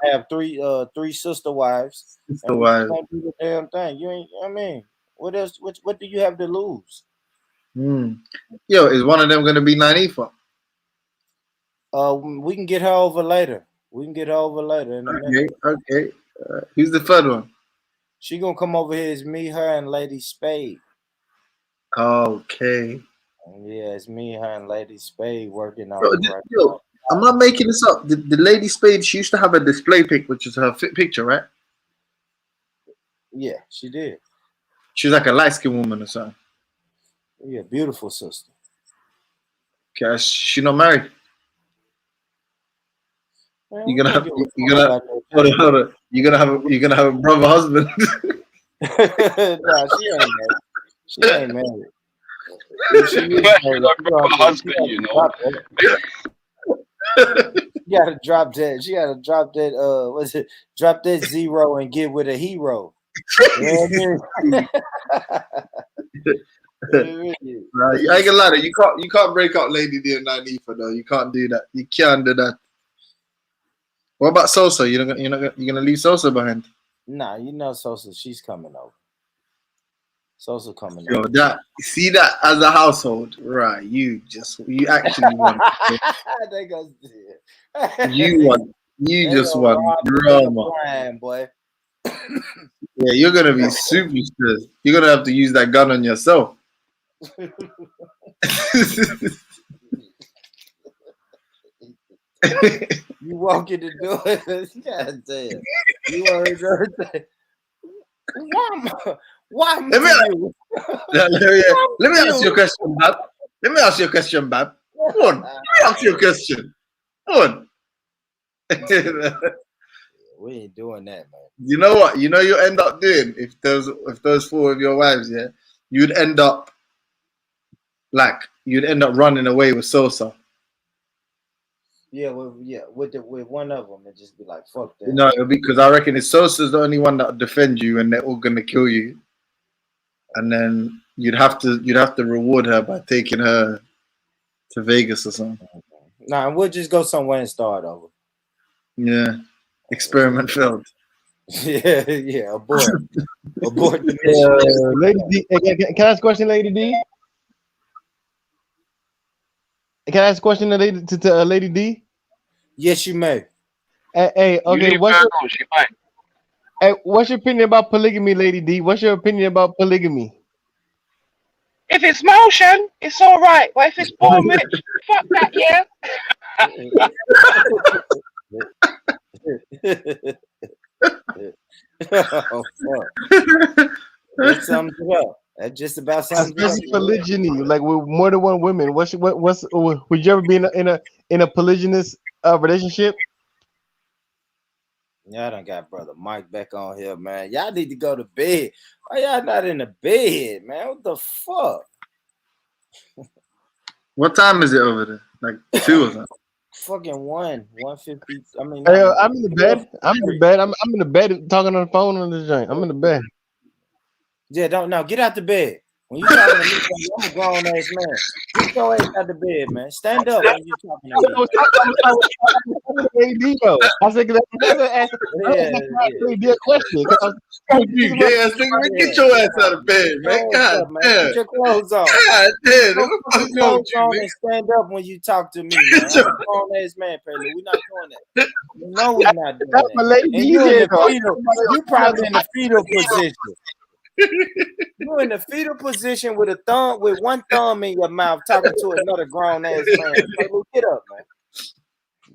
Have three sister wives. Sister wives. You can't do the damn thing. You ain't. I mean, what else? What do you have to lose? Yo, is one of them gonna be Nanifa? We can get her over later. In a minute. Okay. Who's the third one? She gonna come over here. It's me, her, and Lady Spade. Okay. Yeah, it's me, her, and Lady Spade working on it right now. I'm not making this up. The Lady Spade, she used to have a display pic, which is her fit picture, right? Yeah, she did. She was like a light-skinned woman or something. Yeah, beautiful sister. Okay, she not married. Man, You're gonna have a brother husband. Nah, she ain't married. She ain't married. Husband, you know. You gotta drop that. She gotta drop that. What's it? Drop that zero and get with a hero. You know I ain't gonna lie to you. You can't break up Lady D and Nanifa though. You can't do that. You can't do that. What about Sosa? You're gonna leave Sosa behind? Nah, you know Sosa. She's coming over. Sosa coming Yo, over. See that as a household, right? You actually want. They go. You just want drama, boy. Yeah, you're gonna be super stressed. You're gonna have to use that gun on yourself. You walk in the door. God damn. You already heard that. Why? Let me ask you a question, Bab. Let me ask you a question, Bab. Come on. Let me ask you a question. Come on. We ain't doing that, man. You know what? You know you end up doing if those four of your wives, yeah, you'd end up running away with Sosa. Yeah, with one of them, and just be like, fuck that. No, because I reckon if Sosa's the only one that'll defend you, and they're all gonna kill you, and then you'd have to reward her by taking her to Vegas or something. Nah, we'll just go somewhere and start over. Yeah, experiment failed. Yeah, abort. Abort. Lady D, can I ask a question, Lady D? Can I ask a question to Lady D? Yes, you may. Hey, You okay. leave her alone, she might. Hey, what's your opinion about polygamy, Lady D? What's your opinion about polygamy? If it's motion, it's all right. But if it's born rich, fuck that, yeah. Oh, fuck. That sums it up. That just about sums it up. Especially polygyny, like with more than one woman. What's would you ever be in a polygynous relationship? Y'all done got brother Mike back on here, man. Y'all need to go to bed. Why y'all not in the bed, man? What the fuck? What time is it over there? Like 2 or something? Fucking 1:50. I mean, I'm in the bed. I'm in the bed. I'm in the bed talking on the phone on this joint. I'm in the bed. Yeah, don't now get out the bed. When you talking to me, I'm a grown ass man. Get your ass out the bed, man. Stand up when you talking to me. I said, that's a question. You gay ass nigga, get your ass out of bed, man. God damn. Put your clothes on. God damn. Put your clothes on and stand up when you talk to me, man. I'm a grown ass man, Pele. We're not doing that. No, we're not doing that. And you probably in the fetal position. You in the fetal position with one thumb in your mouth talking to another grown ass man. Pele, get up, man.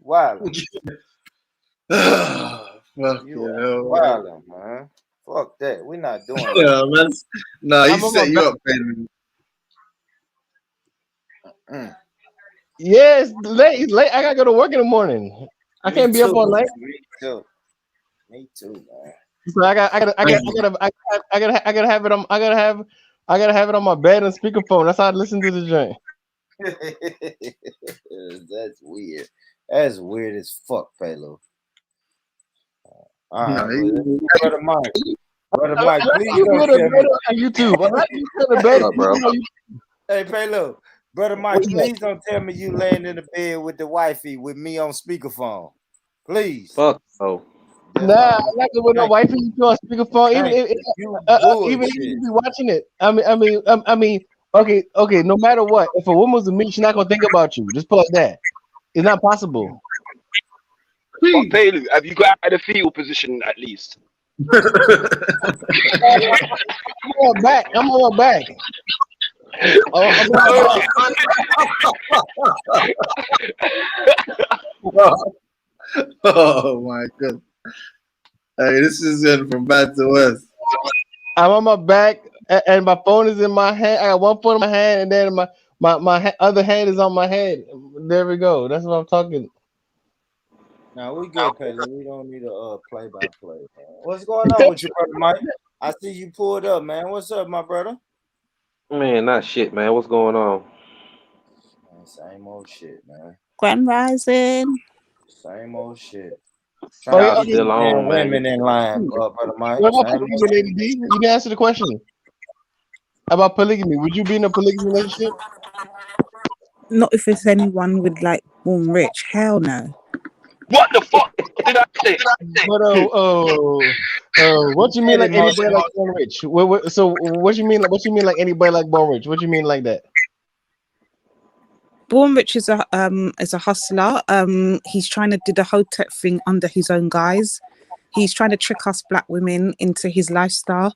Wow. Wow, man. Fuck that. We're not doing that. Yeah, man. Nah, he set you up, baby. Yes, late. I gotta go to work in the morning. I can't be up all night. Me too, man. So I gotta have it on. I gotta have it on my bed and speakerphone. That's how I listen to the joint. That's weird. That's weird as fuck, Pelo. All right, brother Mike. Brother Mike, please don't tell me. YouTube. Hey, Pelo. Brother Mike, please don't tell me you laying in the bed with the wifey with me on speakerphone. Please. Fuck no. Nah, I'm not with no wifey on speakerphone. Even if you be watching it. I mean. Okay. No matter what, if a woman's with me, she's not gonna think about you. Just put it like that. It's not possible. But Pelu, have you got out of the fetal position at least? I'm on back. Oh my goodness. Hey, this is it from bad to worse. I'm on my back and my phone is in my hand. I got one phone in my hand and then my other hand is on my head. There we go. That's what I'm talking. Now we good, Pele. We don't need a play-by-play. What's going on with you, brother Mike? I see you pulled up, man. What's up, my brother? Man, not shit, man. What's going on? Same old shit, man. Grand Rising. Same old shit. Trying to keep women in line, brother Mike. What about polygamy, Lady D? You can answer the question about polygamy. Would you be in a polygamy relationship? Not if it's anyone with like born rich. Hell no. What the fuck did I say? But what you mean like anybody like born rich? So what you mean like anybody like born rich? What you mean like that? Born rich is a hustler. He's trying to do the Hotep thing under his own guise. He's trying to trick us black women into his lifestyle.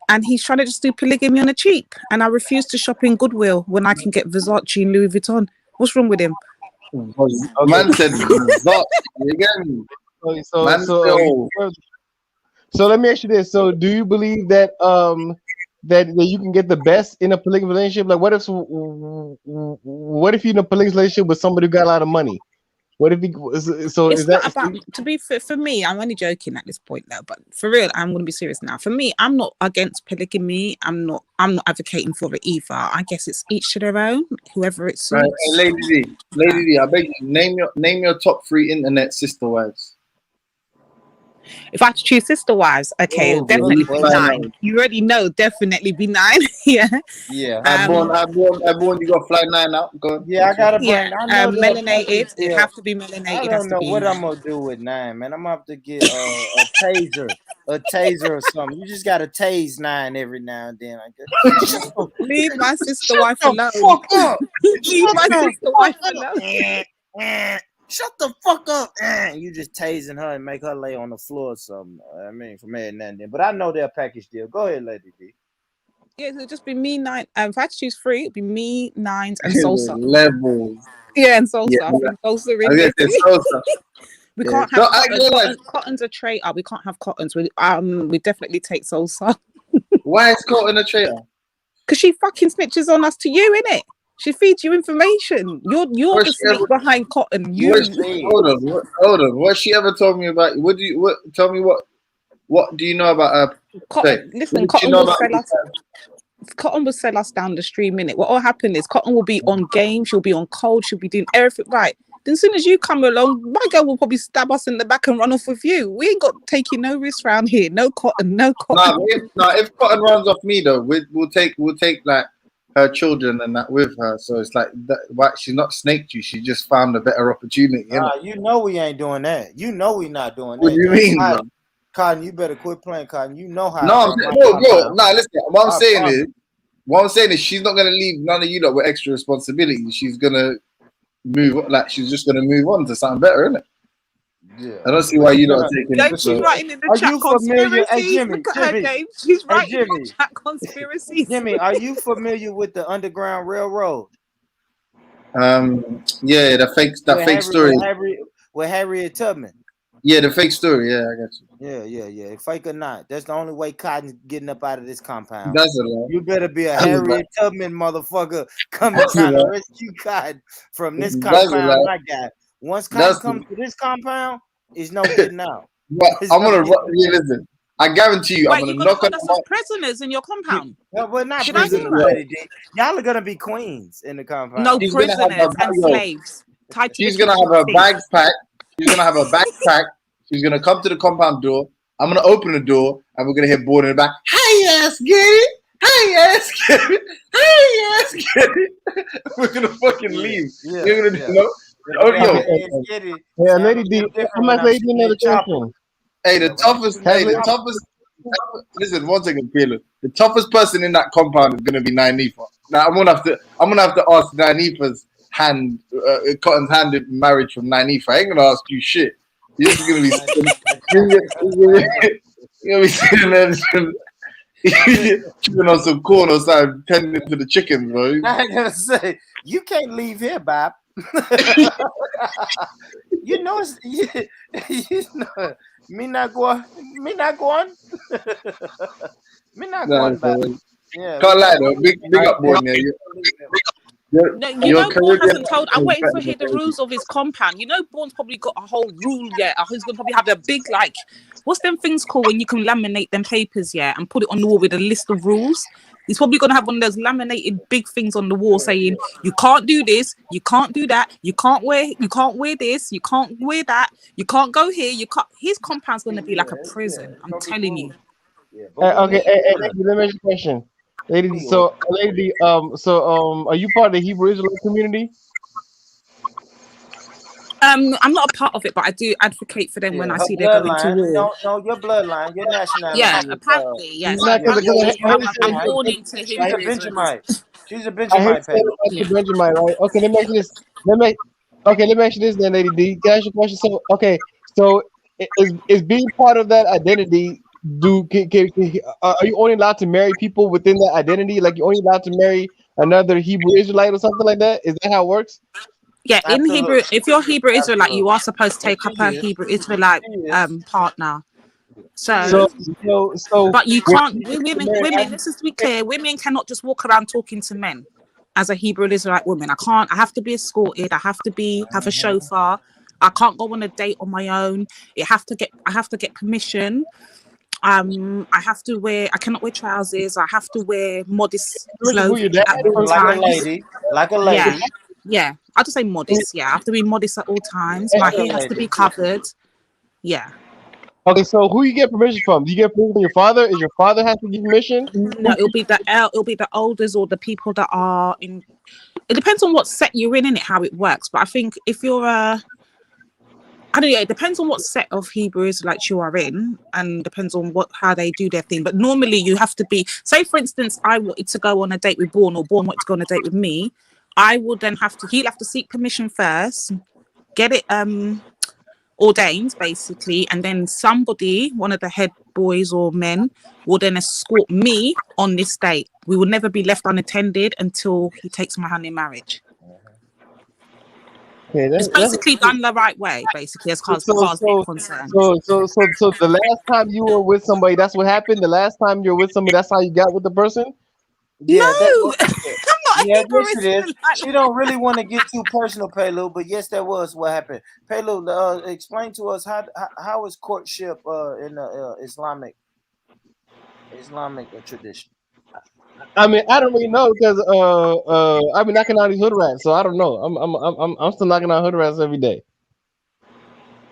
And he's trying to just do polygamy on the cheap. And I refuse to shop in Goodwill when I can get Versace and Louis Vuitton. What's wrong with him? Man said Versace again. So let me ask you this. So do you believe that that you can get the best in a polygamy relationship? Like what if you're in a polygamy relationship with somebody who got a lot of money? What if it's not about, to be fair, for me, I'm only joking at this point now, but for real, I'm going to be serious now. For me, I'm not against polygamy. I'm not advocating for it either. I guess it's each to their own, whoever it suits. Right, hey, Lady D, I beg you, name your top 3 internet sister wives. If I had to choose sister wives, okay, definitely be 9. You already know, definitely be 9. Yeah. Yeah. I born. You got fly 9 out. Go. Yeah, I gotta bring. Yeah. Melanated. It have to be melanated. I don't know what I'm gonna do with 9, man. I'm gonna have to get a taser. a taser or something. You just got to tase 9 every now and then. I guess. Leave my sister wife the alone. fuck up. Leave my sister wife alone. Shut the fuck up. You just tasing her and make her lay on the floor or something. I mean, from here and then. But I know they're a package deal. Go ahead, Lady D. Yeah, it'll just be me, 9. If I had to choose 3, it'd be me, 9s, and Salsa. Levels. Yeah, and Salsa. Yeah, I think Salsa in I guess there. it's Salsa. We Yeah. can't No, have I realize Cotton's a traitor. We can't have Cottons. We definitely take Salsa. why is Cotton a traitor? Because she fucking snitches on us to you, innit? She feeds you information. You're What the she ever- snake behind Cotton. You. Hold on. What she ever told me about? Tell me what do you know about her? Cotton, listen, Cotton will sell us down the stream, innit? What will happen is Cotton will be on game, she'll be on cold, she'll be doing everything right. Then as soon as you come along, my girl will probably stab us in the back and run off with you. We ain't got taking no risks around here. No Cotton. If Cotton runs off me though, we'll take like her children and that with her. So it's like that. Why she's not snaked you? She just found a better opportunity. You know we ain't doing that. You know we not doing that. What do you mean, bro? Cotton, you better quit playing, Cotton. You know how. No, listen. What I'm saying is, she's not gonna leave none of you lot with extra responsibility. She's gonna she's just gonna move on to something better, isn't it? Yeah. I don't see why you not taking it. She's writing in the chat conspiracies. Look at her, James. She's writing in the chat conspiracies. Jimmy, are you familiar with the Underground Railroad? Yeah, fake story with Harriet Tubman. Yeah, the fake story. Yeah, I got you. Yeah. Fake or not, that's the only way Cotton's getting up out of this compound. That's a lie. You better be a Harriet Tubman motherfucker coming trying to rescue Cotton from this compound. My guy. Once Cotton comes to this compound, it's no getting out. I'm gonna listen. I guarantee you, I'm gonna knock on some prisoners in your compound. No, we're not Should I do prisoners. that? Y'all are gonna be queens in the compound. No, prisoners and slaves. She's gonna have her bags packed. She's gonna have her backpack. She's gonna come to the compound door. I'm gonna open the door, and we're gonna hear Board in the back. Hey, yes, get it. Hey, yes, get it. Hey, yes, get it. We're gonna fucking leave. Yeah, You're gonna, yeah. Yeah, Lady D. How much Lady D another champion? Hey, the toughest. Listen, one second, Peeler. The toughest person in that compound is gonna be Nyanifa. Now I'm gonna have to ask Nyanifa's hand, Cotton's hand in marriage from Nyanifa. I ain't gonna ask you shit. You're just gonna be sitting there chewing on some corn or something, tending to the chickens, bro. I ain't gonna say you can't leave here, Bob. You know it's you know me not going. Bob. Yeah, can't lie though. Big up, boy. No, Bourne hasn't told. I'm waiting to hear the rules of his compound. You know, Bourne's probably got a whole rule yet. He's gonna probably have a big what's them things called when you can laminate them papers, and put it on the wall with a list of rules. He's probably gonna have one of those laminated big things on the wall saying you can't do this, you can't do that, you can't wear this, you can't wear that, you can't go here, you can't. His compound's gonna be like a prison. I'm telling you. Okay, let me ask you a question. Lady, are you part of the Hebrew Israelite community? I'm not a part of it, but I do advocate for them when I see they're going to war. No, your bloodline, your nationality. Yeah, apparently, yes. I'm born into Hebrew Israelites. She's a Benjamite. Benjamite, right? Okay, let me ask you this. Let me ask you this then, Lady D. Can I ask you a question? So is being part of that identity? Are you only allowed to marry people within that identity? Like you're only allowed to marry another Hebrew Israelite or something like that? Is that how it works? Yeah, in Hebrew, if you're Hebrew Israelite, you are supposed to take up a Hebrew Israelite partner. So, but you can't. Women. This is to be clear. Women cannot just walk around talking to men. As a Hebrew Israelite woman, I can't. I have to be escorted. I have to have a chauffeur. I can't go on a date on my own. I have to get permission. I cannot wear trousers. I have to wear modest clothes at all times. Like a lady. Yeah. I'll just say modest. Yeah, I have to be modest at all times. My hair has to be covered. Yeah. Okay, so who you get permission from? Do you get permission from your father? Is your father has to give permission? No, it'll be the elders or the people that are in. It depends on what set you're in it, how it works. But I think if you're I don't know. It depends on what set of Hebrew Israelites you are in, and depends on how they do their thing. But normally, you have to be. Say, for instance, I wanted to go on a date with Bourne, or Bourne wanted to go on a date with me. I would then he'll have to seek permission first, get it ordained, basically, and then somebody, one of the head boys or men, will then escort me on this date. We will never be left unattended until he takes my hand in marriage. Okay, It's basically done the right way, basically, as far as they're concerned. So the last time you were with somebody, that's what happened. The last time you were with somebody, that's how you got with the person. Yeah, no, I'm not yeah, yes, it is. She don't really want to get too personal, Pelu, but yes, that was what happened. Pelu, explain to us how is courtship in the Islamic tradition? I mean, I don't really know because I've been knocking out these hood rats, so I don't know. I'm still knocking out hood rats every day.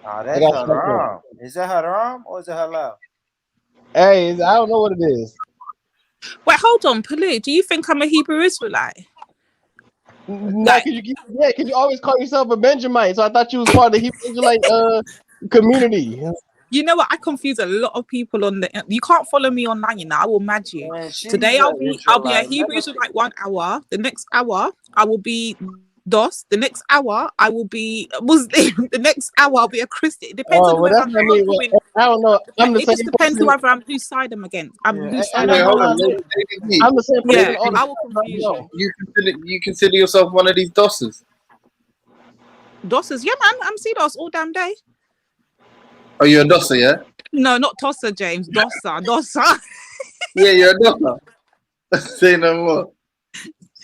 Oh, that's haram. Is that haram or is it halal? Hey, I don't know what it is. Wait, hold on, Palu. Do you think I'm a Hebrew Israelite? No, because you always call yourself a Benjamite, so I thought you was part of the Hebrew Israelite community. You know what? I confuse a lot of people on the. You can't follow me online, you know. I will mad you. Man, Today I'll be a Hebrew Israelite 1 hour. The next hour I will be DOS. The next hour I will be Muslim. The next hour I'll be a Christian. It depends on whoever I'm arguing. I don't know. It just depends whether I'm whose side I'm against. Whose side I'm Hold on, on. I'm the same person. Yeah, I will confuse you. You consider yourself one of these DOSers? DOSers, yeah, man. I'm CDOS all damn day. Are you a DOSer, yeah? No, not Tosser, James. DOSer. Yeah, you're a DOSer. Say no more.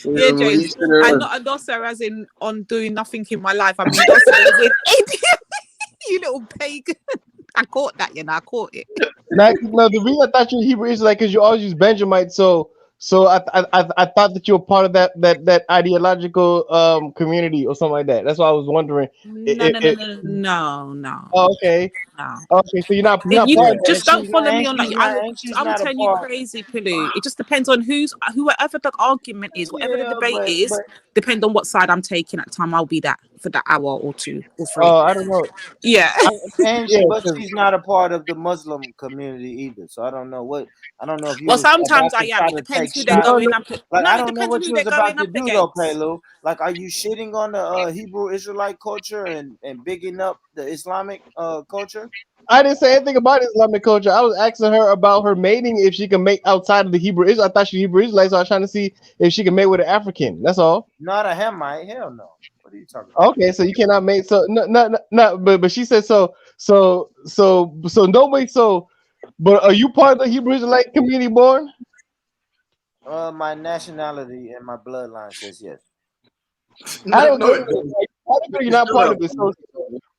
Yeah, James. I'm not a DOSer as in on doing nothing in my life. I mean, DOSer as in idiot. You little pagan. I caught that, you know. I caught it. Now, the reason I thought you were Hebrew Israelite because you always use Benjamite, so I thought that you were part of that ideological community or something like that. That's why I was wondering. No. Oh, okay. No. Okay, so you're not part of just that. don't follow me on that. I'm telling you crazy, Pilu. It just depends on whoever the argument is, whatever the debate is, depend on what side I'm taking at the time. I'll be that for that hour or 2 or 3. Oh, I don't know. Yeah. But she's not a part of the Muslim community either. So I don't know if you. Well, sometimes I am. It depends who they're going up. I don't know what you was about to do though, Pelu. Like, are you shitting on the Hebrew Israelite culture and bigging up the Islamic culture? I didn't say anything about Islamic culture. I was asking her about her mating, if she can mate outside of the Hebrew Israelite. I thought she was Hebrew Israelite, so I was trying to see if she can mate with an African. That's all. Not a Hamite. Hell no. What are you talking about? Okay, so you cannot mate. So no. But she said so nobody. So, but are you part of the Hebrew Israelite community, Born? My nationality and my bloodline says yes. I don't know. You're not part of it. So,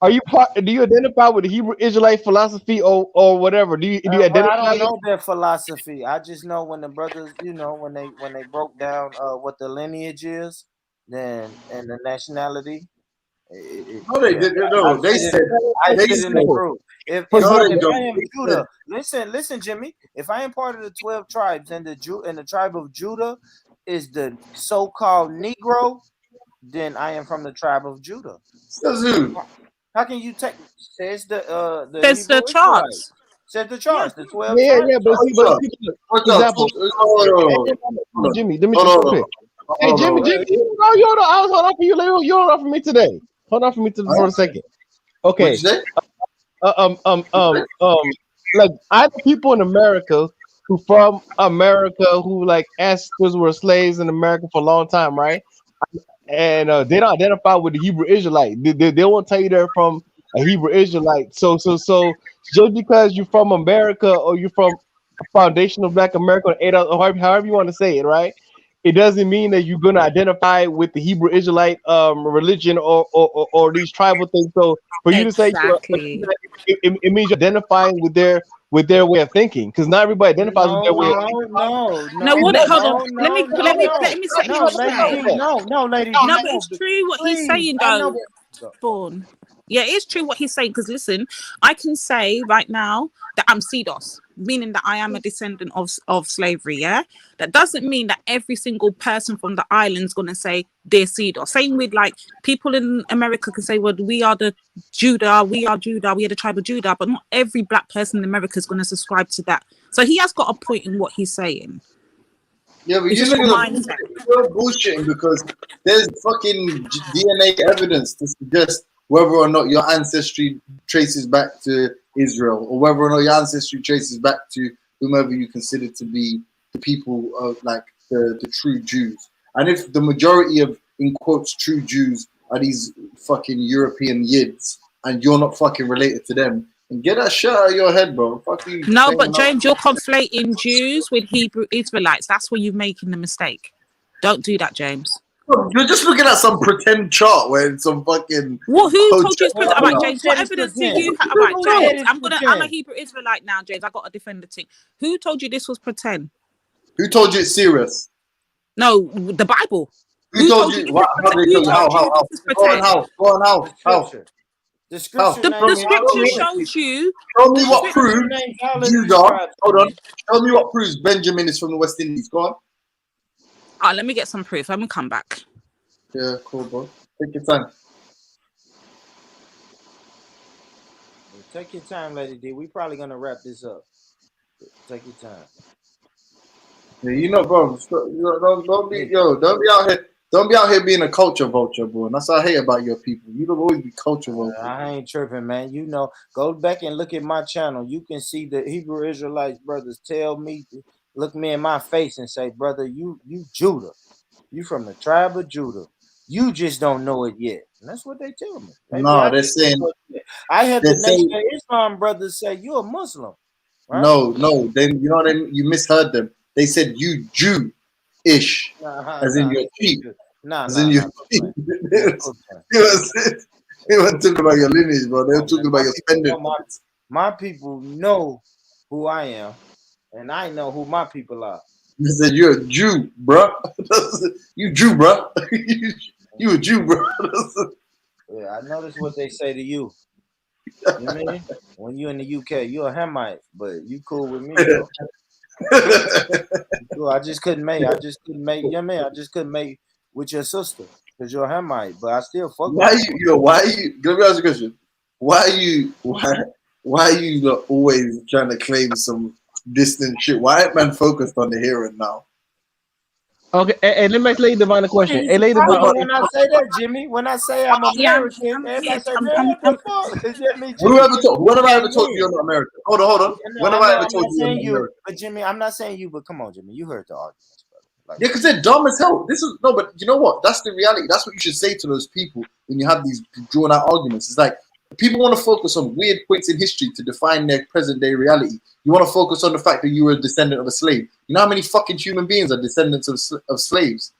are you part? Do you identify with the Hebrew Israelite philosophy or whatever? Do you identify? I don't know their philosophy. I just know when the brothers, when they broke down what the lineage is, then and the nationality. They said. If I am Judah, listen, Jimmy. If I am part of the 12 tribes and the tribe of Judah is the so-called Negro, then I am from the tribe of Judah. How can you take? Says the charts. Says the charts. The 12. Yeah, but for example, Jimmy, let me just quick. Hey, Jimmy, you I was holding on for you. You hold on for me today. Hold on for me for a second. Okay. Like I have people in America who from America who like ancestors were slaves in America for a long time, right? And they don't identify with the Hebrew Israelite. They won't tell you they're from a Hebrew Israelite. So just because you're from America or you're from a foundational Black America or however you want to say it, right? It doesn't mean that you're going to identify with the Hebrew Israelite religion or these tribal things. So for you to say it means you're identifying with their way of thinking, because not everybody identifies with their way of thinking. Hold on. Let me set you straight. No, lady. No, but it's true what he's saying though. Spawn. Yeah, it is true what he's saying. Because listen, I can say right now that I'm CDOS, meaning that I am a descendant of slavery. Yeah, that doesn't mean that every single person from the island's gonna say they're CDOS. Same with like people in America can say, well, we are the Judah, we are the tribe of Judah, but not every black person in America is gonna subscribe to that. So he has got a point in what he's saying. Yeah, but It's you're just your looking mindset. you're bullshitting because there's fucking DNA evidence to suggest whether or not your ancestry traces back to Israel or whether or not your ancestry traces back to whomever you consider to be the people of like the true Jews. And if the majority of, in quotes, true Jews are these fucking European yids and you're not fucking related to them, and get that shit out of your head, bro. Fucking No, but James, you're conflating Jews with Hebrew Israelites. That's where you're making the mistake. Don't do that, James. You're just looking at some pretend chart where it's some fucking. What? Who told you it's pretend? All right, No. James. What evidence do you have? All right, James. I'm a Hebrew Israelite now, James. I got to defend the thing. Who told you this was pretend? Who told you it's serious? No, the Bible. Who told you? How? Go on, how? The scripture, the scripture shows you. Show me what proves Judah. Hold on. Show me what proves Benjamin is from the West Indies. Go on. Let me get some proof. I'm gonna come back. Yeah, cool, bro. Take your time. Take your time, Lady D. We probably gonna wrap this up. Take your time. Yeah, you know, bro. Don't be out here being a culture vulture, bro. And that's what I hate about your people. You don't always be culture vulture. I ain't tripping, man. You know, go back and look at my channel. You can see the Hebrew Israelites brothers tell me, look me in my face and say, brother, you Judah. You from the tribe of Judah. You just don't know it yet. And that's what they tell me. No, they're saying. I had the Nation of Islam brothers say, you're a Muslim. Right? No. Then you know what I mean? You misheard them. They said you Jew-ish, as in your cheek. As in your cheek. They weren't talking about your lineage, bro. They were talking about your spending. My people know who I am, and I know who my people are. You said you're a Jew, bro. You Jew, bro. You a Jew, bro. Yeah, I noticed what they say to you. You know what I mean? When you in the UK, you're a Hamite, but you cool with me. Cool. I just couldn't make. Yeah, man. I just couldn't make with your sister because you're a Hamite, but I still fuck. Why are you? Let me ask you a question. Why are you not always trying to claim some distant shit? Why ain't man focused on the here and now? Okay, and let me ask Lady Divine a question. Hey, Lady When Divine, I say that, Jimmy, when I say I'm American, everybody say, man, what the fuck? Is that me, Jimmy? When have I ever told you you're not American? Hold on. When have I ever told you you're not American? But Jimmy, I'm not saying you, but come on, Jimmy, you heard the arguments, brother. Like, yeah, because they're dumb as hell. But you know what? That's the reality. That's what you should say to those people when you have these drawn out arguments. It's like people want to focus on weird points in history to define their present day reality. You want to focus on the fact that you were a descendant of a slave. You know how many fucking human beings are descendants of slaves?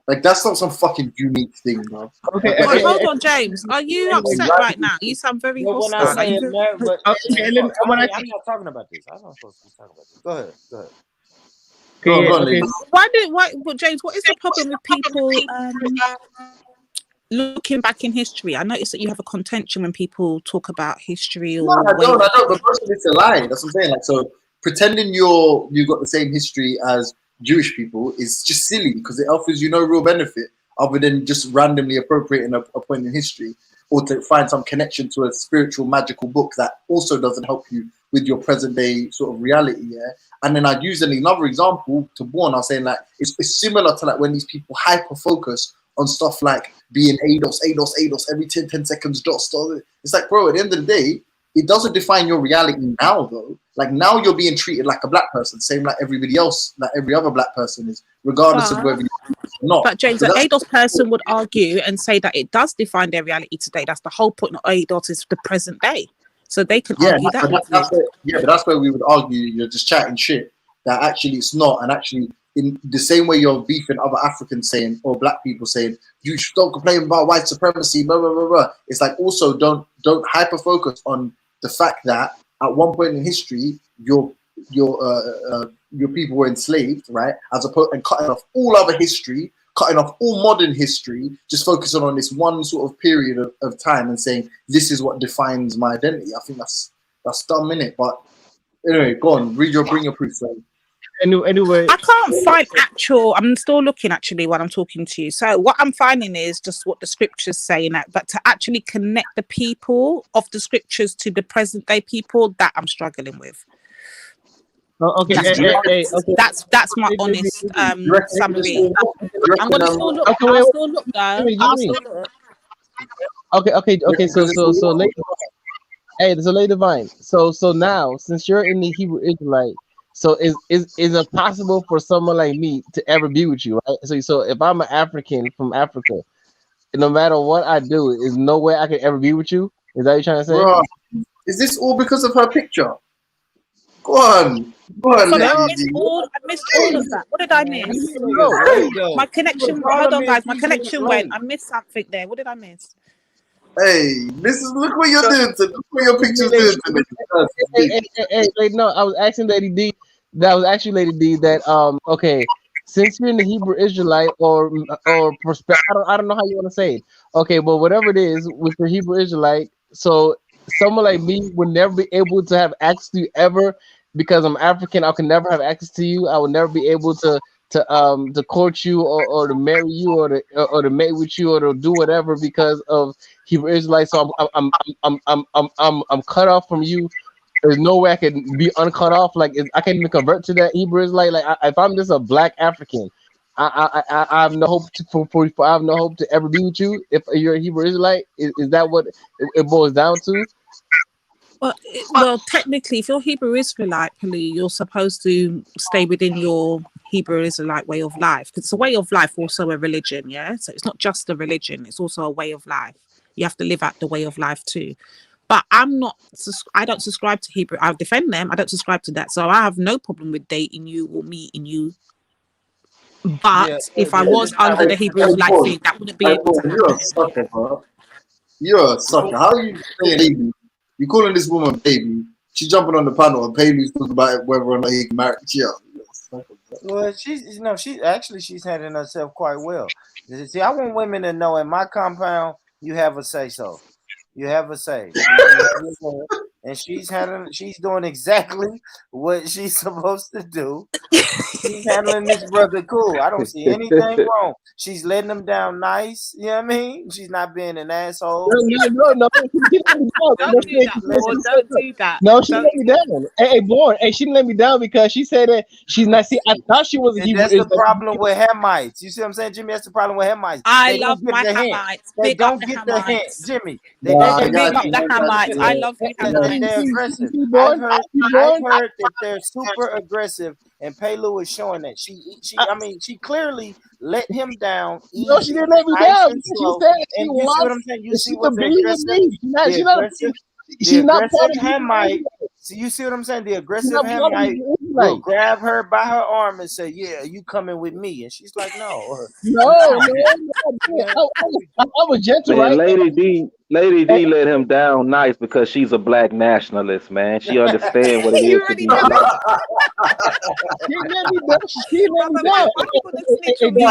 Like, that's not some fucking unique thing, bro. Okay, hold on, James. Are you upset right now? You sound very hostile. I'm not talking about this. I'm not supposed to be talking about this. Go ahead. Why, James, what is the problem with people looking back in history? I noticed that you have a contention when people talk about history. Or I don't, but most of it's a lie. That's what I'm saying. Like, so pretending you've got the same history as Jewish people is just silly because it offers you no real benefit other than just randomly appropriating a point in history or to find some connection to a spiritual magical book that also doesn't help you with your present day sort of reality. Yeah. And then I'd use another example to Born. I was saying like it's similar to like when these people hyper focus on stuff like being ADOS every 10 seconds just. It's like, bro, at the end of the day, it doesn't define your reality now, though. Like, now you're being treated like a black person, same like everybody else, like every other black person is, regardless of whether you're not. But James, an ADOS person would argue and say that it does define their reality today. That's the whole point of ADOS is the present day. So they can argue that. But that's where we would argue you're just chatting shit, that actually it's not. And actually, in the same way you're beefing other Africans saying, or black people saying, you don't complain about white supremacy, blah, blah, blah, blah. It's like also don't hyper focus on the fact that at one point in history, your people were enslaved, right? As opposed and cutting off all other history cutting off all modern history, just focusing on this one sort of period of time and saying this is what defines my identity. I think that's dumb, innit? But anyway, go on, bring your proof. So. Anyway, I can't find actual. I'm still looking actually while I'm talking to you. So what I'm finding is just what the scriptures say in that, but to actually connect the people of the scriptures to the present day people, that I'm struggling with. Okay, That's my honest summary. I'm gonna still look. I'll still look though. I'll still look. Okay. So Lady Divine. So now, since you're in the Hebrew Israelite, so is it possible for someone like me to ever be with you, right? So if I'm an African from Africa, no matter what I do, is no way I can ever be with you. Is that what you're trying to say? Bro, is this all because of her picture? Go on. Sorry, I missed all of that. What did I miss? My connection. Hold on, guys. My connection went. I missed something there. What did I miss? Hey, look what you're doing to. Look what your picture's doing to me. Hey, no, I was asking Lady D. That was actually Lady D. That okay, since you're in the Hebrew Israelite or I don't know how you want to say it. Okay, but whatever it is with the Hebrew Israelite, so someone like me would never be able to have access to you ever because I'm African. I can never have access to you. I would never be able to court you or to marry you or to mate with you or to do whatever because of Hebrew Israelite. So I'm cut off from you. There's no way I can be uncut off. Like I can't even convert to that Hebrew Israelite. Like if I'm just a black African, I have no hope I have no hope to ever be with you. If you're a Hebrew Israelite, is that what it boils down to? Well, technically, if you're Hebrew Israelite, you're supposed to stay within your Hebrew Israelite way of life because it's a way of life, also a religion. Yeah, so it's not just a religion; it's also a way of life. You have to live out the way of life too. But I don't subscribe to Hebrew. I defend them. I don't subscribe to that. So I have no problem with dating you or meeting you. But if I was under the Hebrew Israelite thing, that wouldn't be able to happen. You're a sucker, bro. You're a sucker. How are you saying baby? You calling this woman baby? She jumping on the panel and Paylou's talking about it, whether or not he can marry you. Well, she's handling herself quite well. See, I want women to know in my compound, you have a say so. You have a say. And she's doing exactly what she's supposed to do. She's handling this brother cool. I don't see anything wrong. She's letting him down nice. You know what I mean? She's not being an asshole. No. Don't do that. No, she let me down. Hey, Born. Hey, she didn't let me down because she said that she's not. See, I thought she was a Hebrew. That's the problem with Hamites. You see what I'm saying, Jimmy? That's the problem with Hamites. I love my Hamites. They don't get the hint, Jimmy. They big up the Hamites. I love the Hamites. They're aggressive. I've heard that they're super aggressive, and Paylou is showing that. She clearly let him down. No, she didn't let me down. She said she you see what I'm saying? You see what's aggressive? She's not part of Hamite. So you see what I'm saying? The aggressive Hamite will grab her by her arm and say, "Yeah, you coming with me?" And she's like, "No, no." I was gentle, man, right? Lady D let him down nice because she's a black nationalist, man. She understands what it is to be black. She let me down. She let me down. Why you gonna snitch on me?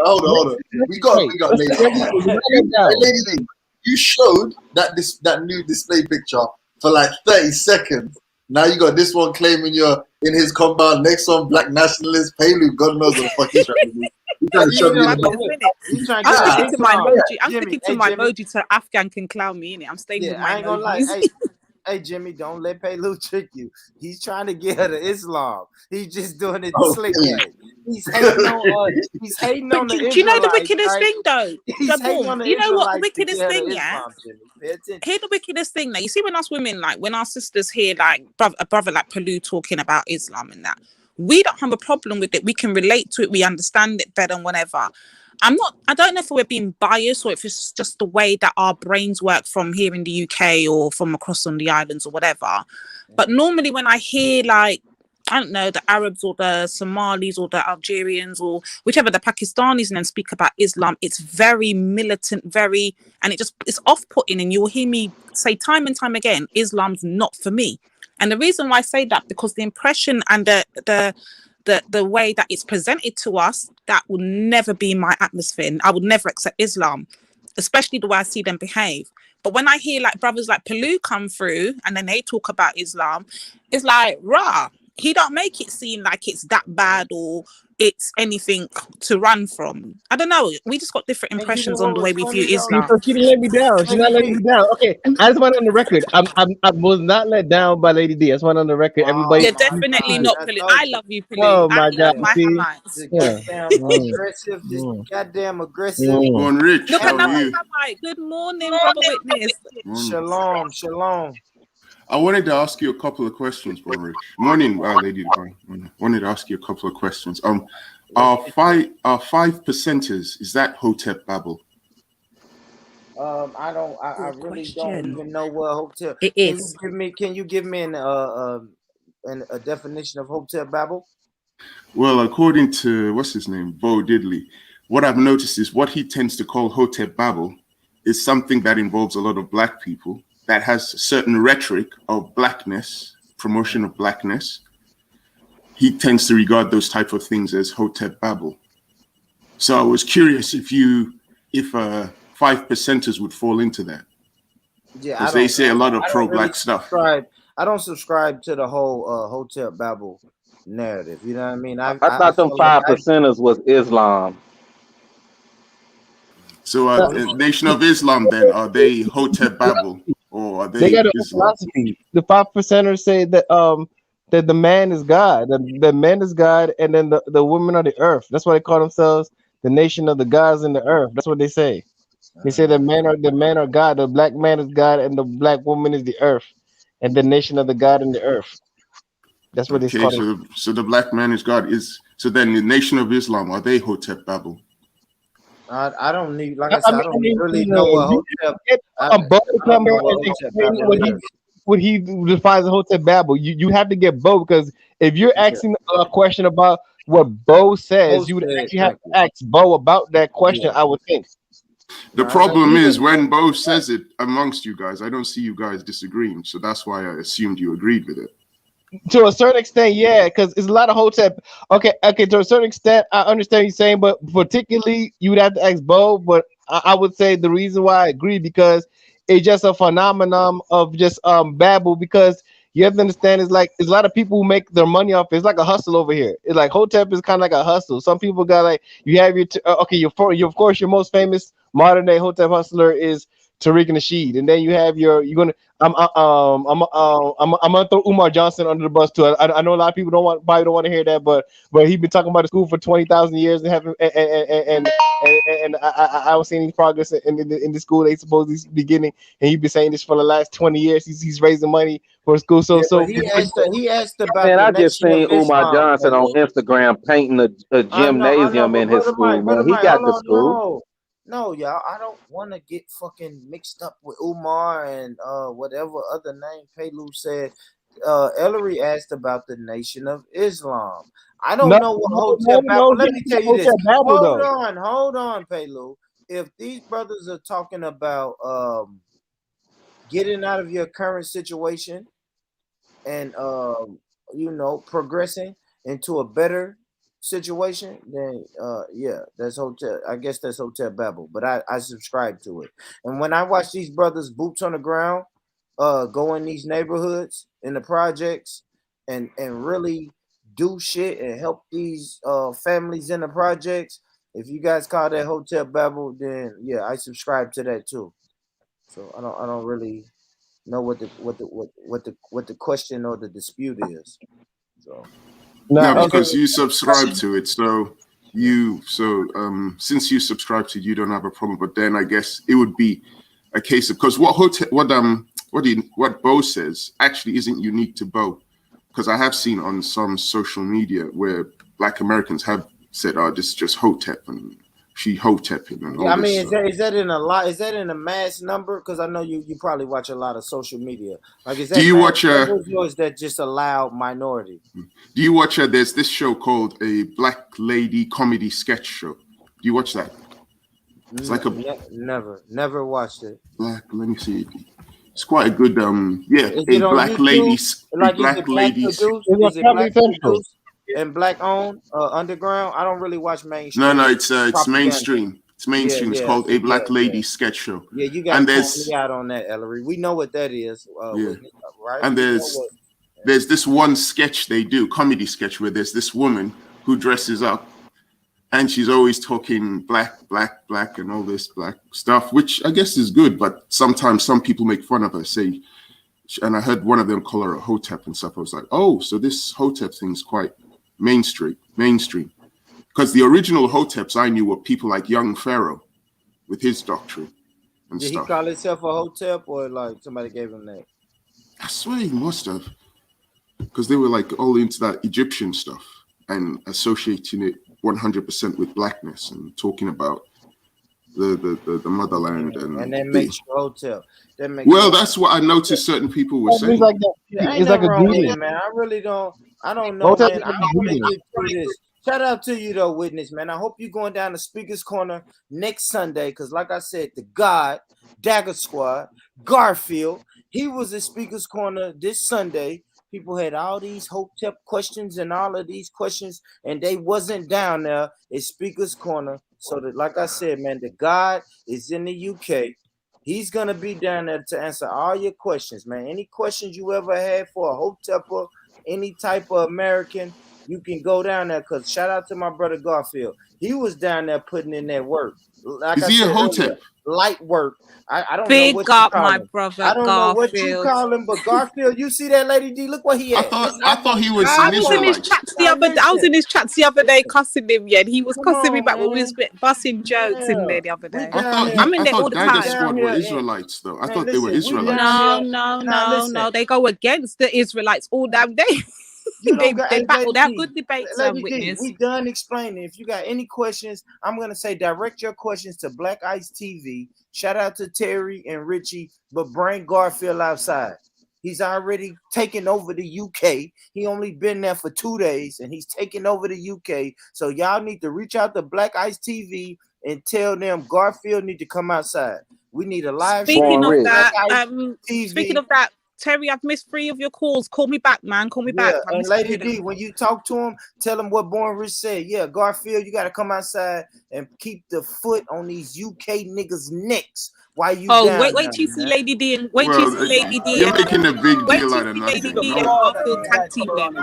Hold on. We got Lady D. You showed that new display picture for like 30 seconds. Now you got this one claiming you're in his compound. Next one, black nationalist. Paylou, God knows what the fuck he's trying to do. I'm sticking to my emoji so Afghan can clown me in it. I'm staying with my I ain't gonna lie. Hey, Jimmy, don't let Paylou trick you. He's trying to get her to Islam. He's just doing it the slick way. He's hating on us. He's hating on the Do you know the wickedest right? thing, though? You know what the wickedest thing, yeah? Here's the wickedest thing, though. You see, when us women, like, when our sisters hear, like, a brother like Paylou talking about Islam and that, we don't have a problem with it. We can relate to it. We understand it better and whatever. I don't know if we're being biased or if it's just the way that our brains work from here in the UK or from across on the islands or whatever. But normally when I hear, like, I don't know, the Arabs or the Somalis or the Algerians or whichever, the Pakistanis, and then speak about Islam, it's very militant, and it's off-putting. And you'll hear me say time and time again, Islam's not for me. And the reason why I say that, because the impression and the way that it's presented to us, that will never be my atmosphere. I would never accept Islam, especially the way I see them behave. But when I hear like brothers like Palu come through and then they talk about Islam, it's like, rah, he don't make it seem like it's that bad or it's anything to run from. I don't know. We just got different impressions on the way we view Islam. So she didn't let me down. She's not letting me down. Okay, I just want on the record. I was not let down by Lady D. I just want on the record. Everybody. You're definitely not Palu. I love you, Palu. Oh my I God! love my See? Hamites. Aggressive, just goddamn aggressive. Born Rich, Look, how another are you? Hamite. Good morning, brother witness. Shalom, shalom. I wanted to ask you a couple of questions, Born Rich. Morning, Lady Divine. Wanted to ask you a couple of questions. Are 5%ers, is that Hotep Babel? I really don't even know what Hotep. It is. Can you give me a definition of Hotep Babel? Well, according to what's his name, Bo Diddley, what I've noticed is what he tends to call Hotep Babel is something that involves a lot of black people, that has a certain rhetoric of blackness, promotion of blackness. He tends to regard those type of things as Hotep Babel. So I was curious if 5%ers would fall into that. Yeah, because they say a lot of pro-black stuff. I don't subscribe to the whole Hotep Babel narrative. You know what I mean? I thought them 5%ers was Islam. So Nation of Islam, then, are they Hotep Babel, or are they got a Islam? philosophy. The 5%ers say that that the man is God, the man is God, and then the women are the earth. That's why they call themselves the nation of the gods in the earth. That's what they say. They say the men are God, the black man is God, and the black woman is the earth, and the nation of the God in the earth. That's what they call it. So the black man is God. So then the Nation of Islam, are they Hotep Babel? I don't need, like I said, I don't really know what Hotep. What he defines as Hotep Babel. You have to get Bo, because if you're asking a question about what Bo says, you would actually have to ask Bo about that question. I would think. The problem is when Bo says it amongst you guys, I don't see you guys disagreeing, so that's why I assumed you agreed with it. To a certain extent, yeah, because it's a lot of Hotep. Okay, to a certain extent, I understand what you're saying, but particularly you would have to ask Bo. But I would say the reason why I agree, because it's just a phenomenon of just babble, because you have to understand it's like there's a lot of people who make their money off. It's like a hustle over here. It's like Hotep is kind of like a hustle. Some people got like, you have your of course your most famous modern day Hotep hustler is Tariq Nasheed, and then you have I'm gonna throw Umar Johnson under the bus too. I know a lot of people probably don't want to hear that, but he's been talking about the school for 20,000 years and haven't and I don't see any progress in the school they supposedly beginning, and he's been saying this for the last 20 years. He's raising money for the school. He asked about. Man, I just seen Umar Johnson on Instagram painting a gymnasium in his school. Man, he got the school. No, y'all, I don't want to get fucking mixed up with Umar and whatever other name Pelu said. Ellery asked about the Nation of Islam. I don't know what Hotep Babel. Let me tell you this. Hold on, Pelu. If these brothers are talking about getting out of your current situation and progressing into a better situation, then that's Hotep. I guess that's Hotep Babel, but I subscribe to it. And when I watch these brothers boots on the ground go in these neighborhoods in the projects and really do shit and help these families in the projects, if you guys call that Hotep Babel, then yeah, I subscribe to that too. So I don't really know what the question or the dispute is. So because you subscribe to it, since you subscribe to it, you don't have a problem. But then I guess it would be a case of, because what Bo says actually isn't unique to Bo, because I have seen on some social media where Black Americans have said, "Oh, this is just Hotep and she Hotepping." And all is that in a lot? Is that in a mass number? Because I know you probably watch a lot of social media. Like, is that do you watch or is that just a loud minority? Do you watch there's this show called a Black Lady Comedy Sketch Show? Do you watch that? It's like never watched it. Let me see. It's quite a good yeah, Is a it on black YouTube? ladies, a Like, is black it black ladies. produced? Is it black produced and black owned? Underground? I don't really watch mainstream. No, it's propaganda. mainstream. It's mainstream. It's called A Black Lady Sketch Show. Yeah, you got to call me out on that, Ellery. We know what that is, right? And there's this one sketch they do, comedy sketch, where there's this woman who dresses up, and she's always talking black, and all this black stuff, which I guess is good, but sometimes some people make fun of her, say, and I heard one of them call her a hotep and stuff. I was like, oh, so this hotep thing is quite mainstream. Because the original hoteps I knew were people like Young Pharaoh with his doctrine and Did stuff. he call himself a hotep, or like somebody gave him that? I swear he must have, because they were like all into that Egyptian stuff and associating it 100% with blackness and talking about the motherland And that makes you hotep. That makes well, that's what I noticed certain people were saying. It's like Ain't nothing wrong with it, man. I really don't. I don't know, Hotep man. is I like don't want to demon. get through this. Shout out to you though, Witness, man. I hope you're going down to Speaker's Corner next Sunday, because like I said, the God, Dagger Squad, Garfield, he was at Speaker's Corner this Sunday. People had all these hotep questions and all of these questions, and they wasn't down there at Speaker's Corner. So that, like I said, man, the God is in the UK. He's gonna be down there to answer all your questions, man. Any questions you ever had for a hotepper, any type of American, you can go down there. Cause shout out to my brother Garfield. He was down there putting in that work. Like Is he a hotep? Earlier, light work. I don't Big know what you up call my him. brother I don't know what you Garfield. call him, but Garfield, you see that Lady D? Look what he had. I thought he was I an was in his Israelite. chats the other. I was in his chats the other day, cussing him. Yeah, and he was cussing me back when we was busting jokes in there the other day. I'm in I there all thought the Dagger time. Squad were Israelites, though. I thought they were Israelites. No. They go against the Israelites all damn day. they battle. They have good debates. Witness. We done explaining. If you got any questions, I'm gonna say direct your questions to Black Ice TV. Shout out to Terry and Richie, but bring Garfield outside. He's already taken over the UK. He only been there for 2 days, and he's taking over the UK. So y'all need to reach out to Black Ice TV and tell them Garfield need to come outside. We need a live Speaking stream of on that, Black Ice TV. speaking of that, Terry, I've missed 3 of your calls. Call me back, man. Call me back. I And missed Lady 3 of D, when you talk to him, tell him what Born Rich said. Yeah, Garfield, you got to come outside and keep the foot on these UK niggas' necks. Why you down wait there, till you see man? Lady D and wait till you see Lady D. You're making a big Wait deal till out of you see Lady nothing. D and Garfield tag team them.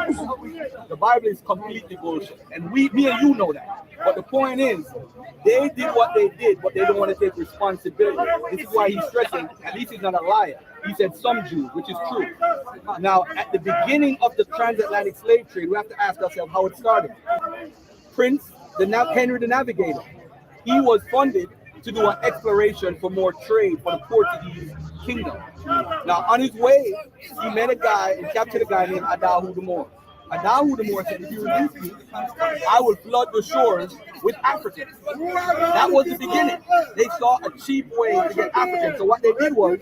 The Bible is completely bullshit, and me and you know that. But the point is, they did what they did, but they don't want to take responsibility. This is why he's stressing. At least he's not a liar. He said some Jews, which is true. Now, at the beginning of the transatlantic slave trade, we have to ask ourselves how it started. Prince Henry the Navigator, he was funded to do an exploration for more trade for the Portuguese kingdom. Now, on his way, he met a guy and captured a guy named Adahu the Moor. Adahu the Moor said, if you release me, I will flood the shores with Africans. That was the beginning. They saw a cheap way to get Africans. So what they did was,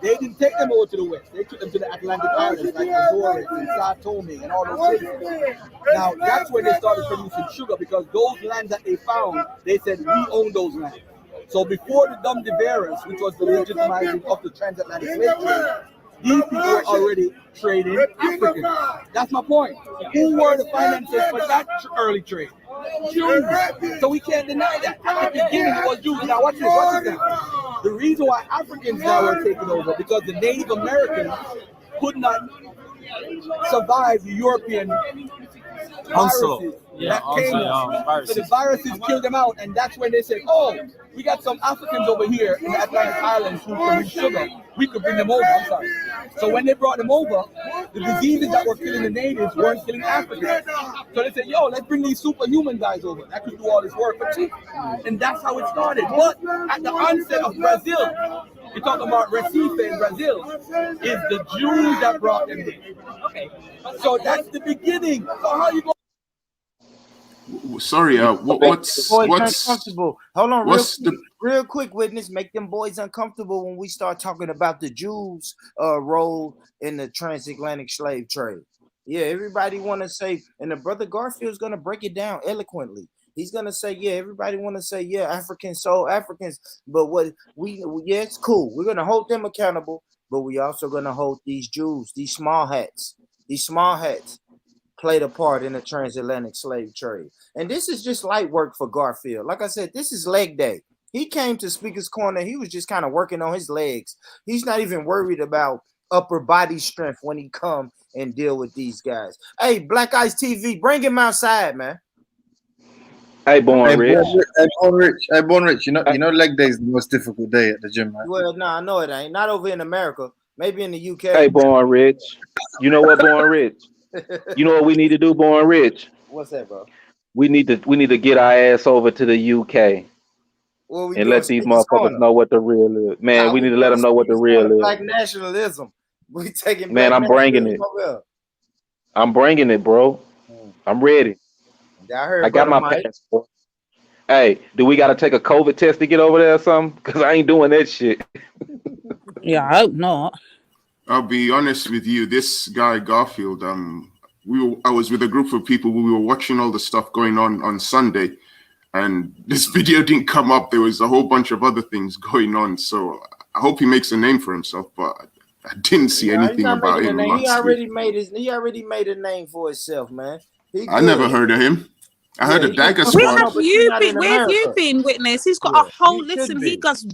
they didn't take them over to the west. They took them to the Atlantic Islands, like Azores and Sao Tome and all those places. Now, that's when they started producing sugar, because those lands that they found, they said, we own those lands. So before the Dom de Veras, which was the legitimizing of the transatlantic slave trade, these people were already trading Africans. That's my point. Who were the financiers for that early trade? Jews. So we can't deny that. At the beginning, it was Jews. Now watch this now. The reason why Africans now were taking over, because the Native Americans could not survive the European viruses that came out. So the viruses killed them out, and that's when they said, oh, we got some Africans over here in the Atlantic Islands who can bring sugar. We could bring them over. I'm sorry. So when they brought them over, the diseases that were killing the natives weren't killing Africans. So they said, yo, let's bring these superhuman guys over that could do all this work for cheap. And that's how it started. But at the onset of Brazil, you're talking about Recife in Brazil, is the Jews that brought them in. Okay. So that's the beginning. So how you go? Sorry, what's uncomfortable? Hold on, what's real quick, Witness. Make them boys uncomfortable when we start talking about the Jews' role in the transatlantic slave trade. Yeah, everybody want to say, and the brother Garfield's gonna break it down eloquently. He's gonna say, yeah, everybody want to say, yeah, Africans, so Africans, but what yeah, it's cool. We're gonna hold them accountable, but we also gonna hold these Jews, these small hats played a part in the transatlantic slave trade. And this is just light work for Garfield. Like I said, this is leg day. He came to Speaker's Corner. He was just kind of working on his legs. He's not even worried about upper body strength when he come and deal with these guys. Hey, Black Ice TV, bring him outside, man. Hey, Born Rich. Hey, Born Rich. You know, leg day is the most difficult day at the gym, right? Well, no, I know it ain't. Not over in America. Maybe in the UK. Hey, Born Rich. You know what, Born Rich? You know what we need to do, Born Rich? What's that, bro? We need to get our ass over to the UK and let these motherfuckers know what the real is. Man, we need to let them know what the real is. Black nationalism. We taking. Man, I'm bringing it. I'm bringing it, bro. I'm ready. I got my passport. Hey, do we got to take a COVID test to get over there or something? Because I ain't doing that shit. Yeah, I hope not. I'll be honest with you. This guy Garfield, I was with a group of people. We were watching all the stuff going on Sunday, and this video didn't come up. There was a whole bunch of other things going on. So I hope he makes a name for himself, but I didn't see anything about him. He already made a name for himself, man. I never heard of him. I heard of Dagger Squad. Where have you been, Witness? He's got a whole listen. He does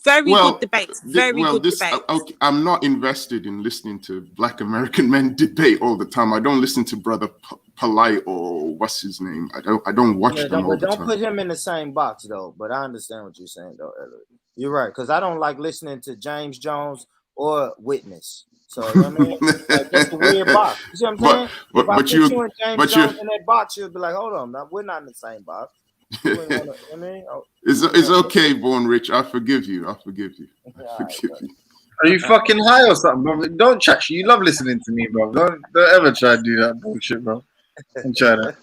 very good debates. Good debates. I'm not invested in listening to Black American men debate all the time. I don't listen to Brother Polite or what's his name. I don't watch them all the time. Don't put him in the same box though. But I understand what you're saying though, Elliot. You're right, because I don't like listening to James Jones or Witness. So you know what I mean, like, that's a weird box. You see what I'm saying? If I put you and James Jones in that box, you'll be like, hold on, we're not in the same box. It's okay, Born Rich. I forgive you. Are you fucking high or something, bro? Don't chat. You love listening to me, bro. Don't ever try to do that bullshit, bro. Don't try that.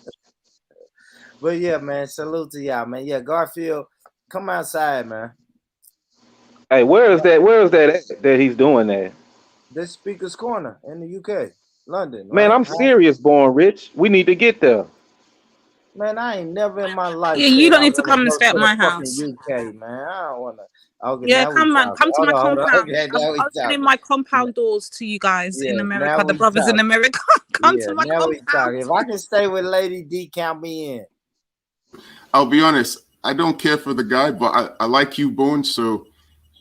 But yeah, man, salute to y'all, man. Yeah, Garfield, come outside, man. Hey, where is that he's doing that? This Speaker's Corner in the UK, London. Man, right? I'm serious, Born Rich. We need to get there. Man, I ain't never in my life. Yeah, you don't need to come and stay at my house. UK, man. I don't want to. Okay, yeah, come to my compound. Okay, I'm opening my compound doors to you guys in America, the brothers in America. Come to my compound. If I can stay with Lady D, count me in. I'll be honest. I don't care for the guy, but I like you, Born, so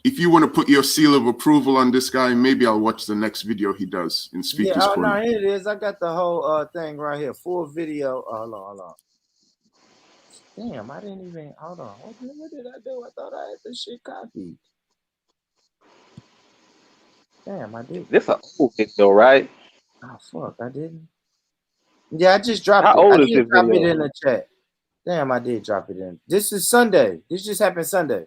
if you want to put your seal of approval on this guy, maybe I'll watch the next video he does in Speaker's Corner. No, here it is. I got the whole thing right here. Full video. Hold on. Damn, I didn't even. Hold on. What did I do? I thought I had this shit copied. Damn, I did. This is an old video, right? Oh, fuck. I didn't. Yeah, I just dropped it. How old is this video? I did drop it in the chat. Damn, I did drop it in. This is Sunday. This just happened Sunday.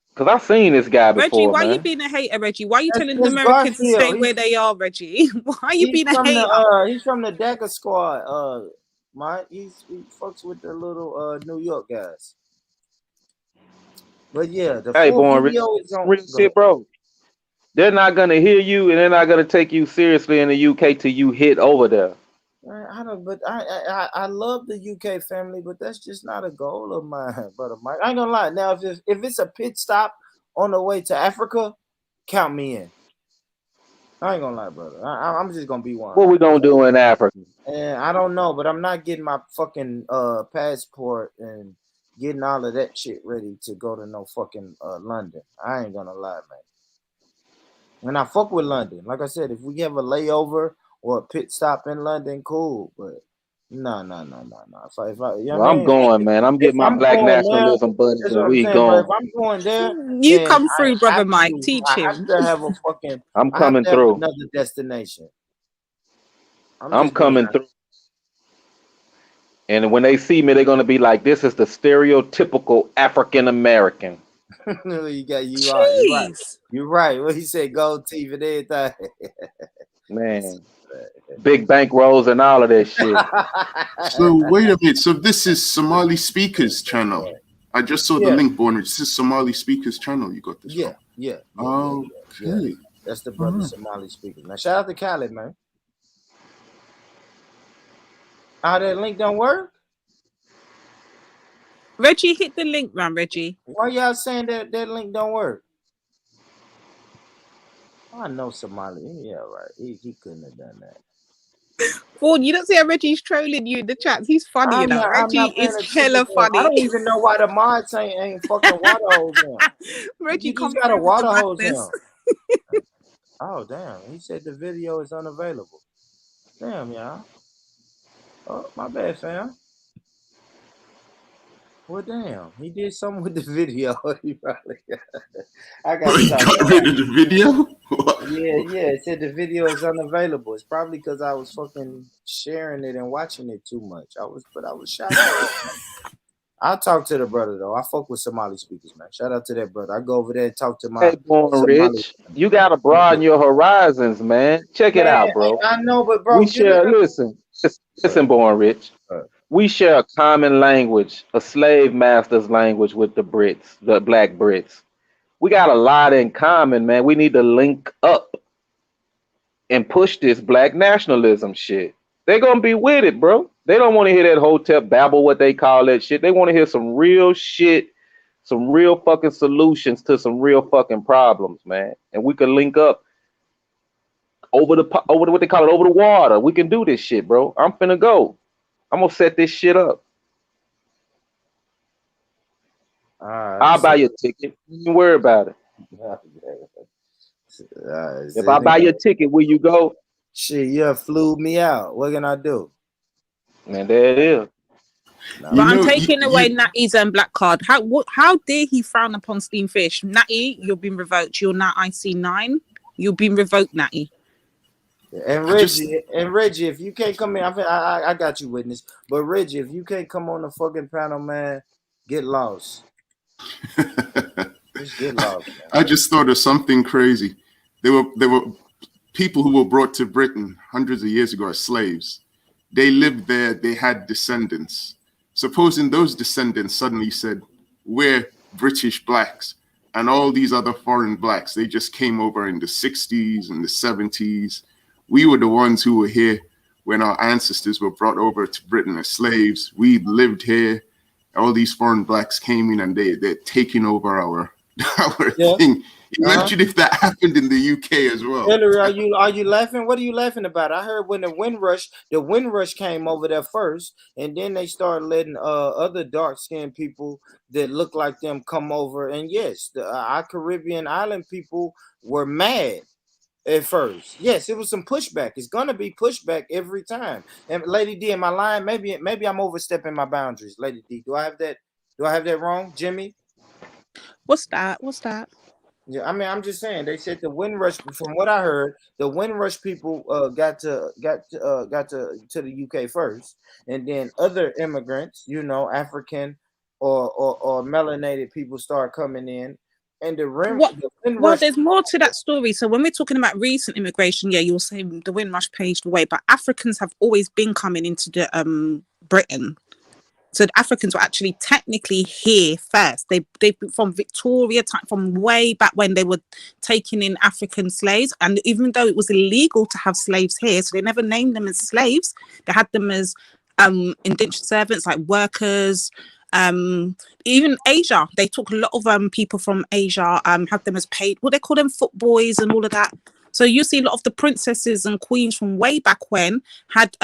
Because I've seen this guy before, Reggie, why you being a hater, Reggie? Why you telling the Americans to stay where they are, Reggie? Why you being a hater? He's from the Dagger Squad. He fucks with the little New York guys. But yeah, the Born Rich, real shit, bro. They're not gonna hear you, and they're not gonna take you seriously in the UK till you hit over there. I love the UK family, but that's just not a goal of mine, brother Mike. I ain't gonna lie. Now, if it's a pit stop on the way to Africa, count me in. I ain't gonna lie, brother. I'm just gonna be one. What we gonna do in Africa? And I don't know, but I'm not getting my fucking passport and getting all of that shit ready to go to no fucking London. I ain't gonna lie, man. And I fuck with London. Like I said, if we have a layover or a pit stop in London, cool. But no. I'm going, man. I'm getting my black nationalism buddies, and we going. If I'm going there, you come through, brother Mike. Teach him. I have to have a fucking. I'm coming through. Another destination. I'm coming through. And when they see me, they're gonna be like, "This is the stereotypical African American." You're right. What he said, gold teeth and everything. Man, big bank rolls and all of that shit. So wait a minute. So this is Somali Speakers channel. I just saw the link, Born. This is Somali Speakers channel. You got this? Yeah. Okay. That's the brother Somali Speakers. Now shout out to Khaled, man. That link don't work? Reggie, hit the link, man, Reggie. Why y'all saying that link don't work? I know Somali. Yeah, right. He couldn't have done that. Vaughn, you don't see how Reggie's trolling you in the chat. He's funny, I'm not Reggie paying is attention hella to him. I funny. don't even know why the mods ain't fucking water hose him. Reggie, You just come gotta through with the water hose him. madness. Oh damn! He said the video is unavailable. Damn, y'all. Oh, my bad, fam. Well, damn, he did something with the video. He probably. I got. He got rid of the video. Yeah. It said the video is unavailable. It's probably because I was fucking sharing it and watching it too much. I was shocked. I'll talk to the brother though. I fuck with Somali speakers, man. Shout out to that brother. I go over there and talk to my Hey, Born Somali. Rich, you gotta broaden your horizons, man. Check it out, bro. I know, but bro, We share. Listen, Born Rich. We share a common language, a slave master's language with the Brits, the Black Brits. We got a lot in common, man. We need to link up and push this Black nationalism shit. They're gonna be with it, bro. They don't want to hear that hotel babble, what they call that shit. They want to hear some real shit, some real fucking solutions to some real fucking problems, man. And we can link up over the what they call it, over the water. We can do this shit, bro. I'm finna go. I'm gonna set this shit up. I'll buy your ticket. Don't worry about it. If I buy your ticket, will you go? Shit, you flew me out. What can I do? Man, there it is. But I'm taking away Natty's black card. How dare he frown upon steamed fish? Natty, you've been revoked. You're now IC9. You've been revoked, Natty. And Reggie, if you can't come in, I got you, witness. But Reggie, if you can't come on the fucking panel, man, get lost. Just get lost. Man. I just thought of something crazy. There were people who were brought to Britain hundreds of years ago as slaves. They lived there. They had descendants. Supposing those descendants suddenly said, "We're British blacks," and all these other foreign blacks, they just came over in the 60s and the 70s. We were the ones who were here when our ancestors were brought over to Britain as slaves. We lived here. All these foreign blacks came in and they're taking over our thing. Imagine if that happened in the UK as well. Hillary, are you laughing? What are you laughing about? I heard when the Windrush came over there first, and then they started letting other dark-skinned people that look like them come over. And yes, our Caribbean island people were mad at first. Yes, it was some pushback. It's gonna be pushback every time. And Lady D, am I lying? Maybe I'm overstepping my boundaries. Lady D, do I have that wrong, Jimmy? What's that? Yeah, I mean, I'm just saying. They said the Windrush. From what I heard, the Windrush people got to the UK first, and then other immigrants, African or melanated people start coming in, and the Windrush. Well, there's more to that story. So when we're talking about recent immigration, yeah, you'll say the Windrush paved the way, but Africans have always been coming into the Britain. So the Africans were actually technically here first. They from Victoria time, from way back when they were taking in African slaves. And even though it was illegal to have slaves here, so they never named them as slaves. They had them as indentured servants, like workers. Even Asia, they took a lot of people from Asia, had them as paid, what they call them, foot boys and all of that. So you see a lot of the princesses and queens from way back when had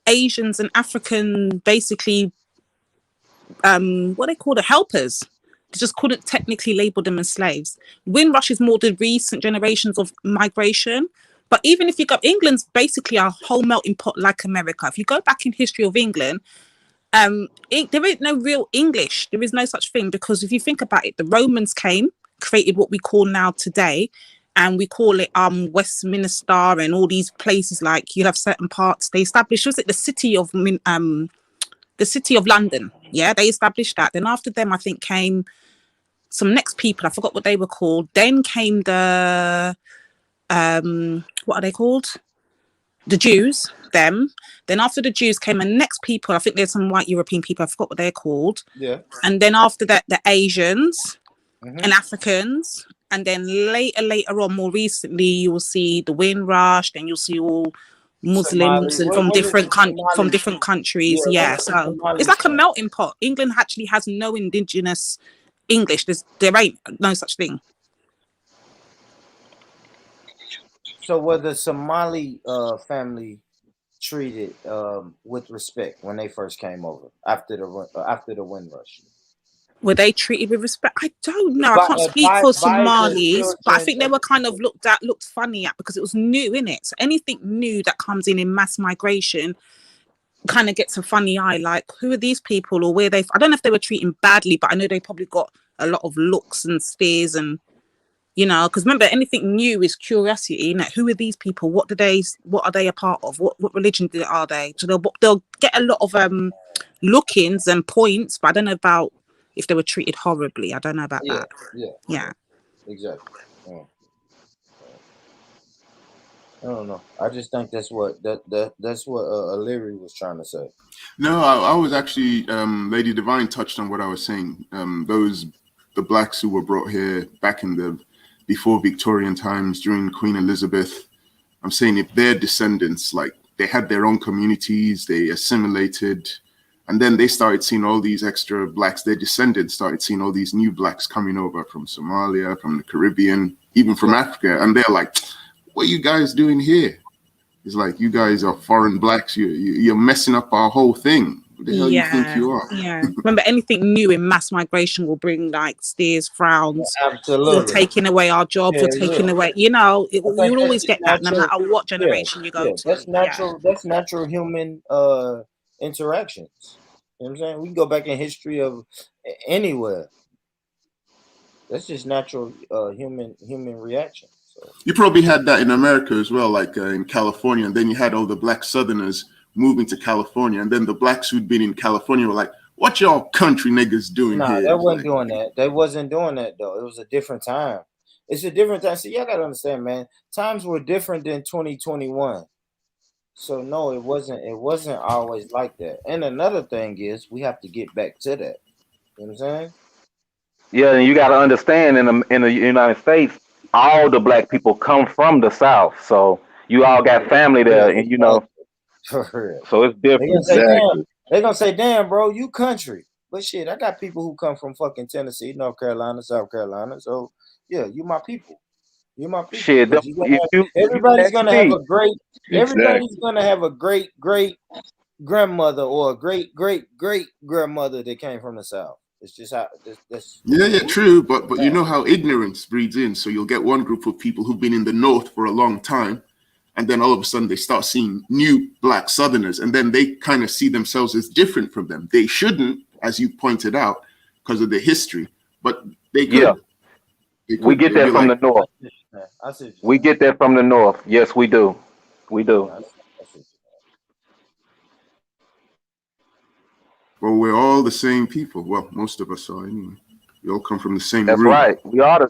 Asians and African, basically, what they call the helpers. They just couldn't technically label them as slaves. Windrush is more the recent generations of migration. But even if you go, England's basically a whole melting pot like America. If you go back in history of England, there is no real English. There is no such thing, because if you think about it, the Romans came, created what we call now today, and we call it Westminster and all these places. Like you have certain parts they established. Was it the city of London? Yeah, they established that. Then after them, I think came some next people. I forgot what they were called. Then came the what are they called? The Jews. Them. Then after the Jews came the next people. I think there's some white European people. I forgot what they're called. Yeah. And then after that, the Asians and Africans. And then later on, more recently, you will see the Windrush. Then you'll see all Muslims and from different countries. Yeah, so it's like a melting pot. England actually has no indigenous English. There ain't no such thing. So were the Somali family treated with respect when they first came over after the Windrush? Were they treated with respect? I don't know. I can't speak for Somalis, but I think they were kind of looked funny at because it was new, innit? So anything new that comes in mass migration kind of gets a funny eye. Like, who are these people, or where they? I don't know if they were treated badly, but I know they probably got a lot of looks and stares, and you know, because remember, anything new is curiosity. You know, who are these people? What are they a part of? What religion are they? So they'll get a lot of look-ins and points, but I don't know about if they were treated horribly. I don't know about that. Yeah. Exactly. Yeah. I don't know. I just think that's what O'Leary was trying to say. No, I was actually Lady Divine touched on what I was saying. The blacks who were brought here back in the before Victorian times during Queen Elizabeth. I'm saying if their descendants, like they had their own communities, they assimilated. And then they started seeing all these extra blacks. Their descendants started seeing all these new blacks coming over from Somalia, from the Caribbean, even from Africa. And they're like, what are you guys doing here? It's like, you guys are foreign blacks. You're messing up our whole thing. What the hell you think you are? Yeah. Remember, anything new in mass migration will bring like stares, frowns. Absolutely. You're taking away our jobs. You're taking away, you know, you'll always get that no matter what generation you go to. That's natural. That's natural human interactions. You know what I'm saying? We can go back in history of anywhere. That's just natural human reaction. So. You probably had that in America as well, like in California, and then you had all the black Southerners moving to California, and then the blacks who'd been in California were like, what y'all country niggas doing here? They wasn't doing that. They wasn't doing that, though. It was a different time. It's a different time. See, y'all got to understand, man. Times were different than 2021. So, no, it wasn't always like that. And another thing is we have to get back to that. You know what I'm saying? Yeah, and you got to understand in the United States, all the black people come from the South. So you all got family there, and you know. So it's different. They're gonna say, damn, bro, you country. But shit, I got people who come from fucking Tennessee, North Carolina, South Carolina. So yeah, you my people. You my people. Shit, everybody's gonna have a great great grandmother or a great grandmother that came from the South. It's just how this. Yeah, true. But you know how ignorance breeds in. So you'll get one group of people who've been in the North for a long time. And then all of a sudden they start seeing new black Southerners, and then they kind of see themselves as different from them. They shouldn't, as you pointed out, because of the history, but they could. Yeah. We get that from the North. We get that from the North. Yes, we do. We do. Well, we're all the same people. Well, most of us are anyway. We all come from the same root. That's right. We are.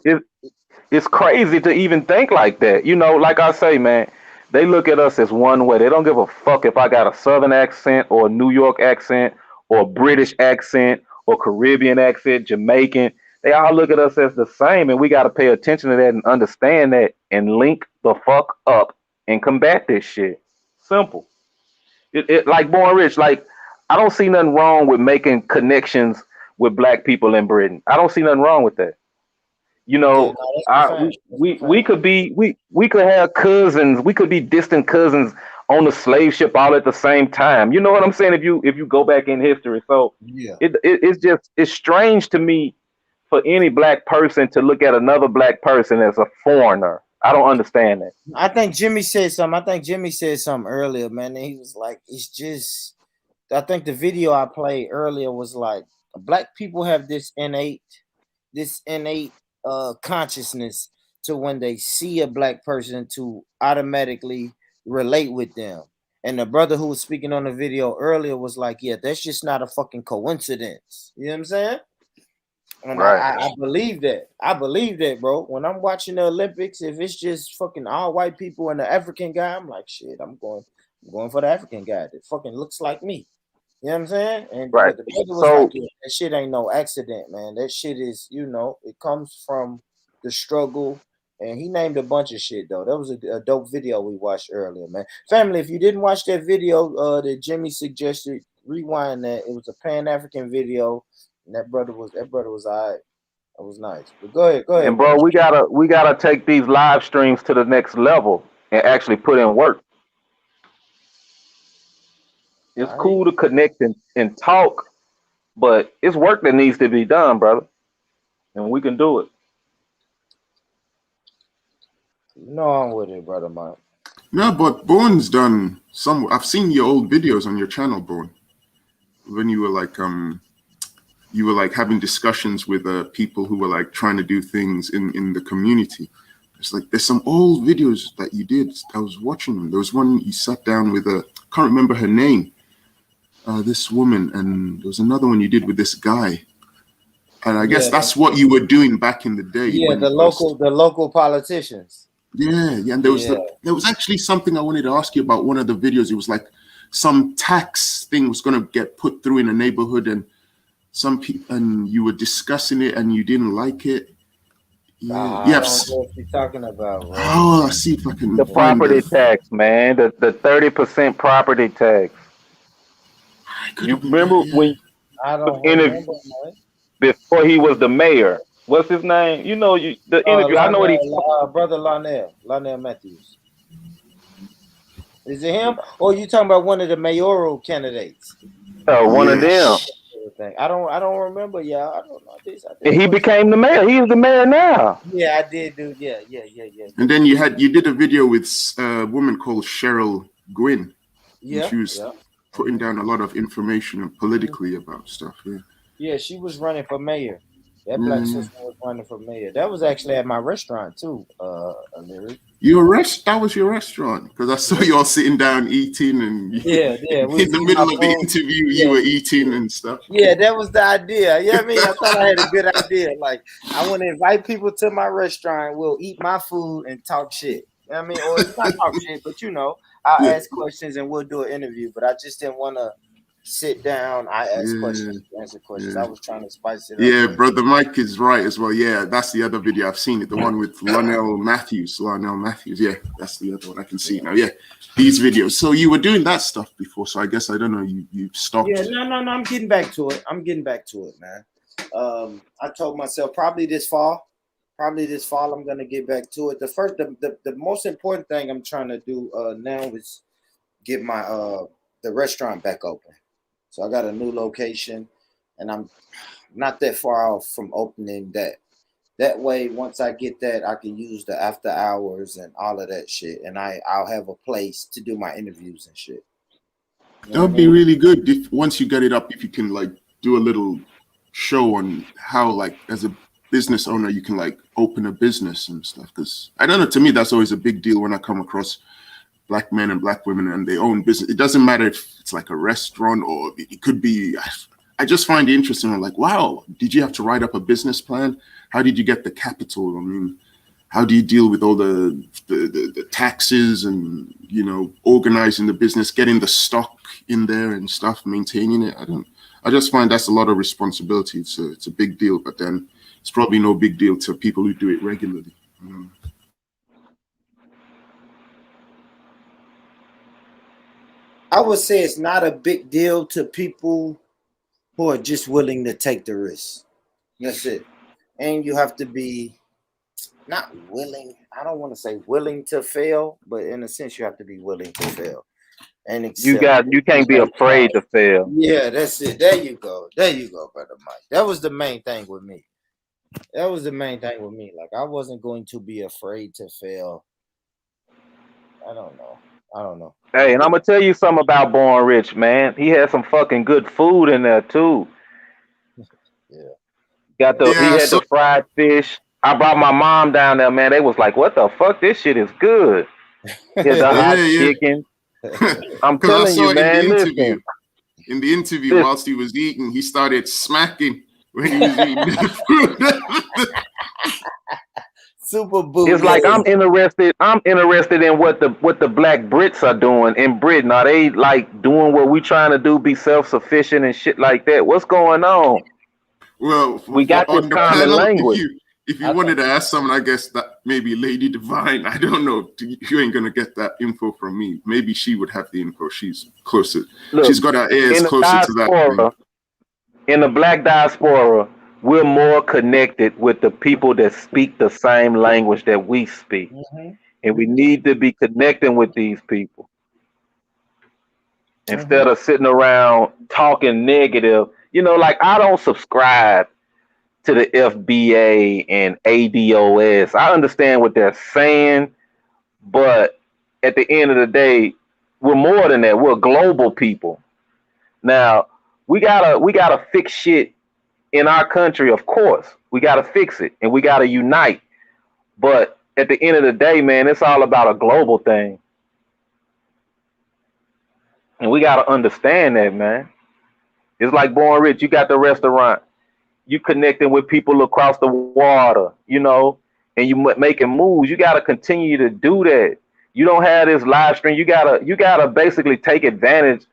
It's crazy to even think like that. You know, like I say, man, they look at us as one way. They don't give a fuck if I got a Southern accent or a New York accent or a British accent or Caribbean accent, Jamaican. They all look at us as the same, and we got to pay attention to that and understand that and link the fuck up and combat this shit. Simple. It like Born Rich, like, I don't see nothing wrong with making connections with black people in Britain. I don't see nothing wrong with that. You know, we could have cousins. We could be distant cousins on the slave ship all at the same time. You know what I'm saying? If you go back in history, so yeah, it's strange to me for any black person to look at another black person as a foreigner. I don't understand that. I think Jimmy said something earlier, man. And he was like, it's just. I think the video I played earlier was like, black people have this innate consciousness to when they see a black person to automatically relate with them. And the brother who was speaking on the video earlier was like, yeah, that's just not a fucking coincidence. You know what I'm saying? And right. I believe that. I believe that, bro. When I'm watching the Olympics, if it's just fucking all white people and the African guy, I'm like, shit, I'm going for the African guy that fucking looks like me. You know what I'm saying? And right. The brother was like, yeah, that shit ain't no accident, man. That shit is, you know, it comes from the struggle And he named a bunch of shit though. That was a dope video we watched earlier, man. Family, if you didn't watch that video that Jimmy suggested, rewind that. It was a Pan-African video, and that brother was all right. That was nice. But go ahead. And bro, we gotta take these live streams to the next level and actually put in work. It's cool to connect and talk, but it's work that needs to be done, brother. And we can do it. No, I'm with it, brother Mike. No, but Bourne's done some. I've seen your old videos on your channel, Bourne, when you were like having discussions with people who were like trying to do things in the community. It's like there's some old videos that you did. I was watching them. There was one you sat down with can't remember her name, this woman, and there was another one you did with this guy. And I guess that's what you were doing back in the day. Yeah, the local politicians. Yeah, and there was actually something I wanted to ask you about one of the videos. It was like some tax thing was going to get put through in a neighborhood, and some people, and you were discussing it, and you didn't like it. Yeah, I don't know what you're talking about. Bro. Oh, I see if I can. The property tax, man, the 30% property tax. You remember when I don't remember, man. Before he was the mayor? What's his name? You know, the interview. I know what he. Brother Lionel Matthews. Is it him, or you talking about one of the mayoral candidates? One of them. I don't remember, y'all. I don't know this. And he became the mayor. He's the mayor now. Yeah, I did, dude. Yeah. And then you did a video with a woman called Cheryl Gwynn. Yeah. She was putting down a lot of information and politically about stuff. Yeah. Yeah, she was running for mayor. That black sister was running for mayor. That was actually at my restaurant too, Lyric. That was your restaurant, because I saw you all sitting down eating, and in the middle of the interview you were eating and stuff. Yeah, that was the idea. Yeah, I thought I had a good idea. Like, I want to invite people to my restaurant. We'll eat my food and talk shit. Or it's not talk shit, but I'll ask questions and we'll do an interview. But I just didn't want to sit down. I ask questions, answer questions. I was trying to spice it up. Yeah, brother Mike is right as well. Yeah, that's the other video I've seen it. The one with Lionel Matthews. Yeah, that's the other one I can see now. Yeah, these videos. So you were doing that stuff before. So I guess I don't know. You stopped. Yeah, no. I'm getting back to it. Man. I told myself probably this fall. I'm gonna get back to it. The most important thing I'm trying to do now is get my the restaurant back open. So I got a new location, and I'm not that far off from opening that. That way, once I get that, I can use the after hours and all of that shit, and I'll have a place to do my interviews and shit. That would be really good if once you get it up, if you can like do a little show on how like as a business owner you can like open a business and stuff. Because I don't know, to me that's always a big deal when I come across black men and black women and they own business. It doesn't matter if it's like a restaurant or it could be. I just find it interesting. I'm like, wow, did you have to write up a business plan? How did you get the capital? I mean, how do you deal with all the taxes and organizing the business, getting the stock in there and stuff, maintaining it? I just find that's a lot of responsibility. It's a big deal, but then it's probably no big deal to people who do it regularly. I would say it's not a big deal to people who are just willing to take the risk. That's it. And you have to be not willing. I don't want to say willing to fail, but in a sense, you have to be willing to fail. And you can't be afraid to fail. Yeah, that's it. There you go, brother Mike. That was the main thing with me. Like, I wasn't going to be afraid to fail. I don't know. Hey, and I'm gonna tell you something about Born Rich, man. He had some fucking good food in there too. Yeah. He had the fried fish. I brought my mom down there, man. They was like, "What the fuck? This shit is good." He had the hot chicken. I'm telling you, man. Listen. In the interview, whilst he was eating, he started smacking when he was eating the food. Super boo. It's like I'm interested in what the black Brits are doing in Britain. Are they like doing what we trying to do, be self-sufficient and shit like that? What's going on? Well, we got this common language. If you wanted to ask someone, I guess that maybe Lady Divine, I don't know. You ain't gonna get that info from me. Maybe she would have the info. She's closer. Look, she's got her ears closer to that. In the black diaspora, we're more connected with the people that speak the same language that we speak. And we need to be connecting with these people. Instead of sitting around talking negative. You know, like I don't subscribe to the FBA and ADOS. I understand what they're saying, but at the end of the day, we're more than that. We're global people. Now, we gotta fix shit in our country, of course. We gotta fix it and we gotta unite. But at the end of the day, man, it's all about a global thing. And we gotta understand that, man. It's like Born Rich. You got the restaurant. You connecting with people across the water, you know, and you making moves. You got to continue to do that. You don't have this live stream. You gotta basically take advantage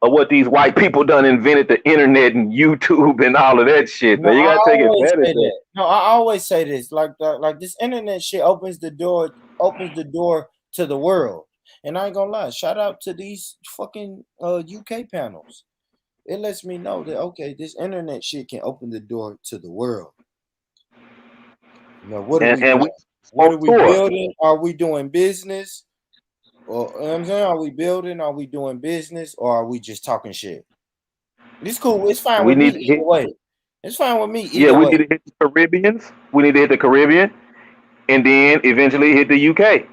of what these white people done invented, the internet and YouTube and all of that shit. No, you got to take advantage of it. No, I always say this, like this internet shit opens the door to the world. And I ain't gonna lie, shout out to these fucking UK panels. It lets me know that, okay, this internet shit can open the door to the world. You know, what are we doing? What are we building? Are we doing business? Or, you know what I'm saying? Are we building? Are we doing business? Or are we just talking shit? It's cool. It's fine with me either way. It's fine with me either way. We need to hit the Caribbeans. We need to hit the Caribbean. And then eventually hit the UK.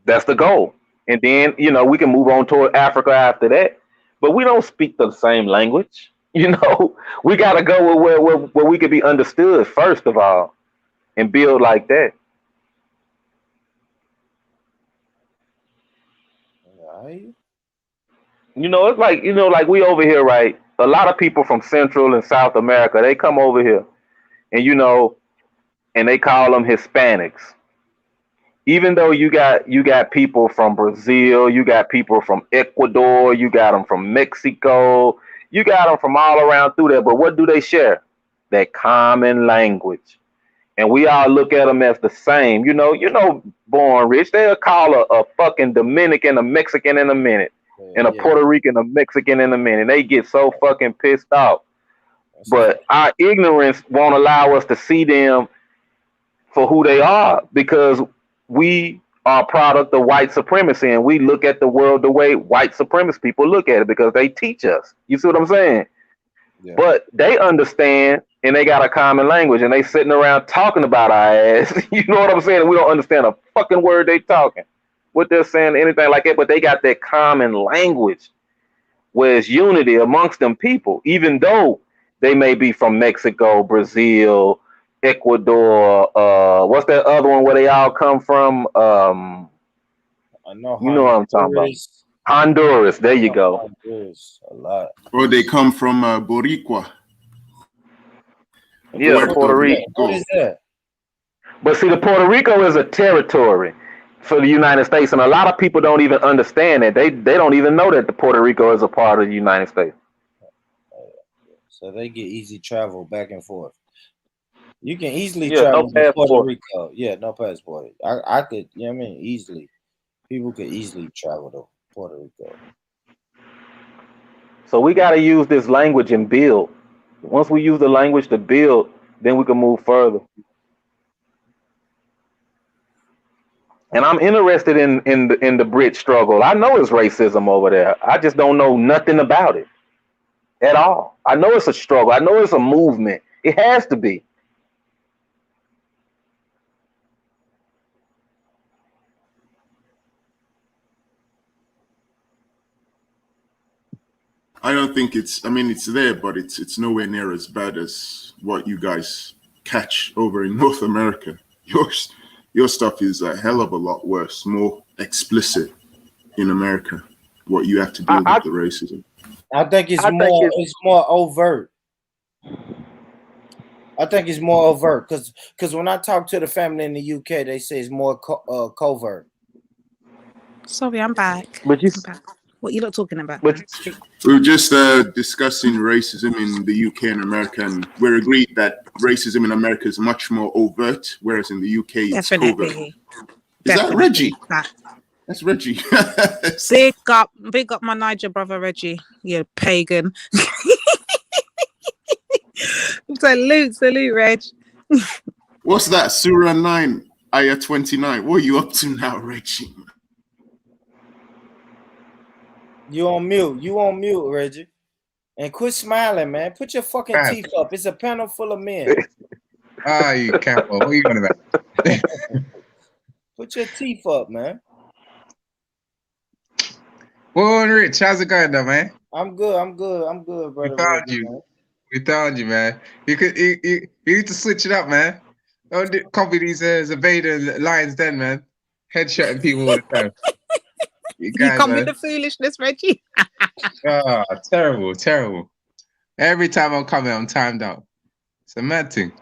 That's the goal. And then, you know, we can move on toward Africa after that. But we don't speak the same language. You know, we got to go where we can be understood first of all and build like that. You know, it's like, you know, like we over here, right? A lot of people from Central and South America, they come over here and, you know, and they call them Hispanics. Even though you got people from Brazil, you got people from Ecuador, you got them from Mexico, you got them from all around through there. But what do they share? That common language. And we all look at them as the same. You know, Born Rich, they'll call a fucking Dominican a Mexican in a minute, and a Puerto Rican a Mexican in a minute. They get so fucking pissed off. But our ignorance won't allow us to see them for who they are, because we are a product of white supremacy, and we look at the world the way white supremacist people look at it because they teach us. You see what I'm saying? Yeah. But they understand, and they got a common language, and they sitting around talking about our ass. You know what I'm saying? We don't understand a fucking word they talking, what they're saying, anything like that. But they got that common language, where it's unity amongst them people, even though they may be from Mexico, Brazil, Ecuador, what's that other one where they all come from? I know, you know what I'm talking about. Honduras, there you go. Honduras, a lot. Or they come from Boricua. Yeah, Puerto Rico. What is that? But see, the Puerto Rico is a territory for the United States, and a lot of people don't even understand that. They don't even know that the Puerto Rico is a part of the United States. So they get easy travel back and forth. You can easily travel to Puerto Rico. Yeah, no passport. I could, you know what I mean, easily. People could easily travel to Puerto Rico. So we got to use this language and build. Once we use the language to build, then we can move further. And I'm interested in the Brit struggle. I know it's racism over there. I just don't know nothing about it at all. I know it's a struggle. I know it's a movement. It has to be. I don't think it's, I mean, it's there, but it's nowhere near as bad as what you guys catch over in North America. Your stuff is a hell of a lot worse, more explicit in America, what you have to deal with the racism. I think it's more overt. I think it's more overt because when I talk to the family in the UK, they say it's more covert. Sorry, I'm back. But you, What you lot talking about? We were just discussing racism in the UK and America, and we're agreed that racism in America is much more overt, whereas in the UK it's covert. Definitely. Is that Reggie? That. That's Reggie. Big up my Niger brother Reggie. You pagan. Salute, Reg. What's that? Surah 9, Ayah 29. What are you up to now, Reggie? You on mute, Reggie. And quit smiling, man. Put your fucking teeth up. It's a panel full of men. You can't. What are you on about? Put your teeth up, man. Well, Rich, how's it going, though, man? I'm good, brother. We found you, man. You need to switch it up, man. Don't copy these Zaveda Lions Den, man. Headshotting people all the time. You come with the foolishness, Reggie. Terrible. Every time I'm coming, I'm timed out. It's a mad thing.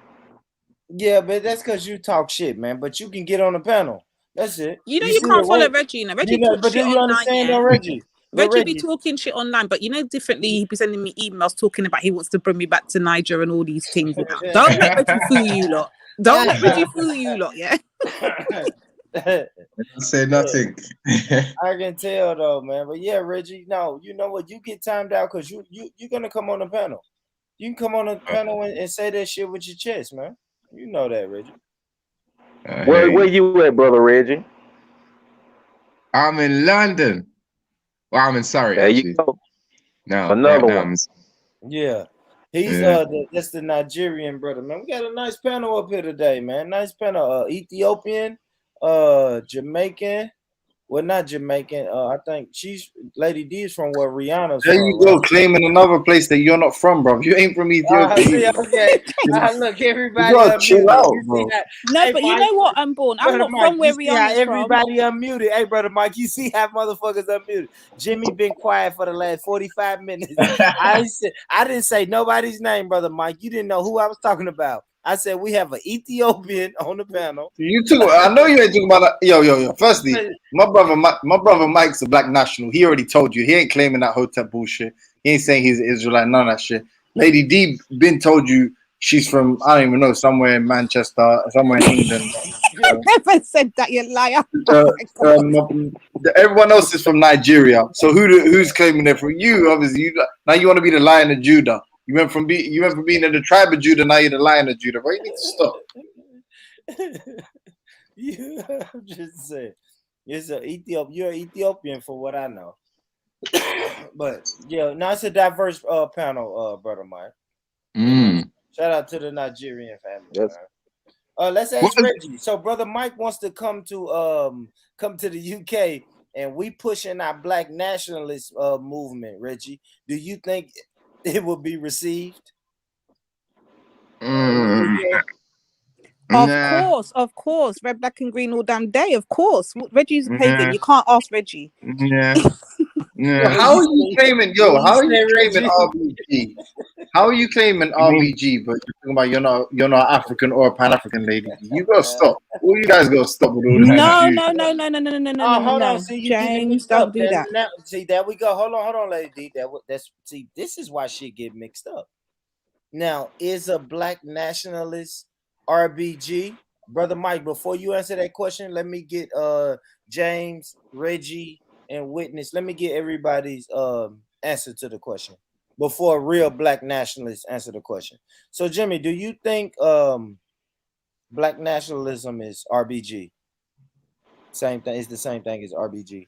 Yeah, but that's because you talk shit, man. But you can get on the panel. That's it. You can't follow Reggie. Reggie talks shit online. Reggie? Reggie be talking shit online, but differently, he be sending me emails talking about he wants to bring me back to Niger and all these things. Don't let Reggie fool you lot. Don't let Reggie fool you lot, yeah? Say nothing. I can tell though, man. But yeah, Reggie, no, you know what? You get timed out because you're gonna come on the panel. You can come on the panel and say that shit with your chest, man. You know that, Reggie. Where you at, brother Reggie? I'm in London. Well, I'm in Surrey. There you go. No, another one. Yeah. He's that's the Nigerian brother, man. We got a nice panel up here today, man. Nice panel. Ethiopian, Jamaican. Well, not Jamaican. I think she's Lady D is from where Rihanna's there from. You go, claiming another place that you're not from, bro. You ain't from Ethiopia. Okay. Look, everybody. You gotta chill out, bro. No, hey, but you know what, I'm born. I'm not from where Rihanna's from. Everybody unmuted. Hey, brother Mike, you see how motherfuckers unmuted. Jimmy been quiet for the last 45 minutes. I didn't say nobody's name, brother Mike. You didn't know who I was talking about. I said we have an Ethiopian on the panel. You too. I know you ain't talking about that. Yo. Firstly, my brother Mike's a black national. He already told you. He ain't claiming that hotel bullshit. He ain't saying he's an Israelite. None of that shit. Lady D been told you she's from I don't even know somewhere in Manchester, somewhere in England. Never said that, you liar. Everyone else is from Nigeria. So who's claiming it from you? Obviously, now you want to be the Lion of Judah. You went from being in the tribe of Judah, now you're the Lion of Judah. Bro, you need to stop. I'm just saying, you're Ethiopian for what I know. But yeah, now it's a diverse panel, brother Mike. Shout out to the Nigerian family. Yes. Let's ask Reggie. So brother Mike wants to come to the UK, and we pushing our black nationalist movement. Reggie, do you think it will be received? Of course. Red, black, and green all damn day. Of course. Reggie's a pagan. You can't ask Reggie. Yeah. How are you claiming? How are you claiming RBG? How are you claiming RBG? But you're talking about you're not African or a Pan-African lady. You gotta stop. All you guys gotta stop with all this. No. Hold on. See, James, don't do that. Now, see, there we go. Hold on, Lady D. This is why shit get mixed up. Now, is a black nationalist RBG? Brother Mike, before you answer that question, let me get James, Reggie, and Witness. Let me get everybody's answer to the question before a real black nationalist answer the question. So, Jimmy, do you think black nationalism is RBG? Same thing. It's the same thing as RBG.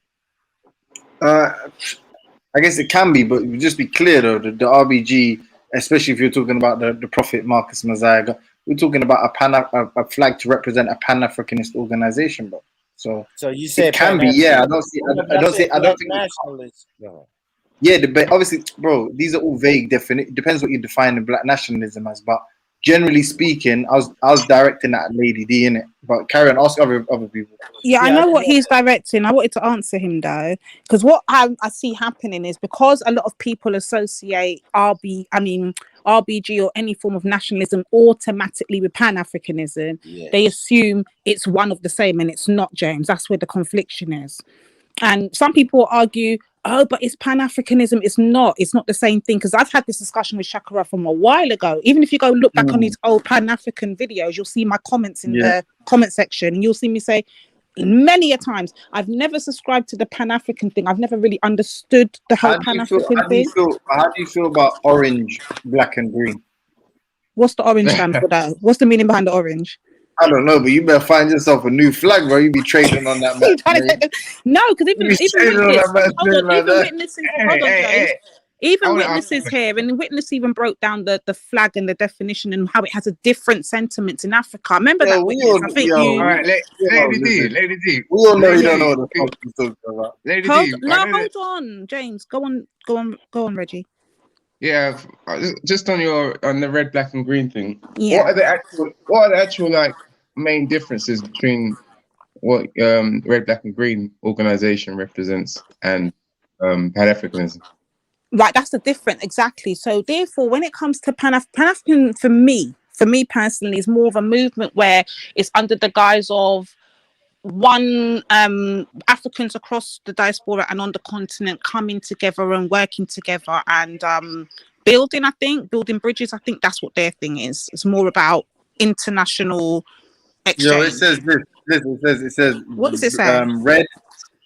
I guess it can be, but just be clear though. The RBG, especially if you're talking about the Prophet Marcus Messiah, we're talking about a flag to represent a Pan-Africanist organization, bro. So you said it can be, yeah. I don't think nationalists. Yeah, but obviously, bro, these are all vague. Depends what you define in black nationalism as. But generally speaking, I was directing at Lady D in it. But carry on, ask other people. Yeah, I know what he's directing. I wanted to answer him though, because what I see happening is because a lot of people associate RBG or any form of nationalism automatically with Pan-Africanism. Yes. They assume it's one of the same, and it's not, James. That's where the confliction is. And some people argue Oh, but it's Pan-Africanism. It's not the same thing, because I've had this discussion with Shakara from a while ago. Even if you go look back on his old Pan-African videos, you'll see my comments in the comment section, and you'll see me say many a times, I've never subscribed to the Pan-African thing. I've never really understood the whole Pan-African thing. How do you feel about orange, black, and green? What's the orange stand for that? What's the meaning behind the orange? I don't know, but you better find yourself a new flag, bro. You be trading on that match. No, because even witnesses here, and witness even broke down the flag and the definition and how it has a different sentiments in Africa. Remember that witness? I think you. All right, Lady D. We all know you don't know what the fuck you're talking about. Lady D. Hold on, James. Go on, Reggie. Yeah, just on the red, black, and green thing. Yeah. What are the actual like main differences between what red, black, and green organization represents and Pan-Africanism? Right, that's the difference, exactly. So therefore, when it comes to Pan-African, for me personally, is more of a movement where it's under the guise of one Africans across the diaspora and on the continent coming together and working together and building bridges. I think that's what their thing is. It's more about international exchange. Yo, it says this. It says what does it say? Red.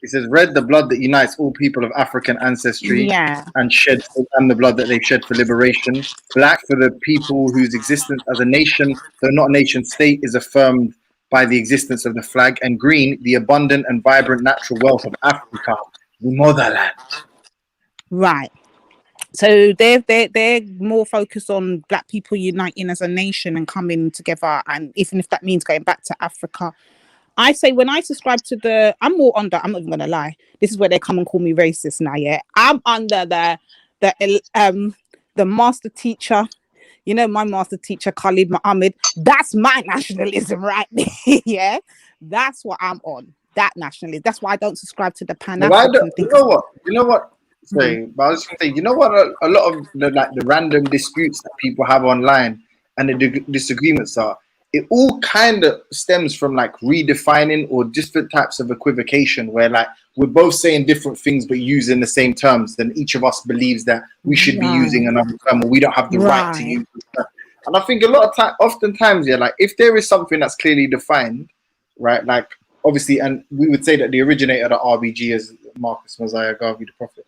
It says red, the blood that unites all people of African ancestry and the blood that they've shed for liberation. Black, for the people whose existence as a nation, though not a nation state, is affirmed by the existence of the flag. And green, the abundant and vibrant natural wealth of Africa, the motherland. Right. So they're more focused on Black people uniting as a nation and coming together, and even if that means going back to Africa. I say when I subscribe to I'm more under, I'm not even gonna lie, this is where they come and call me racist now, yeah. I'm under the master teacher, my master teacher, Khalid Muhammad. That's my nationalism, right? Yeah, that's what I'm on, that nationalism. That's why I don't subscribe to the Pan-African thing. You know what? Sorry, but I was gonna say, you know what? A lot of the random disputes that people have online and the disagreements are, it all kind of stems from like redefining or different types of equivocation where like we're both saying different things but using the same terms. Then each of us believes that we should be using another term or we don't have the right to use it. And I think a lot of oftentimes, like if there is something that's clearly defined, right? Like obviously, and we would say that the originator of the RBG is Marcus Mosiah Garvey, the Prophet,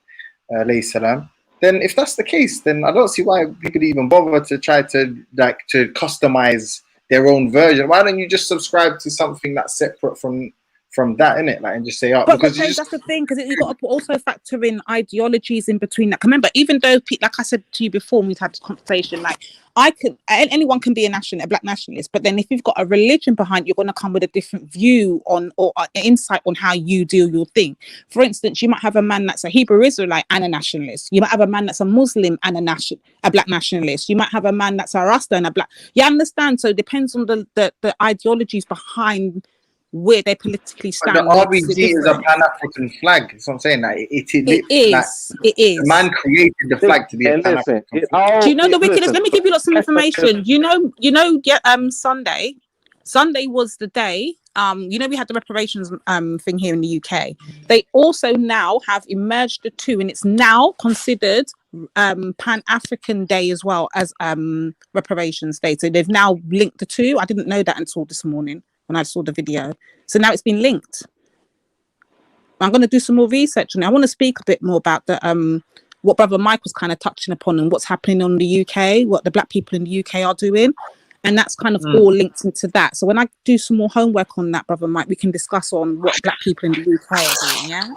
alayhi salam. Then if that's the case, then I don't see why people even bother to try to customize their own version. Why don't you just subscribe to something that's separate from that, innit? Like, and just say, because that's the thing, because you've got to also factor in ideologies in between that. Remember, even though, like I said to you before, we've had this conversation, like anyone can be a Black nationalist, but then if you've got a religion behind, you're going to come with a different view on or insight on how you do your thing. For instance, you might have a man that's a Hebrew Israelite and a nationalist. You might have a man that's a Muslim and a Black nationalist. You might have a man that's a Rasta and a Black. You understand? So it depends on the ideologies behind where they politically stand. The RBG is a Pan-African flag. That's what I'm saying. Like, it is. The man created the flag to be a Pan-African flag. Do you know the wickedness? Let me give you lots of information. Sunday was the day. We had the reparations thing here in the UK. They also now have emerged the two, and it's now considered Pan-African Day as well as reparations day. So they've now linked the two. I didn't know that until this morning when I saw the video. So now it's been linked. I'm going to do some more research on it. I want to speak a bit more about the what Brother Mike was kind of touching upon and what's happening in the UK, what the Black people in the UK are doing. And that's kind of all linked into that. So when I do some more homework on that, Brother Mike, we can discuss on what Black people in the UK are doing, yeah?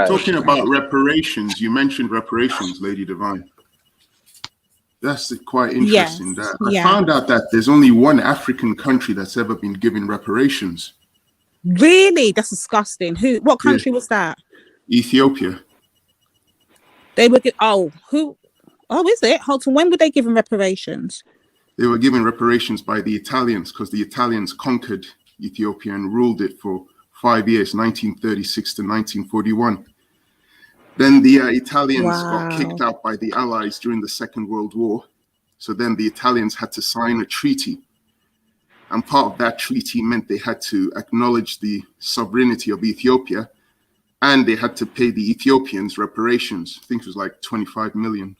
Talking about reparations, you mentioned reparations, Lady Divine. That's quite interesting. I found out that there's only one African country that's ever been given reparations. Really? That's disgusting. What country was that? Ethiopia. They were is it? Hold on, when were they given reparations? They were given reparations by the Italians because the Italians conquered Ethiopia and ruled it for 5 years, 1936 to 1941. Then the Italians got kicked out by the Allies during the Second World War. So then the Italians had to sign a treaty. And part of that treaty meant they had to acknowledge the sovereignty of Ethiopia and they had to pay the Ethiopians reparations. I think it was like 25 million.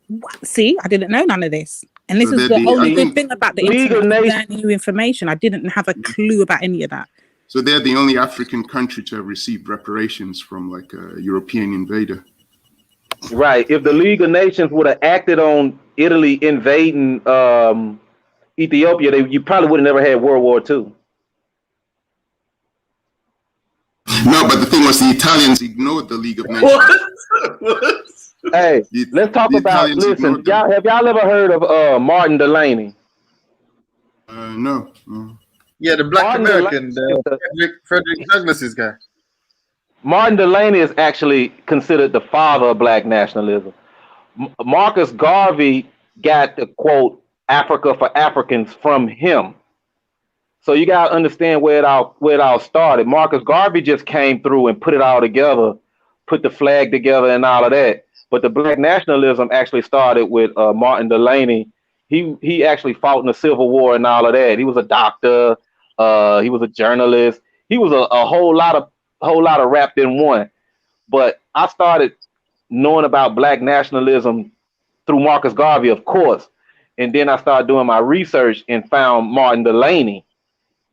What? See, I didn't know none of this. And this So is they're the the only good only- thing about the League of internet, Nations- learning new information. I didn't have a clue about any of that. So they're the only African country to have received reparations from like a European invader. Right. If the League of Nations would have acted on Italy invading Ethiopia, you probably would have never had World War II. No, but the thing was the Italians ignored the League of Nations. Hey, let's talk about. Italians Listen, ignored them. have y'all ever heard of Martin Delaney? No. Yeah, the Black Martin American, Delaney- Frederick Douglass's guy. Martin Delaney is actually considered the father of Black nationalism. Marcus Garvey got the quote "Africa for Africans" from him. So you gotta understand where it all started. Marcus Garvey just came through and put it all together, put the flag together and all of that. But the Black nationalism actually started with Martin Delaney. He actually fought in the Civil War and all of that. He was a doctor. He was a journalist. He was a whole lot of wrapped in one. But I started knowing about Black nationalism through Marcus Garvey, of course. And then I started doing my research and found Martin Delaney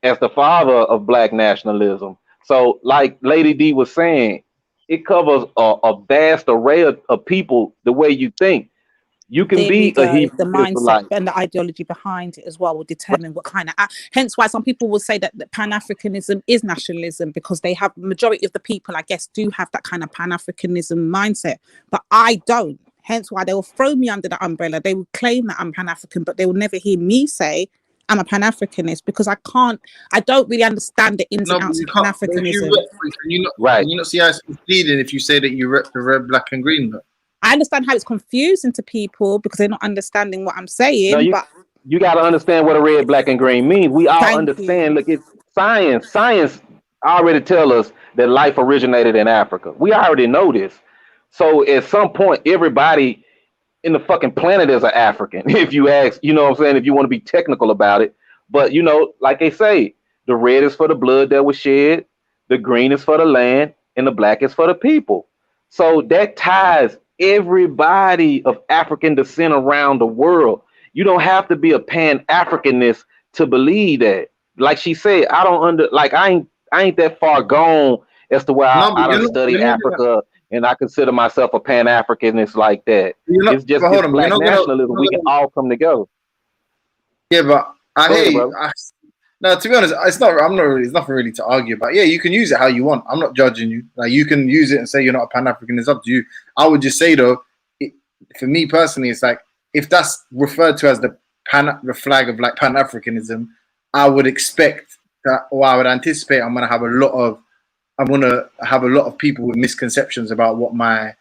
as the father of Black nationalism. So like Lady D was saying, it covers a vast array of people the way you think. You can There be we go. a Hebrew The mindset Israelite. and the ideology behind it as well will determine what kind of. Hence, why some people will say that Pan-Africanism is nationalism, because they have majority of the people, I guess, do have that kind of Pan-Africanism mindset, but I don't. Hence, why they will throw me under the umbrella. They will claim that I'm Pan-African, but they will never hear me say I'm a Pan-Africanist, because I don't really understand the ins and outs of Pan-Africanism. Can you not see how it's misleading if you say that you rep the red, black, and green? Though? I understand how it's confusing to people because they're not understanding what I'm saying. No, but you got to understand what a red, black, and green means. We all Thank understand. Look, it's science. Science already tell us that life originated in Africa. We already know this. So at some point, everybody in the fucking planet is an African. If you ask, you know what I'm saying, if you want to be technical about it. But, you know, like they say, the red is for the blood that was shed, the green is for the land, and the black is for the people. So that ties everybody of African descent around the world. You don't have to be a Pan-Africanist to believe that. Like she said, I ain't that far gone as to where I don't study Africa and I consider myself a Pan-Africanist like that. It's just this Black nationalism. We can all come together. Yeah, but I Go ahead, hear you. brother. No, to be honest, it's nothing really to argue about. Yeah, you can use it how you want. I'm not judging you. Like, you can use it and say you're not a Pan-African. It's up to you. I would just say though, for me personally, it's like if that's referred to as the flag of like Pan-Africanism, I would expect that, or I would anticipate I'm gonna have a lot of people with misconceptions about what my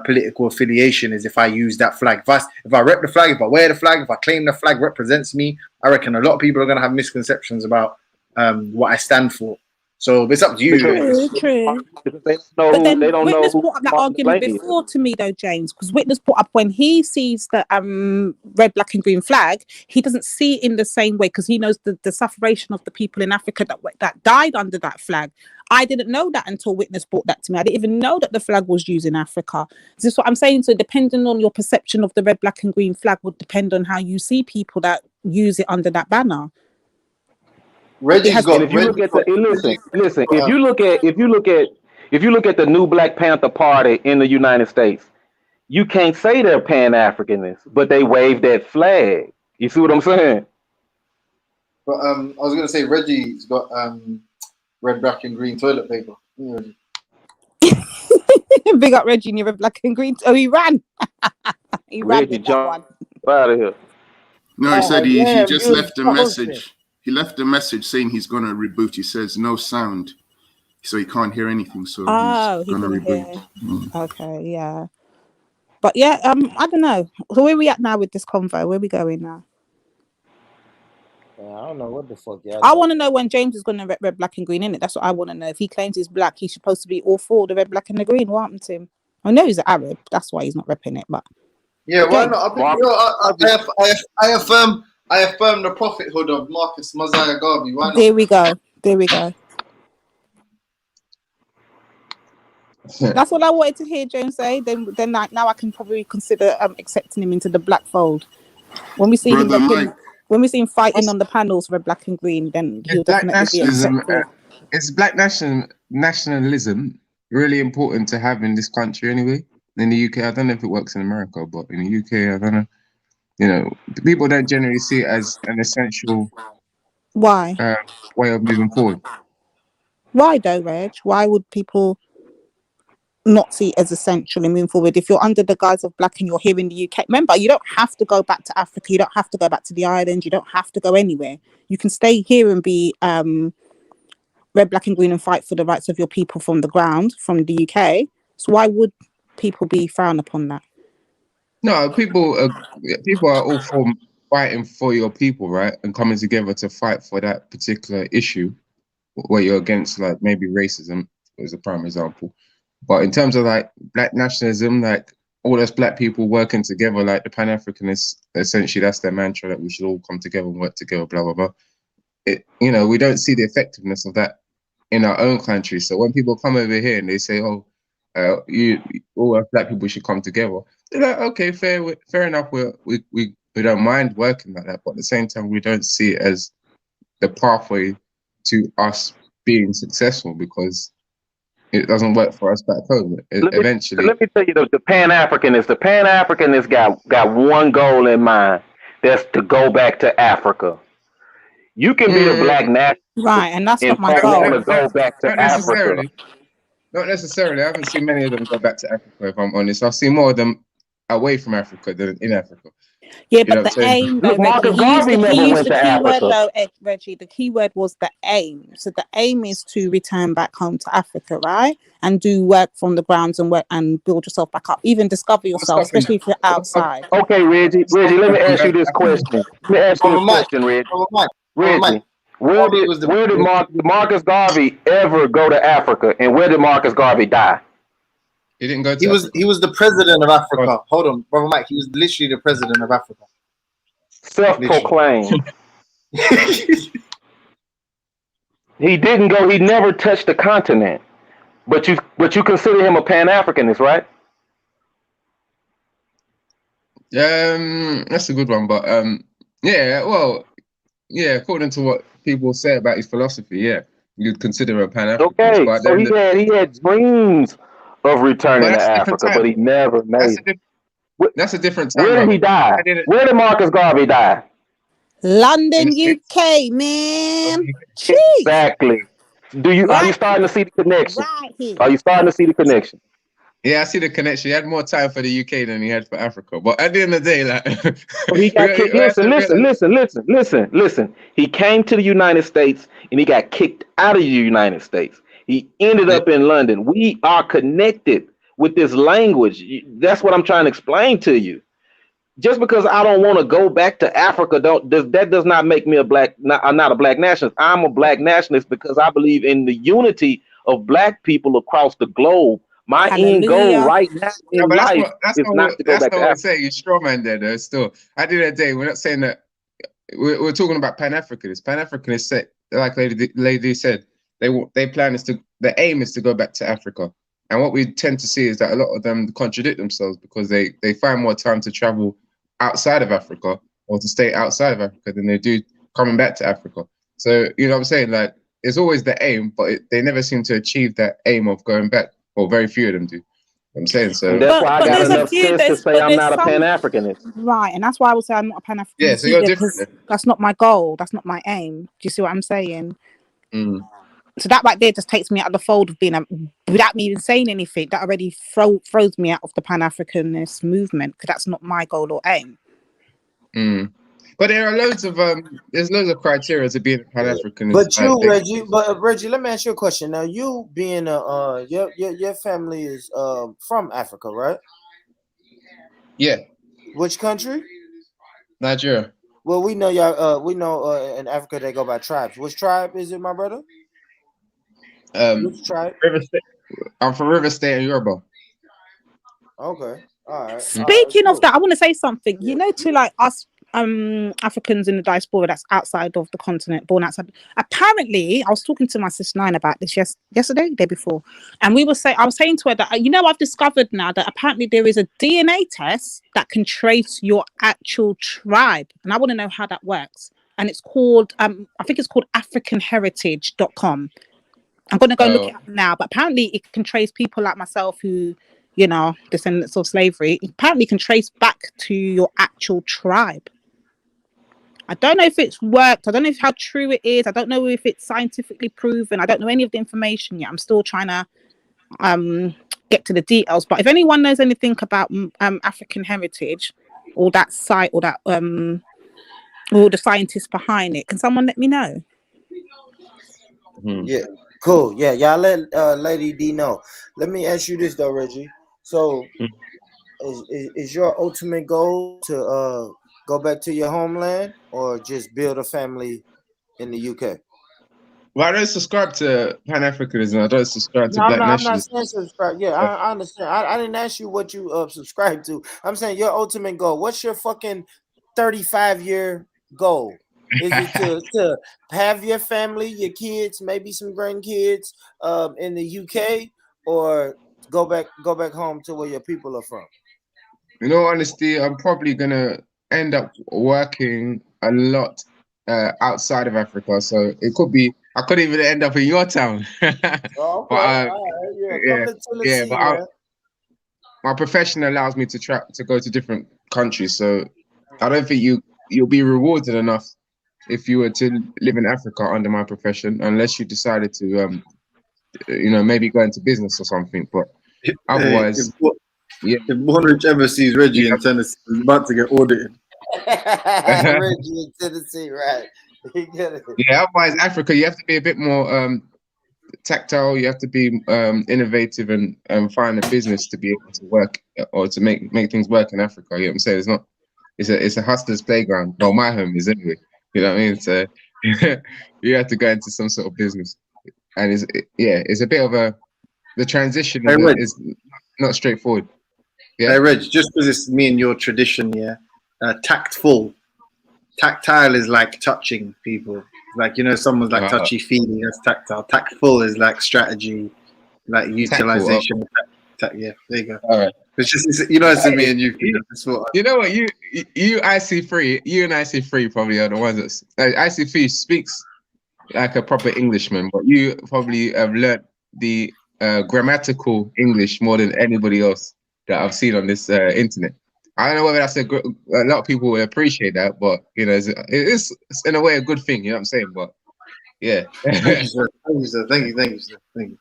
political affiliation is if I use that flag. If I rep the flag, if I wear the flag, if I claim the flag represents me, I reckon a lot of people are going to have misconceptions about what I stand for. So it's up to you. True. They But don't know Witness who brought up that Martin argument Delaney is. before to me, though, James, because Witness brought up when he sees the red, black, and green flag, he doesn't see it in the same way because he knows the sufferation of the people in Africa that died under that flag. I didn't know that until Witness brought that to me. I didn't even know that the flag was used in Africa. This is what I'm saying. So depending on your perception of the red, black, and green flag would depend on how you see people that use it under that banner. Reggie's got. If you look at listen. If you look at the new Black Panther Party in the United States, you can't say they're Pan-Africanists, but they wave that flag. You see what I'm saying? But I was gonna say Reggie's got red, black, and green toilet paper. Yeah. Big up Reggie and your red, black, and green. Oh, he ran. He ran Reggie with that one. out of here. No, he said he just left a frozen. message. He left a message saying he's gonna reboot. He says no sound, so he can't hear anything. So he's gonna reboot. Okay, yeah. But yeah, I don't know. So where are we at now with this convo? Where are we going now? I don't know what the fuck. I want to know when James is going to rep red, black, and green in it. That's what I want to know. If he claims he's black, he's supposed to be all for the red, black, and the green. What happened to him? I know he's an Arab. That's why he's not repping it. But yeah, why not? I affirm the prophethood of Marcus Mosiah Garvey. Why not? There we go. That's what I wanted to hear James say. Then now I can probably consider accepting him into the black fold. When we see him when we see him fighting on the panels red, black, and green, then he'll definitely be accepted. Is black nationalism really important to have in this country anyway? In the UK, I don't know if it works in America, but in the UK, I don't know. You know, people don't generally see it as an essential way of moving forward. Why though, Reg? Why would people not see it as essential in moving forward? If you're under the guise of black and you're here in the UK, remember, you don't have to go back to Africa. You don't have to go back to the islands. You don't have to go anywhere. You can stay here and be red, black, and green and fight for the rights of your people from the ground, from the UK. So why would people be frowned upon that? No, people are all for fighting for your people, right? And coming together to fight for that particular issue where you're against, like, maybe racism as a prime example. But in terms of like black nationalism, like all us black people working together, like the Pan-Africanists, essentially that's their mantra, that we should all come together and work together, blah, blah, blah. You know, we don't see the effectiveness of that in our own country. So when people come over here and they say, oh, all us black people should come together, they're like, okay, fair enough. We don't mind working like that, but at the same time, we don't see it as the pathway to us being successful, because it doesn't work for us back home. Eventually, let me tell you, the Pan-Africanist got one goal in mind. That's to go back to Africa. You can be a black nationalist, right? And that's not my goal. goal. Go back to Africa. Not necessarily. I haven't seen many of them go back to Africa, if I'm honest. I've seen more of them away from Africa than in Africa. Yeah, but the aim, though, Reggie, he used the key word, though, Reggie. The key word was the aim. So the aim is to return back home to Africa, right? And do work from the grounds and work and build yourself back up. Even discover yourself, especially if you're outside. Okay, Reggie, let me ask you this question. Reggie, where did Marcus Garvey ever go to Africa, and where did Marcus Garvey die? He didn't go to Africa. He was the president of Africa. Hold on, brother Mike. He was literally the president of Africa. Self-proclaimed. He didn't go. He never touched the continent. But you consider him a Pan-Africanist, right? That's a good one. But yeah. Well, yeah. According to what people say about his philosophy, yeah, you'd consider him a Pan-Africanist. Okay, but so he had dreams of returning to Africa, but he never made it. That's a different time. Where did he die? Where did Marcus Garvey die? London, UK, man. Exactly. Are you starting to see the connection? Are you starting to see the connection? Yeah, I see the connection. He had more time for the UK than he had for Africa. But at the end of the day, like, he got kicked. Listen. He came to the United States and he got kicked out of the United States. He ended up in London. We are connected with this language. That's what I'm trying to explain to you. Just because I don't want to go back to Africa, that does not make me I'm not a black nationalist. I'm a black nationalist because I believe in the unity of black people across the globe. My end goal right now in life is not to go back to Africa. That's not what I'm saying. You're straw man there, though. Still, at the end of the day, we're not saying that. We're talking about Pan-Africanists. Pan-Africanists say, like Lady said, the aim is to go back to Africa. And what we tend to see is that a lot of them contradict themselves because they find more time to travel outside of Africa or to stay outside of Africa than they do coming back to Africa. So, you know what I'm saying? Like, it's always the aim, but they never seem to achieve that aim of going back, or very few of them do. I'm saying so. That's why I got enough sense to say I'm not a Pan-Africanist. Right, and that's why I would say I'm not a Pan-Africanist. Yeah, so you're different. That's not my goal. That's not my aim. Do you see what I'm saying? Mm. So that right there just takes me out of the fold of being without me even saying anything. That already throws me out of the Pan-Africanist movement because that's not my goal or aim. Mm. But there are loads of there's loads of criteria to being a Pan-Africanist. But Reggie, let me ask you a question. Now, you being your family is from Africa, right? Yeah. Which country? Nigeria. Well, we know y'all. We know in Africa they go by tribes. Which tribe is it, my brother? Which tribe? River State. I'm from River State and Yoruba. Okay. All right. Speaking of that, I want to say something. You know, to like us Africans in the diaspora that's outside of the continent, born outside. Apparently, I was talking to my sister Nine about this yesterday, day before, and I was saying to her that I've discovered now that apparently there is a DNA test that can trace your actual tribe, and I want to know how that works. And it's called I think it's called AfricanHeritage.com. I'm going to go look it up now, but apparently it can trace people like myself who, descendants of slavery. It apparently can trace back to your actual tribe. I don't know if it's worked. I don't know how true it is. I don't know if it's scientifically proven. I don't know any of the information yet. I'm still trying to get to the details. But if anyone knows anything about African heritage, or that site, or that or the scientists behind it, can someone let me know? Yeah, cool. Yeah, y'all let Lady D know. Let me ask you this though, Reggie. So, is your ultimate goal to go back to your homeland, or just build a family in the UK? Well, I don't subscribe to Pan-Africanism. I don't subscribe to black I'm not nationalism. saying subscribe. Yeah, I understand. I didn't ask you what you subscribe to. I'm saying your ultimate goal. What's your fucking 35-year goal? Is it to have your family, your kids, maybe some grandkids in the UK, or go back home to where your people are from? In all honesty, I'm probably gonna end up working a lot outside of Africa. So it could be I could even end up in your town. Oh, okay. But, but my profession allows me to go to different countries. So I don't think you'll be rewarded enough if you were to live in Africa under my profession, unless you decided to maybe go into business or something. But otherwise, if Monrich ever sees Reggie in Tennessee, he's about to get audited. Reggie in Tennessee, right? Yeah, otherwise Africa, you have to be a bit more tactile. You have to be innovative and find a business to be able to work or to make things work in Africa. You know what I'm saying? It's a hustler's playground. Well, my home is anyway. You know what I mean? So you have to go into some sort of business, and it's a bit of the transition is not straightforward. Yeah. Hey, Reg, just because it's me and your tradition, tactful. Tactile is like touching people. Like, someone's like touchy-feely, that's tactile. Tactful is like strategy, like utilization. Yeah, there you go. All right. It's just, it's me and you. You know what? You IC3, you and IC3 probably are the ones that IC3 speaks like a proper Englishman, but you probably have learnt the grammatical English more than anybody else that I've seen on this internet. I don't know whether that's a lot of people will appreciate that, but it's in a way a good thing. You know what I'm saying? But yeah. Thank you, sir. Thank you.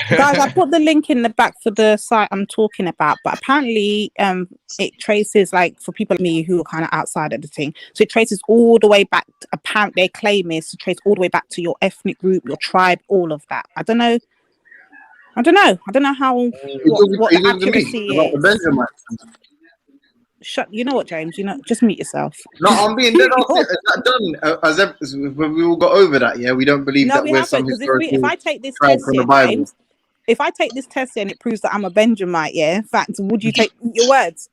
Guys, I put the link in the back for the site I'm talking about, but apparently it traces, like, for people like me who are kind of outside of the thing, so it traces all the way back. Apparently their claim is to trace all the way back to your ethnic group, your tribe, all of that. I don't know how what the accuracy is. Shut. You know what, James? Just mute yourself. No, I'm being dead off. Is that done? We all got over that. Yeah, we don't believe that we're some historical. If I take this test here, James, if I take this test and it proves that I'm a Benjamite, in fact, would you take your words?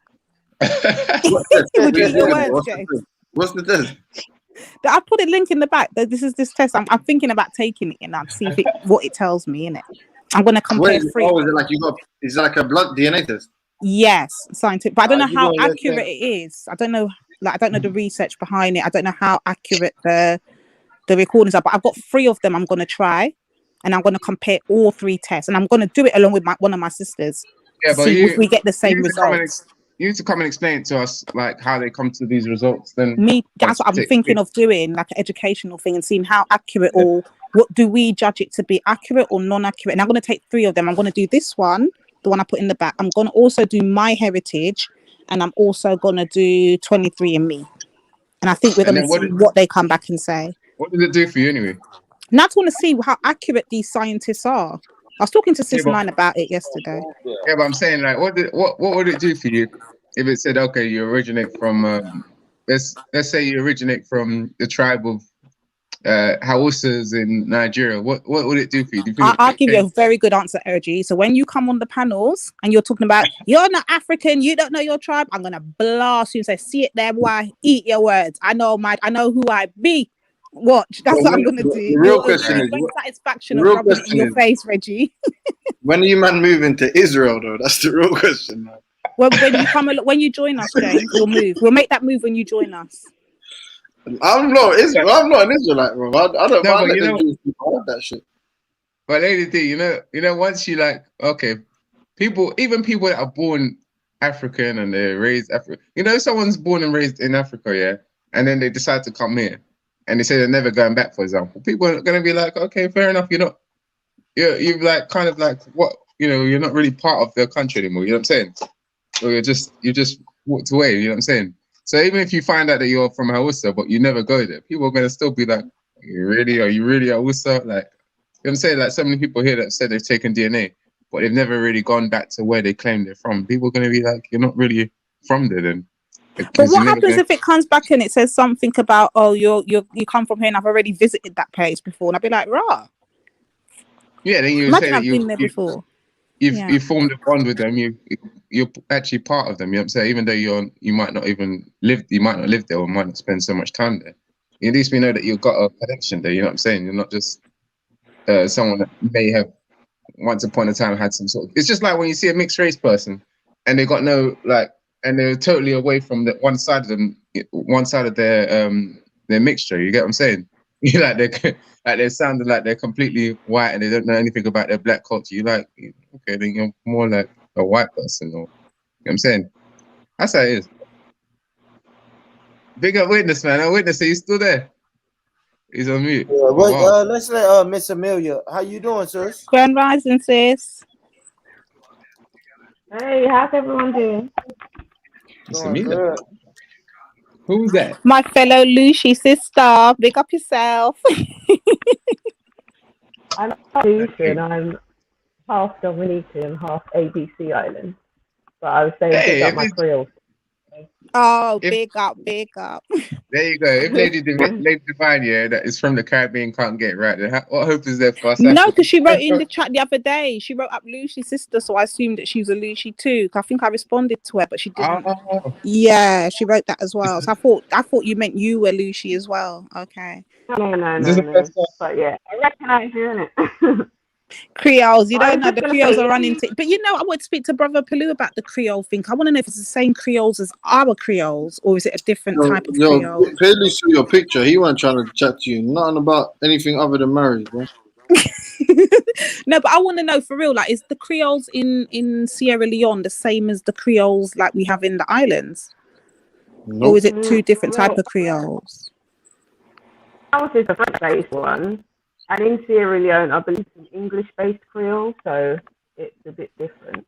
Would you eat your words, James? What's the test? I put a link in the back. This is this test. I'm thinking about taking it and I'll see what it tells me in it. I'm gonna compare three. Oh, is it like a blood DNA test? Yes, scientific, but I don't know how accurate it is. I don't know the research behind it. I don't know how accurate the recordings are, but I've got 3 of them I'm going to try, and I'm going to compare all 3 tests, and I'm going to do it along with one of my sisters. Yeah, but see if we get the same results. You need to come and explain it to us, like how they come to these results. Then that's what I'm thinking of doing, like an educational thing, and seeing how accurate or what do we judge it to be, accurate or non-accurate. And I'm going to take 3 of them. I'm going to do this one, the one I put in the back. I'm going to also do my heritage, and I'm also going to do 23andMe. And I think we're going to see what they come back and say. What does it do for you anyway? Now I want to see how accurate these scientists are. I was talking to Sis 9 about it yesterday. Yeah, but I'm saying, like, what would it do for you if it said, okay, you originate from let's say you originate from the tribe of Hausas in Nigeria, what would it do for you? Do you think I'll give you a very good answer, Ergy. So when you come on the panels and you're talking about you're not African, you don't know your tribe, I'm gonna blast you and say, see it there, boy, eat your words. I know who I be. Watch, that's what I'm gonna do. The real question is, satisfaction of rubbing it in your face, Reggie. When are you man moving to Israel though? That's the real question. Man. When you join us, James, we'll move. We'll make that move when you join us. I'm not Israel. I'm not an Israelite, bro. I don't mind that shit. But Lady D, you know, once you like, okay, even people that are born African and they're raised African, you know, someone's born and raised in Africa, yeah, and then they decide to come here, and they say they're never going back, for example. People are gonna be like, okay, fair enough, you've like kind of like what, you know, you're not really part of their country anymore. You know what I'm saying? Or you just walked away. You know what I'm saying? So even if you find out that you're from Hausa, but you never go there, people are gonna still be like, are you really Hausa? Like, you know what I'm saying? Like so many people here that said they've taken DNA, but they've never really gone back to where they claim they're from. People are gonna be like, you're not really from there then. But what happens if it comes back and it says something about, oh, you come from here and I've already visited that place before, and I'd be like, rah. Yeah, then you say that been there before. You've formed a bond with them. You're actually part of them. You know what I'm saying? Even though you might not live there or might not spend so much time there. At least we know that you've got a connection there. You know what I'm saying? You're not just someone that may have once upon a time had some sort of. It's just like when you see a mixed race person and they got no and they're totally away from the one side of their mixture. You get what I'm saying? They're sounding like they're completely white and they don't know anything about their black culture. You're like, okay, then you're more like a white person, or you know what I'm saying? That's how it is. Big up Witness, man. Our Witness, are you still there? He's on mute. Yeah, wow. Let's let Miss Amelia. How you doing, sis? Grand rising, sis. Hey, how's everyone doing? Miss Amelia. Who's that? My fellow Lucy sister. Big up yourself. I'm Lucian. I'm half Dominican, half ABC Island. But I was saying big up my Creole. Oh, big up. There you go. If Lady Divine, yeah, that is from the Caribbean, can't get it right, then what hope is there for us? No, because she wrote in the chat the other day. She wrote up Lucy's sister, so I assumed that she was a Lucy too. I think I responded to her, but she didn't. Oh. Yeah, she wrote that as well. So I thought you meant you were Lucy as well. Okay. No. But yeah, I recognize you, innit? Creoles, you don't know the Creoles are running to, but I would speak to Brother Palu about the Creole thing. I want to know if it's the same Creoles as our Creoles or is it a different type of Creole? Clearly saw your picture. He wasn't trying to chat to you. Nothing about anything other than marriage, bro. No, but I want to know for real, like, is the Creoles in Sierra Leone the same as the Creoles like we have in the islands? Nope. Or is it two different type of Creoles? Ours is the French-based one. And in Sierra Leone, I believe it's an English-based Creole, so it's a bit different.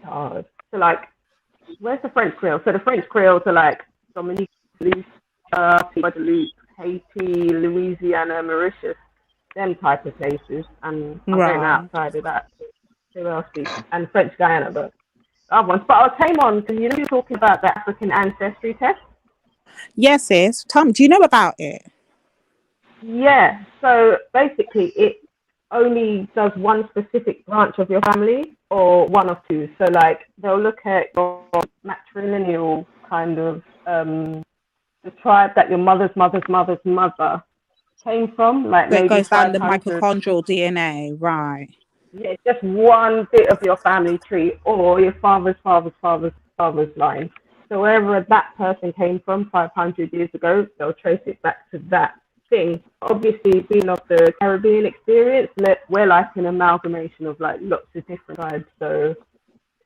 Hard. So, like, where's the French Creole? So the French Creoles are like Dominique, Guadeloupe, Haiti, Louisiana, Mauritius, them type of places. And I'm going outside of that. Who else speaks? And French Guyana, but other ones. But I came on because you're talking about the African ancestry test. Yes, sis. Tom, do you know about it? Yeah, so basically it only does one specific branch of your family or one of two. So like they'll look at your matrilineal kind of the tribe that your mother's mother came from. Like so it maybe goes down the 500. mitochondrial DNA, right? Yeah, it's just one bit of your family tree or your father's line. So wherever that person came from 500 years ago, they'll trace it back to that thing. Obviously, being of the Caribbean experience, we're like an amalgamation of like lots of different tribes. So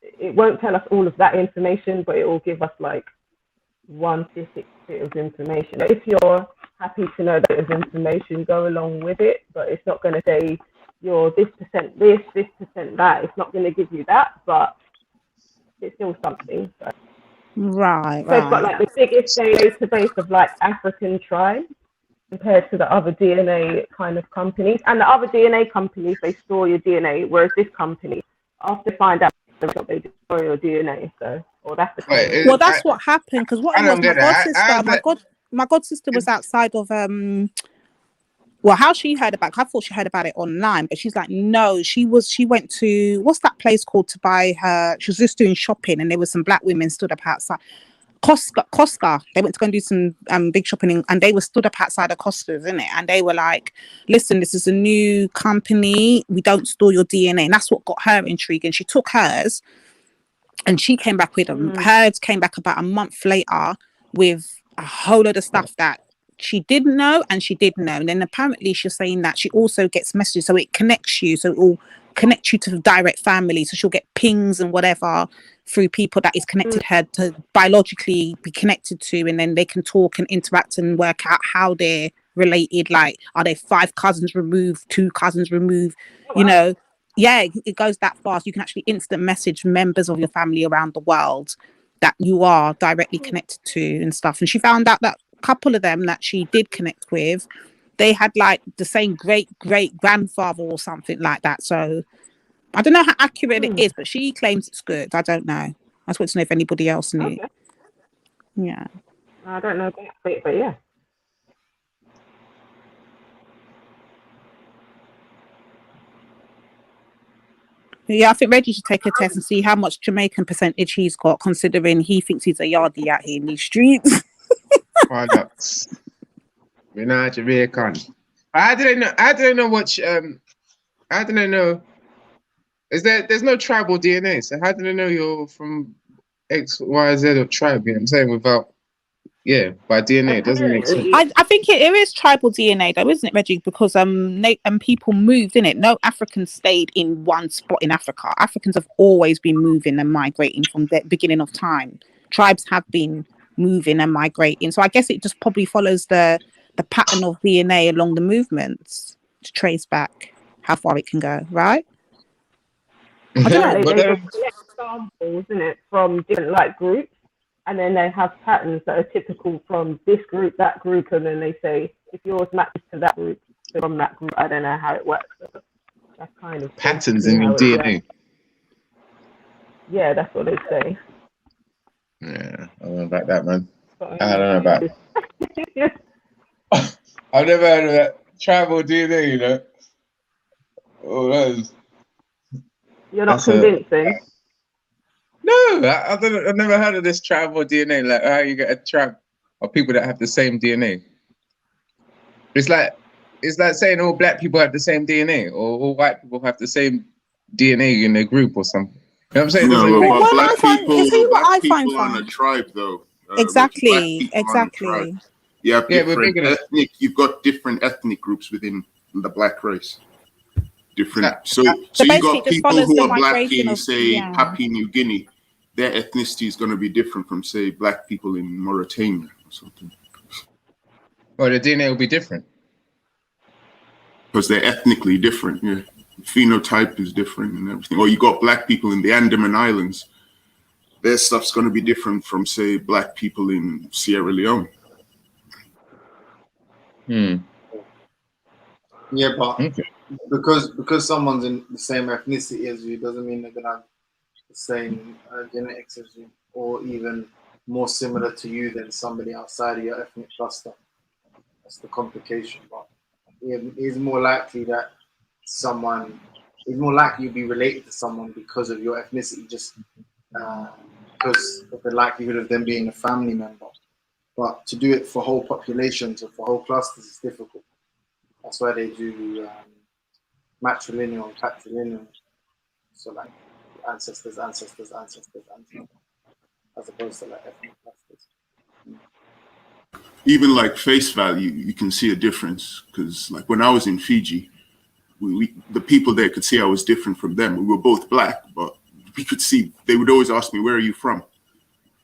it won't tell us all of that information, but it will give us like one specific bit of information. If you're happy to know that there's information, go along with it, but it's not going to say you're this percent this percent that. It's not going to give you that, but it's still something. So. Right. So it's got like the biggest database of like African tribes compared to the other DNA kind of companies. And the other DNA companies, they store your DNA, whereas this company, after they find out, they destroy your DNA. So, or that's the well, that's what happened because what it was, my god sister was outside of well, how she heard about, I thought she heard about it online, but she's like, no, she went to, what's that place called, to buy her, she was just doing shopping, and there was some black women stood up outside Costco. They went to go and do some big shopping, and they were stood up outside of Costco's, isn't it? And they were like, listen, this is a new company, we don't store your DNA. And that's what got her intrigued, and she took hers, and she came back with them. Hers came back about a month later with a whole lot of stuff that she didn't know and she did know. And then apparently she's saying that she also gets messages, so it connects you, so it will connect you to the direct family, so she'll get pings and whatever through people that is connected her to biologically be connected to, and then they can talk and interact and work out how they're related. Like, are they 5 cousins removed, 2 cousins removed, you know? Yeah, it goes that fast. You can actually instant message members of your family around the world that you are directly connected to and stuff. And she found out that a couple of them that she did connect with, they had like the same great grandfather or something like that. So I don't know how accurate it is, but she claims it's good. I don't know. I just want to know if anybody else knew. Okay. Yeah. I don't know that bit, but yeah. Yeah, I think Reggie should take a test and see how much Jamaican percentage he's got, considering he thinks he's a yardie out here in these streets. Why not? We're not Jamaican. How did I know what? How did I know? There's no tribal DNA, so how did I know you're from X, Y, Z or tribe? You know what I'm saying, without, by DNA, it doesn't make sense. I think it is tribal DNA though, isn't it, Reggie? Because people moved, innit? No Africans stayed in one spot in Africa. Africans have always been moving and migrating from the beginning of time. Tribes have been moving and migrating, so I guess it just probably follows the pattern of DNA along the movements to trace back how far it can go, right? I don't know. They just collect samples, isn't it, from different like groups, and then they have patterns that are typical from this group, that group, and then they say if yours matches to that group, so from that group. I don't know how it works. But that's kind of patterns in DNA. Yeah, that's what they say. Yeah, I don't know about that, man. I don't know about it. I've never heard of that tribal DNA, you know. Oh, that is. You're not convincing. No, I've never heard of this tribal DNA. Like, how you get a tribe of people that have the same DNA. It's like saying all black people have the same DNA, or all white people have the same DNA in their group or something. You know what I'm saying? No, Well, but black people aren't a tribe, though. Exactly. You have you've got different ethnic groups within the black race. Different. So you got people who are black in, say, Papua New Guinea. Their ethnicity is going to be different from, say, black people in Mauritania or something. Well, the DNA will be different. Because they're ethnically different, yeah. Phenotype is different and everything. Or you got black people in the Andaman Islands. Their stuff's going to be different from, say, black people in Sierra Leone. Yeah, but because someone's in the same ethnicity as you doesn't mean they're gonna have the same genetics as you, or even more similar to you than somebody outside of your ethnic cluster. That's the complication. But it is more likely that you'll be related to someone because of your ethnicity, just because of the likelihood of them being a family member. But to do it for whole populations or for whole clusters is difficult. That's why they do matrilineal and patrilineal. So like ancestors, as opposed to like ethnic clusters. Even like face value, you can see a difference, because like when I was in Fiji, the people there could see I was different from them. We were both black, but we could see, they would always ask me, where are you from?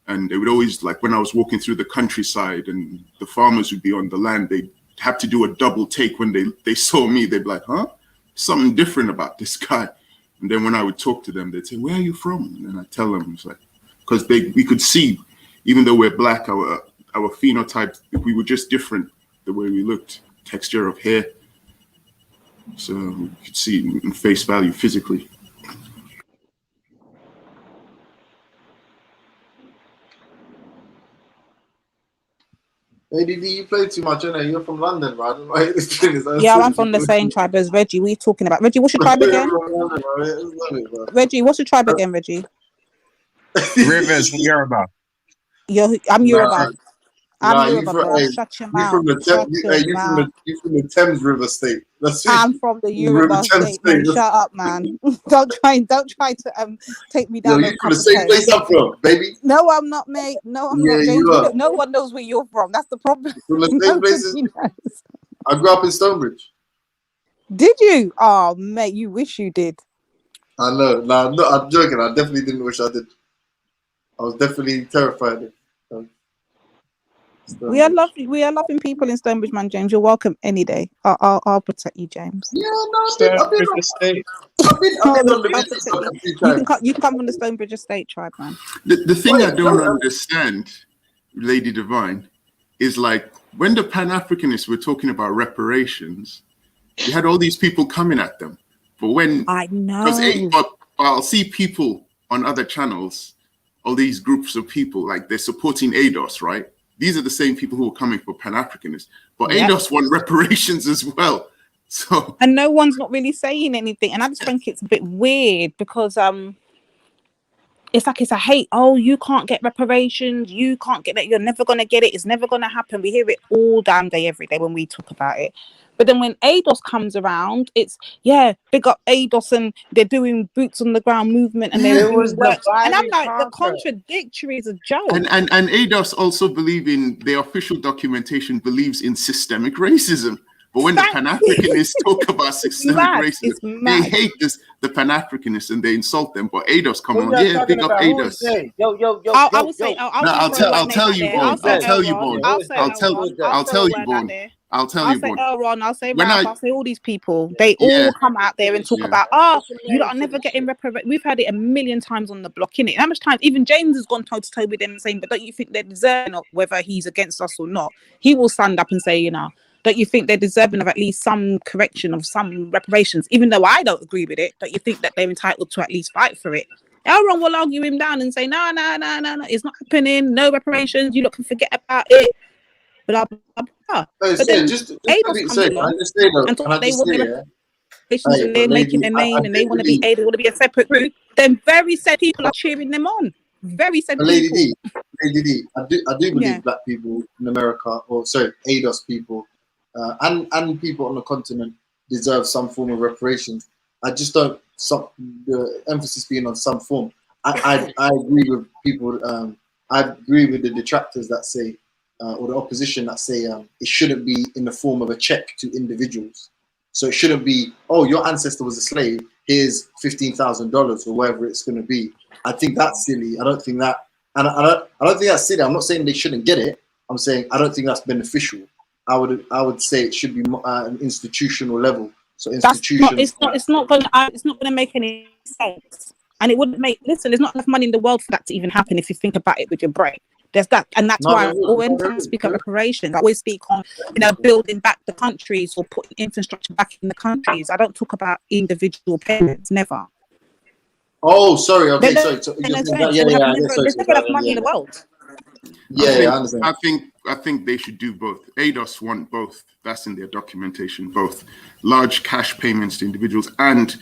And they would always, like when I was walking through the countryside and the farmers would be on the land, they'd have to do a double take when they saw me. They'd be like, huh? Something different about this guy. And then when I would talk to them, they'd say, where are you from? And then I tell them, it's like, because we could see, even though we're black, our phenotype, we were just different the way we looked, texture of hair. So you could see in face value physically. ADD, you play too much, innit? You're from London, bro. I don't know why this thing is. Yeah, I'm from the same tribe as Reggie. What are you talking about? Reggie, what's your tribe again? Reggie, what's your tribe again, Reggie? Rivers, Yoruba. I'm Yoruba. Nah, I'm Yoruba, bro. Shut your mouth. You from the Thames River State. That's I'm from the Yoruba state, man. Shut up, man. don't try to take me down. Yo, you from the same place I'm from, baby. No, I'm not, mate. No, I'm not. James, no one knows where you're from. That's the problem. From the same places. I grew up in Stonebridge. Did you? Oh, mate, you wish you did. I know. Nah, no, I'm joking. I definitely didn't wish I did. I was definitely terrified. We are loving people in Stonebridge, man. James, you're welcome any day. I'll protect you, James. Yeah, no, I've been on the you can come from the Stonebridge Estate tribe, man. The thing I don't understand, Lady Divine, is like when the Pan-Africanists were talking about reparations, you had all these people coming at them. But when I know, because I'll see people on other channels, all these groups of people, like they're supporting ADOS, right? These are the same people who are coming for Pan-Africanists, but ADOS want reparations as well. So and no one's not really saying anything, and I just think it's a bit weird because it's like it's a hate. Oh, you can't get reparations. You can't get that. You're never gonna get it. It's never gonna happen. We hear it all damn day, every day when we talk about it. But then when ADOS comes around, it's big up ADOS and they're doing boots on the ground movement and they're doing work. And I'm like, the contradictory is a joke. And ADOS also believe in their official documentation believes in systemic racism. But when the Pan-Africanists talk about systemic racism, they hate the Pan-Africanists and they insult them. But ADOS come on, big up ADOS. I'll tell you, Bon. I'll say Elron, I'll say Ralph, I'll say all these people. They all come out there and talk about, you lot are never getting reparations. We've had it a million times on the block, innit? How much times even James has gone toe to toe with them saying, but don't you think they're deserving of whether he's against us or not? He will stand up and say, don't you think they're deserving of at least some correction of some reparations? Even though I don't agree with it, don't you think that they're entitled to at least fight for it? Elron will argue him down and say, no, it's not happening. No reparations. You lot can forget about it. Blah, blah, blah. But then they're making their name and they want to be aided, they want to be a separate group. Then very sad people are cheering them on. Very sad people. Lady D, I do believe black people in America, ADOS people, and people on the continent deserve some form of reparations. I just don't. The emphasis being on some form. I agree with people. I agree with the detractors that say, or the opposition that say, it shouldn't be in the form of a check to individuals. So it shouldn't be, oh, your ancestor was a slave. Here's $15,000 or whatever it's going to be. I think that's silly. I don't think that. And I don't think that's silly. I'm not saying they shouldn't get it. I'm saying I don't think that's beneficial. I would say it should be an institutional level. So institutions. It's not going to make any sense. And it wouldn't make. Listen, there's not enough money in the world for that to even happen if you think about it with your brain. There's that, and that's why when I speak of reparations, I always speak on building back the countries or putting infrastructure back in the countries. I don't talk about individual payments. Never. Oh, sorry. Okay, sorry. There's never enough money in the world. I understand. I think they should do both. ADOS want both. That's in their documentation. Both large cash payments to individuals and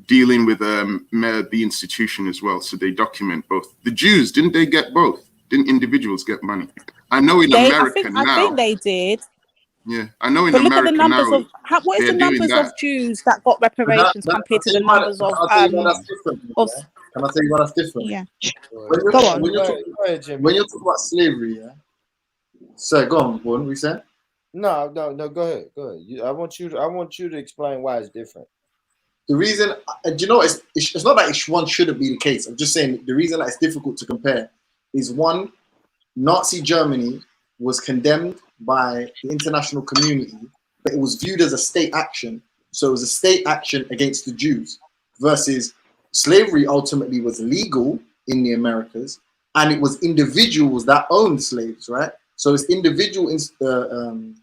dealing with the institution as well. So they document both. The Jews, didn't they get both? Didn't individuals get money? I know in America now. I think they did. Yeah, I know in America look at the numbers now. What is the numbers of Jews that got reparations compared to the numbers of? Can I tell you why that's different? Yeah. When you're talking about slavery, so go on, what we saying? No, go ahead. I want you to explain why it's different. The reason, it's not that one shouldn't be the case. I'm just saying the reason that it's difficult to compare is one, Nazi Germany was condemned by the international community, but it was viewed as a state action. So it was a state action against the Jews versus slavery ultimately was legal in the Americas, and it was individuals that owned slaves, right? So it's individuals and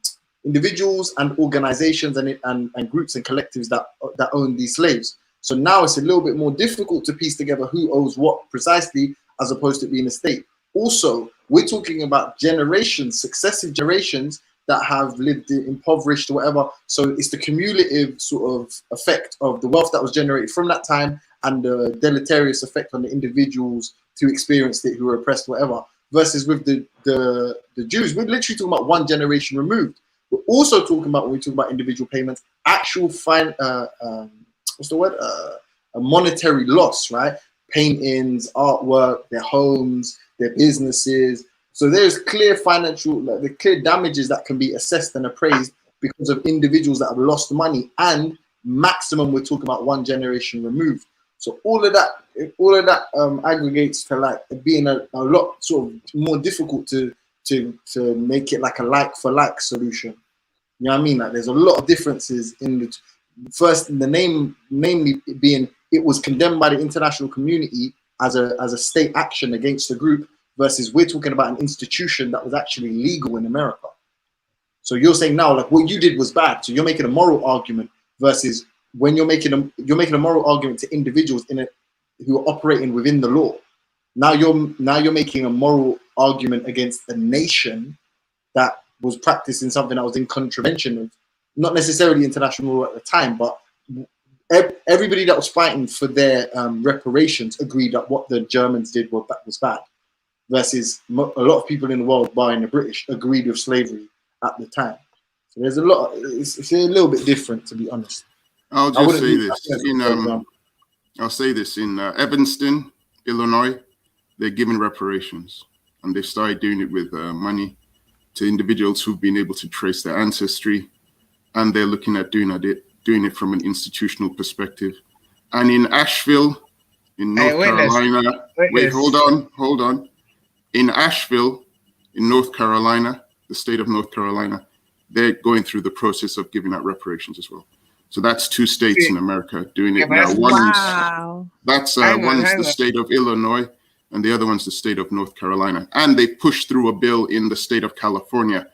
organizations and groups and collectives that own these slaves. So now it's a little bit more difficult to piece together who owes what precisely, as opposed to being a state. Also, We're talking about generations, successive generations that have lived impoverished or whatever. So it's the cumulative sort of effect of the wealth that was generated from that time and the deleterious effect on the individuals who experienced it, who were oppressed, whatever. Versus with the Jews, we're literally talking about one generation removed. We're also talking about, when we talk about individual payments, actual what's the word? A monetary loss, right? Paintings, artwork, their homes, their businesses. So there's clear financial, the clear damages that can be assessed and appraised because of individuals that have lost money, and maximum we're talking about one generation removed. So all of that aggregates to like being a lot sort of more difficult to make it like a like for like solution. You know what I mean? Like there's a lot of differences in the first, namely being it was condemned by the international community as a state action against the group, versus we're talking about an institution that was actually legal in America. So you're saying now like what you did was bad. So you're making a moral argument, versus when you're making a moral argument to individuals who are operating within the law. Now you're making a moral argument against a nation that was practicing something that was in contravention of not necessarily international law at the time, but everybody that was fighting for their reparations agreed that what the Germans did was bad. Versus a lot of people in the world, barring the British, agreed with slavery at the time. So there's a lot. It's a little bit different, to be honest. I'll just say this. I'll say this in Evanston, Illinois, they're giving reparations, and they've started doing it with money to individuals who've been able to trace their ancestry, and they're looking at doing it from an institutional perspective. And in Asheville, in North Carolina, hold on. In Asheville, in North Carolina, the state of North Carolina, they're going through the process of giving out reparations as well. So that's two states in America doing it now. One's the state of Illinois, and the other one's the state of North Carolina. And they pushed through a bill in the state of California,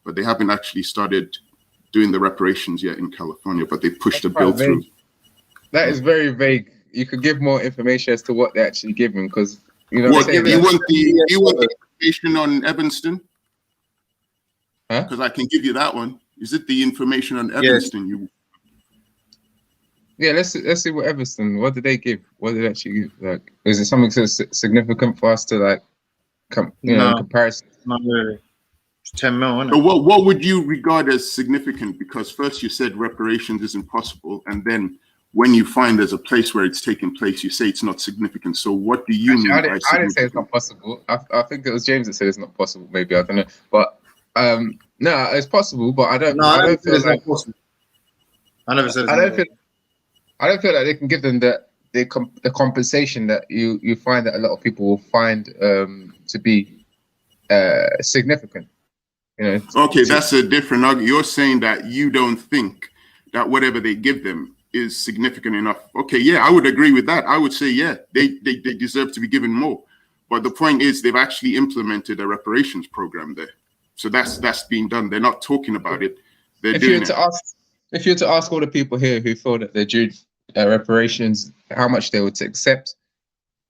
but they haven't actually started doing the reparations yet in California, but they pushed a bill through. That is very vague. You could give more information as to what they're actually giving, because you know. You want the information on Evanston? Huh? Because I can give you that one. Is it the information on Evanston? Yeah, let's see what Evanston. What did they give? What did they actually give? Like, is it something so significant for us to like, in comparison? Not really. It's 10 mil, isn't it? So what would you regard as significant? Because first you said reparations isn't possible, and then when you find there's a place where it's taking place, you say it's not significant. So what do you mean by significant? I didn't say it's not possible. I think it was James that said it's not possible. Maybe, I don't know. But no, it's possible. But I don't feel it's like possible. I never said I don't feel like they can give them the compensation that you find that a lot of people will find to be significant. You know. Okay, that's a different argument. You're saying that you don't think that whatever they give them is significant enough. Okay, yeah, I would agree with that. I would say, yeah, they deserve to be given more. But the point is, they've actually implemented a reparations program there. So that's being done. They're not talking about it. If you were to ask all the people here who thought that they're due reparations, how much they would accept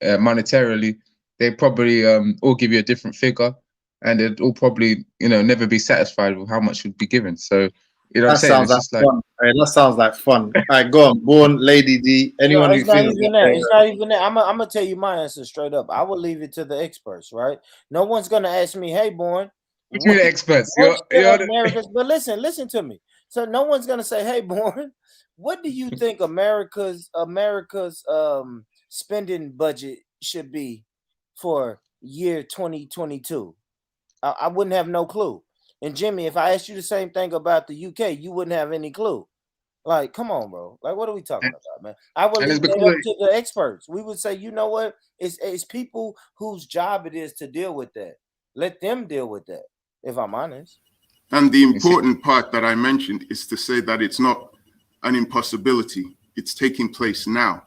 monetarily, they'd probably all give you a different figure, and they'd all probably, never be satisfied with how much would be given. So, that sounds like fun. That sounds like fun. All right, go on, Born, Lady D, anyone who feels it's not even that. I'm gonna tell you my answer straight up. I will leave it to the experts, right? No one's gonna ask me, "Hey, Born." You're the experts. But listen to me. So no one's gonna say, "Hey, Born, what do you think America's spending budget should be for year 2022?" I wouldn't have no clue. And Jimmy, if I asked you the same thing about the UK, you wouldn't have any clue. Like, come on, bro. Like, what are we talking about, man? I would leave that up to the experts. We would say, you know what? It's people whose job it is to deal with that. Let them deal with that, if I'm honest. And the important part that I mentioned is to say that it's not an impossibility. It's taking place now.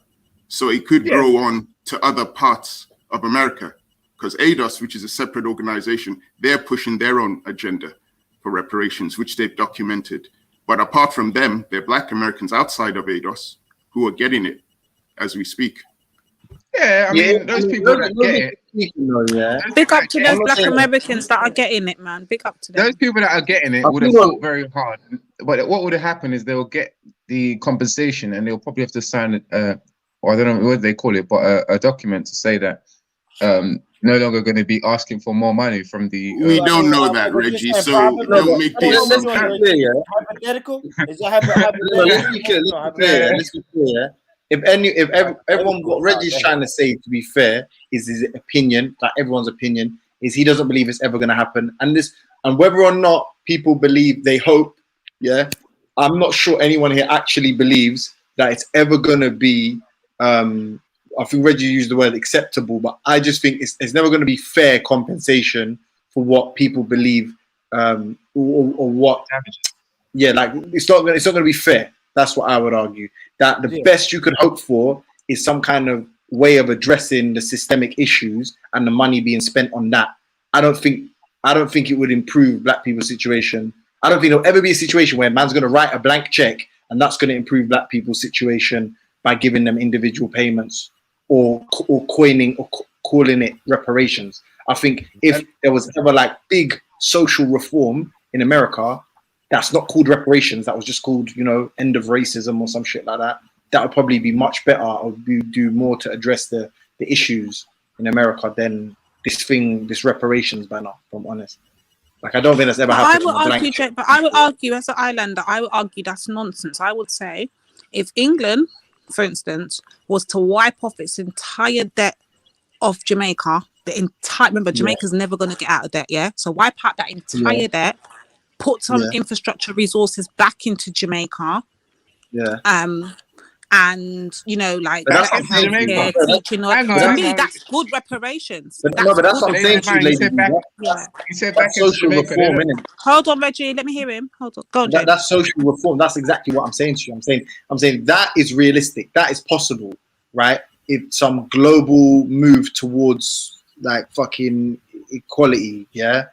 So it could grow on to other parts of America. Because ADOS, which is a separate organization, they're pushing their own agenda for reparations, which they've documented. But apart from them, there are Black Americans outside of ADOS who are getting it as we speak. Yeah, I mean, those people that get it. Big up to I'm those not Black saying- Americans that are getting it, man. Big up to them. Those people that are getting it would have fought very hard. But what would have happened is they'll get the compensation and they'll probably have to sign or I don't know what they call it, but a document to say that no longer going to be asking for more money from the. We don't know that, Reggie. So don't make this. Hypothetical? Is that hypothetical? Let's be clear. Let's be clear. If everyone, what Reggie's trying to say, to be fair, is his opinion, like everyone's opinion, is he doesn't believe it's ever going to happen, and whether or not people believe, they hope. Yeah, I'm not sure anyone here actually believes that it's ever going to be. I think Reggie used the word acceptable, but I just think it's never going to be fair compensation for what people believe, or what. Yeah, like it's not going to be fair. That's what I would argue. That the best you could hope for is some kind of way of addressing the systemic issues and the money being spent on that. I don't think it would improve Black people's situation. I don't think there'll ever be a situation where man's going to write a blank check and that's going to improve Black people's situation by giving them individual payments or coining or calling it reparations. I think if there was ever like big social reform in America, that's not called reparations. That was just called, end of racism or some shit like that. That would probably be much better, or do more to address the issues in America than this reparations banner, if I'm honest. Like, I don't think that's ever happened. I would argue as an islander, I would argue that's nonsense. I would say if England, for instance, was to wipe off its entire debt of Jamaica, remember, Jamaica's never going to get out of debt, yeah? So wipe out that entire debt, put some infrastructure resources back into Jamaica. Yeah. And healthcare, teaching. To me, that's good reparations. But that's what I'm saying to you, lady. You said back in social reform, innit? Hold on, Reggie. Let me hear him. Hold on. Go on, Jane. That's social reform. That's exactly what I'm saying to you. I'm saying that is realistic. That is possible, right? If some global move towards like fucking equality, yeah.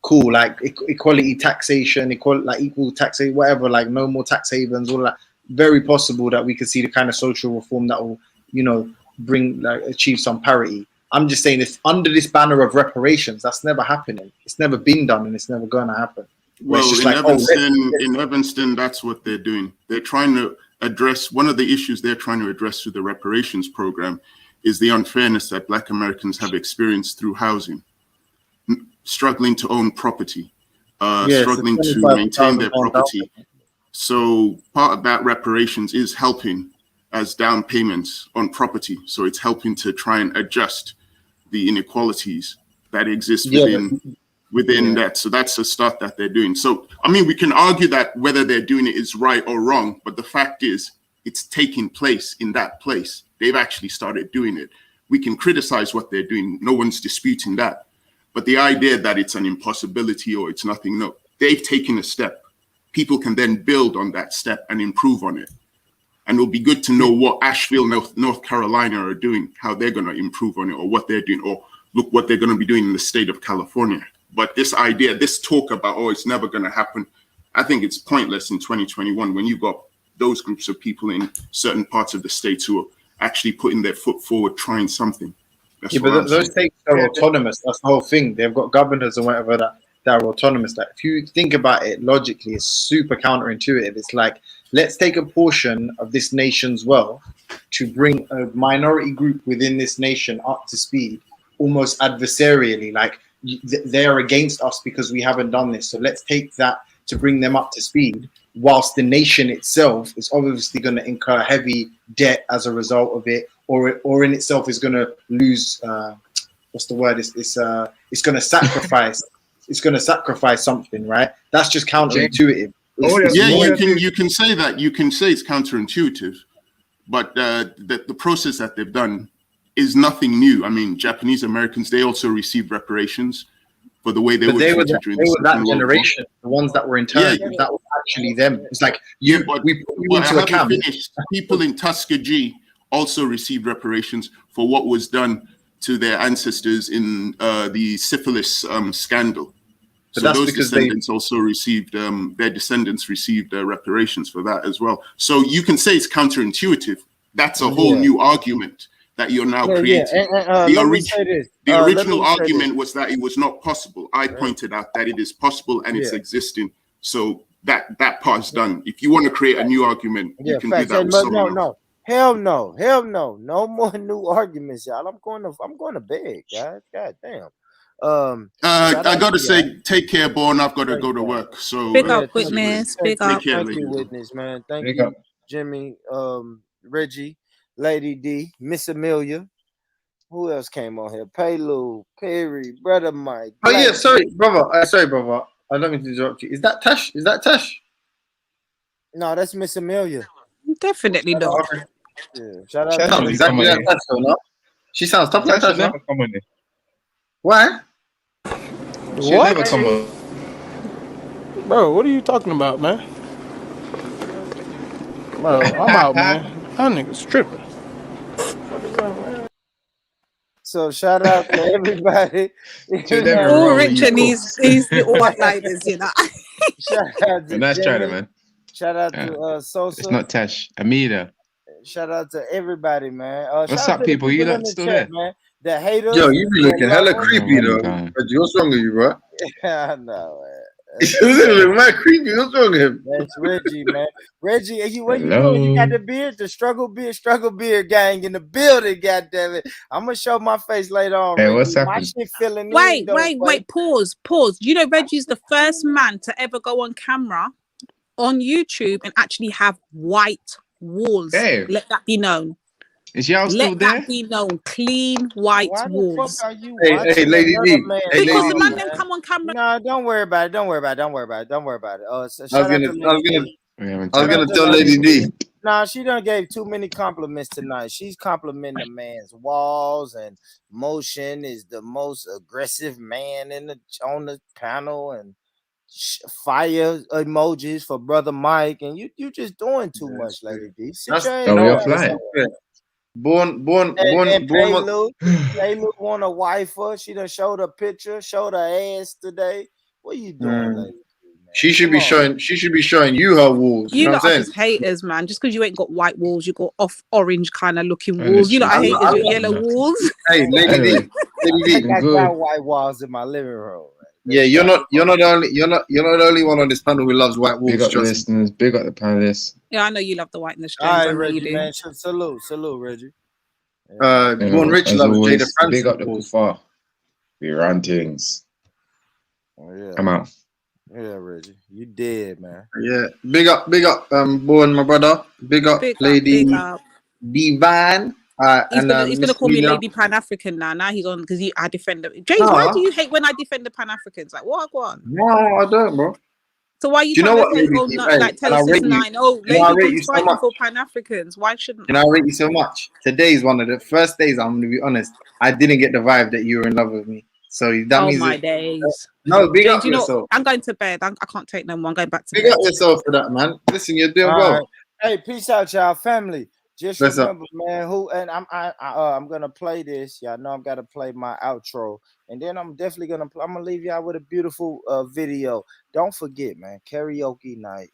Cool, like equality taxation, equal taxation, whatever, like no more tax havens, all that. Very possible that we could see the kind of social reform that will, achieve some parity. I'm just saying, if under this banner of reparations, that's never happening. It's never been done, and it's never going to happen. Well, in Evanston, that's what they're doing. They're trying to address one of the issues they're trying to address through the reparations program is the unfairness that Black Americans have experienced through housing. Struggling to own property, struggling to maintain their property. So part of that reparations is helping as down payments on property. So it's helping to try and adjust the inequalities that exist within that. So that's a start that they're doing. So, I mean, we can argue that whether they're doing it is right or wrong, but the fact is it's taking place in that place. They've actually started doing it. We can criticize what they're doing. No one's disputing that. But the idea that it's an impossibility or it's nothing, no, they've taken a step. People can then build on that step and improve on it. And it'll be good to know what Asheville, North Carolina are doing, how they're going to improve on it, or what they're doing, or look what they're going to be doing in the state of California. But this idea, this talk about, it's never going to happen, I think it's pointless in 2021 when you've got those groups of people in certain parts of the states who are actually putting their foot forward, trying something. But those states are autonomous. That's the whole thing. They've got governors and whatever that are autonomous. Like, if you think about it logically, it's super counterintuitive. It's like, let's take a portion of this nation's wealth to bring a minority group within this nation up to speed, almost adversarially. Like, they are against us because we haven't done this. So let's take that to bring them up to speed, whilst the nation itself is obviously going to incur heavy debt as a result of it, or in itself is going to lose. What's the word? It's going to sacrifice. It's going to sacrifice something, right? That's just counterintuitive. You can say that. You can say it's counterintuitive, but the process that they've done is nothing new. I mean, Japanese Americans, they also received reparations for the way they were treated during the that generation, the ones that were interned. That was actually them. It's like we put you into account. People in Tuskegee also received reparations for what was done to their ancestors in the syphilis scandal. But so those descendants also received, their descendants received reparations for that as well. So you can say it's counterintuitive. That's a whole new argument that you're now Yeah, creating. and, let me say this. The Let original me say argument this. was that it was not possible. I pointed out that it is possible and it's Yeah. existing. So that part is done. If you want to create a new argument, you can do facts. that And, with but someone no, else. hell no, no more new arguments, y'all. I'm going to bed, guys. God damn. I gotta say, take care, Born. I've got to go to work. So Big up, this is witness. great. Big up. Take care, Thank lady. you, witness, man. Thank Big you, up. Jimmy, Reggie, Lady D, Miss Amelia. Who else came on here? Paylu, Perry, Brother Mike. Oh yeah, Black sorry, Dude. brother. Sorry, brother. I don't mean to interrupt you. Is that Tash? Is that Tash? No, that's Miss Amelia. Definitely not. Okay. Yeah, shout out Tash to Sounds never exactly come like on Tash, though, no? She sounds tough like Tash should Tash, no? never come on here. Why? She'll What? never come on. Bro, what are you talking about, man? Bro, I'm out, man. That nigga's tripping. So shout out to everybody. She'll never Oh, roll with Rich you, and cooks. these little one-liners, you know. Shout out to Nice try, Jimmy. man. Shout out Yeah. to It's Sosa. not Tash. Amida. Shout out to everybody, man. What's Shout out up, to the people? You people in lot the still chat, there? man. The haters, Yo, you be the looking hella lovers. creepy, though. Time. Reggie, what's wrong with you, bro? Yeah, I know, man. You look mad creepy. What's wrong with him? That's Reggie, man. Reggie, what you doing? You got the beard, the struggle beard gang in the building, goddammit. I'm gonna show my face later on, Hey, Reggie. what's My happening? shit filling in, Wait, though, boy. pause. You know, Reggie's the first man to ever go on camera on YouTube and actually have white walls. Hey, Let that be known. is y'all still Let there? that be known. Clean white Why the walls. fuck are you Hey, watching Lady another D. man? Hey, Because Lady the D. man them come on camera. No, don't worry about it. Don't worry about it. Don't worry about it. Don't worry about it. So I was shout out gonna, to I was Lady gonna, D. We haven't I was Shout out gonna to tell Lady Lady D. Nah, she done gave too many compliments tonight. She's complimenting the man's walls and motion is the most aggressive man on the panel and fire emojis for Brother Mike. And you just doing too much, Lady D. Sit That's, your ass you know we what? down That's offline. not fair. Born. And Paylu want a wifer. She done showed a picture, showed her ass today. What are you doing, Lady D, man? She should Come be on. showing. She should be showing you her walls. You You know lot what are I'm just saying? haters, man. Just because you ain't got white walls, you got off orange kind of looking And walls. it's You lot are just haters with I- yellow walls. Hey, Lady D. anyway, Lady I D. got good. white walls in my living room. Yeah, you're not the only. You're not the only one on this panel who loves white Big walls. up the Trust me. listeners. Big up the panelists. Yeah, I know you love the whiteness All gems. right, I know you Reggie, do. man. Salute, Reggie. Yeah, man. Born Rich As loves Jada always, big Francis up the walls. kuffar. We run things. Oh, yeah. I'm out. Yeah, Reggie. You dead, man. Yeah, big up, Born, my brother. Big up, Lady Big up. Divine. He's And gonna call me Amelia. Lady Pan-African now. Now he's on because I defend them. James, No. why do you hate when I defend the Pan-Africans? Like what? Go on. No, I don't, bro. So why are you Do you trying know to what, say, Lady oh, D? no, Hey, like tell can I us this rate you? line? Oh, Can I Lady rate you D's so fighting much? for Pan-Africans. Why shouldn't Can I rate you so much? Today is one of the first days. I'm gonna be honest. I didn't get the vibe that you were in love with me. So that Oh means my it. days. No, big James, up you know, yourself. I'm going to bed. I can't take no more. I'm going back to Big bed. up yourself for that, man. Listen, you're doing All well. right. Hey, peace out, y'all. Family. Just Bless up. remember, man, I'm gonna play this. Y'all know I've got to play my outro. And then I'm definitely gonna leave y'all with a beautiful video. Don't forget, man, karaoke night.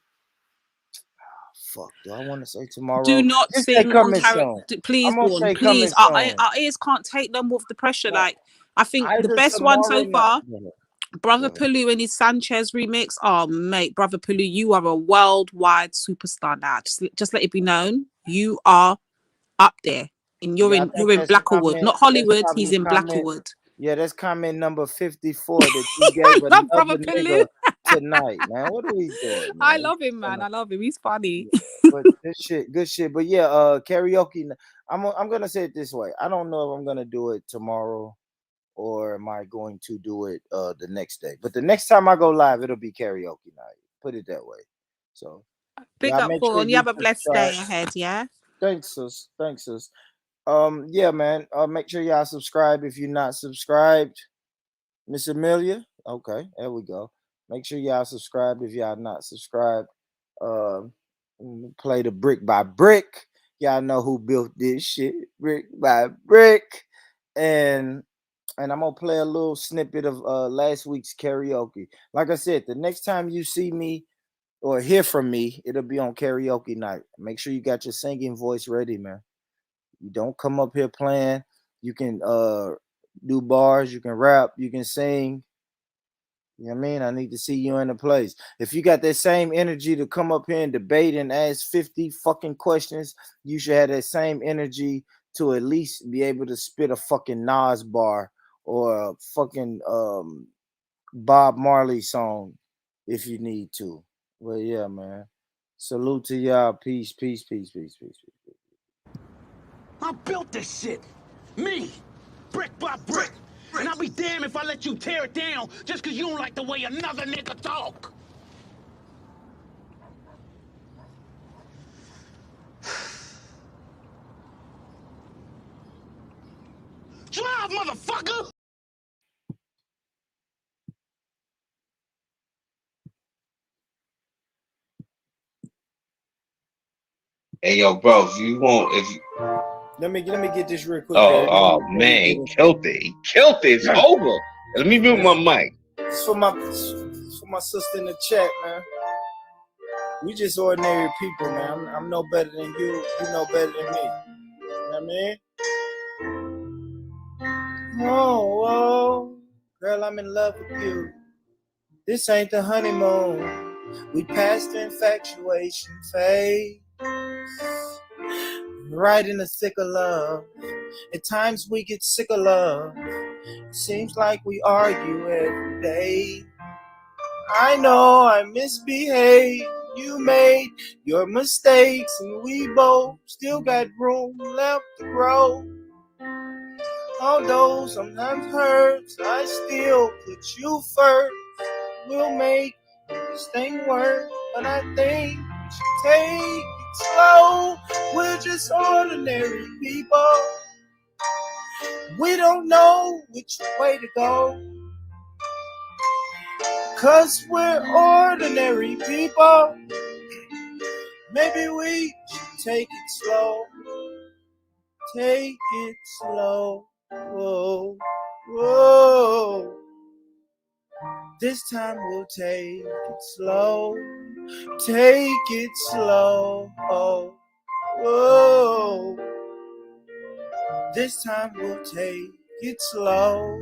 Fuck, do I want to say tomorrow? Do not Just say sing on coming character. soon. Please, I'm gonna Born. say Please. coming soon. Our ears can't take them with the pressure. No, Like, I think the either best one so tomorrow far, night. Brother Pulu and his Sanchez remix. Oh, mate, Brother Pulu, you are a worldwide superstar now. Just let it be known. You are up there. And you're Yeah, I in think that's Blackwood. comment. Not That's Hollywood. probably He's in comment. Blackwood. Yeah, that's comment number 54 that you gave I love Brother another Pulu. nigga tonight, man. What are we doing, man? I love him, man. I love him. He's funny. But good shit. But yeah, karaoke. I'm gonna say it this way. I don't know if I'm gonna do it tomorrow or am I going to do it the next day. But the next time I go live, it'll be karaoke night. Put it that way. So Big y'all up, make Paul. sure You you have a blessed day subscribe. ahead, yeah? Thanks, sis. Yeah, man. Make sure y'all subscribe if you're not subscribed. Miss Amelia. Okay, there we go. Make sure y'all subscribe if y'all not subscribed. Play the brick by brick. Y'all know who built this shit, brick by brick. And I'm gonna play a little snippet of last week's karaoke. Like I said, the next time you see me or hear from me, it'll be on karaoke night. Make sure you got your singing voice ready, man. You don't come up here playing. You can do bars, you can rap, you can sing. You know what I mean? I need to see you in the place. If you got that same energy to come up here and debate and ask 50 fucking questions, you should have that same energy to at least be able to spit a fucking Nas bar or a fucking Bob Marley song if you need to. Well, yeah, man. Salute to y'all. Peace, peace, peace, peace, peace, peace. I built this shit. Me. Brick by brick. And I'll be damned if I let you tear it down just because you don't like the way another nigga talk. Drive, motherfucker! Hey, yo, bro, if you want, if you... Let me get this real quick. Oh man, he killed it. He killed it. It's over. Let me mute my mic. It's for my sister in the chat, man. We just ordinary people, man. I'm no better than you. You know better than me. You know what I mean? Oh, oh, girl, I'm in love with you. This ain't the honeymoon. We passed the infatuation phase. Right in the thick of love. At times we get sick of love. It seems like we argue every day. I know I misbehaved. You made your mistakes, and we both still got room left to grow. Although sometimes hurts, I still put you first. We'll make this thing work, but I think we should take it slow. We're just ordinary people. We don't know which way to go, 'cause we're ordinary people. Maybe we should take it slow. Take it slow. Whoa, whoa. This time we'll take it slow. Take it slow. Oh, whoa. This time we'll take it slow.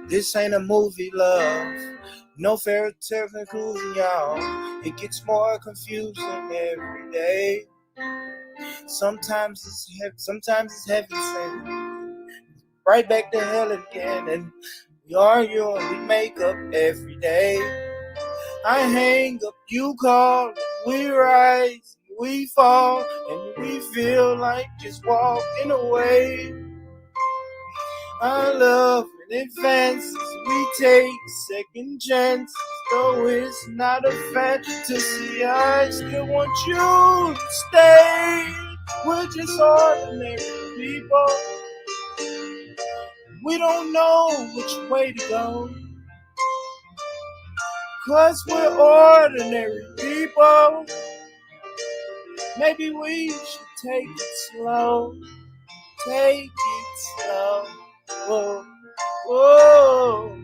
This ain't a movie, love. No fairy tale conclusion, y'all. It gets more confusing every day. Sometimes it's heaven sent. Right back to hell again. And we argue and we make up every day. I hang up, you call, we rise, we fall, and we feel like just walking away. Our love in advances, we take second chances, though it's not a fantasy. I still want you to stay. We're just ordinary people. We don't know which way to go, 'cause we're ordinary people. Maybe we should take it slow. Take it slow. Whoa, whoa.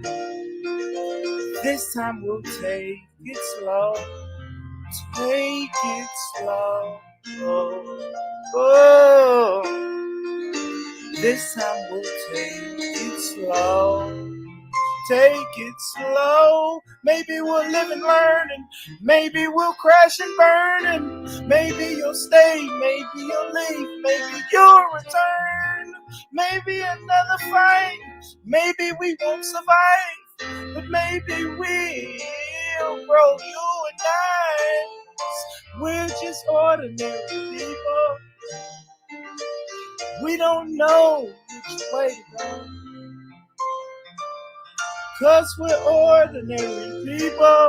This time we'll take it slow. Take it slow. Whoa, whoa. This time we'll take it slow. Take it slow. Maybe we'll live and learn, and maybe we'll crash and burn, and maybe you'll stay, maybe you'll leave, maybe you'll return. Maybe another fight, maybe we won't survive, but maybe we'll grow, you and I. We're just ordinary people. We don't know which way to go, 'cause we're ordinary people.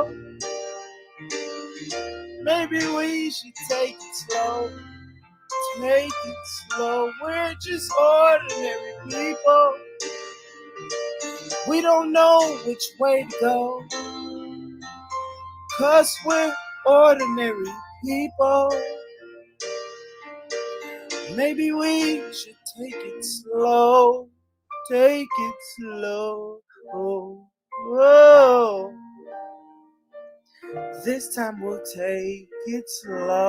Maybe we should take it slow. Take it slow. We're just ordinary people. We don't know which way to go, 'cause we're ordinary people. Maybe we should take it slow. Take it slow. Oh, whoa. This time we'll take it slow.